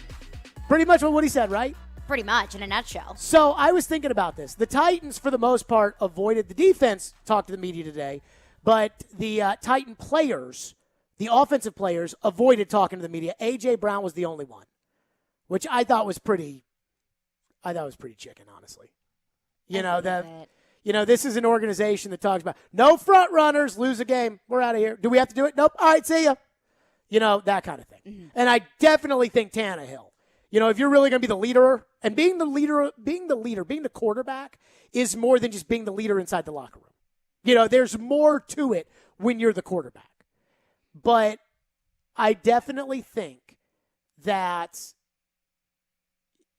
S13: Pretty much what he said, right?
S4: Pretty much, in a nutshell.
S13: So I was thinking about this. The Titans, for the most part, avoided the defense, talked to the media today, but the Titan players, the offensive players, avoided talking to the media. A.J. Brown was the only one, which I thought was pretty chicken, honestly. This is an organization that talks about no front runners, lose a game, we're out of here. Do we have to do it? Nope. All right, see ya. That kind of thing. Mm-hmm. And I definitely think Tannehill, if you're really going to be the leader, and being the quarterback is more than just being the leader inside the locker room. There's more to it when you're the quarterback. But I definitely think that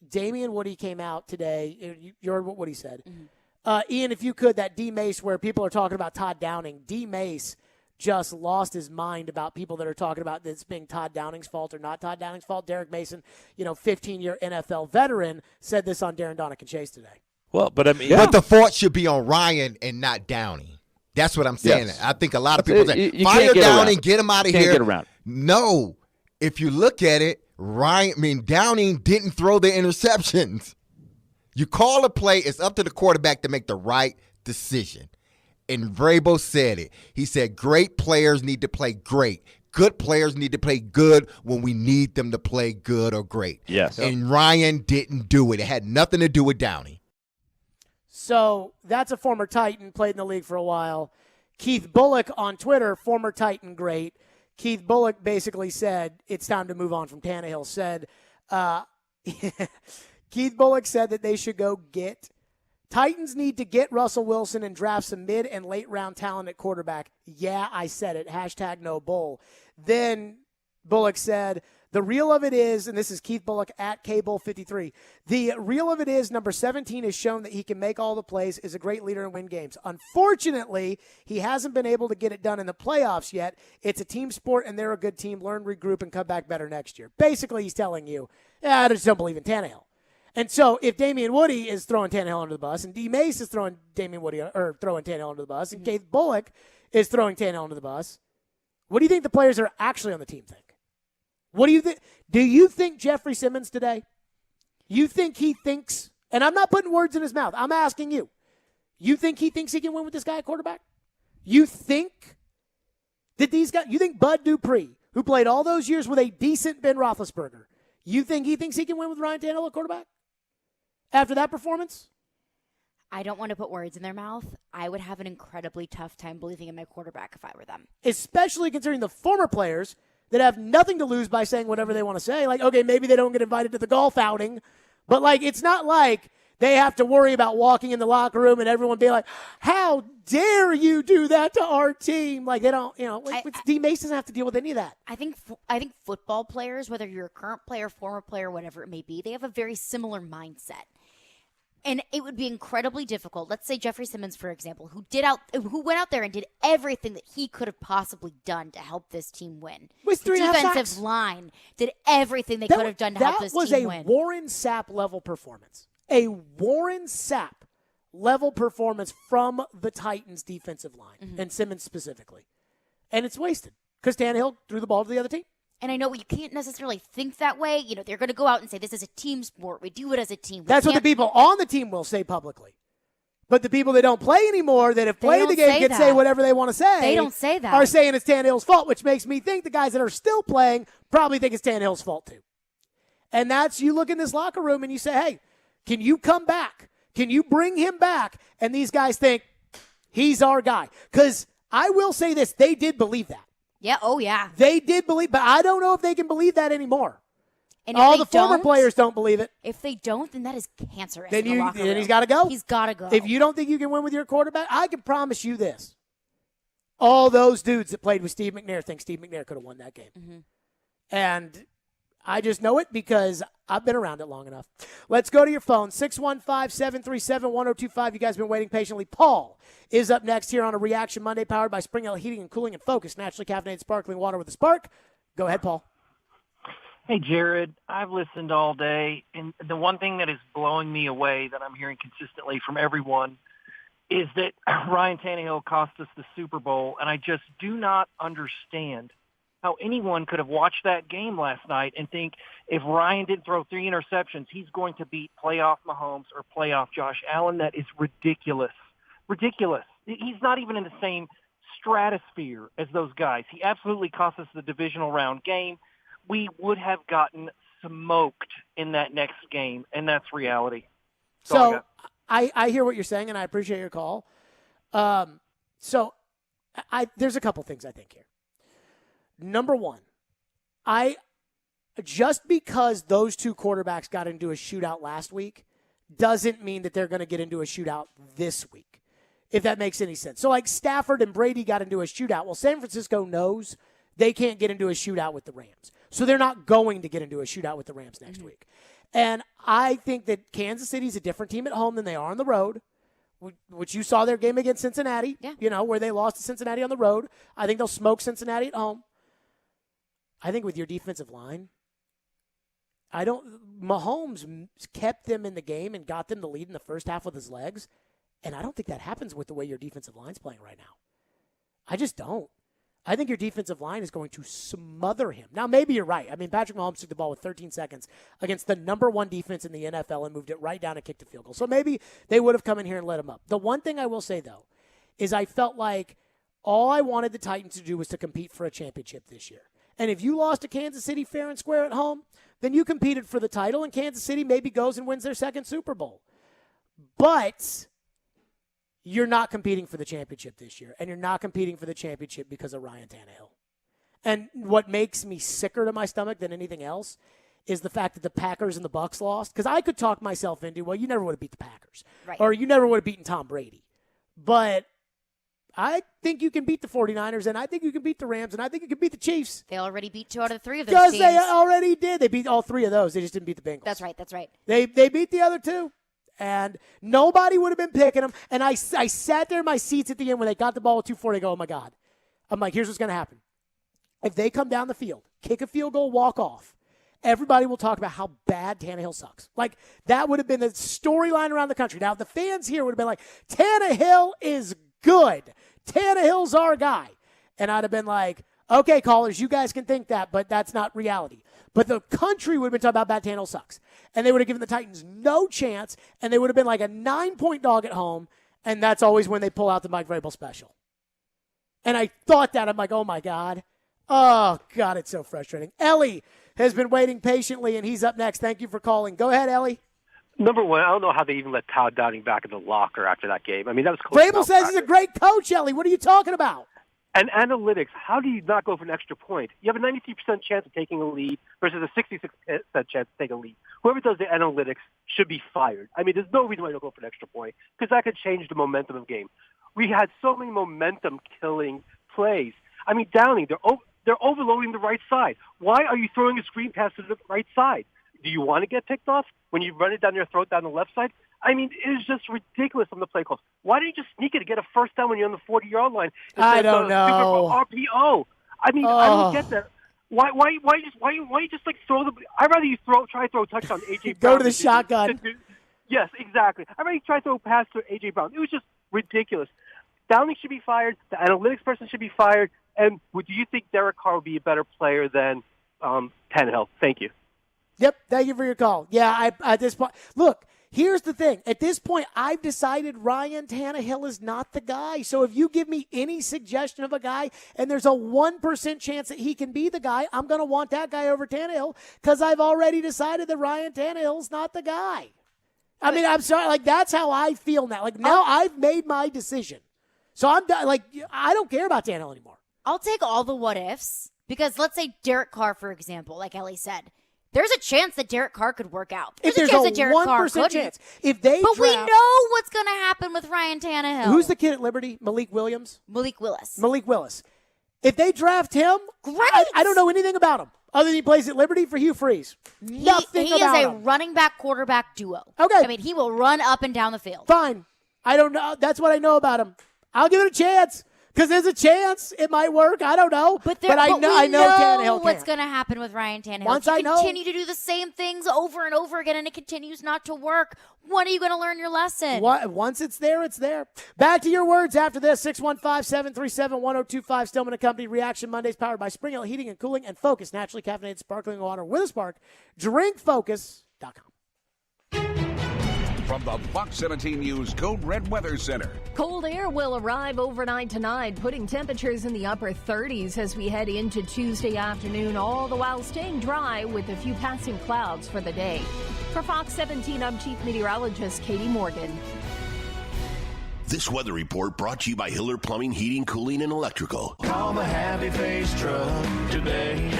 S13: Damian Woody came out today. You heard what he said. Mm-hmm. Ian, if you could, that D. Mace, where people are talking about Todd Downing, D. Mace just lost his mind about people that are talking about this being Todd Downing's fault or not Todd Downing's fault. Derek Mason, 15-year NFL veteran, said this on Darren Donick and Chase today.
S18: Well, but I mean,
S5: but the fault should be on Ryan and not Downing. That's what I'm saying. Yes. I think a lot of people say, fire Downing, get him out of here. No, if you look at it, Downing didn't throw the interceptions. You call a play, it's up to the quarterback to make the right decision. And Vrabel said it. He said, great players need to play great. Good players need to play good when we need them to play good or great.
S8: Yes.
S5: And Ryan didn't do it. It had nothing to do with Downing.
S13: So that's a former Titan, played in the league for a while. Keith Bullock on Twitter, former Titan great. Keith Bullock basically said it's time to move on from Tannehill. Keith Bullock said that they should go get Titans need to get Russell Wilson and draft some mid and late round talent at quarterback. Yeah, I said it. # no bull. Then Bullock said, the real of it is, and this is Keith Bullock at KBull53, the real of it is number 17 has shown that he can make all the plays, is a great leader and win games. Unfortunately, he hasn't been able to get it done in the playoffs yet. It's a team sport, and they're a good team. Learn, regroup, and come back better next year. Basically, he's telling you, I just don't believe in Tannehill. And so if Damian Woody is throwing Tannehill under the bus, and D. Mace is throwing throwing Tannehill under the bus, and Keith Bullock is throwing Tannehill under the bus, what do you think the players that are actually on the team think? What do you think? Do you think Jeffrey Simmons today? You think he thinks, and I'm not putting words in his mouth, I'm asking you. You think he thinks he can win with this guy at quarterback? You think that these guys, you think Bud Dupree, who played all those years with a decent Ben Roethlisberger, you think he thinks he can win with Ryan Tannehill at quarterback? After that performance?
S4: I don't want to put words in their mouth. I would have an incredibly tough time believing in my quarterback if I were them.
S13: Especially considering the former players that have nothing to lose by saying whatever they want to say. Like, okay, maybe they don't get invited to the golf outing, but, it's not like they have to worry about walking in the locker room and everyone being like, how dare you do that to our team? They don't, D. Mace doesn't have to deal with any of that.
S4: I think football players, whether you're a current player, former player, whatever it may be, they have a very similar mindset. And it would be incredibly difficult. Let's say Jeffrey Simmons, for example, who went out there and did everything that he could have possibly done to help this team win.
S13: With
S4: the defensive line did everything they could have done to help this team win.
S13: That was a Warren Sapp level performance. A Warren Sapp level performance from the Titans defensive line, and Simmons specifically. And it's wasted because Tannehill threw the ball to the other team.
S4: And I know you can't necessarily think that way. They're going to go out and say, this is a team sport. We do it as a team.
S13: That's what the people on the team will say publicly. But the people that don't play anymore, that have played the game, can say whatever they want to say.
S4: They don't say that.
S13: Are saying it's Tannehill's fault, which makes me think the guys that are still playing probably think it's Tannehill's fault too. And that's, you look in this locker room and you say, hey, can you come back? Can you bring him back? And these guys think, he's our guy. Because I will say this, they did believe that.
S4: Yeah, oh yeah.
S13: They did believe, but I don't know if they can believe that anymore. And all the former players don't believe it.
S4: If they don't, then that is cancerous.
S13: Then
S4: he's
S13: got to go.
S4: He's got to go.
S13: If you don't think you can win with your quarterback, I can promise you this. All those dudes that played with Steve McNair think Steve McNair could have won that game. Mm-hmm. And I just know it because I've been around it long enough. Let's go to your phone, 615-737-1025. You guys have been waiting patiently. Paul is up next here on a Reaction Monday, powered by Spring Hill Heating and Cooling and Focus, naturally caffeinated sparkling water with a spark. Go ahead, Paul.
S16: Hey, Jared. I've listened all day, and the one thing that is blowing me away that I'm hearing consistently from everyone is that Ryan Tannehill cost us the Super Bowl, and I just do not understand how anyone could have watched that game last night and think if Ryan didn't throw 3 interceptions, he's going to beat playoff Mahomes or playoff Josh Allen. That is ridiculous. Ridiculous. He's not even in the same stratosphere as those guys. He absolutely cost us the divisional round game. We would have gotten smoked in that next game, and that's reality.
S13: So I hear what you're saying, and I appreciate your call. So there's a couple things I think here. Number one, just because those two quarterbacks got into a shootout last week doesn't mean that they're going to get into a shootout this week, if that makes any sense. So like Stafford and Brady got into a shootout. Well, San Francisco knows they can't get into a shootout with the Rams. So they're not going to get into a shootout with the Rams next week. And I think that Kansas City's a different team at home than they are on the road, which you saw their game against Cincinnati, where they lost to Cincinnati on the road. I think they'll smoke Cincinnati at home. I think with your defensive line, Mahomes kept them in the game and got them the lead in the first half with his legs, and I don't think that happens with the way your defensive line's playing right now. I just don't. I think your defensive line is going to smother him. Now, maybe you're right. I mean, Patrick Mahomes took the ball with 13 seconds against the number one defense in the NFL and moved it right down and kicked a field goal. So maybe they would have come in here and let him up. The one thing I will say, though, is I felt like all I wanted the Titans to do was to compete for a championship this year. And if you lost to Kansas City fair and square at home, then you competed for the title, and Kansas City maybe goes and wins their second Super Bowl. But you're not competing for the championship this year, and you're not competing for the championship because of Ryan Tannehill. And what makes me sicker to my stomach than anything else is the fact that the Packers and the Bucs lost, because I could talk myself into, well, you never would have beat the Packers,
S4: right,
S13: or you never would have beaten Tom Brady. But I think you can beat the 49ers, and I think you can beat the Rams, and I think you can beat the Chiefs.
S4: They already beat 2 out of 3 of those
S13: teams.
S4: teams.
S13: Because they already did. They beat all 3 of those. They just didn't beat the Bengals.
S4: That's right.
S13: They beat the other 2. And nobody would have been picking them. And I sat there in my seats at the end when they got the ball with 2:40. I go, oh, my God. I'm like, here's what's going to happen. If they come down the field, kick a field goal, walk off, everybody will talk about how bad Tannehill sucks. Like, that would have been the storyline around the country. Now, the fans here would have been like, Tannehill is good. Tannehill's our guy. And I'd have been like, okay, callers, you guys can think that, but that's not reality. But the country would have been talking about bad Tannehill sucks. And they would have given the Titans no chance, and they would have been like a 9-point dog at home, and that's always when they pull out the Mike Vrabel special. And I thought that. I'm like, oh, my God. Oh, God, it's so frustrating. Ellie has been waiting patiently, and he's up next. Thank you for calling. Go ahead, Ellie.
S8: Number one, I don't know how they even let Todd Downing back in the locker after that game. I mean, that was close.
S13: Vrabel says he's a great coach, Ellie. What are you talking about?
S8: And analytics, how do you not go for an extra point? You have a 93% chance of taking a lead versus a 66% chance to take a lead. Whoever does the analytics should be fired. I mean, there's no reason why you don't go for an extra point because that could change the momentum of the game. We had so many momentum-killing plays. I mean, Downing, they're overloading the right side. Why are you throwing a screen pass to the right side? Do you want to get picked off when you run it down your throat down the left side? I mean, it is just ridiculous on the play calls. Why don't you just sneak it to get a first down when you're on the 40-yard line?
S13: I don't know.
S8: RPO. I mean, I don't get that. Why you just like throw the? I'd rather you try to throw a touchdown to AJ Brown.
S13: Go to the shotgun.
S8: Yes, exactly. I'd rather you try to throw a pass to AJ Brown. It was just ridiculous. Downing should be fired. The analytics person should be fired. And do you think Derek Carr would be a better player than Tannehill? Thank you.
S13: Yep, thank you for your call. Yeah, at this point, look, here's the thing. At this point, I've decided Ryan Tannehill is not the guy. So if you give me any suggestion of a guy and there's a 1% chance that he can be the guy, I'm going to want that guy over Tannehill because I've already decided that Ryan Tannehill's not the guy. I mean, I'm sorry. Like, that's how I feel now. Like, now I've made my decision. So I'm done. Like, I don't care about Tannehill anymore.
S4: I'll take all the what ifs because let's say Derek Carr, for example, like Ellie said. There's a chance that Derek Carr could work out.
S13: There's a chance that Derek Carr couldn't. Chance. But
S4: we know what's going to happen with Ryan Tannehill.
S13: Who's the kid at Liberty? Malik Willis.
S4: Malik Willis.
S13: If they draft him,
S4: great.
S13: I don't know anything about him other than he plays at Liberty for Hugh Freeze. Nothing
S4: he
S13: about
S4: is a
S13: him.
S4: running back quarterback duo.
S13: Okay.
S4: I mean, he will run up and down the field.
S13: Fine. I don't know. That's what I know about him. I'll give it a chance. Because there's a chance it might work. I don't know.
S4: But
S13: I know Tannehill
S4: what's
S13: can.
S4: going to happen with Ryan Tannehill.
S13: Once
S4: if you
S13: I know.
S4: continue to do the same things over and over again and it continues not to work, when are you going to learn your lesson?
S13: Once it's there, it's there. Back to your words after this. 615-737-1025. Stillman & Company. Reaction Mondays powered by Spring Hill Heating and Cooling and Focus. Naturally caffeinated sparkling water with a spark. DrinkFocus.com.
S17: From the Fox 17 News Code Red Weather Center.
S19: Cold air will arrive overnight tonight, putting temperatures in the upper 30s as we head into Tuesday afternoon, all the while staying dry with a few passing clouds for the day. For Fox 17, I'm Chief Meteorologist Katie Morgan.
S11: This weather report brought to you by Hiller Plumbing, Heating, Cooling, and Electrical.
S20: Call the Happy Face Truck today.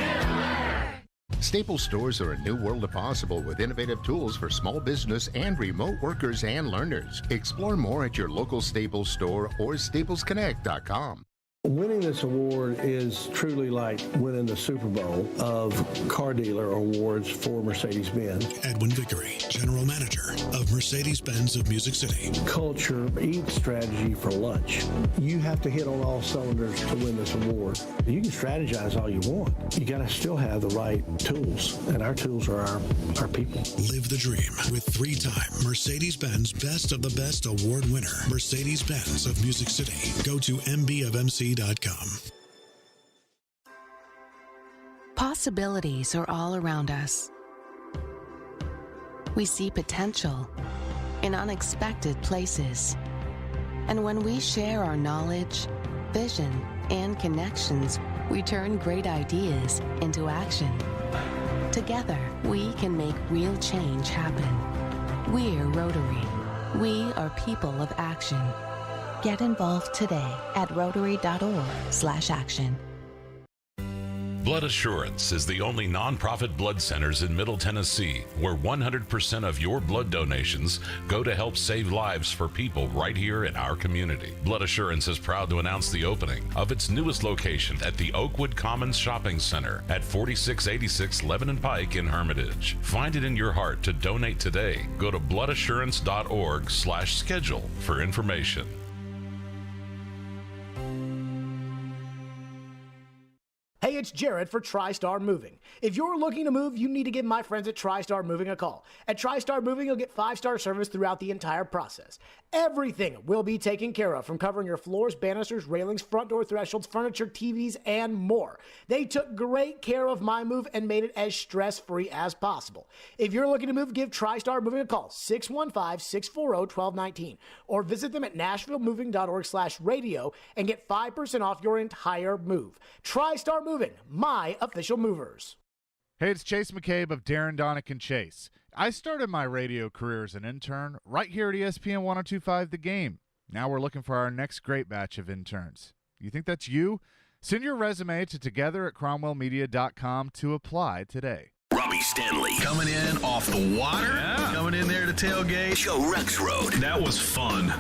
S21: Staples stores are a new world of possible with innovative tools for small business and remote workers and learners. Explore more at your local Staples store or staplesconnect.com.
S24: Winning this award is truly like winning the Super Bowl of car dealer awards for Mercedes-Benz.
S26: Edwin Vickery, General Manager of Mercedes-Benz of Music City.
S24: Culture, eat strategy for lunch. You have to hit on all cylinders to win this award. You can strategize all you want. You got to still have the right tools, and our tools are our people.
S26: Live the dream with three-time Mercedes-Benz Best of the Best award winner, Mercedes-Benz of Music City. Go to mbofmc.com.
S27: Possibilities are all around us. We see potential in unexpected places. And when we share our knowledge, vision, and connections, we turn great ideas into action. Together, we can make real change happen. We're Rotary. We are people of action. Get involved today at rotary.org/action.
S28: Blood Assurance is the only nonprofit blood centers in Middle Tennessee where 100% of your blood donations go to help save lives for people right here in our community. Blood Assurance is proud to announce the opening of its newest location at the Oakwood Commons Shopping Center at 4686 Lebanon Pike in Hermitage. Find it in your heart to donate today. Go to bloodassurance.org/schedule for information.
S13: Hey, it's Jared for TriStar Moving. If you're looking to move, you need to give my friends at TriStar Moving a call. At TriStar Moving, you'll get 5-star service throughout the entire process. Everything will be taken care of, from covering your floors, banisters, railings, front door thresholds, furniture, TVs, and more. They took great care of my move and made it as stress-free as possible. If you're looking to move, give TriStar Moving a call, 615-640-1219, or visit them at nashvillemoving.org/radio and get 5% off your entire move. TriStar Moving, my official movers.
S29: Hey, it's Chase McCabe of Darren, Donick, and Chase. I started my radio career as an intern right here at ESPN 1025 The Game. Now we're looking for our next great batch of interns. You think that's you? Send your resume to together@cromwellmedia.com to apply today.
S11: Robbie Stanley.
S9: Coming in off the water. Yeah. Coming in there to tailgate.
S11: Joe Rexrode.
S9: That was fun.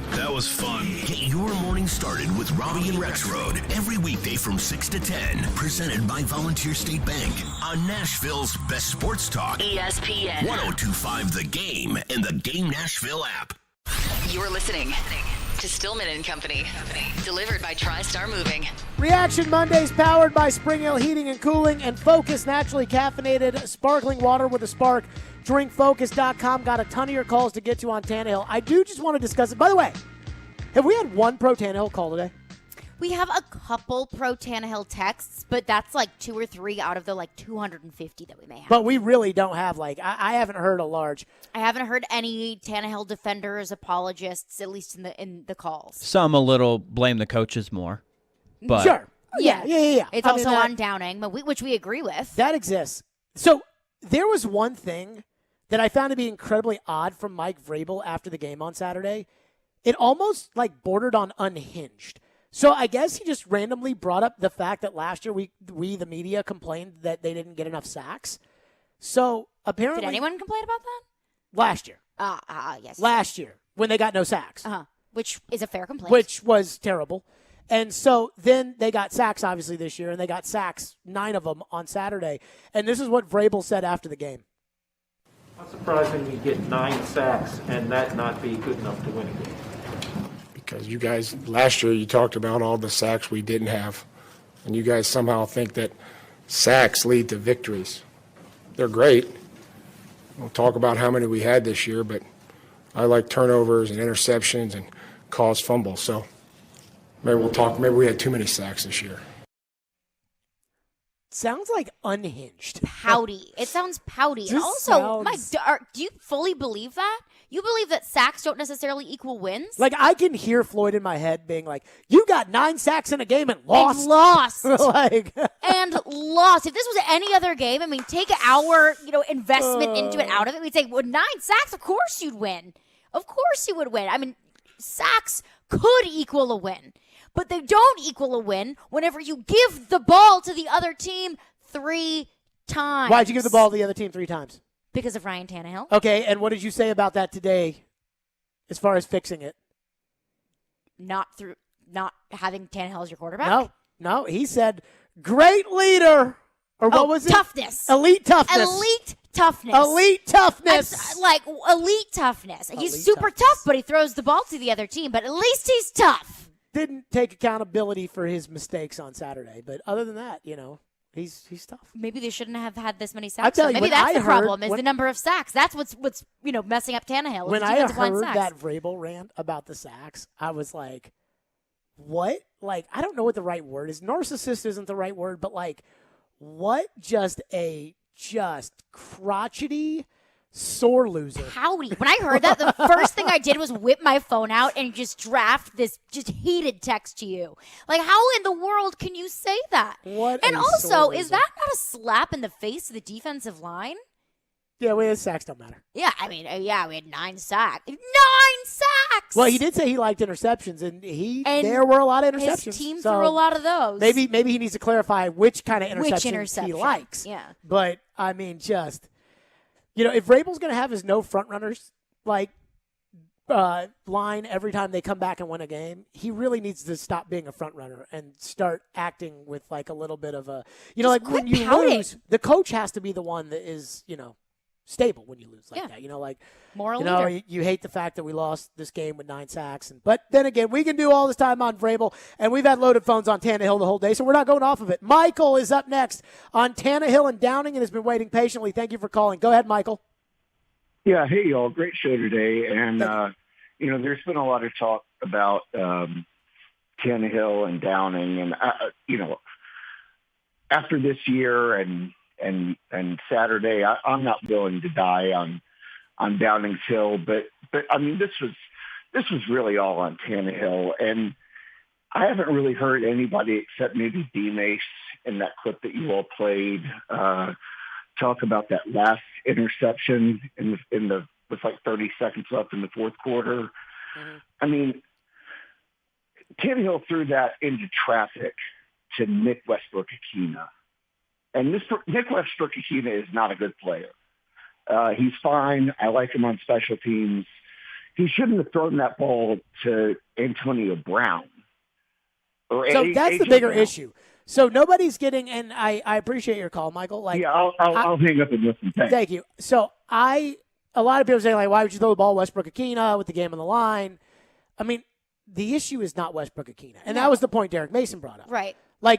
S11: Get your morning started with Robbie and Rexrode every weekday from 6 to 10. Presented by Volunteer State Bank on Nashville's best sports talk.
S12: ESPN
S11: 1025 The Game and the Game Nashville app.
S12: You're listening to Stillman and Company. Delivered by TriStar Moving.
S13: Reaction Mondays powered by Spring Hill Heating and Cooling and Focus naturally caffeinated sparkling water with a spark. DrinkFocus.com. Got a ton of your calls to get to on Tannehill. I do just want to discuss it. By the way, have we had one pro Tannehill call today?
S4: We have a couple pro Tannehill texts, but that's like 2 or 3 out of the like 250 that we may have.
S13: But we really don't have I haven't heard a large.
S4: I haven't heard any Tannehill defenders, apologists, at least in the calls.
S2: Some a little blame the coaches more. But
S13: sure. Yeah.
S4: It's also on Downing, which we agree with.
S13: That exists. So there was one thing that I found to be incredibly odd from Mike Vrabel after the game on Saturday. It almost like bordered on unhinged. So I guess he just randomly brought up the fact that last year we the media complained that they didn't get enough sacks. So apparently,
S4: did anyone complain about that?
S13: Last year.
S4: Yes.
S13: Last year when they got no sacks.
S4: Which is a fair complaint.
S13: Which was terrible. And so then they got sacks obviously this year, and they got sacks, 9 of them on Saturday. And this is what Vrabel said after the game.
S30: How surprising you get 9 sacks and that not be good enough to win a game.
S1: Because you guys, last year, you talked about all the sacks we didn't have. And you guys somehow think that sacks lead to victories. They're great. We'll talk about how many we had this year, but I like turnovers and interceptions and caused fumbles. So maybe we had too many sacks this year.
S13: Sounds like unhinged.
S4: Pouty. It sounds pouty. And also, Mike, do you fully believe that? You believe that sacks don't necessarily equal wins?
S13: Like, I can hear Floyd in my head being like, you got 9 sacks in a game and lost.
S4: And lost.
S13: And
S4: lost. If this was any other game, I mean, take our, investment into it out of it. We'd say, well, 9 sacks, of course you'd win. Of course you would win. I mean, sacks could equal a win. But they don't equal a win whenever you give the ball to the other team 3 times.
S13: Why'd you give the ball to the other team 3 times?
S4: Because of Ryan Tannehill.
S13: Okay, and what did you say about that today as far as fixing it?
S4: Not having Tannehill as your quarterback?
S13: No. He said, great leader. Or what was it?
S4: Toughness.
S13: Elite toughness.
S4: Elite toughness.
S13: Elite toughness.
S4: Elite toughness. He's super tough, but he throws the ball to the other team. But at least he's tough.
S13: Didn't take accountability for his mistakes on Saturday. But other than that, he's tough.
S4: Maybe they shouldn't have had this many sacks.
S13: Maybe
S4: that's the problem, is the number of sacks. That's what's messing up Tannehill.
S13: When I heard that Vrabel rant about the sacks, I was like, what? Like, I don't know what the right word is. Narcissist isn't the right word, but what just crotchety sore loser.
S4: Pouty. When I heard that, the first thing I did was whip my phone out and just draft this just heated text to you. Like, how in the world can you say that? And also, is that not a slap in the face of the defensive line?
S13: Yeah, his sacks don't matter.
S4: Yeah, I mean, we had 9 sacks. 9 sacks!
S13: Well, he did say he liked interceptions, and there were a lot of interceptions.
S4: His team threw a lot of those.
S13: Maybe he needs to clarify which kind of interceptions he likes.
S4: Yeah.
S13: But, I mean, just, if Vrabel's going to have his no front runners, line every time they come back and win a game, he really needs to stop being a front runner and start acting with, a little bit of a, when you lose, the coach has to be the one that is, stable when you lose that.
S4: Moral leader.
S13: You hate the fact that we lost this game with 9 sacks. But then again, we can do all this time on Vrabel, and we've had loaded phones on Tannehill the whole day, so we're not going off of it. Michael is up next on Tannehill and Downing and has been waiting patiently. Thank you for calling. Go ahead, Michael.
S3: Yeah, hey, y'all. Great show today. And, there's been a lot of talk about Tannehill and Downing. And, after this year and Saturday, I'm not willing to die on Downing's hill, but I mean this was really all on Tannehill, and I haven't really heard anybody except maybe D-Mace in that clip that you all played talk about that last interception with 30 seconds left in the fourth quarter. Mm-hmm. I mean, Tannehill threw that into traffic to Nick Westbrook-Ikhine. And Nick Westbrook-Ikhine is not a good player. He's fine. I like him on special teams. He shouldn't have thrown that ball to Antonio Brown.
S13: So that's the bigger issue. So nobody's getting, and I appreciate your call, Michael.
S3: I'll hang up and listen.
S13: Thank you. So a lot of people say, why would you throw the ball Westbrook-Ikhine with the game on the line? I mean, the issue is not Westbrook-Ikhine. And that was the point Derek Mason brought up.
S4: Right.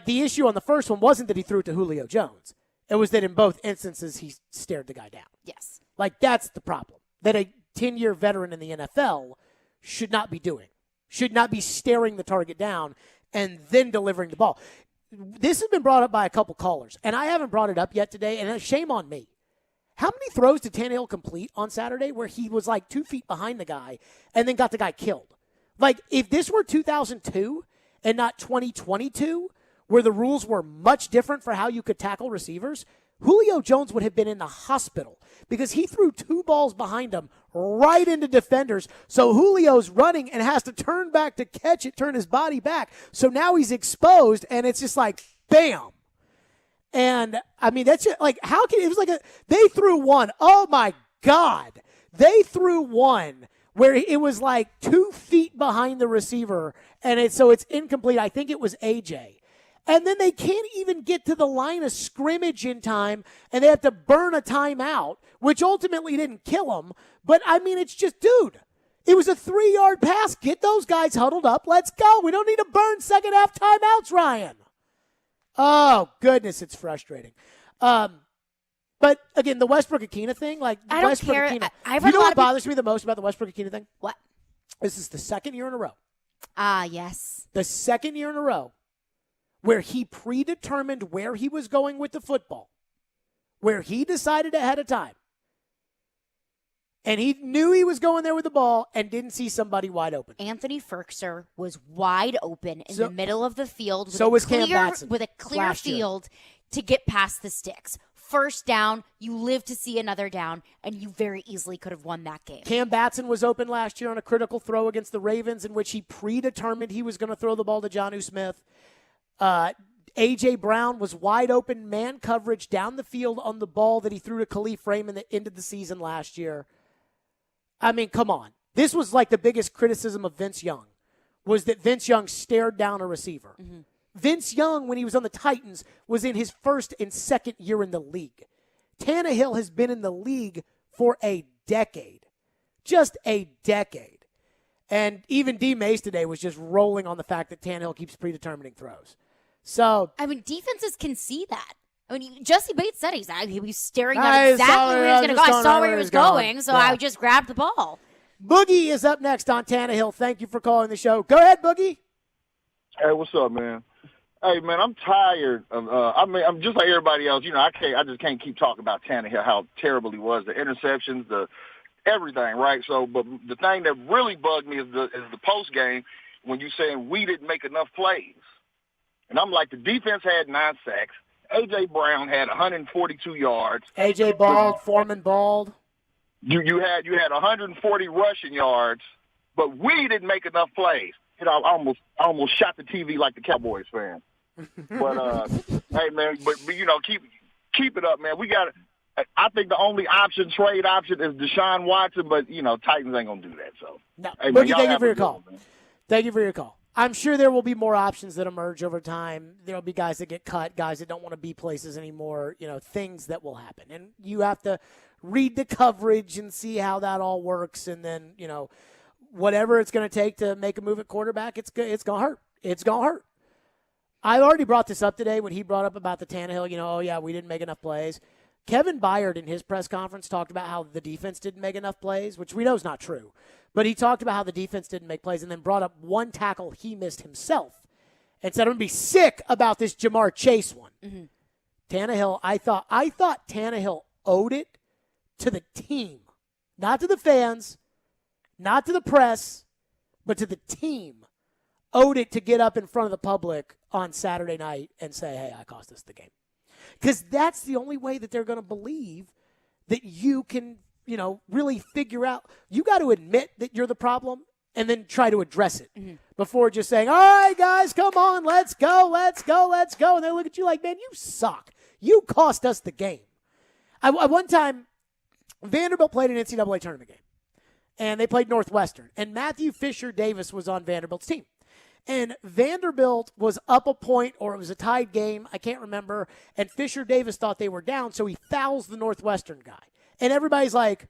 S13: The issue on the first one wasn't that he threw it to Julio Jones. It was that in both instances he stared the guy down.
S4: Yes.
S13: That's the problem. That a 10-year veteran in the NFL should not be doing. Should not be staring the target down and then delivering the ball. This has been brought up by a couple callers, and I haven't brought it up yet today, and shame on me. How many throws did Tannehill complete on Saturday where he was 2 feet behind the guy and then got the guy killed? If this were 2002 and not 2022, where the rules were much different for how you could tackle receivers, Julio Jones would have been in the hospital because he threw 2 balls behind him right into defenders. So Julio's running and has to turn back to catch it, turn his body back. So now he's exposed, and it's just bam. And, I mean, that's just, how can it was they threw one. Oh, my God. They threw one where it was 2 feet behind the receiver, and it's incomplete. I think it was AJ. And then they can't even get to the line of scrimmage in time, and they have to burn a timeout, which ultimately didn't kill them. But, I mean, it's just, dude, It was a 3-yard pass. Get those guys huddled up. Let's go. We don't need to burn second half timeouts, Ryan. Oh, goodness, it's frustrating. But, again, the Westbrook-Akina thing, like,
S4: I don't
S13: Westbrook
S4: care.
S13: Akina,
S4: I've
S13: you
S4: heard
S13: know
S4: a lot
S13: what
S4: of
S13: bothers me the most about the Westbrook-Akina thing?
S4: What?
S13: This is the second year in a row.
S4: Yes.
S13: The second year in a row where he predetermined where he was going with the football, where he decided ahead of time, and he knew he was going there with the ball and didn't see somebody wide open.
S4: Anthony Ferkser was wide open in the middle of the field
S13: Cam Batson
S4: with a clear field to get past the sticks. First down, you live to see another down, and you very easily could have won that game.
S13: Cam Batson was open last year on a critical throw against the Ravens in which he predetermined he was going to throw the ball to Jonnu Smith. A.J. Brown was wide open man coverage down the field on the ball that he threw to Khalif Raymond that ended the season last year. I mean, come on. This was like the biggest criticism of Vince Young, was that Vince Young stared down a receiver. Mm-hmm. Vince Young, when he was on the Titans, was in his first and second year in the league. Tannehill has been in the league for a decade. Just a decade. And even D. Mays today was just rolling on the fact that Tannehill keeps predetermining throws. So,
S4: I mean, defenses can see that. I mean, Jesse Bates said he was staring at exactly where he was going to go. I saw where he was going, so I just grabbed the ball.
S13: Boogie is up next on Tannehill. Thank you for calling the show. Go ahead, Boogie.
S6: Hey, what's up, man? Hey, man, I'm tired of. I'm just like everybody else. You know, I just can't keep talking about Tannehill, how terrible he was, the interceptions, the everything, right? So, but the thing that really bugged me is the post game when you saying we didn't make enough plays, and I'm like, the defense had 9 sacks. A.J. Brown had 142 yards.
S13: A.J. balled, Foreman balled.
S6: You had 140 rushing yards, but we didn't make enough plays. You know, I almost shot the TV like the Cowboys fan. But hey, man, but you know, keep it up, man. We got. I think the only trade option is Deshaun Watson, but you know, Titans ain't gonna do that. So,
S13: no.
S6: Hey,
S13: Boogie,
S6: man,
S13: thank you for your call. Thank you for your call. I'm sure there will be more options that emerge over time. There'll be guys that get cut, guys that don't want to be places anymore, you know, things that will happen. And you have to read the coverage and see how that all works. And then, you know, whatever it's going to take to make a move at quarterback, it's going to hurt. It's going to hurt. I already brought this up today when he brought up about the Tannehill, you know, oh, yeah, we didn't make enough plays. Kevin Byard in his press conference talked about how the defense didn't make enough plays, which we know is not true. But he talked about how the defense didn't make plays and then brought up one tackle he missed himself and said, I'm going to be sick about this Jamar Chase one. Mm-hmm. Tannehill, I thought Tannehill owed it to the team, not to the fans, not to the press, but to the team. Owed it to get up in front of the public on Saturday night and say, hey, I cost us the game. Because that's the only way that they're going to believe that you can, you know, really figure out. You got to admit that you're the problem and then try to address it before just saying, all right, guys, come on, let's go. And they look at you like, man, you suck. You cost us the game. One time, Vanderbilt played an NCAA tournament game, and they played Northwestern, and Matthew Fisher Davis was on Vanderbilt's team. And Vanderbilt was up a point, or it was a tied game, I can't remember, and Fisher Davis thought they were down, so he fouls the Northwestern guy. And everybody's like,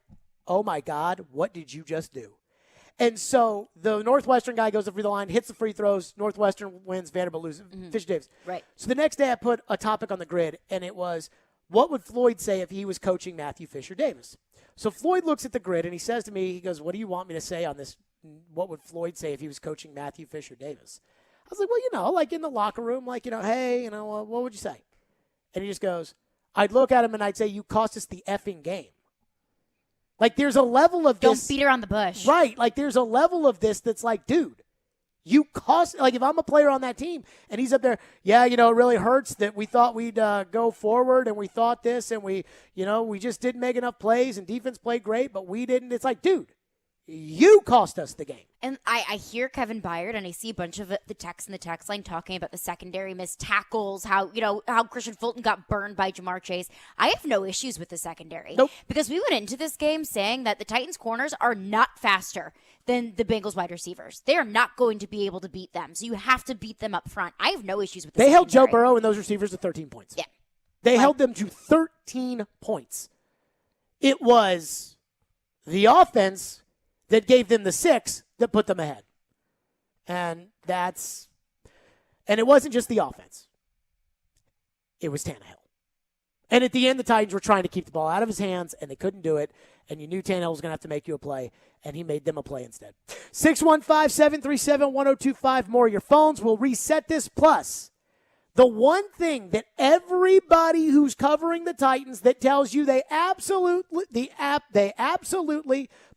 S13: oh, my God, what did you just do? And so the Northwestern guy goes up through the line, hits the free throws, Northwestern wins, Vanderbilt loses, Fisher Davis.
S4: Right.
S13: So the next day I put a topic on the grid, and it was, what would Floyd say if he was coaching Matthew Fisher Davis? So Floyd looks at the grid, and he says to me, he goes, what do you want me to say on this? What would Floyd say if he was coaching Matthew Fisher Davis? I was like, well, you know, like in the locker room, like, you know, hey, you know, what would you say? And he just goes, I'd look at him and I'd say, you cost us the effing game. Like, there's a level of this.
S4: Don't beat around the bush.
S13: Right. Like, there's a level of this that's like, dude, you cost, like, if I'm a player on that team and he's up there, yeah, you know, it really hurts that we thought we'd go forward and we thought this and we, you know, we just didn't make enough plays and defense played great, but we didn't. It's like, dude, you cost us the game.
S4: And I hear Kevin Byard, and I see a bunch of the texts in the text line talking about the secondary missed tackles, how Christian Fulton got burned by Jamar Chase. I have no issues with the secondary.
S13: Nope.
S4: Because we went into this game saying that the Titans corners are not faster than the Bengals wide receivers. They are not going to be able to beat them. So you have to beat them up front. I have no issues with the secondary.
S13: Held Joe Burrow and those receivers to 13 points.
S4: Yeah.
S13: They held them to 13 points. It was the offense that gave them the 6 that put them ahead. And it wasn't just the offense. It was Tannehill. And at the end, the Titans were trying to keep the ball out of his hands, and they couldn't do it. And you knew Tannehill was going to have to make you a play, and he made them a play instead. 615-737-1025. More of your phones. We'll reset this. Plus, the one thing that everybody who's covering the Titans that tells you they absolutely,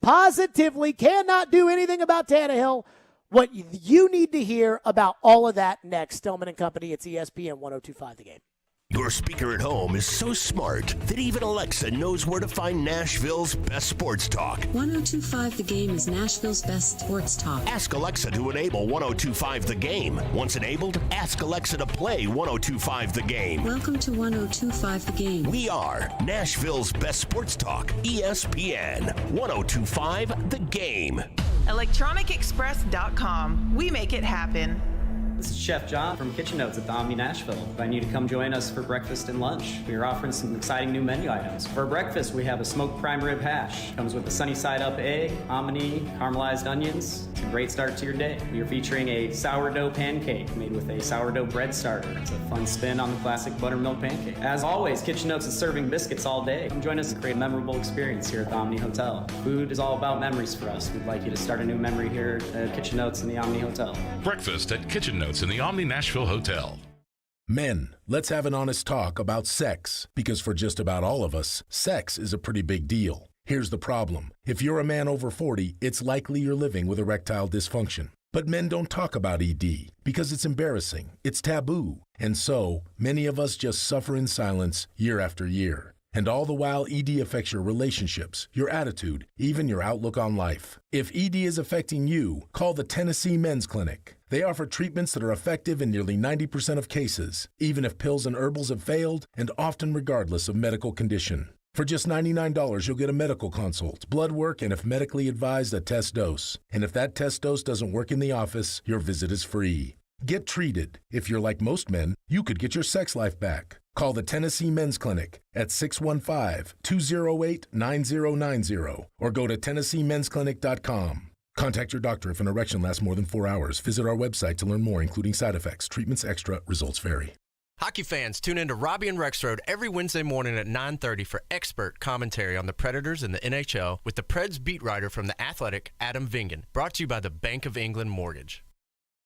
S13: positively cannot do anything about Tannehill, what you need to hear about all of that next. Stillman and Company. It's ESPN 1025 The Game.
S11: Your speaker at home is so smart that even Alexa knows where to find Nashville's best sports talk.
S5: 1025 The Game is Nashville's best sports talk.
S11: Ask Alexa to enable 1025 The Game. Once enabled, ask Alexa to play 1025 The Game.
S5: Welcome to 1025 The Game.
S11: We are Nashville's best sports talk, ESPN 1025 The Game.
S7: ElectronicExpress.com. We make it happen.
S10: This is Chef John from Kitchen Notes at the Omni Nashville. I invite you to come join us for breakfast and lunch. We are offering some exciting new menu items. For breakfast, we have a smoked prime rib hash. Comes with a sunny side up egg, hominy, caramelized onions. It's a great start to your day. We are featuring a sourdough pancake made with a sourdough bread starter. It's a fun spin on the classic buttermilk pancake. As always, Kitchen Notes is serving biscuits all day. Come join us and create a memorable experience here at the Omni Hotel. Food is all about memories for us. We'd like you to start a new memory here at Kitchen Notes in the Omni Hotel.
S28: Breakfast at Kitchen Notes in the Omni Nashville Hotel.
S14: Men, let's have an honest talk about sex, because for just about all of us, sex is a pretty big deal. Here's the problem. If you're a man over 40, it's likely you're living with erectile dysfunction. But men don't talk about ED because it's embarrassing, it's taboo, and so many of us just suffer in silence year after year. And all the while, ED affects your relationships, your attitude, even your outlook on life. If ED is affecting you, call the Tennessee Men's Clinic. They offer treatments that are effective in nearly 90% of cases, even if pills and herbals have failed, and often regardless of medical condition. For just $99, you'll get a medical consult, blood work, and if medically advised, a test dose. And if that test dose doesn't work in the office, your visit is free. Get treated. If you're like most men, you could get your sex life back. Call the Tennessee Men's Clinic at 615-208-9090 or go to TennesseeMen'sClinic.com. Contact your doctor if an erection lasts more than 4 hours. Visit our website to learn more, including side effects. Treatments extra. Results vary.
S15: Hockey fans, tune in to Robbie and Rexroad every Wednesday morning at 9:30 for expert commentary on the Predators and the NHL with the Preds beat writer from The Athletic, Adam Vingan. Brought to you by the Bank of England Mortgage.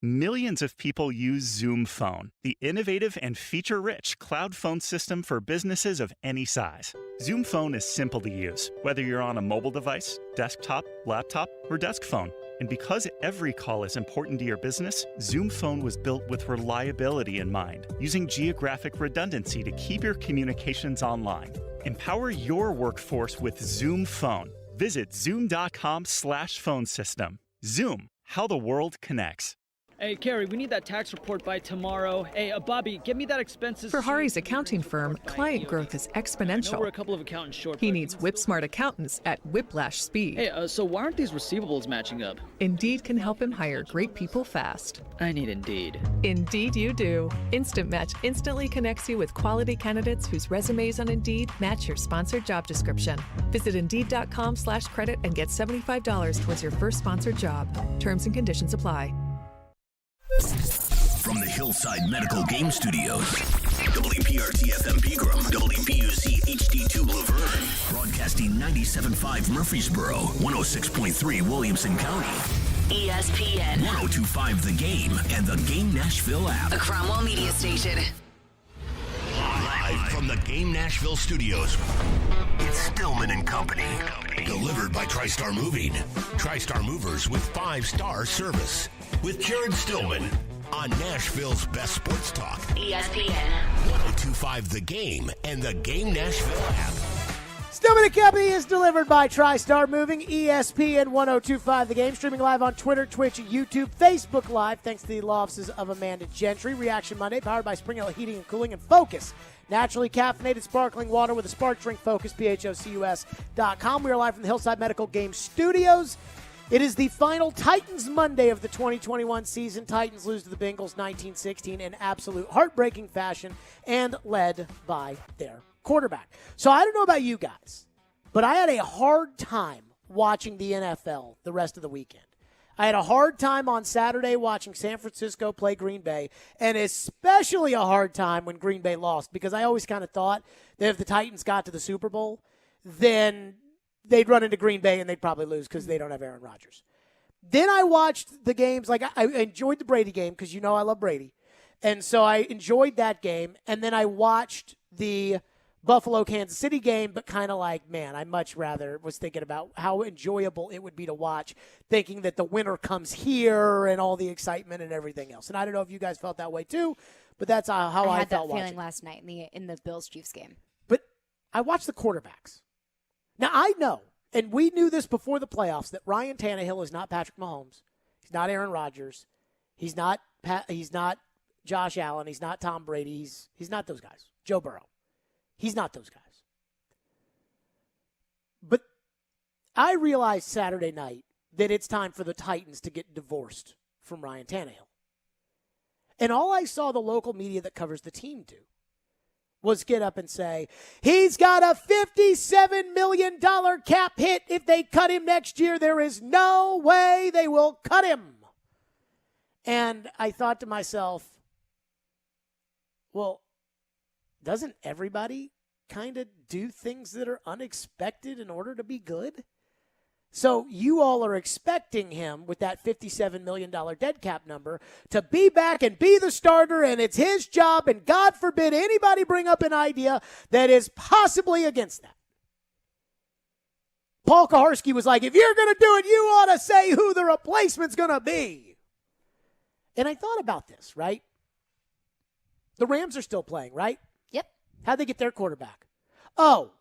S18: Millions of people use Zoom Phone, the innovative and feature-rich cloud phone system for businesses of any size. Zoom Phone is simple to use, whether you're on a mobile device, desktop, laptop, or desk phone. And because every call is important to your business, Zoom Phone was built with reliability in mind, using geographic redundancy to keep your communications online. Empower your workforce with Zoom Phone. Visit zoom.com/phone system. Zoom, how the world connects.
S22: Hey, Carrie, we need that tax report by tomorrow. Hey, Bobby, give me that expenses.
S23: For Hari's accounting firm, client growth is exponential.
S22: I know we're a couple of accountants short.
S23: He needs whip-smart accountants at whiplash speed.
S22: Hey, so why aren't these receivables matching up?
S23: Indeed can help him hire great people fast.
S22: I need Indeed.
S23: Indeed you do. Instant Match instantly connects you with quality candidates whose resumes on Indeed match your sponsored job description. Visit Indeed.com/credit and get $75 towards your first sponsored job. Terms and conditions apply.
S11: From the Hillside Medical Game Studios, WPRT-FM Pegram, WPUC HD2 Laverne, broadcasting 97.5 Murfreesboro, 106.3 Williamson County,
S12: ESPN
S11: 1025 The Game, and the Game Nashville app.
S12: A Cromwell Media Station.
S11: Live from the Game Nashville studios, it's Stillman and Company. Delivered by TriStar Moving. TriStar Movers with 5-star service. With Jared Stillman on Nashville's best sports talk.
S12: ESPN
S11: 1025 The Game and the Game Nashville app.
S13: Stillman and Company is delivered by TriStar Moving, ESPN 1025 The Game, streaming live on Twitter, Twitch, YouTube, Facebook Live, thanks to the law offices of Amanda Gentry. Reaction Monday, powered by Spring Hill Heating and Cooling and Focus. Naturally caffeinated sparkling water with a spark drink focus, phocus.com. We are live from the Hillside Medical Game Studios. It is the final Titans Monday of the 2021 season. Titans lose to the Bengals 19-16 in absolute heartbreaking fashion and led by their quarterback. So I don't know about you guys, but I had a hard time watching the NFL the rest of the weekend. I had a hard time on Saturday watching San Francisco play Green Bay, and especially a hard time when Green Bay lost, because I always kind of thought that if the Titans got to the Super Bowl, then they'd run into Green Bay and they'd probably lose because they don't have Aaron Rodgers. Then I watched the games. Like, I enjoyed the Brady game because you know I love Brady. And so I enjoyed that game. And then I watched the Buffalo-Kansas City game, but kind of like, man, I much rather was thinking about how enjoyable it would be to watch, thinking that the winner comes here and all the excitement and everything else. And I don't know if you guys felt that way too, but that's how I
S4: had
S13: felt
S4: that feeling
S13: watching.
S4: last night in the Bills-Chiefs game.
S13: But I watched the quarterbacks. Now, I know, and we knew this before the playoffs, that Ryan Tannehill is not Patrick Mahomes. He's not Aaron Rodgers. He's not Josh Allen. He's not Tom Brady. He's not those guys. Joe Burrow. He's not those guys. But I realized Saturday night that it's time for the Titans to get divorced from Ryan Tannehill. And all I saw the local media that covers the team do was get up and say, he's got a $57 million cap hit. If they cut him next year, there is no way they will cut him. And I thought to myself, well, doesn't everybody kind of do things that are unexpected in order to be good? So you all are expecting him with that $57 million dead cap number to be back and be the starter, and it's his job, and God forbid anybody bring up an idea that is possibly against that. Paul Kaharski was like, if you're going to do it, you ought to say who the replacement's going to be. And I thought about this, right? The Rams are still playing, right?
S4: Yep.
S13: How'd they get their quarterback? Oh,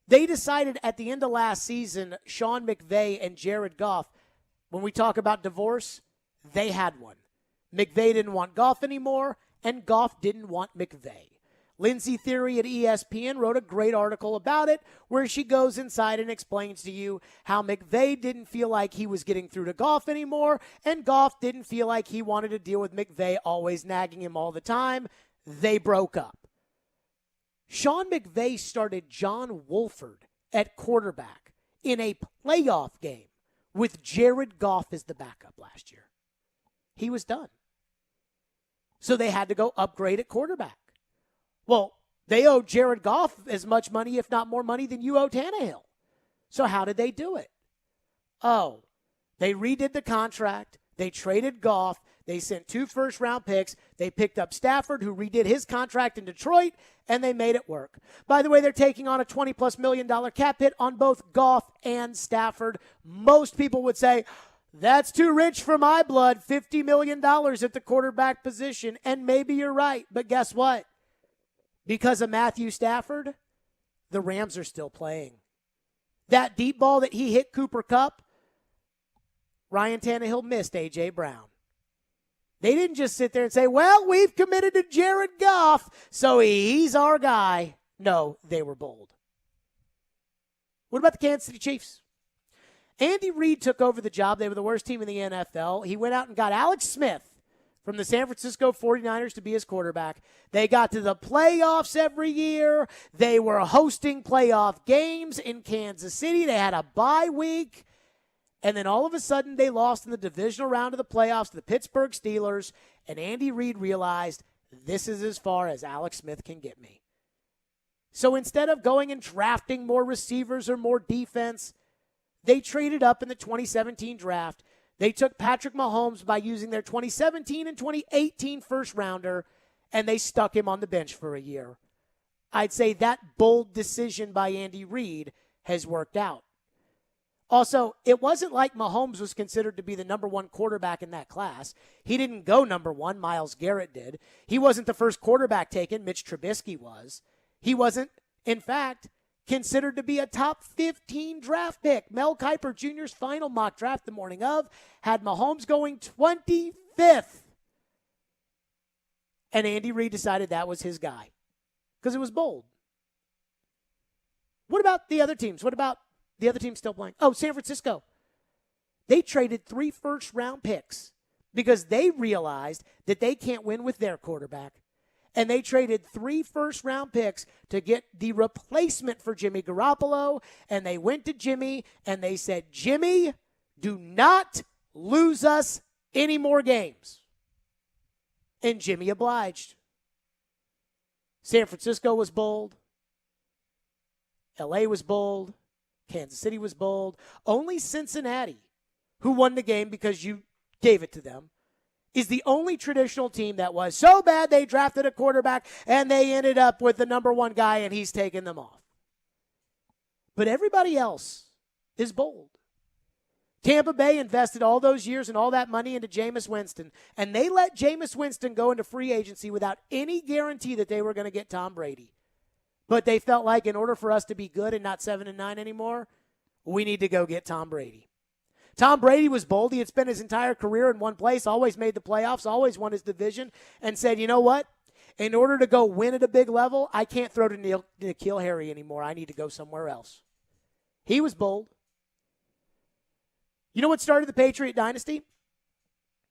S13: they decided at the end of last season, Sean McVay and Jared Goff, when we talk about divorce, they had one. McVay didn't want Goff anymore, and Goff didn't want McVay. Lindsay Theory at ESPN wrote a great article about it where she goes inside and explains to you how McVay didn't feel like he was getting through to Goff anymore, and Goff didn't feel like he wanted to deal with McVay always nagging him all the time. They broke up. Sean McVay started John Wolford at quarterback in a playoff game with Jared Goff as the backup last year. He was done. So they had to go upgrade at quarterback. Well, they owe Jared Goff as much money, if not more money, than you owe Tannehill. So how did they do it? Oh, they redid the contract. They traded Goff. They sent 2 first-round picks. They picked up Stafford, who redid his contract in Detroit, and they made it work. By the way, they're taking on a $20+ million cap hit on both Goff and Stafford. Most people would say, that's too rich for my blood, $50 million at the quarterback position, and maybe you're right. But guess what? Because of Matthew Stafford, the Rams are still playing. That deep ball that he hit Cooper Kupp, Ryan Tannehill missed A.J. Brown. They didn't just sit there and say, well, we've committed to Jared Goff, so he's our guy. No, they were bold. What about the Kansas City Chiefs? Andy Reid took over the job. They were the worst team in the NFL. He went out and got Alex Smith from the San Francisco 49ers to be his quarterback. They got to the playoffs every year. They were hosting playoff games in Kansas City. They had a bye week. And then all of a sudden, they lost in the divisional round of the playoffs to the Pittsburgh Steelers, and Andy Reid realized this is as far as Alex Smith can get me. So instead of going and drafting more receivers or more defense, they traded up in the 2017 draft. They took Patrick Mahomes by using their 2017 and 2018 first-rounder, and they stuck him on the bench for a year. I'd say that bold decision by Andy Reid has worked out. Also, it wasn't like Mahomes was considered to be the number 1 quarterback in that class. He didn't go number 1. Myles Garrett did. He wasn't the first quarterback taken. Mitch Trubisky was. He wasn't, in fact, considered to be a top 15 draft pick. Mel Kiper Jr.'s final mock draft the morning of had Mahomes going 25th. And Andy Reid decided that was his guy because it was bold. What about the other teams? What about the other team's still playing? Oh, San Francisco. They traded 3 first-round picks because they realized that they can't win with their quarterback. And they traded 3 first-round picks to get the replacement for Jimmy Garoppolo. And they went to Jimmy and they said, Jimmy, do not lose us any more games. And Jimmy obliged. San Francisco was bold. LA was bold. Kansas City was bold. Only Cincinnati, who won the game because you gave it to them, is the only traditional team that was so bad they drafted a quarterback and they ended up with the number 1 guy and he's taken them off. But everybody else is bold. Tampa Bay invested all those years and all that money into Jameis Winston, and they let Jameis Winston go into free agency without any guarantee that they were going to get Tom Brady. But they felt like in order for us to be good and not 7-9 anymore, we need to go get Tom Brady. Tom Brady was bold. He had spent his entire career in one place, always made the playoffs, always won his division, and said, you know what? In order to go win at a big level, I can't throw to N'Keal Harry anymore. I need to go somewhere else. He was bold. You know what started the Patriot dynasty?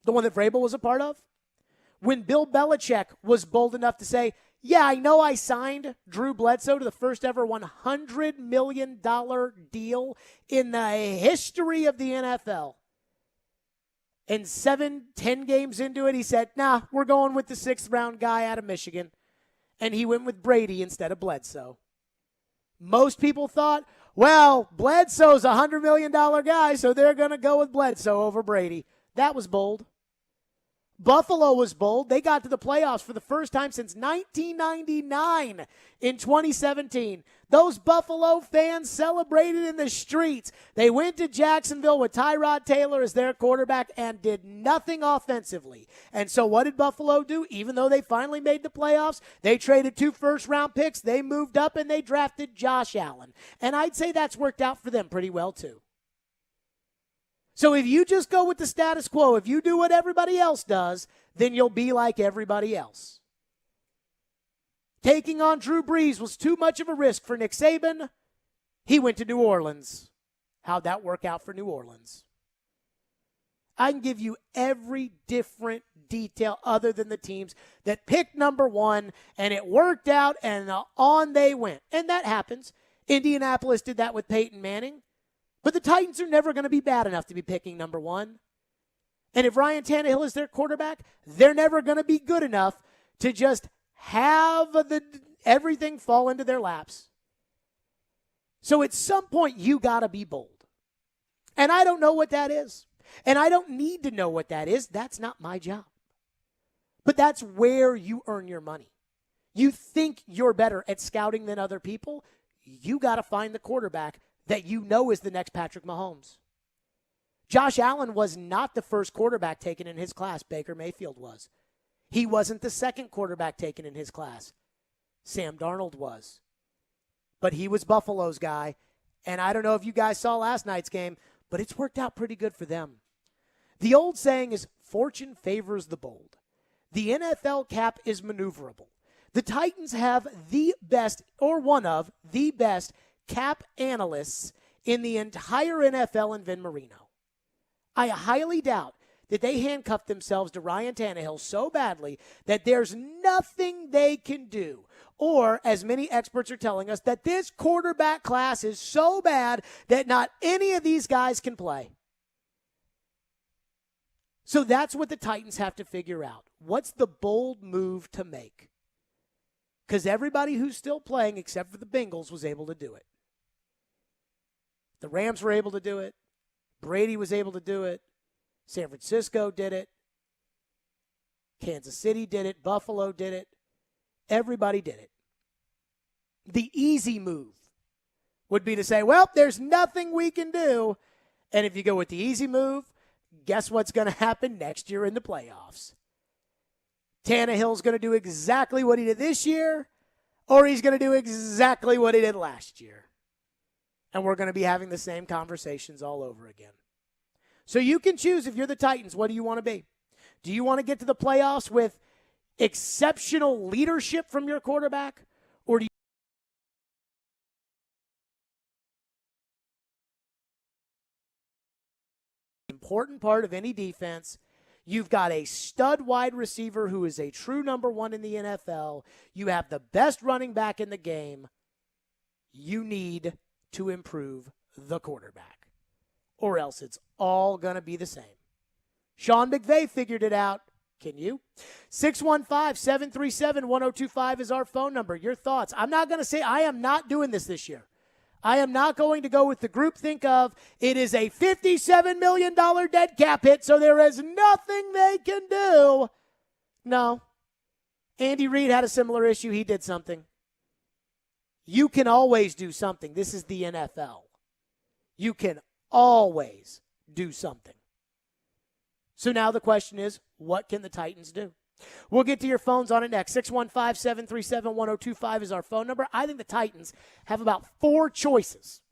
S13: The one that Vrabel was a part of? When Bill Belichick was bold enough to say, yeah, I know I signed Drew Bledsoe to the first ever $100 million deal in the history of the NFL. And 7-10 games into it, he said, nah, we're going with the 6th-round guy out of Michigan. And he went with Brady instead of Bledsoe. Most people thought, well, Bledsoe's a $100 million guy, so they're going to go with Bledsoe over Brady. That was bold. Buffalo was bold. They got to the playoffs for the first time since 1999 in 2017. Those Buffalo fans celebrated in the streets. They went to Jacksonville with Tyrod Taylor as their quarterback and did nothing offensively. And so what did Buffalo do? Even though they finally made the playoffs, they traded 2 first-round picks. They moved up and they drafted Josh Allen. And I'd say that's worked out for them pretty well too. So if you just go with the status quo, if you do what everybody else does, then you'll be like everybody else. Taking on Drew Brees was too much of a risk for Nick Saban. He went to New Orleans. How'd that work out for New Orleans? I can give you every different detail other than the teams that picked number 1, and it worked out, and on they went. And that happens. Indianapolis did that with Peyton Manning. But the Titans are never going to be bad enough to be picking number 1. And if Ryan Tannehill is their quarterback, they're never going to be good enough to just have everything fall into their laps. So at some point, you got to be bold. And I don't know what that is. And I don't need to know what that is. That's not my job. But that's where you earn your money. You think you're better at scouting than other people, you got to find the quarterback that you know is the next Patrick Mahomes. Josh Allen was not the first quarterback taken in his class. Baker Mayfield was. He wasn't the second quarterback taken in his class. Sam Darnold was. But he was Buffalo's guy. And I don't know if you guys saw last night's game, but it's worked out pretty good for them. The old saying is, fortune favors the bold. The NFL cap is maneuverable. The Titans have the best, or one of the best, cap analysts in the entire NFL in Vin Marino. I highly doubt that they handcuffed themselves to Ryan Tannehill so badly that there's nothing they can do. Or, as many experts are telling us, that this quarterback class is so bad that not any of these guys can play. So that's what the Titans have to figure out. What's the bold move to make? Because everybody who's still playing, except for the Bengals, was able to do it. The Rams were able to do it. Brady was able to do it. San Francisco did it. Kansas City did it. Buffalo did it. Everybody did it. The easy move would be to say, well, there's nothing we can do. And if you go with the easy move, guess what's going to happen next year in the playoffs? Tannehill's going to do exactly what he did this year, or he's going to do exactly what he did last year. And we're going to be having the same conversations all over again. So you can choose, if you're the Titans, what do you want to be? Do you want to get to the playoffs with exceptional leadership from your quarterback? Or do you important part of any defense, You've got a stud wide receiver who is a true number one in the NFL. You have the best running back in the game. You need to improve the quarterback, or else it's all going to be the same. Sean McVay figured it out. Can you? 615-737-1025 is our phone number. Your thoughts. I'm not going to say I am not doing this year. I am not going to go with the group think of it is a $57 million dead cap hit, so there is nothing they can do. No. Andy Reid had a similar issue. He did something. You can always do something. This is the NFL. You can always do something. So now the question is, what can the Titans do? We'll get to your phones on it next. 615-737-1025 is our phone number. I think the Titans have about 4 choices.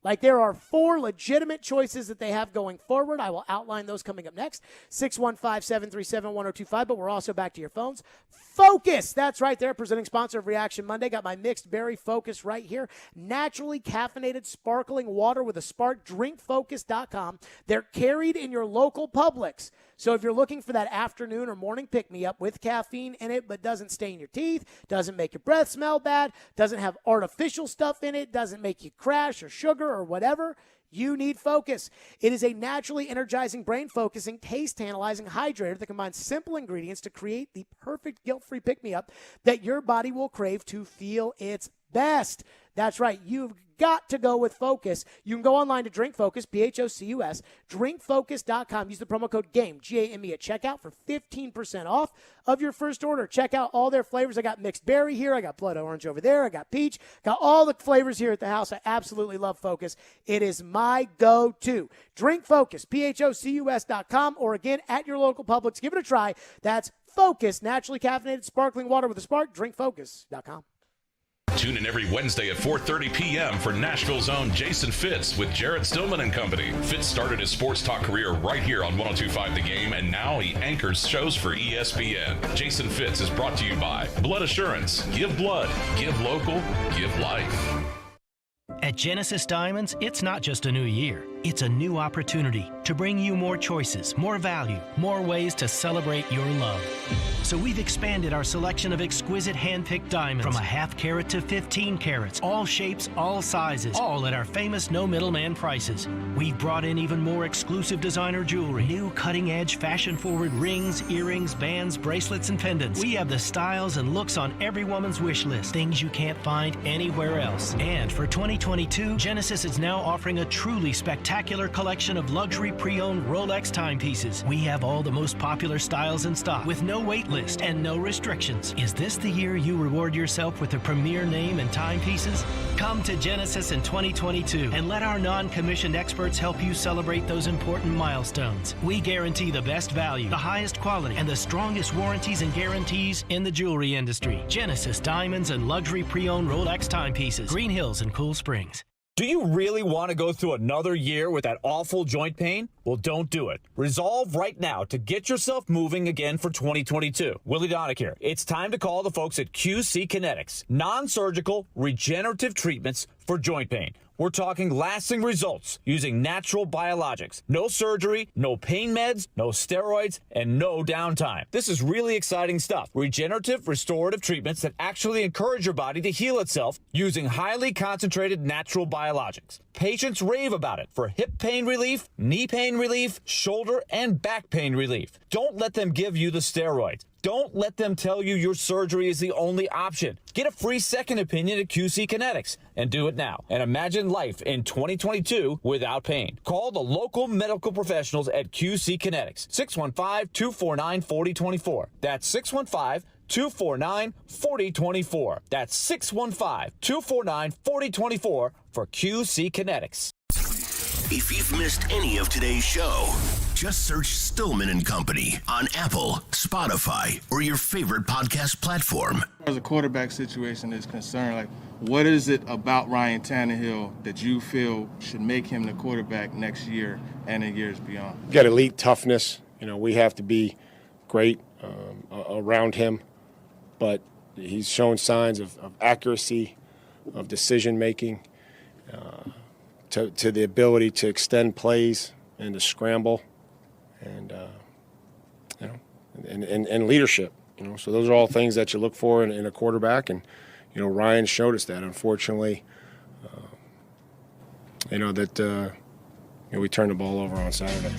S13: Like, there are 4 legitimate choices that they have going forward. I will outline those coming up next. 615-737-1025, but we're also back to your phones. Focus, that's right there, presenting sponsor of Reaction Monday. Got my mixed berry Focus right here. Naturally caffeinated sparkling water with a spark. DrinkFocus.com. They're carried in your local Publix. So if you're looking for that afternoon or morning pick-me-up with caffeine in it but doesn't stain your teeth, doesn't make your breath smell bad, doesn't have artificial stuff in it, doesn't make you crash or sugar or whatever, you need Focus. It is a naturally energizing, brain-focusing, taste-tantalizing hydrator that combines simple ingredients to create the perfect guilt-free pick-me-up that your body will crave to feel its best. That's right. You've got to go with Focus. You can go online to Drink Focus, P-H-O-C-U-S, drinkfocus.com. Use the promo code GAME, G-A-M-E, at checkout for 15% off of your first order. Check out all their flavors. I got mixed berry here. I got blood orange over there. I got peach. Got all the flavors here at the house. I absolutely love Focus. It is my go-to. Drink Focus, P-H-O-C-U-S.com, or again, at your local Publix. Give it a try. That's Focus, naturally caffeinated sparkling water with a spark. Drinkfocus.com.
S28: Tune in every Wednesday at 4:30 p.m. for Nashville's own Jason Fitz with Jarrett Stillman and Company. Fitz started his sports talk career right here on 102.5 The Game, and now he anchors shows for ESPN. Jason Fitz is brought to you by Blood Assurance. Give blood. Give local. Give life.
S8: At Genesis Diamonds, it's not just a new year. It's a new opportunity to bring you more choices, more value, more ways to celebrate your love. So we've expanded our selection of exquisite hand-picked diamonds from a half carat to 15 carats, all shapes, all sizes, all at our famous no middleman prices. We've brought in even more exclusive designer jewelry, new cutting-edge fashion-forward rings, earrings, bands, bracelets, and pendants. We have the styles and looks on every woman's wish list, things you can't find anywhere else. And for 2022, Genesis is now offering a truly spectacular collection of luxury pre-owned Rolex timepieces. We have all the most popular styles in stock with no wait list and no restrictions. Is this the year you reward yourself with a premier name and timepieces? Come to Genesis in 2022 and let our non-commissioned experts help you celebrate those important milestones. We guarantee the best value, the highest quality, and the strongest warranties and guarantees in the jewelry industry. Genesis Diamonds and luxury pre-owned Rolex timepieces. Green Hills and Cool Springs.
S16: Do you really want to go through another year with that awful joint pain? Well, don't do it. Resolve right now to get yourself moving again for 2022. Willie Donick here. It's time to call the folks at QC Kinetics. Non-surgical, regenerative treatments for joint pain. We're talking lasting results using natural biologics. No surgery, no pain meds, no steroids, and no downtime. This is really exciting stuff. Regenerative, restorative treatments that actually encourage your body to heal itself using highly concentrated natural biologics. Patients rave about it for hip pain relief, knee pain relief, shoulder and back pain relief. Don't let them give you the steroids. Don't let them tell you your surgery is the only option. Get a free second opinion at QC Kinetics and do it now. And imagine life in 2022 without pain. Call the local medical professionals at QC Kinetics. 615-249-4024. That's 615-249-4024. That's 615-249-4024 for QC Kinetics.
S11: If you've missed any of today's show, just search Stillman and Company on Apple, Spotify, or your favorite podcast platform.
S17: As a quarterback situation is concerned, like, what is it about Ryan Tannehill that you feel should make him the quarterback next year and in years beyond?
S1: You got elite toughness. You know, we have to be great around him, but he's shown signs of accuracy, of decision-making, to the ability to extend plays and to scramble. And and leadership. So those are all things that you look for in a quarterback, and Ryan showed us that. Unfortunately, we turned the ball over on Saturday.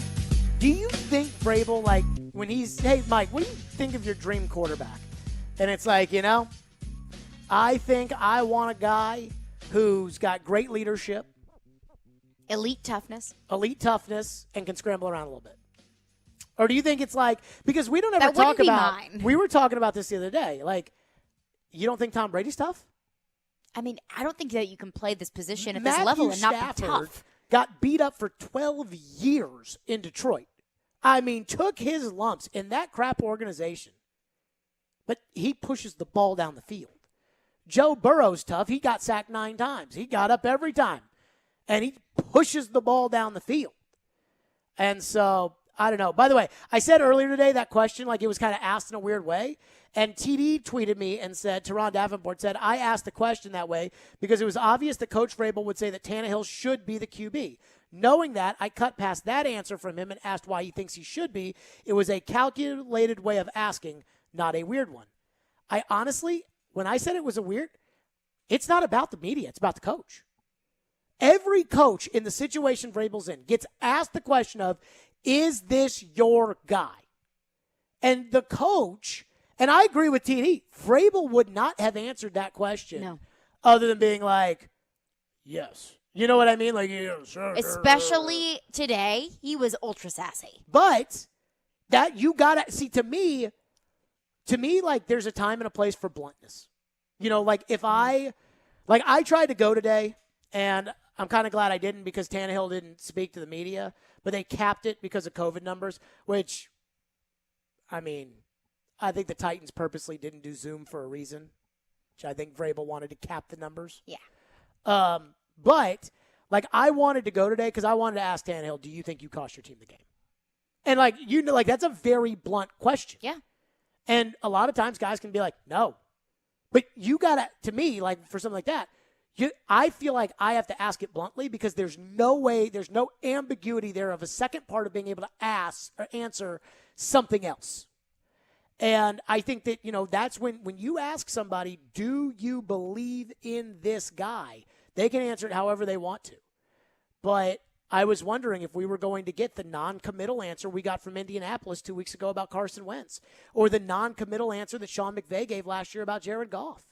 S13: Do you think Vrabel, like, when he's, hey, Mike, what do you think of your dream quarterback? And it's like, I think I want a guy who's got great leadership.
S4: Elite toughness,
S13: and can scramble around a little bit. Or do you think it's like, because we don't ever
S4: That
S13: talk
S4: wouldn't be
S13: about,
S4: mine.
S13: we were talking about this the other day, like, you don't think Tom Brady's tough?
S4: I mean, I don't think that you can play this position at
S13: Matthew
S4: this level and not
S13: Stafford
S4: be tough.
S13: got beat up for 12 years in Detroit. I mean, took his lumps in that crap organization. But he pushes the ball down the field. Joe Burrow's tough. He got sacked 9 times. He got up every time. And he pushes the ball down the field. And so, I don't know. By the way, I said earlier today that question, like it was kind of asked in a weird way. And TD tweeted me and said, Teron Davenport said, I asked the question that way because it was obvious that Coach Vrabel would say that Tannehill should be the QB. Knowing that, I cut past that answer from him and asked why he thinks he should be. It was a calculated way of asking, not a weird one. I honestly, when I said it was a weird, it's not about the media. It's about the coach. Every coach in the situation Vrabel's in gets asked the question of, is this your guy? And the coach, and I agree with TD, Vrabel would not have answered that question other than being like, yes. You know what I mean? Like, yeah, sure.
S4: Especially today, he was ultra sassy.
S13: But that you got to see, to me, like, there's a time and a place for bluntness. Like if I tried to go today, and I'm kind of glad I didn't because Tannehill didn't speak to the media, but they capped it because of COVID numbers, which, I mean, I think the Titans purposely didn't do Zoom for a reason, which I think Vrabel wanted to cap the numbers.
S4: Yeah.
S13: But, like, I wanted to go today because I wanted to ask Tannehill, do you think you cost your team the game? And, like, that's a very blunt question.
S4: Yeah.
S13: And a lot of times guys can be like, no. But you got to, to me, like, for something like that, I feel like I have to ask it bluntly because there's no ambiguity there of a second part of being able to ask or answer something else. And I think that, that's when you ask somebody, do you believe in this guy? They can answer it however they want to. But I was wondering if we were going to get the non-committal answer we got from Indianapolis 2 weeks ago about Carson Wentz, or the non-committal answer that Sean McVay gave last year about Jared Goff.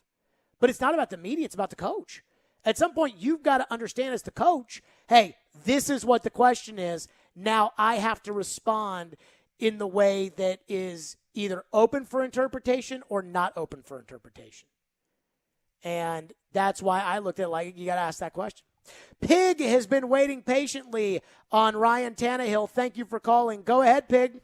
S13: But it's not about the media, it's about the coach. At some point, you've got to understand as the coach, hey, this is what the question is. Now I have to respond in the way that is either open for interpretation or not open for interpretation. And that's why I looked at it like you got to ask that question. Pig has been waiting patiently on Ryan Tannehill. Thank you for calling. Go ahead, Pig.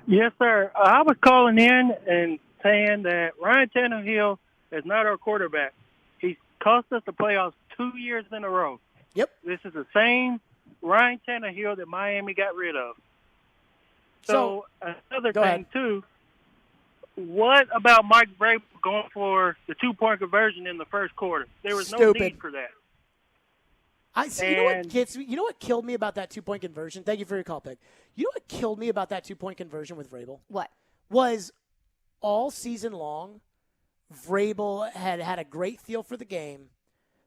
S9: Yes, sir. I was calling in and saying that Ryan Tannehill is not our quarterback. He's cost us the playoffs 2 years in a row.
S13: Yep.
S9: This is the same Ryan Tannehill that Miami got rid of. So another thing, too, what about Mike Vrabel going for the 2-point conversion in the first quarter? There was no need for that.
S13: You know what killed me about that 2-point conversion? Thank you for your call, Peg. You know what killed me about that 2-point conversion with Vrabel?
S4: What?
S13: Was all season long, Vrabel had a great feel for the game,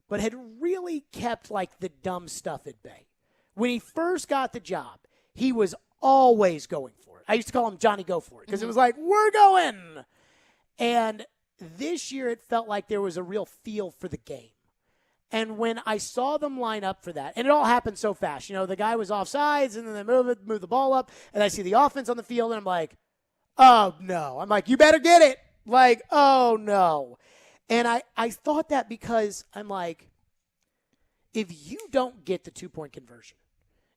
S13: but had really kept, like, the dumb stuff at bay. When he first got the job, he was always going for it. I used to call him Johnny Go For It because it was like, we're going. And this year it felt like there was a real feel for the game. And when I saw them line up for that, and it all happened so fast. The guy was offsides, and then they move the ball up, and I see the offense on the field, and I'm like, oh, no. I'm like, you better get it. Like, oh, no. And I thought that because I'm like, if you don't get the 2-point conversion,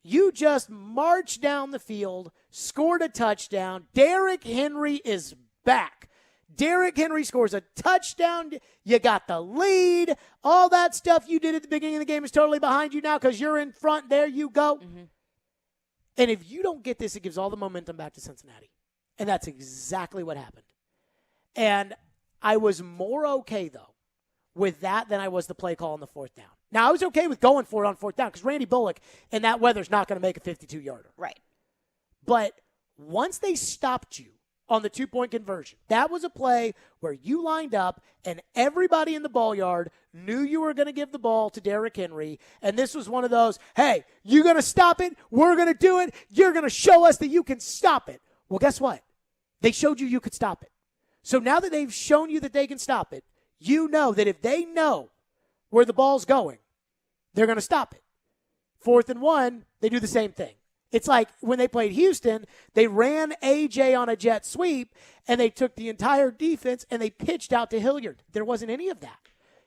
S13: you just marched down the field, scored a touchdown. Derrick Henry is back. Derrick Henry scores a touchdown. You got the lead. All that stuff you did at the beginning of the game is totally behind you now because you're in front. There you go. Mm-hmm. And if you don't get this, it gives all the momentum back to Cincinnati. And that's exactly what happened. And I was more okay, though, with that than I was the play call on the 4th down. Now, I was okay with going for it on 4th down because Randy Bullock in that weather's not going to make a 52-yarder.
S4: Right.
S13: But once they stopped you on the 2-point conversion. That was a play where you lined up and everybody in the ball yard knew you were going to give the ball to Derrick Henry. And this was one of those, hey, you going to stop it? We're going to do it. You're going to show us that you can stop it. Well, guess what? They showed you could stop it. So now that they've shown you that they can stop it, you know that if they know where the ball's going, they're going to stop it. 4th and 1, they do the same thing. It's like when they played Houston, they ran A.J. on a jet sweep, and they took the entire defense and they pitched out to Hilliard. There wasn't any of that.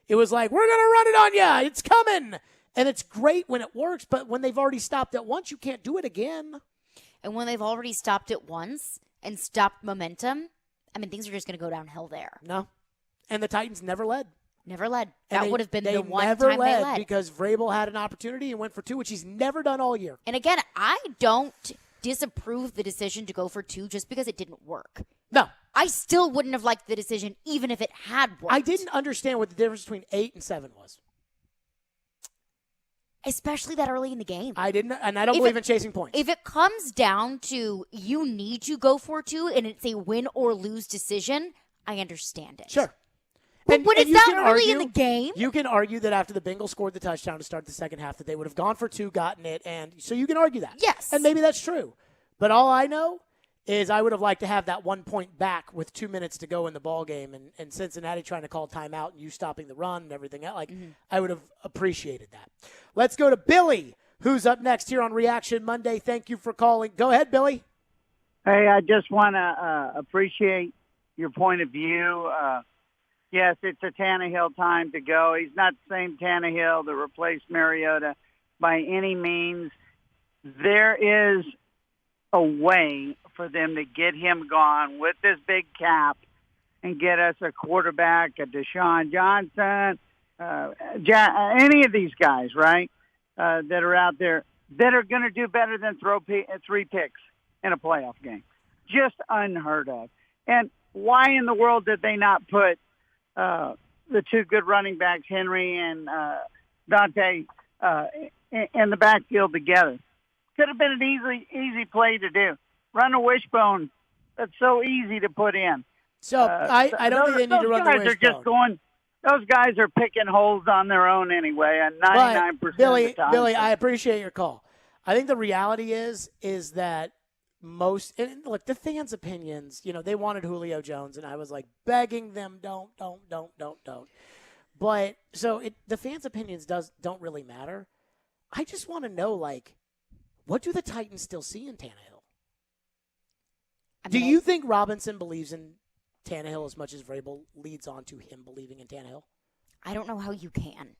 S13: It was like, we're going to run it on you. It's coming. And it's great when it works, but when they've already stopped it once, you can't do it again.
S4: And when they've already stopped it once and stopped momentum, I mean, things are just going to go downhill there.
S13: No. And the Titans never led.
S4: Never led.
S13: And
S4: That would have been
S13: they
S4: the one
S13: never
S4: time
S13: led
S4: they led.
S13: because Vrabel had an opportunity and went for 2, which he's never done all year.
S4: And again, I don't disapprove the decision to go for 2 just because it didn't work.
S13: No.
S4: I still wouldn't have liked the decision even if it had worked.
S13: I didn't understand what the difference between 8 and 7 was.
S4: Especially that early in the game.
S13: I didn't, and I don't believe in chasing points.
S4: If it comes down to you need to go for 2 and it's a win or lose decision, I understand it.
S13: Sure.
S4: But when it's
S13: you
S4: that
S13: can
S4: early in
S13: argue-
S4: the game,
S13: You can argue that after the Bengals scored the touchdown to start the second half that they would have gone for 2, gotten it, and so you can argue that.
S4: Yes.
S13: And maybe that's true. But all I know is I would have liked to have that 1 point back with 2 minutes to go in the ball game, and Cincinnati trying to call timeout and you stopping the run and everything else. I would have appreciated that. Let's go to Billy, who's up next here on Reaction Monday. Thank you for calling. Go ahead, Billy.
S2: Hey, I just want to appreciate your point of view. Yes, it's a Tannehill time to go. He's not the same Tannehill that replaced Mariota by any means. There is a way for them to get him gone with this big cap and get us a quarterback, a Deshaun Johnson, any of these guys, right, that are out there that are going to do better than throw 3 picks in a playoff game. Just unheard of. And why in the world did they not put the 2 good running backs, Henry and Dante, in the backfield together? Could have been an easy play to do. Run a wishbone. That's so easy to put in.
S13: So I don't think they need to run the wishbone.
S2: Those guys are just going. Those guys are picking holes on their own anyway, and 99% of the time.
S13: Billy, I appreciate your call. I think the reality is that most, and look, the fans' opinions, they wanted Julio Jones, and I was like begging them, don't. But so the fans' opinions don't really matter. I just want to know, what do the Titans still see in Tannehill? Do you think Robinson believes in Tannehill as much as Vrabel leads on to him believing in Tannehill?
S4: I don't know how you can.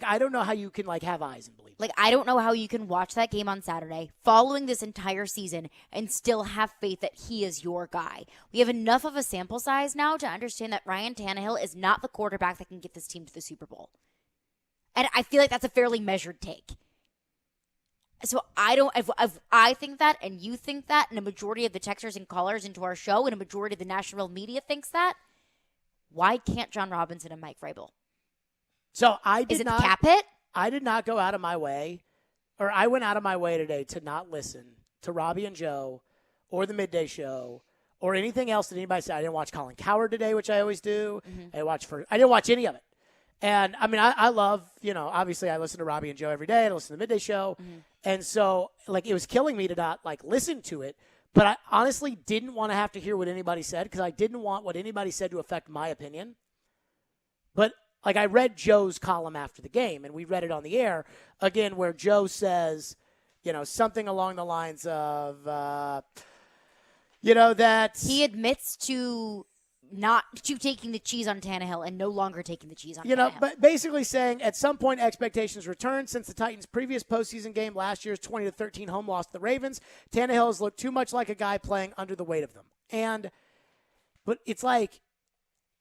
S13: I don't know how you can, have eyes and believe.
S4: I don't know how you can watch that game on Saturday, following this entire season, and still have faith that he is your guy. We have enough of a sample size now to understand that Ryan Tannehill is not the quarterback that can get this team to the Super Bowl. And I feel like that's a fairly measured take. So if I think that, and you think that, and a majority of the texters and callers into our show, and a majority of the national media thinks that, why can't John Robinson and Mike Vrabel?
S13: So
S4: Is it the cap hit?
S13: I did not go out of my way, or I went out of my way today to not listen to Robbie and Joe or the Midday Show or anything else that anybody said. I didn't watch Colin Cowherd today, which I always do.
S4: Mm-hmm.
S13: I didn't watch any of it. And, I love, obviously I listen to Robbie and Joe every day. I listen to the Midday Show.
S4: Mm-hmm.
S13: And so, it was killing me to not, listen to it. But I honestly didn't want to have to hear what anybody said because I didn't want what anybody said to affect my opinion. But, I read Joe's column after the game, and we read it on the air, again, where Joe says, something along the lines of, that
S4: he admits to taking the cheese on Tannehill and no longer taking the cheese on Tannehill.
S13: But basically saying at some point expectations return since the Titans' previous postseason game, last year's 20-13 home loss to the Ravens. Tannehill has looked too much like a guy playing under the weight of them. But it's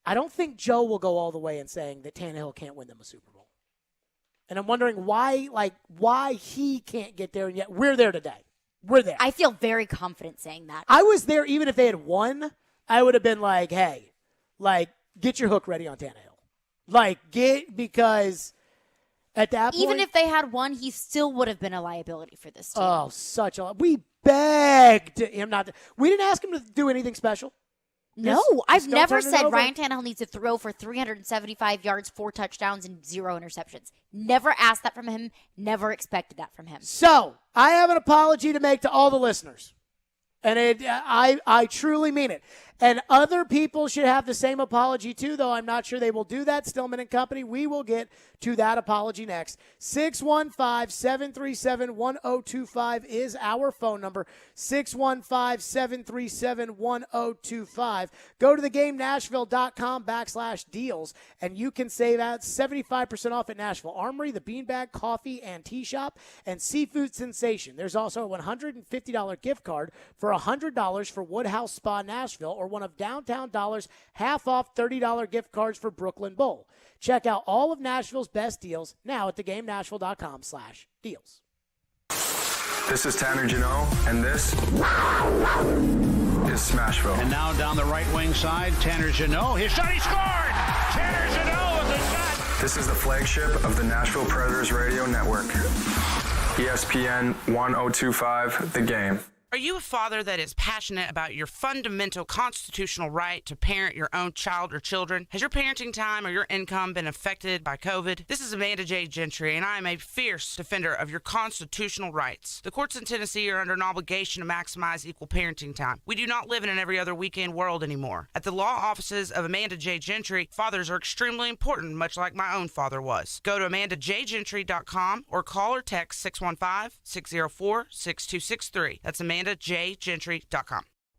S13: I don't think Joe will go all the way in saying that Tannehill can't win them a Super Bowl. And I'm wondering why he can't get there, and yet we're there today. We're there.
S4: I feel very confident saying that.
S13: I was there even if they had won. I would have been hey, get your hook ready on Tannehill. Because At that point,
S4: even if they had won, he still would have been a liability for this team.
S13: Oh, we begged him not to. We didn't ask him to do anything special.
S4: No, I've never said
S13: over.
S4: Ryan Tannehill needs to throw for 375 yards, 4 touchdowns, and 0 interceptions. Never asked that from him. Never expected that from him.
S13: So I have an apology to make to all the listeners. And I truly mean it. And other people should have the same apology too, though I'm not sure they will do that. Stillman and Company, we will get to that apology next. 615-737-1025 is our phone number. 615-737-1025. Go to thegamenashville.com/deals, and you can save out 75% off at Nashville Armory, the Beanbag Coffee and Tea Shop, and Seafood Sensation. There's also a $150 gift card for $100 for Woodhouse Spa Nashville, or one of Downtown Dollar's half-off $30 gift cards for Brooklyn Bowl. Check out all of Nashville's best deals now at thegamenashville.com/deals.
S3: This is Tanner Janot, and this is Smashville.
S19: And now down the right wing side, Tanner Janot. His shot, he scored! Tanner Janot with a shot!
S3: This is the flagship of the Nashville Predators Radio Network. ESPN 1025, The Game.
S20: Are you a father that is passionate about your fundamental constitutional right to parent your own child or children? Has your parenting time or your income been affected by COVID? This is Amanda J. Gentry, and I am a fierce defender of your constitutional rights. The courts in Tennessee are under an obligation to maximize equal parenting time. We do not live in an every other weekend world anymore. At the law offices of Amanda J. Gentry, fathers are extremely important, much like my own father was. Go to AmandaJGentry.com or call or text 615-604-6263. That's AmandaJGentry.com.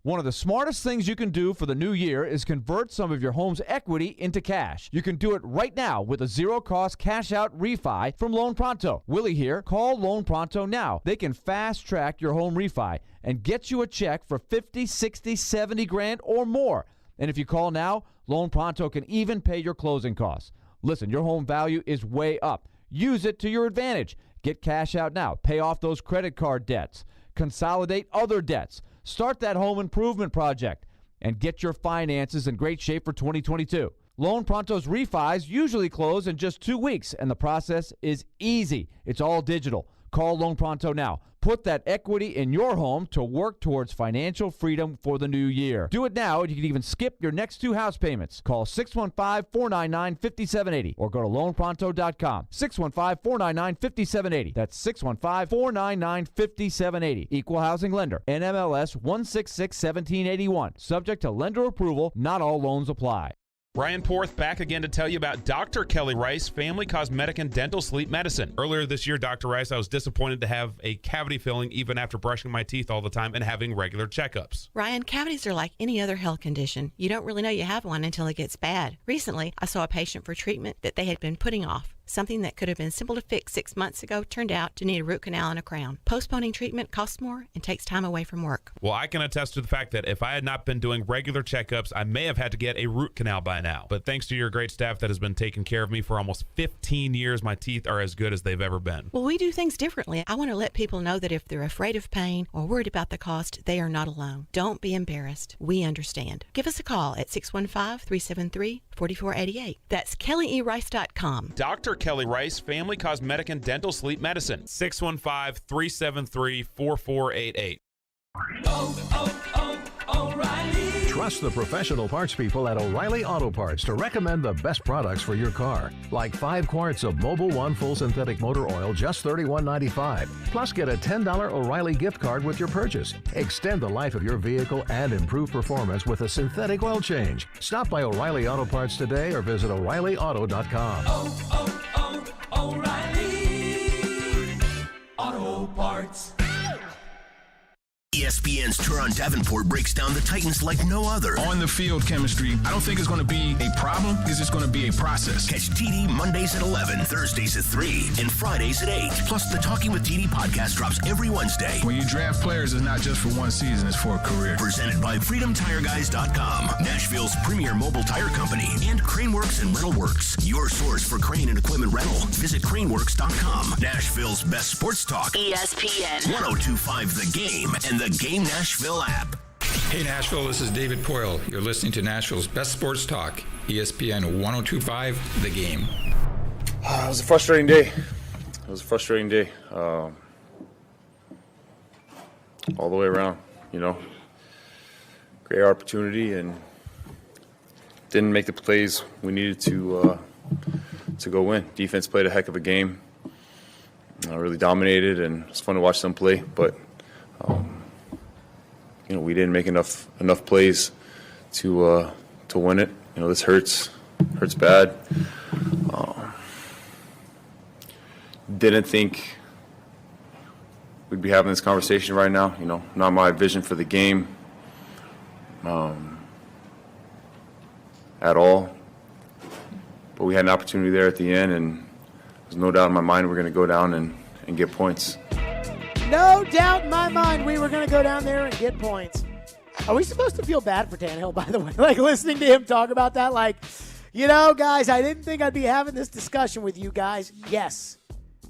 S21: One of the smartest things you can do for the new year is convert some of your home's equity into cash. You can do it right now with a zero-cost cash-out refi from Loan Pronto. Willie here. Call Loan Pronto now. They can fast-track your home refi and get you a check for 50, 60, 70 grand or more. And if you call now, Loan Pronto can even pay your closing costs. Listen, your home value is way up. Use it to your advantage. Get cash out now. Pay off those credit card debts. Consolidate other debts. Start that home improvement project and get your finances in great shape for 2022. Loan Pronto's refis usually close in just 2 weeks, and the process is easy. It's all digital. Call Loan Pronto now. Put that equity in your home to work towards financial freedom for the new year. Do it now, and you can even skip your next 2 house payments. Call 615-499-5780 or go to loanpronto.com. 615-499-5780. That's 615-499-5780. Equal housing lender. NMLS 166-1781. Subject to lender approval. Not all loans apply.
S24: Ryan Porth back again to tell you about Dr. Kelly Rice Family Cosmetic and Dental Sleep Medicine. Earlier this year, Dr. Rice, I was disappointed to have a cavity filling even after brushing my teeth all the time and having regular checkups.
S25: Ryan, cavities are like any other health condition. You don't really know you have one until it gets bad. Recently, I saw a patient for treatment that they had been putting off. Something that could have been simple to fix 6 months ago turned out to need a root canal and a crown. Postponing treatment costs more and takes time away from work.
S24: Well, I can attest to the fact that if I had not been doing regular checkups, I may have had to get a root canal by now. But thanks to your great staff that has been taking care of me for almost 15 years, my teeth are as good as they've ever been.
S25: Well, we do things differently. I want to let people know that if they're afraid of pain or worried about the cost, they are not alone. Don't be embarrassed. We understand. Give us a call at 615-373-4488. That's kellyerice.com.
S24: Dr. Kelly Rice, Family Cosmetic and Dental Sleep Medicine. 615-373-4488.
S26: O'Reilly. Trust the professional parts people at O'Reilly Auto Parts to recommend the best products for your car. Like 5 quarts of Mobil 1 full synthetic motor oil, just $31.95. Plus get a $10 O'Reilly gift card with your purchase. Extend the life of your vehicle and improve performance with a synthetic oil change. Stop by O'Reilly Auto Parts today or visit O'ReillyAuto.com.
S11: O'Reilly Auto Parts. ESPN's Turon Davenport breaks down the Titans like no other.
S27: On the field chemistry, I don't think it's going to be a problem. It's just going to be a process.
S11: Catch TD Mondays at 11, Thursdays at 3, and Fridays at 8. Plus, the Talking with TD podcast drops every Wednesday.
S27: When you draft players, it's not just for one season, it's for a career.
S11: Presented by FreedomTireGuys.com, Nashville's premier mobile tire company, and Craneworks and Rental Works, your source for crane and equipment rental. Visit Craneworks.com. Nashville's best sports talk. ESPN 1025 The Game and the Game Nashville app.
S28: Hey Nashville, this is David Poyle. You're listening to Nashville's best sports talk, ESPN 1025 The Game.
S5: It was a frustrating day. All the way around, Great opportunity and didn't make the plays we needed to go win. Defense played a heck of a game. Really dominated, and it's fun to watch them play. But we didn't make enough plays to win it. This hurts bad. Didn't think we'd be having this conversation right now. Not my vision for the game at all. But we had an opportunity there at the end, and there's no doubt in my mind we're going to go down and get points.
S13: No doubt in my mind we were going to go down there and get points. Are we supposed to feel bad for Tannehill, by the way? Like, listening to him talk about that, like, guys, I didn't think I'd be having this discussion with you guys. Yes.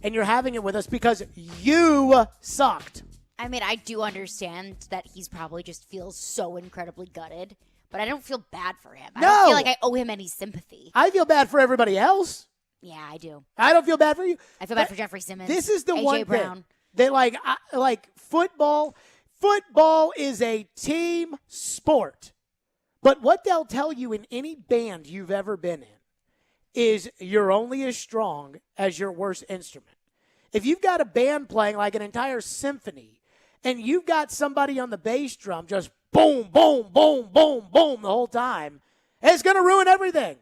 S13: And you're having it with us because you sucked.
S4: I mean, I do understand that he's probably just feels so incredibly gutted, but I don't feel bad for him. I don't feel like I owe him any sympathy.
S13: I feel bad for everybody else.
S4: Yeah, I do.
S13: I don't feel bad for you.
S4: I feel bad for Jeffrey Simmons.
S13: This is the
S4: AJ
S13: one
S4: Brown.
S13: thing that, like football. Football is a team sport. But what they'll tell you in any band you've ever been in is you're only as strong as your worst instrument. If you've got a band playing like an entire symphony and you've got somebody on the bass drum just boom, boom, boom, boom, boom the whole time, it's going to ruin everything.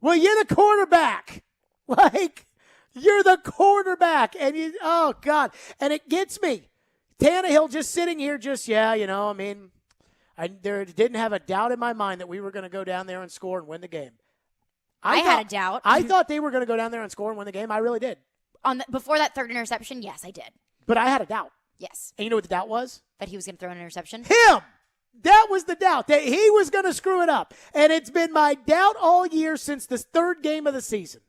S13: Well, you're the quarterback. You're the quarterback. And oh, God. And it gets me. Tannehill just sitting here I didn't have a doubt in my mind that we were going to go down there and score and win the game.
S4: I had a doubt.
S13: I thought they were going to go down there and score and win the game. I really did.
S4: Before that third interception, yes, I did.
S13: But I had a doubt.
S4: Yes.
S13: And you know what the doubt was?
S4: That he was going to throw an interception?
S13: Him! That was the doubt, that he was going to screw it up. And it's been my doubt all year since the third game of the season.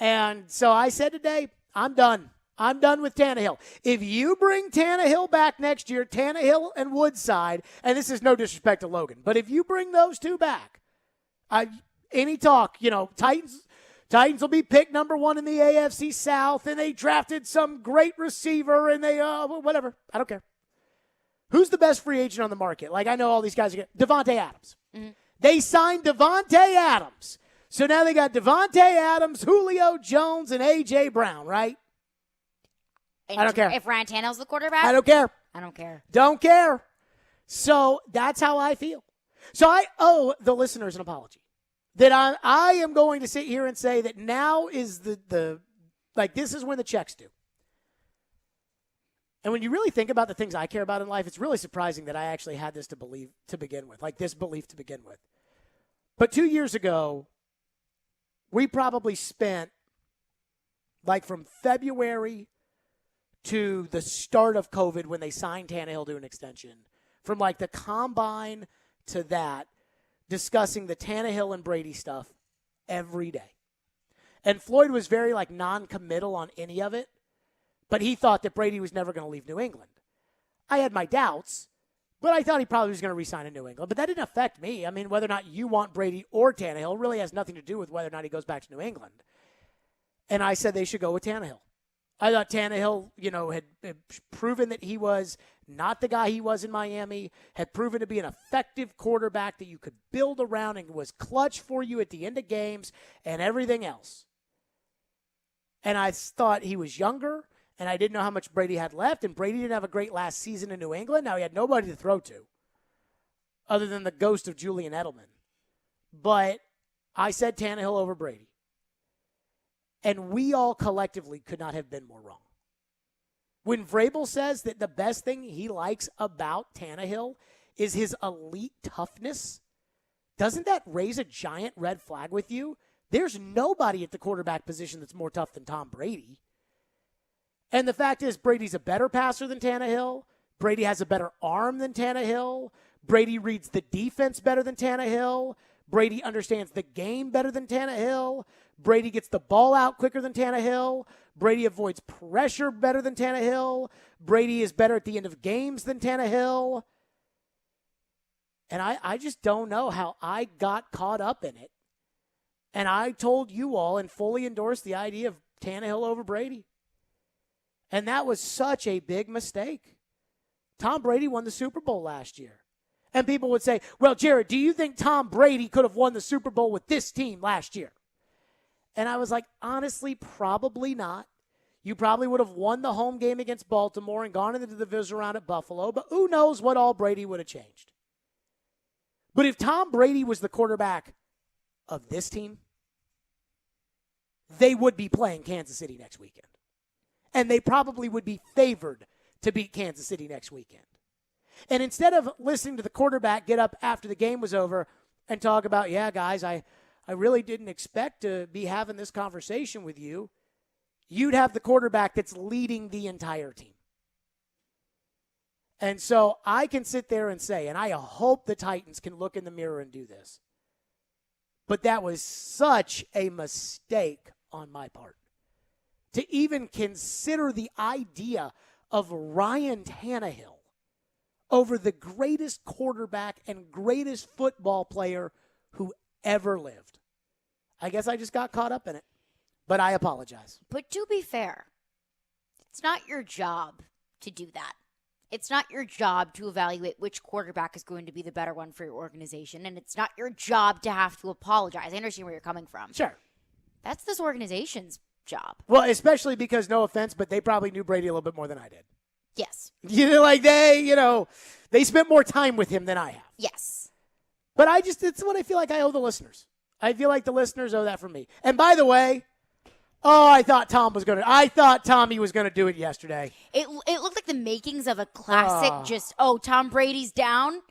S13: And so I said today, I'm done. I'm done with Tannehill. If you bring Tannehill back next year, Tannehill and Woodside, and this is no disrespect to Logan, but if you bring those two back, any talk, Titans will be picked number 1 in the AFC South, and they drafted some great receiver, and they, whatever. I don't care. Who's the best free agent on the market? I know all these guys are Devontae Adams. Mm-hmm. They signed Devontae Adams. So now they got Devontae Adams, Julio Jones, and A.J. Brown, right?
S4: And
S13: I don't care.
S4: If Ryan Tannehill's the quarterback?
S13: I don't care.
S4: I don't care.
S13: Don't care. So that's how I feel. So I owe the listeners an apology. That I am going to sit here and say that now is this is when the checks due. And when you really think about the things I care about in life, it's really surprising that I actually had this to begin with, this belief to begin with. But 2 years ago, we probably spent from February to the start of COVID when they signed Tannehill to an extension, from the combine to that, discussing the Tannehill and Brady stuff every day. And Floyd was very non-committal on any of it, but he thought that Brady was never going to leave New England. I had my doubts, but I thought he probably was going to re-sign in New England. But that didn't affect me. I mean, whether or not you want Brady or Tannehill really has nothing to do with whether or not he goes back to New England. And I said they should go with Tannehill. I thought Tannehill, had proven that he was not the guy he was in Miami, had proven to be an effective quarterback that you could build around and was clutch for you at the end of games and everything else. And I thought he was younger, and I didn't know how much Brady had left, and Brady didn't have a great last season in New England. Now he had nobody to throw to other than the ghost of Julian Edelman. But I said Tannehill over Brady. And we all collectively could not have been more wrong. When Vrabel says that the best thing he likes about Tannehill is his elite toughness, doesn't that raise a giant red flag with you? There's nobody at the quarterback position that's more tough than Tom Brady. And the fact is, Brady's a better passer than Tannehill. Brady has a better arm than Tannehill. Brady reads the defense better than Tannehill. Brady understands the game better than Tannehill. Brady gets the ball out quicker than Tannehill. Brady avoids pressure better than Tannehill. Brady is better at the end of games than Tannehill. And I just don't know how I got caught up in it And I told you all and fully endorsed the idea of Tannehill over Brady. And that was such a big mistake. Tom Brady won the Super Bowl last year. And people would say, well, Jared, do you think Tom Brady could have won the Super Bowl with this team last year? And I was like, honestly, probably not. You probably would have won the home game against Baltimore and gone into the division round at Buffalo, but who knows what all Brady would have changed. But if Tom Brady was the quarterback of this team, they would be playing Kansas City next weekend. And they probably would be favored to beat Kansas City next weekend. And instead of listening to the quarterback get up after the game was over and talk about, yeah, guys, I really didn't expect to be having this conversation with you, you'd have the quarterback that's leading the entire team. And so I can sit there and say, and I hope the Titans can look in the mirror and do this, but that was such a mistake on my part to even consider the idea of Ryan Tannehill over the greatest quarterback and greatest football player who ever lived. I guess I just got caught up in it, but I apologize.
S4: But to be fair, it's not your job to do that. It's not your job to evaluate which quarterback is going to be the better one for your organization, and it's not your job to have to apologize. I understand where you're coming from.
S13: Sure.
S4: That's this organization's job.
S13: Well, especially because, no offense, but they probably knew Brady a little bit more than I did.
S4: Yes.
S13: They spent more time with him than I have.
S4: Yes.
S13: But it's what I feel like I owe the listeners. I feel like the listeners owe that from me. And by the way, I thought Tommy was going to do it yesterday.
S4: It looked like the makings of a classic Tom Brady's down.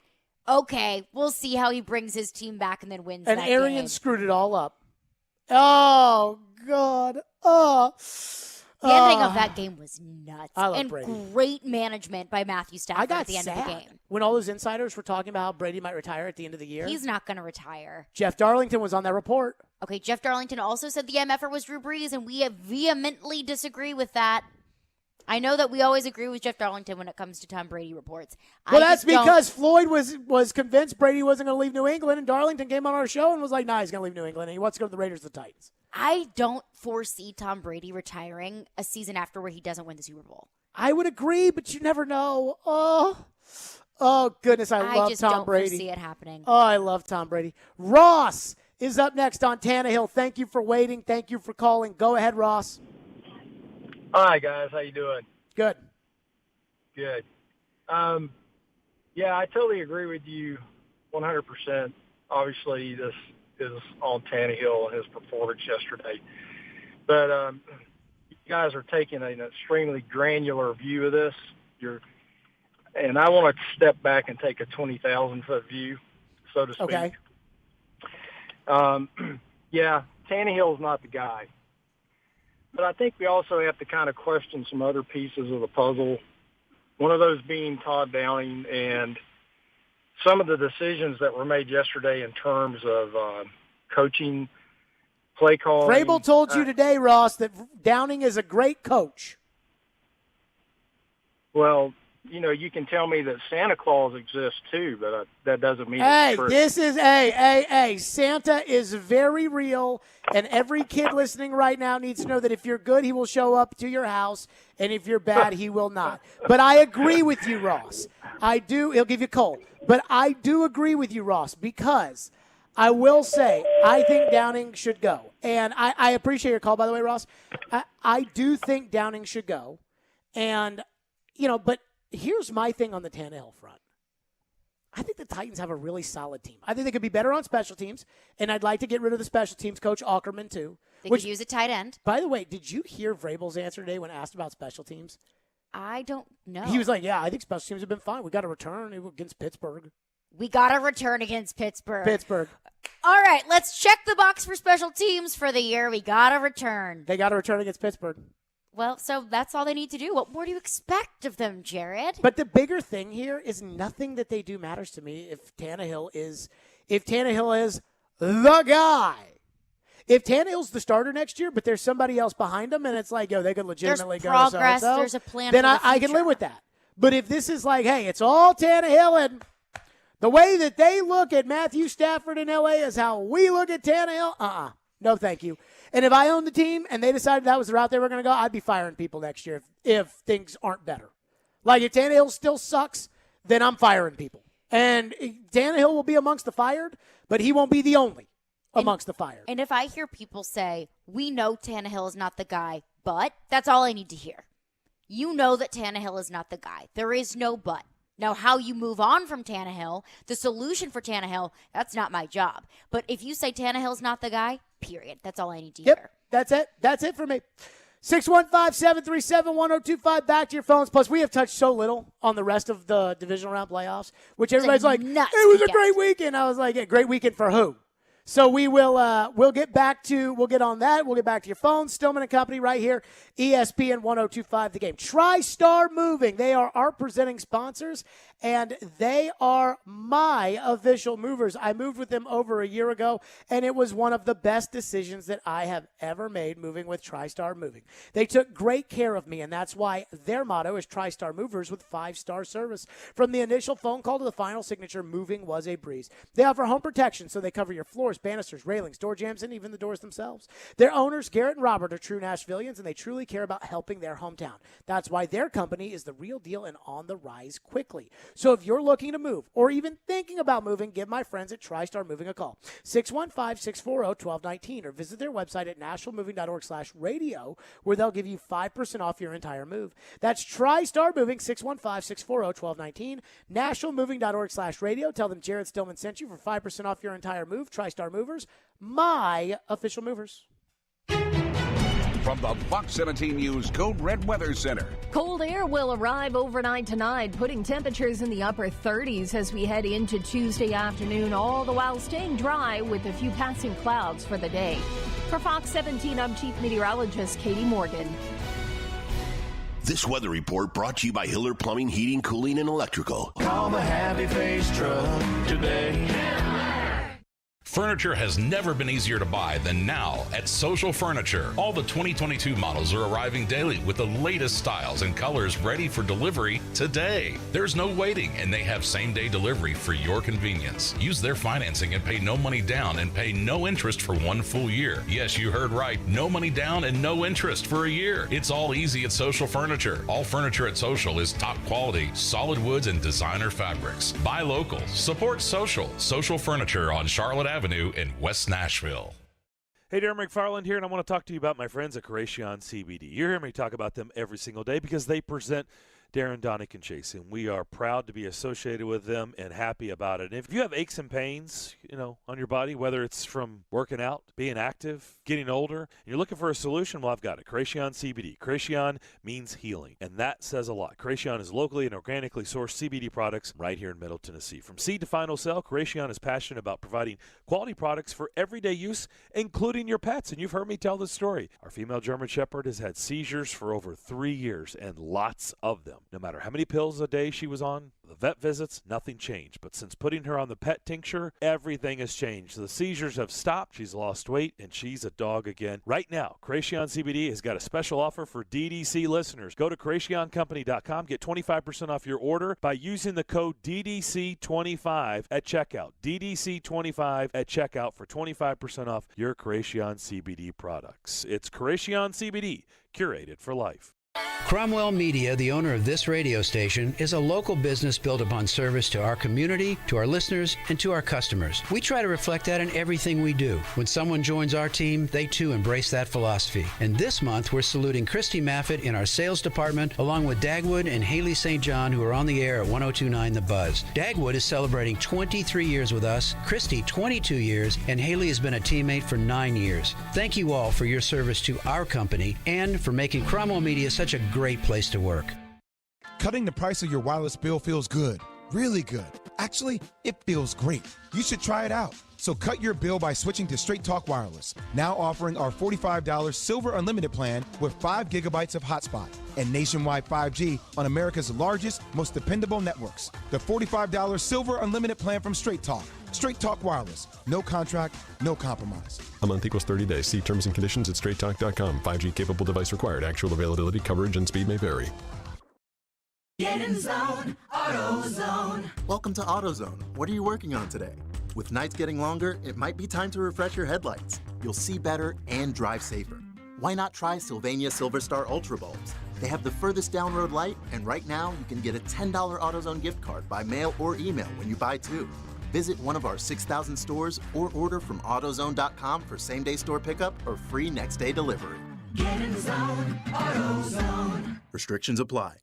S4: Okay, we'll see how he brings his team back and then wins
S13: and
S4: that
S13: Arian
S4: game.
S13: Screwed it all up. Oh, God.
S4: The ending of that game was nuts.
S13: I love
S4: and
S13: Brady.
S4: Great management by Matthew Stafford
S13: I got
S4: at the end
S13: sad
S4: of the game.
S13: when all those insiders were talking about how Brady might retire at the end of the year.
S4: He's not going to retire.
S13: Jeff Darlington was on that report.
S4: Okay, Jeff Darlington also said the MFer was Drew Brees, and we vehemently disagree with that. I know that we always agree with Jeff Darlington when it comes to Tom Brady reports.
S13: Well, that's because Floyd was convinced Brady wasn't going to leave New England, and Darlington came on our show and was like, nah, he's going to leave New England, and he wants to go to the Raiders or the Titans.
S4: I don't foresee Tom Brady retiring a season after where he doesn't win the Super Bowl.
S13: I would agree, but you never know. Oh goodness, I love Tom Brady.
S4: I just don't foresee it happening.
S13: Oh, I love Tom Brady. Ross is up next on Tannehill. Thank you for waiting. Thank you for calling. Go ahead, Ross.
S6: Hi, guys. How you doing?
S13: Good.
S6: Good. Yeah, I totally agree with you 100%. Obviously, this is on Tannehill and his performance yesterday. But you guys are taking an extremely granular view of this. And I want to step back and take a 20,000-foot view, so to speak.
S13: Okay.
S6: Yeah, Tannehill's not the guy. But I think we also have to kind of question some other pieces of the puzzle, one of those being Todd Downing and some of the decisions that were made yesterday in terms of coaching, play calling.
S13: Vrabel told you today, Ross, that Downing is a great coach.
S6: Well, you can tell me that Santa Claus exists too, but that doesn't mean it's true.
S13: Santa is very real, and every kid listening right now needs to know that if you're good, he will show up to your house, and if you're bad, he will not. But I agree with you, Ross. I do. He'll give you coal. But I do agree with you, Ross, because I will say I think Downing should go. And I appreciate your call, by the way, Ross. I do think Downing should go. And, but here's my thing on the Tannehill front. I think the Titans have a really solid team. I think they could be better on special teams, and I'd like to get rid of the special teams coach Ackerman too.
S4: They could use a tight end.
S13: By the way, did you hear Vrabel's answer today when asked about special teams?
S4: I don't know.
S13: He was like, yeah, I think special teams have been fine. We got a return against Pittsburgh.
S4: We got a return against Pittsburgh.
S13: All
S4: right, let's check the box for special teams for the year. We got a return.
S13: They got a return against Pittsburgh.
S4: Well, so that's all they need to do. What more do you expect of them, Jared?
S13: But the bigger thing here is nothing that they do matters to me if Tannehill is the guy. If Tannehill's the starter next year, but there's somebody else behind him, and it's like, they could legitimately
S4: go to so-and-so, there's a plan
S13: then
S4: for the
S13: I can live with that. But if this is like, hey, it's all Tannehill, and the way that they look at Matthew Stafford in L.A. is how we look at Tannehill, No, thank you. And if I owned the team and they decided that was the route they were going to go, I'd be firing people next year if things aren't better. Like, if Tannehill still sucks, then I'm firing people. And Tannehill will be amongst the fired, but he won't be the only amongst the fired.
S4: And if I hear people say, we know Tannehill is not the guy, but that's all I need to hear. You know that Tannehill is not the guy. There is no but. Now, how you move on from Tannehill, the solution for Tannehill, that's not my job. But if you say Tannehill's not the guy, period. That's all I need to hear.
S13: That's it. That's it for me. 615-737-1025. Back to your phones. Plus, we have touched so little on the rest of the divisional round playoffs, which everybody's like, it was a great weekend. I was like, a great weekend for who? So we will we'll get on that. We'll get back to your phone. Stillman and Company right here, ESPN 1025 The Game. TriStar Moving. They are our presenting sponsors, and they are my official movers. I moved with them over a year ago, and it was one of the best decisions that I have ever made, moving with TriStar Moving. They took great care of me, and that's why their motto is TriStar Movers with 5-star service. From the initial phone call to the final signature, moving was a breeze. They offer home protection, so they cover your floors, banisters, railings, door jambs, and even the doors themselves. Their owners, Garrett and Robert, are true Nashvillians, and they truly care about helping their hometown. That's why their company is the real deal and on the rise quickly. So if you're looking to move or even thinking about moving, give my friends at TriStar Moving a call. 615-640-1219 or visit their website at nashvillemoving.org/radio, where they'll give you 5% off your entire move. That's TriStar Moving, 615-640-1219, nashvillemoving.org/radio. Tell them Jared Stillman sent you for 5% off your entire move. TriStar Movers, my official movers.
S7: From the Fox 17 News Code Red Weather Center.
S10: Cold air will arrive overnight tonight, putting temperatures in the upper 30s as we head into Tuesday afternoon, all the while staying dry with a few passing clouds for the day. For Fox 17, I'm Chief Meteorologist Katie Morgan.
S11: This weather report brought to you by Hiller Plumbing, Heating, Cooling, and Electrical.
S12: Call the Happy Face Truck today.
S28: Furniture has never been easier to buy than now at Social Furniture. All the 2022 models are arriving daily with the latest styles and colors ready for delivery today. There's no waiting, and they have same-day delivery for your convenience. Use their financing and pay no money down and pay no interest for 1 full year. Yes, you heard right. No money down and no interest for a year. It's all easy at Social Furniture. All furniture at Social is top quality, solid woods, and designer fabrics. Buy local. Support Social. Social Furniture on Charlotte Avenue in West Nashville.
S14: Hey, Darren McFarland here, and I want to talk to you about my friends at Creation CBD. You hear me talk about them every single day because they present Darren, Donick, and Chase, and we are proud to be associated with them and happy about it. And if you have aches and pains, on your body, whether it's from working out, being active, getting older, and you're looking for a solution, well, I've got it. Creation CBD. Creation means healing, and that says a lot. Creation is locally and organically sourced CBD products right here in Middle Tennessee. From seed to final sale, Creation is passionate about providing quality products for everyday use, including your pets. And you've heard me tell this story. Our female German Shepherd has had seizures for over 3 years, and lots of them. No matter how many pills a day she was on, the vet visits, nothing changed. But since putting her on the pet tincture, everything has changed. The seizures have stopped, she's lost weight, and she's a dog again. Right now, Creation CBD has got a special offer for DDC listeners. Go to CreationCompany.com, get 25% off your order by using the code DDC25 at checkout. DDC25 at checkout for 25% off your Creation CBD products. It's Creation CBD, curated for life.
S15: Cromwell Media, the owner of this radio station, is a local business built upon service to our community, to our listeners, and to our customers. We try to reflect that in everything we do. When someone joins our team, they too embrace that philosophy. And this month, we're saluting Christy Maffett in our sales department, along with Dagwood and Haley St. John, who are on the air at 1029 The Buzz. Dagwood is celebrating 23 years with us, Christy 22 years, and Haley has been a teammate for 9 years. Thank you all for your service to our company and for making Cromwell Media such a great place to work.
S18: Cutting the price of your wireless bill feels good, really good. Actually, it feels great. You should try it out. So cut your bill by switching to Straight Talk Wireless, now offering our $45 Silver Unlimited plan with 5 gigabytes of hotspot and nationwide 5G on America's largest, most dependable networks. The $45 Silver Unlimited plan from Straight Talk. Straight Talk Wireless. No contract, no compromise.
S22: A month equals 30 days. See terms and conditions at straighttalk.com. 5G capable device required. Actual availability, coverage, and speed may vary.
S23: Get in zone, AutoZone.
S29: Welcome to AutoZone. What are you working on today?
S1: With nights getting longer, it might be time to refresh your headlights. You'll see better and drive safer. Why not try Sylvania Silver Star Ultra bulbs? They have the furthest down road light, and right now you can get a $10 AutoZone gift card by mail or email when you buy 2. Visit one of our 6,000 stores or order from AutoZone.com for same-day store pickup or free next-day delivery.
S12: Get in the zone, AutoZone.
S1: Restrictions apply.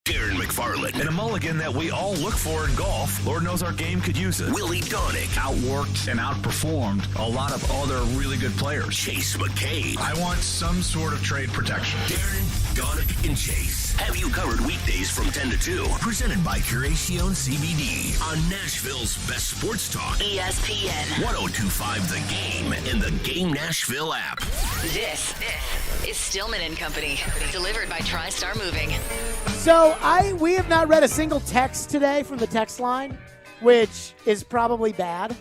S11: Darren McFarland.
S2: And a mulligan that we all look for in golf. Lord knows our game could use it.
S11: Willie Donick.
S2: Outworked and outperformed a lot of other really good players.
S11: Chase McCabe.
S2: I want some sort of trade protection.
S11: Darren, Donick, and Chase have you covered weekdays from 10 to 2. Presented by Curation CBD on Nashville's best sports talk.
S8: ESPN
S11: 1025 The Game and the Game Nashville app.
S8: This is Stillman and Company, delivered by TriStar Moving.
S13: So we have not read a single text today from the text line, which is probably bad.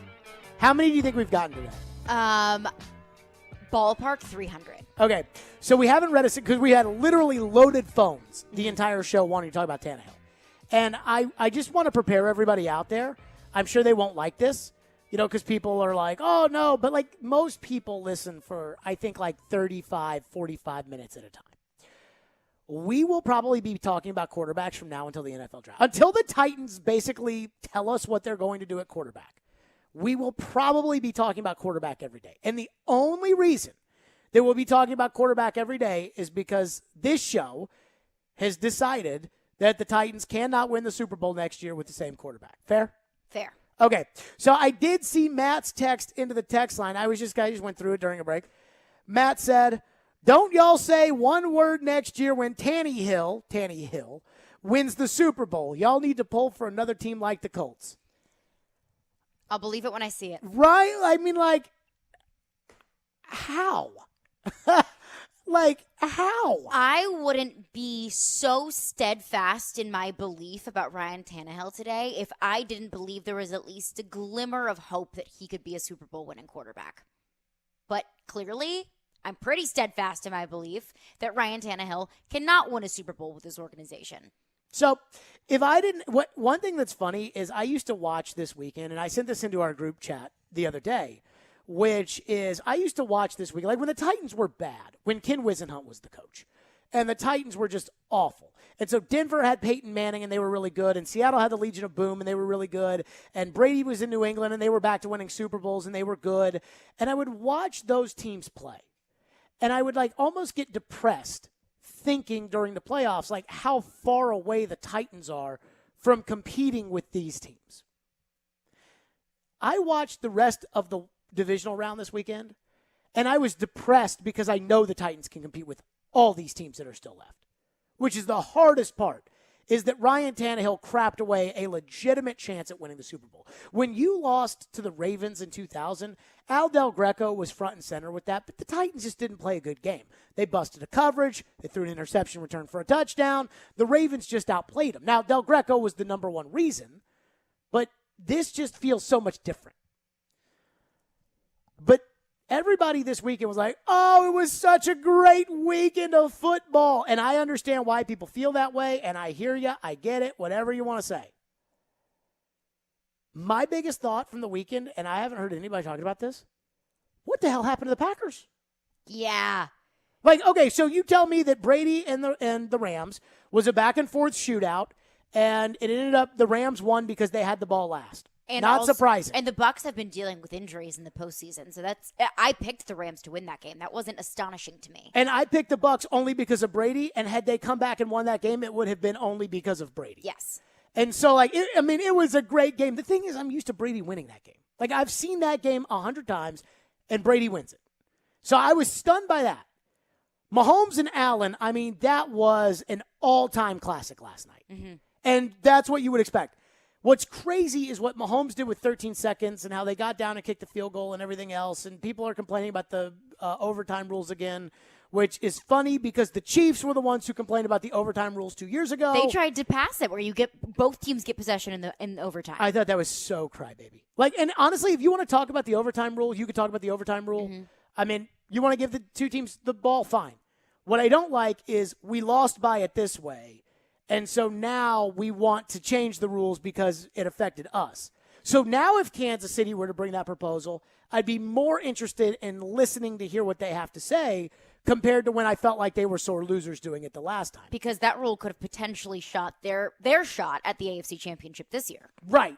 S13: How many do you think we've gotten today?
S4: Ballpark 300.
S13: Okay, so we haven't read it because we had literally loaded phones the entire show wanting to talk about Tannehill. And I just want to prepare everybody out there. I'm sure they won't like this, because people are like, oh, no. But, most people listen for, I think, 35, 45 minutes at a time. We will probably be talking about quarterbacks from now until the NFL draft. Until the Titans basically tell us what they're going to do at quarterback, we will probably be talking about quarterback every day. And the only reason that we'll be talking about quarterback every day is because this show has decided that the Titans cannot win the Super Bowl next year with the same quarterback. Fair?
S4: Fair.
S13: Okay. So I did see Matt's text into the text line. I just went through it during a break. Matt said, don't y'all say one word next year when Tannehill wins the Super Bowl. Y'all need to pull for another team like the Colts.
S4: I'll believe it when I see it.
S13: Right? I mean, how? How?
S4: I wouldn't be so steadfast in my belief about Ryan Tannehill today if I didn't believe there was at least a glimmer of hope that he could be a Super Bowl winning quarterback. But clearly, I'm pretty steadfast in my belief that Ryan Tannehill cannot win a Super Bowl with his organization.
S13: So, one thing that's funny is I used to watch this weekend, and I sent this into our group chat the other day, which is I used to watch this week, when the Titans were bad, when Ken Wisenhunt was the coach, and the Titans were just awful. And so Denver had Peyton Manning, and they were really good, and Seattle had the Legion of Boom, and they were really good, and Brady was in New England, and they were back to winning Super Bowls, and they were good. And I would watch those teams play, and I would almost get depressed thinking during the playoffs, how far away the Titans are from competing with these teams. I watched the rest of the divisional round this weekend, and I was depressed because I know the Titans can compete with all these teams that are still left, which is the hardest part, is that Ryan Tannehill crapped away a legitimate chance at winning the Super Bowl. When you lost to the Ravens in 2000, Al Del Greco was front and center with that, but the Titans just didn't play a good game. They busted a coverage. They threw an interception return for a touchdown. The Ravens just outplayed them. Now, Del Greco was the number one reason, but this just feels so much different. But everybody this weekend was like, oh, it was such a great weekend of football. And I understand why people feel that way, and I hear you. I get it, whatever you want to say. My biggest thought from the weekend, and I haven't heard anybody talking about this, what the hell happened to the Packers?
S4: Yeah.
S13: Okay, so you tell me that Brady and the Rams was a back-and-forth shootout, and it ended up the Rams won because they had the ball last.
S4: And
S13: Not surprising.
S4: And the Bucs have been dealing with injuries in the postseason, so I picked the Rams to win that game. That wasn't astonishing to me.
S13: And I picked the Bucs only because of Brady, and had they come back and won that game, it would have been only because of Brady.
S4: Yes.
S13: And so, it was a great game. The thing is, I'm used to Brady winning that game. I've seen that game 100 times, and Brady wins it. So I was stunned by that. Mahomes and Allen, that was an all-time classic last night.
S4: Mm-hmm.
S13: And that's what you would expect. What's crazy is what Mahomes did with 13 seconds and how they got down and kicked the field goal and everything else. And people are complaining about the overtime rules again, which is funny because the Chiefs were the ones who complained about the overtime rules 2 years ago.
S4: They tried to pass it where both teams get possession in overtime.
S13: I thought that was so crybaby. And honestly, if you want to talk about the overtime rule, you could talk about the overtime rule. Mm-hmm. You want to give the two teams the ball, fine. What I don't like is we lost by it this way. And so now we want to change the rules because it affected us. So now if Kansas City were to bring that proposal, I'd be more interested in listening to hear what they have to say compared to when I felt like they were sore losers doing it the last time.
S4: Because that rule could have potentially shot their shot at the AFC Championship this year.
S13: Right.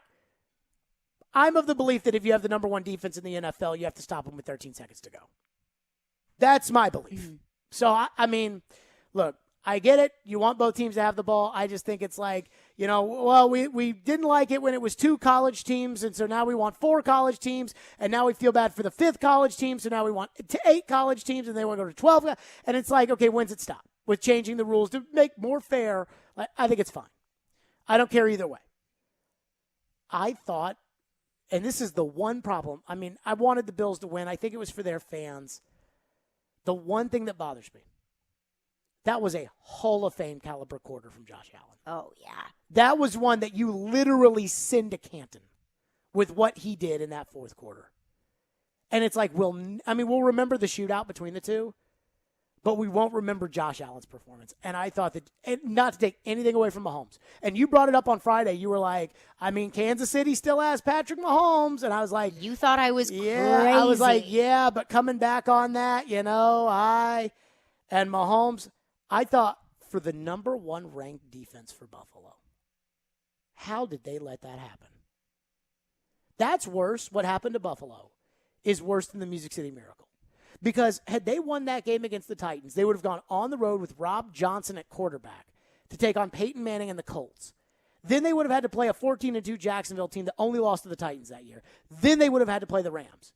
S13: I'm of the belief that if you have the number one defense in the NFL, you have to stop them with 13 seconds to go. That's my belief. Mm-hmm. So, I mean, look, I get it. You want both teams to have the ball. I just think it's like, we didn't like it when it was 2 college teams, and so now we want 4 college teams, and now we feel bad for the 5th college team, so now we want 8 college teams, and they want to go to 12. And it's like, okay, when's it stop? With changing the rules to make more fair, I think it's fine. I don't care either way. I thought, and this is the one problem, I mean, I wanted the Bills to win. I think it was for their fans. The one thing that bothers me, that was a Hall of Fame caliber quarter from Josh Allen.
S4: Oh, yeah.
S13: That was one that you literally send to Canton with what he did in that fourth quarter. And it's like, we'll remember the shootout between the two, but we won't remember Josh Allen's performance. And I thought that, and not to take anything away from Mahomes, and you brought it up on Friday. You were like, Kansas City still has Patrick Mahomes. And I was like,
S4: you thought I was crazy.
S13: I was like, yeah, but coming back on that, and Mahomes, I thought for the number 1 ranked defense for Buffalo, how did they let that happen? That's worse. What happened to Buffalo is worse than the Music City Miracle. Because had they won that game against the Titans, they would have gone on the road with Rob Johnson at quarterback to take on Peyton Manning and the Colts. Then they would have had to play a 14-2 Jacksonville team that only lost to the Titans that year. Then they would have had to play the Rams.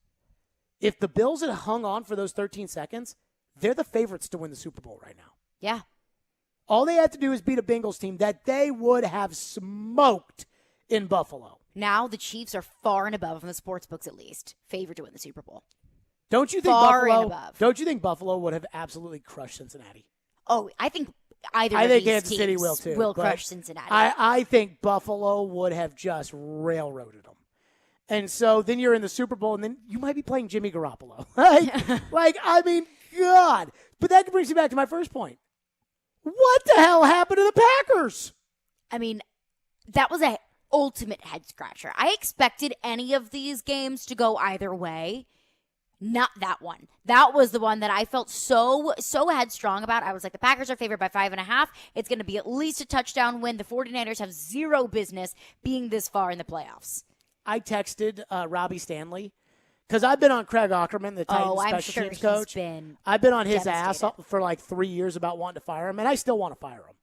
S13: If the Bills had hung on for those 13 seconds, they're the favorites to win the Super Bowl right now.
S4: Yeah.
S13: All they had to do is beat a Bengals team that they would have smoked in Buffalo.
S4: Now the Chiefs are far and above, from the sports books at least, favored to win the Super Bowl.
S13: Don't you think
S4: far and above.
S13: Don't you think Buffalo would have absolutely crushed Cincinnati?
S4: Oh, I think of these
S13: Kansas
S4: teams
S13: City will too.
S4: Will crush Cincinnati.
S13: I think Buffalo would have just railroaded them. And so then you're in the Super Bowl, and then you might be playing Jimmy Garoppolo. God. But that brings me back to my first point. What the hell happened to the Packers?
S4: I mean, that was an ultimate head-scratcher. I expected any of these games to go either way. Not that one. That was the one that I felt so headstrong about. I was like, the Packers are favored by 5.5. It's going to be at least a touchdown win. The 49ers have zero business being this far in the playoffs.
S13: I texted Robbie Stanley because I've been on Craig Ackerman, the Titans special teams coach. I've been on his ass for like 3 years about wanting to fire him, and I still want to fire him.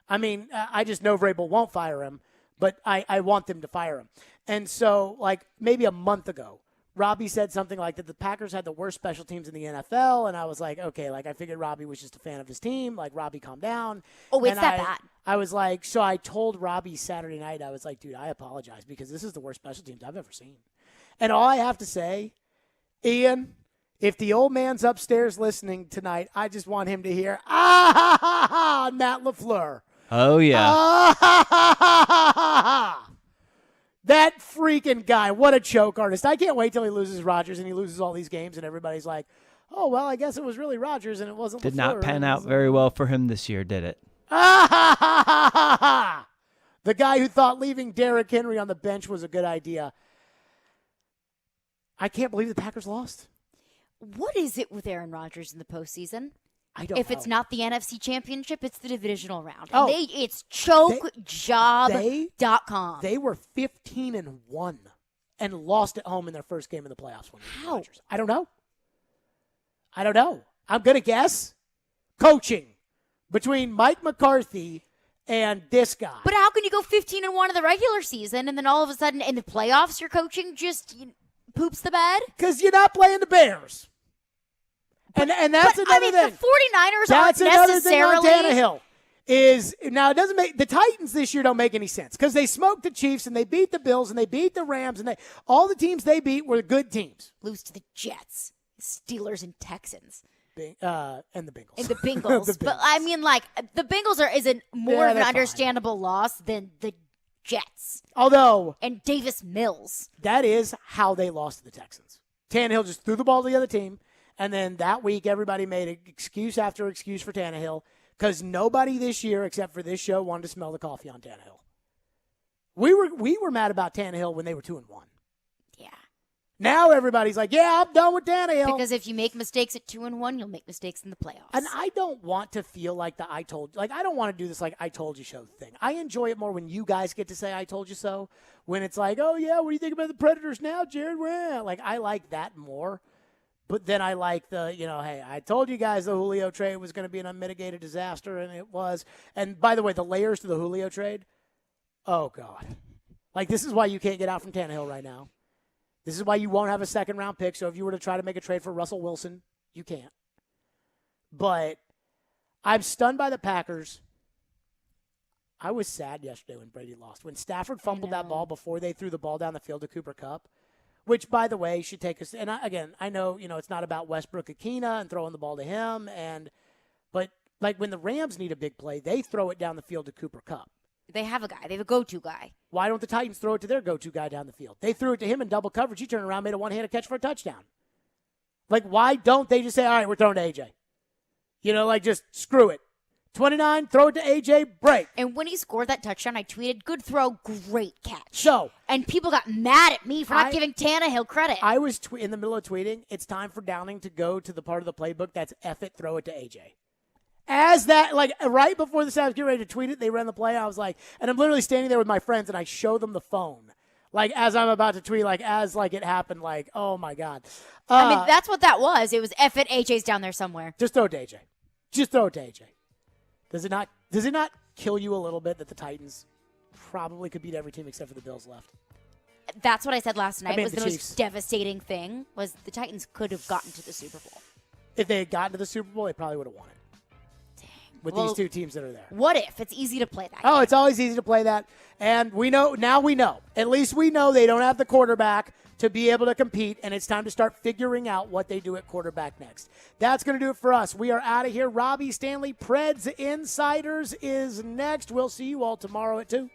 S13: I mean, I just know Vrabel won't fire him, but I want them to fire him. And so, like, maybe a month ago, Robbie said something like that the Packers had the worst special teams in the NFL, and I was like, okay, like I figured Robbie was just a fan of his team. Like, Robbie, calm down.
S4: Oh, it's that bad.
S13: I was like, so I told Robbie Saturday night, I was like, dude, I apologize because this is the worst special teams I've ever seen. And all I have to say, Ian, if the old man's upstairs listening tonight, I just want him to hear, ah, ha, ha, ha, Matt LaFleur.
S3: Oh, yeah.
S13: Ah, ha, ha, ha, ha, ha. That freaking guy, what a choke artist. I can't wait till he loses Rodgers and he loses all these games and everybody's like, oh, well, I guess it was really Rodgers and it wasn't
S3: Did
S13: LaFleur.
S3: not pan out very well for him this year, did it?
S13: Ah, ha, ha, ha, ha, ha. The guy who thought leaving Derrick Henry on the bench was a good idea. I can't believe the Packers lost.
S4: What is it with Aaron Rodgers in the postseason?
S13: I don't know.
S4: If it's not the NFC Championship, it's the divisional round.
S13: Oh,
S4: It's chokejob.com.
S13: They were 15-1 and lost at home in their first game of the playoffs.
S4: How?
S13: I don't know. I'm going to guess coaching between Mike McCarthy and this guy.
S4: But how can you go 15-1 in the regular season and then all of a sudden in the playoffs your coaching just poops the bed?
S13: Because you're not playing the Bears. And that's another thing.
S4: The 49ers
S13: that's
S4: aren't
S13: another
S4: necessarily.
S13: Thing on Tannehill now it doesn't make the Titans this year don't make any sense because they smoked the Chiefs and they beat the Bills and they beat the Rams and all the teams they beat were good teams.
S4: Lose to the Jets, Steelers, and Texans.
S13: And the Bengals.
S4: And the Bengals. But I mean, like the Bengals is more of an understandable loss than the Jets.
S13: Although
S4: and Davis Mills.
S13: That is how they lost to the Texans. Tannehill just threw the ball to the other team. And then that week, everybody made excuse after excuse for Tannehill because nobody this year, except for this show, wanted to smell the coffee on Tannehill. We were mad about Tannehill when they were 2-1.
S4: Yeah.
S13: Now everybody's like, yeah, I'm done with Tannehill.
S4: Because if you make mistakes at 2-1, you'll make mistakes in the playoffs.
S13: And I don't want to feel like I don't want to do this like I told you so thing. I enjoy it more when you guys get to say I told you so. When it's like, oh yeah, what do you think about the Predators now, Jared? Well, like I like that more. But then I like the, hey, I told you guys the Julio trade was going to be an unmitigated disaster, and it was. And by the way, the layers to the Julio trade, oh God. Like this is why you can't get out from Tannehill right now. This is why you won't have a second-round pick. So if you were to try to make a trade for Russell Wilson, you can't. But I'm stunned by the Packers. I was sad yesterday when Brady lost. When Stafford fumbled that ball before they threw the ball down the field to Cooper Kupp, which, by the way, should take us. And I know it's not about Westbrook Akina and throwing the ball to him. But like when the Rams need a big play, they throw it down the field to Cooper Kupp.
S4: They have a guy. They have a go-to guy.
S13: Why don't the Titans throw it to their go-to guy down the field? They threw it to him in double coverage. He turned around, made a one-handed catch for a touchdown. Like, why don't they just say, all right, we're throwing to A.J.? Just screw it. 29, throw it to A.J., break.
S4: And when he scored that touchdown, I tweeted, good throw, great catch.
S13: So.
S4: And people got mad at me for not giving Tannehill credit.
S13: I was in the middle of tweeting, it's time for Downing to go to the part of the playbook that's F it, throw it to A.J. As that, right before the Sound was getting ready to tweet it, they ran the play. I was like, and I'm literally standing there with my friends, and I show them the phone. As I'm about to tweet, as it happened, oh, my God.
S4: I mean, that's what that was. It was F it, AJ's down there somewhere.
S13: Just throw it to AJ. Just throw it to AJ. Does it not kill you a little bit that the Titans probably could beat every team except for the Bills left?
S4: That's what I said last night.
S13: I mean,
S4: was the
S13: Chiefs.
S4: most devastating thing was the Titans could have gotten to the Super Bowl.
S13: If they had gotten to the Super Bowl, they probably would have won it. With these two teams that are there.
S4: What if? It's easy to play that
S13: Oh,
S4: game.
S13: it's always easy to play that. And we know. At least we know they don't have the quarterback to be able to compete, and it's time to start figuring out what they do at quarterback next. That's going to do it for us. We are out of here. Robbie Stanley, Preds Insiders, is next. We'll see you all tomorrow at 2.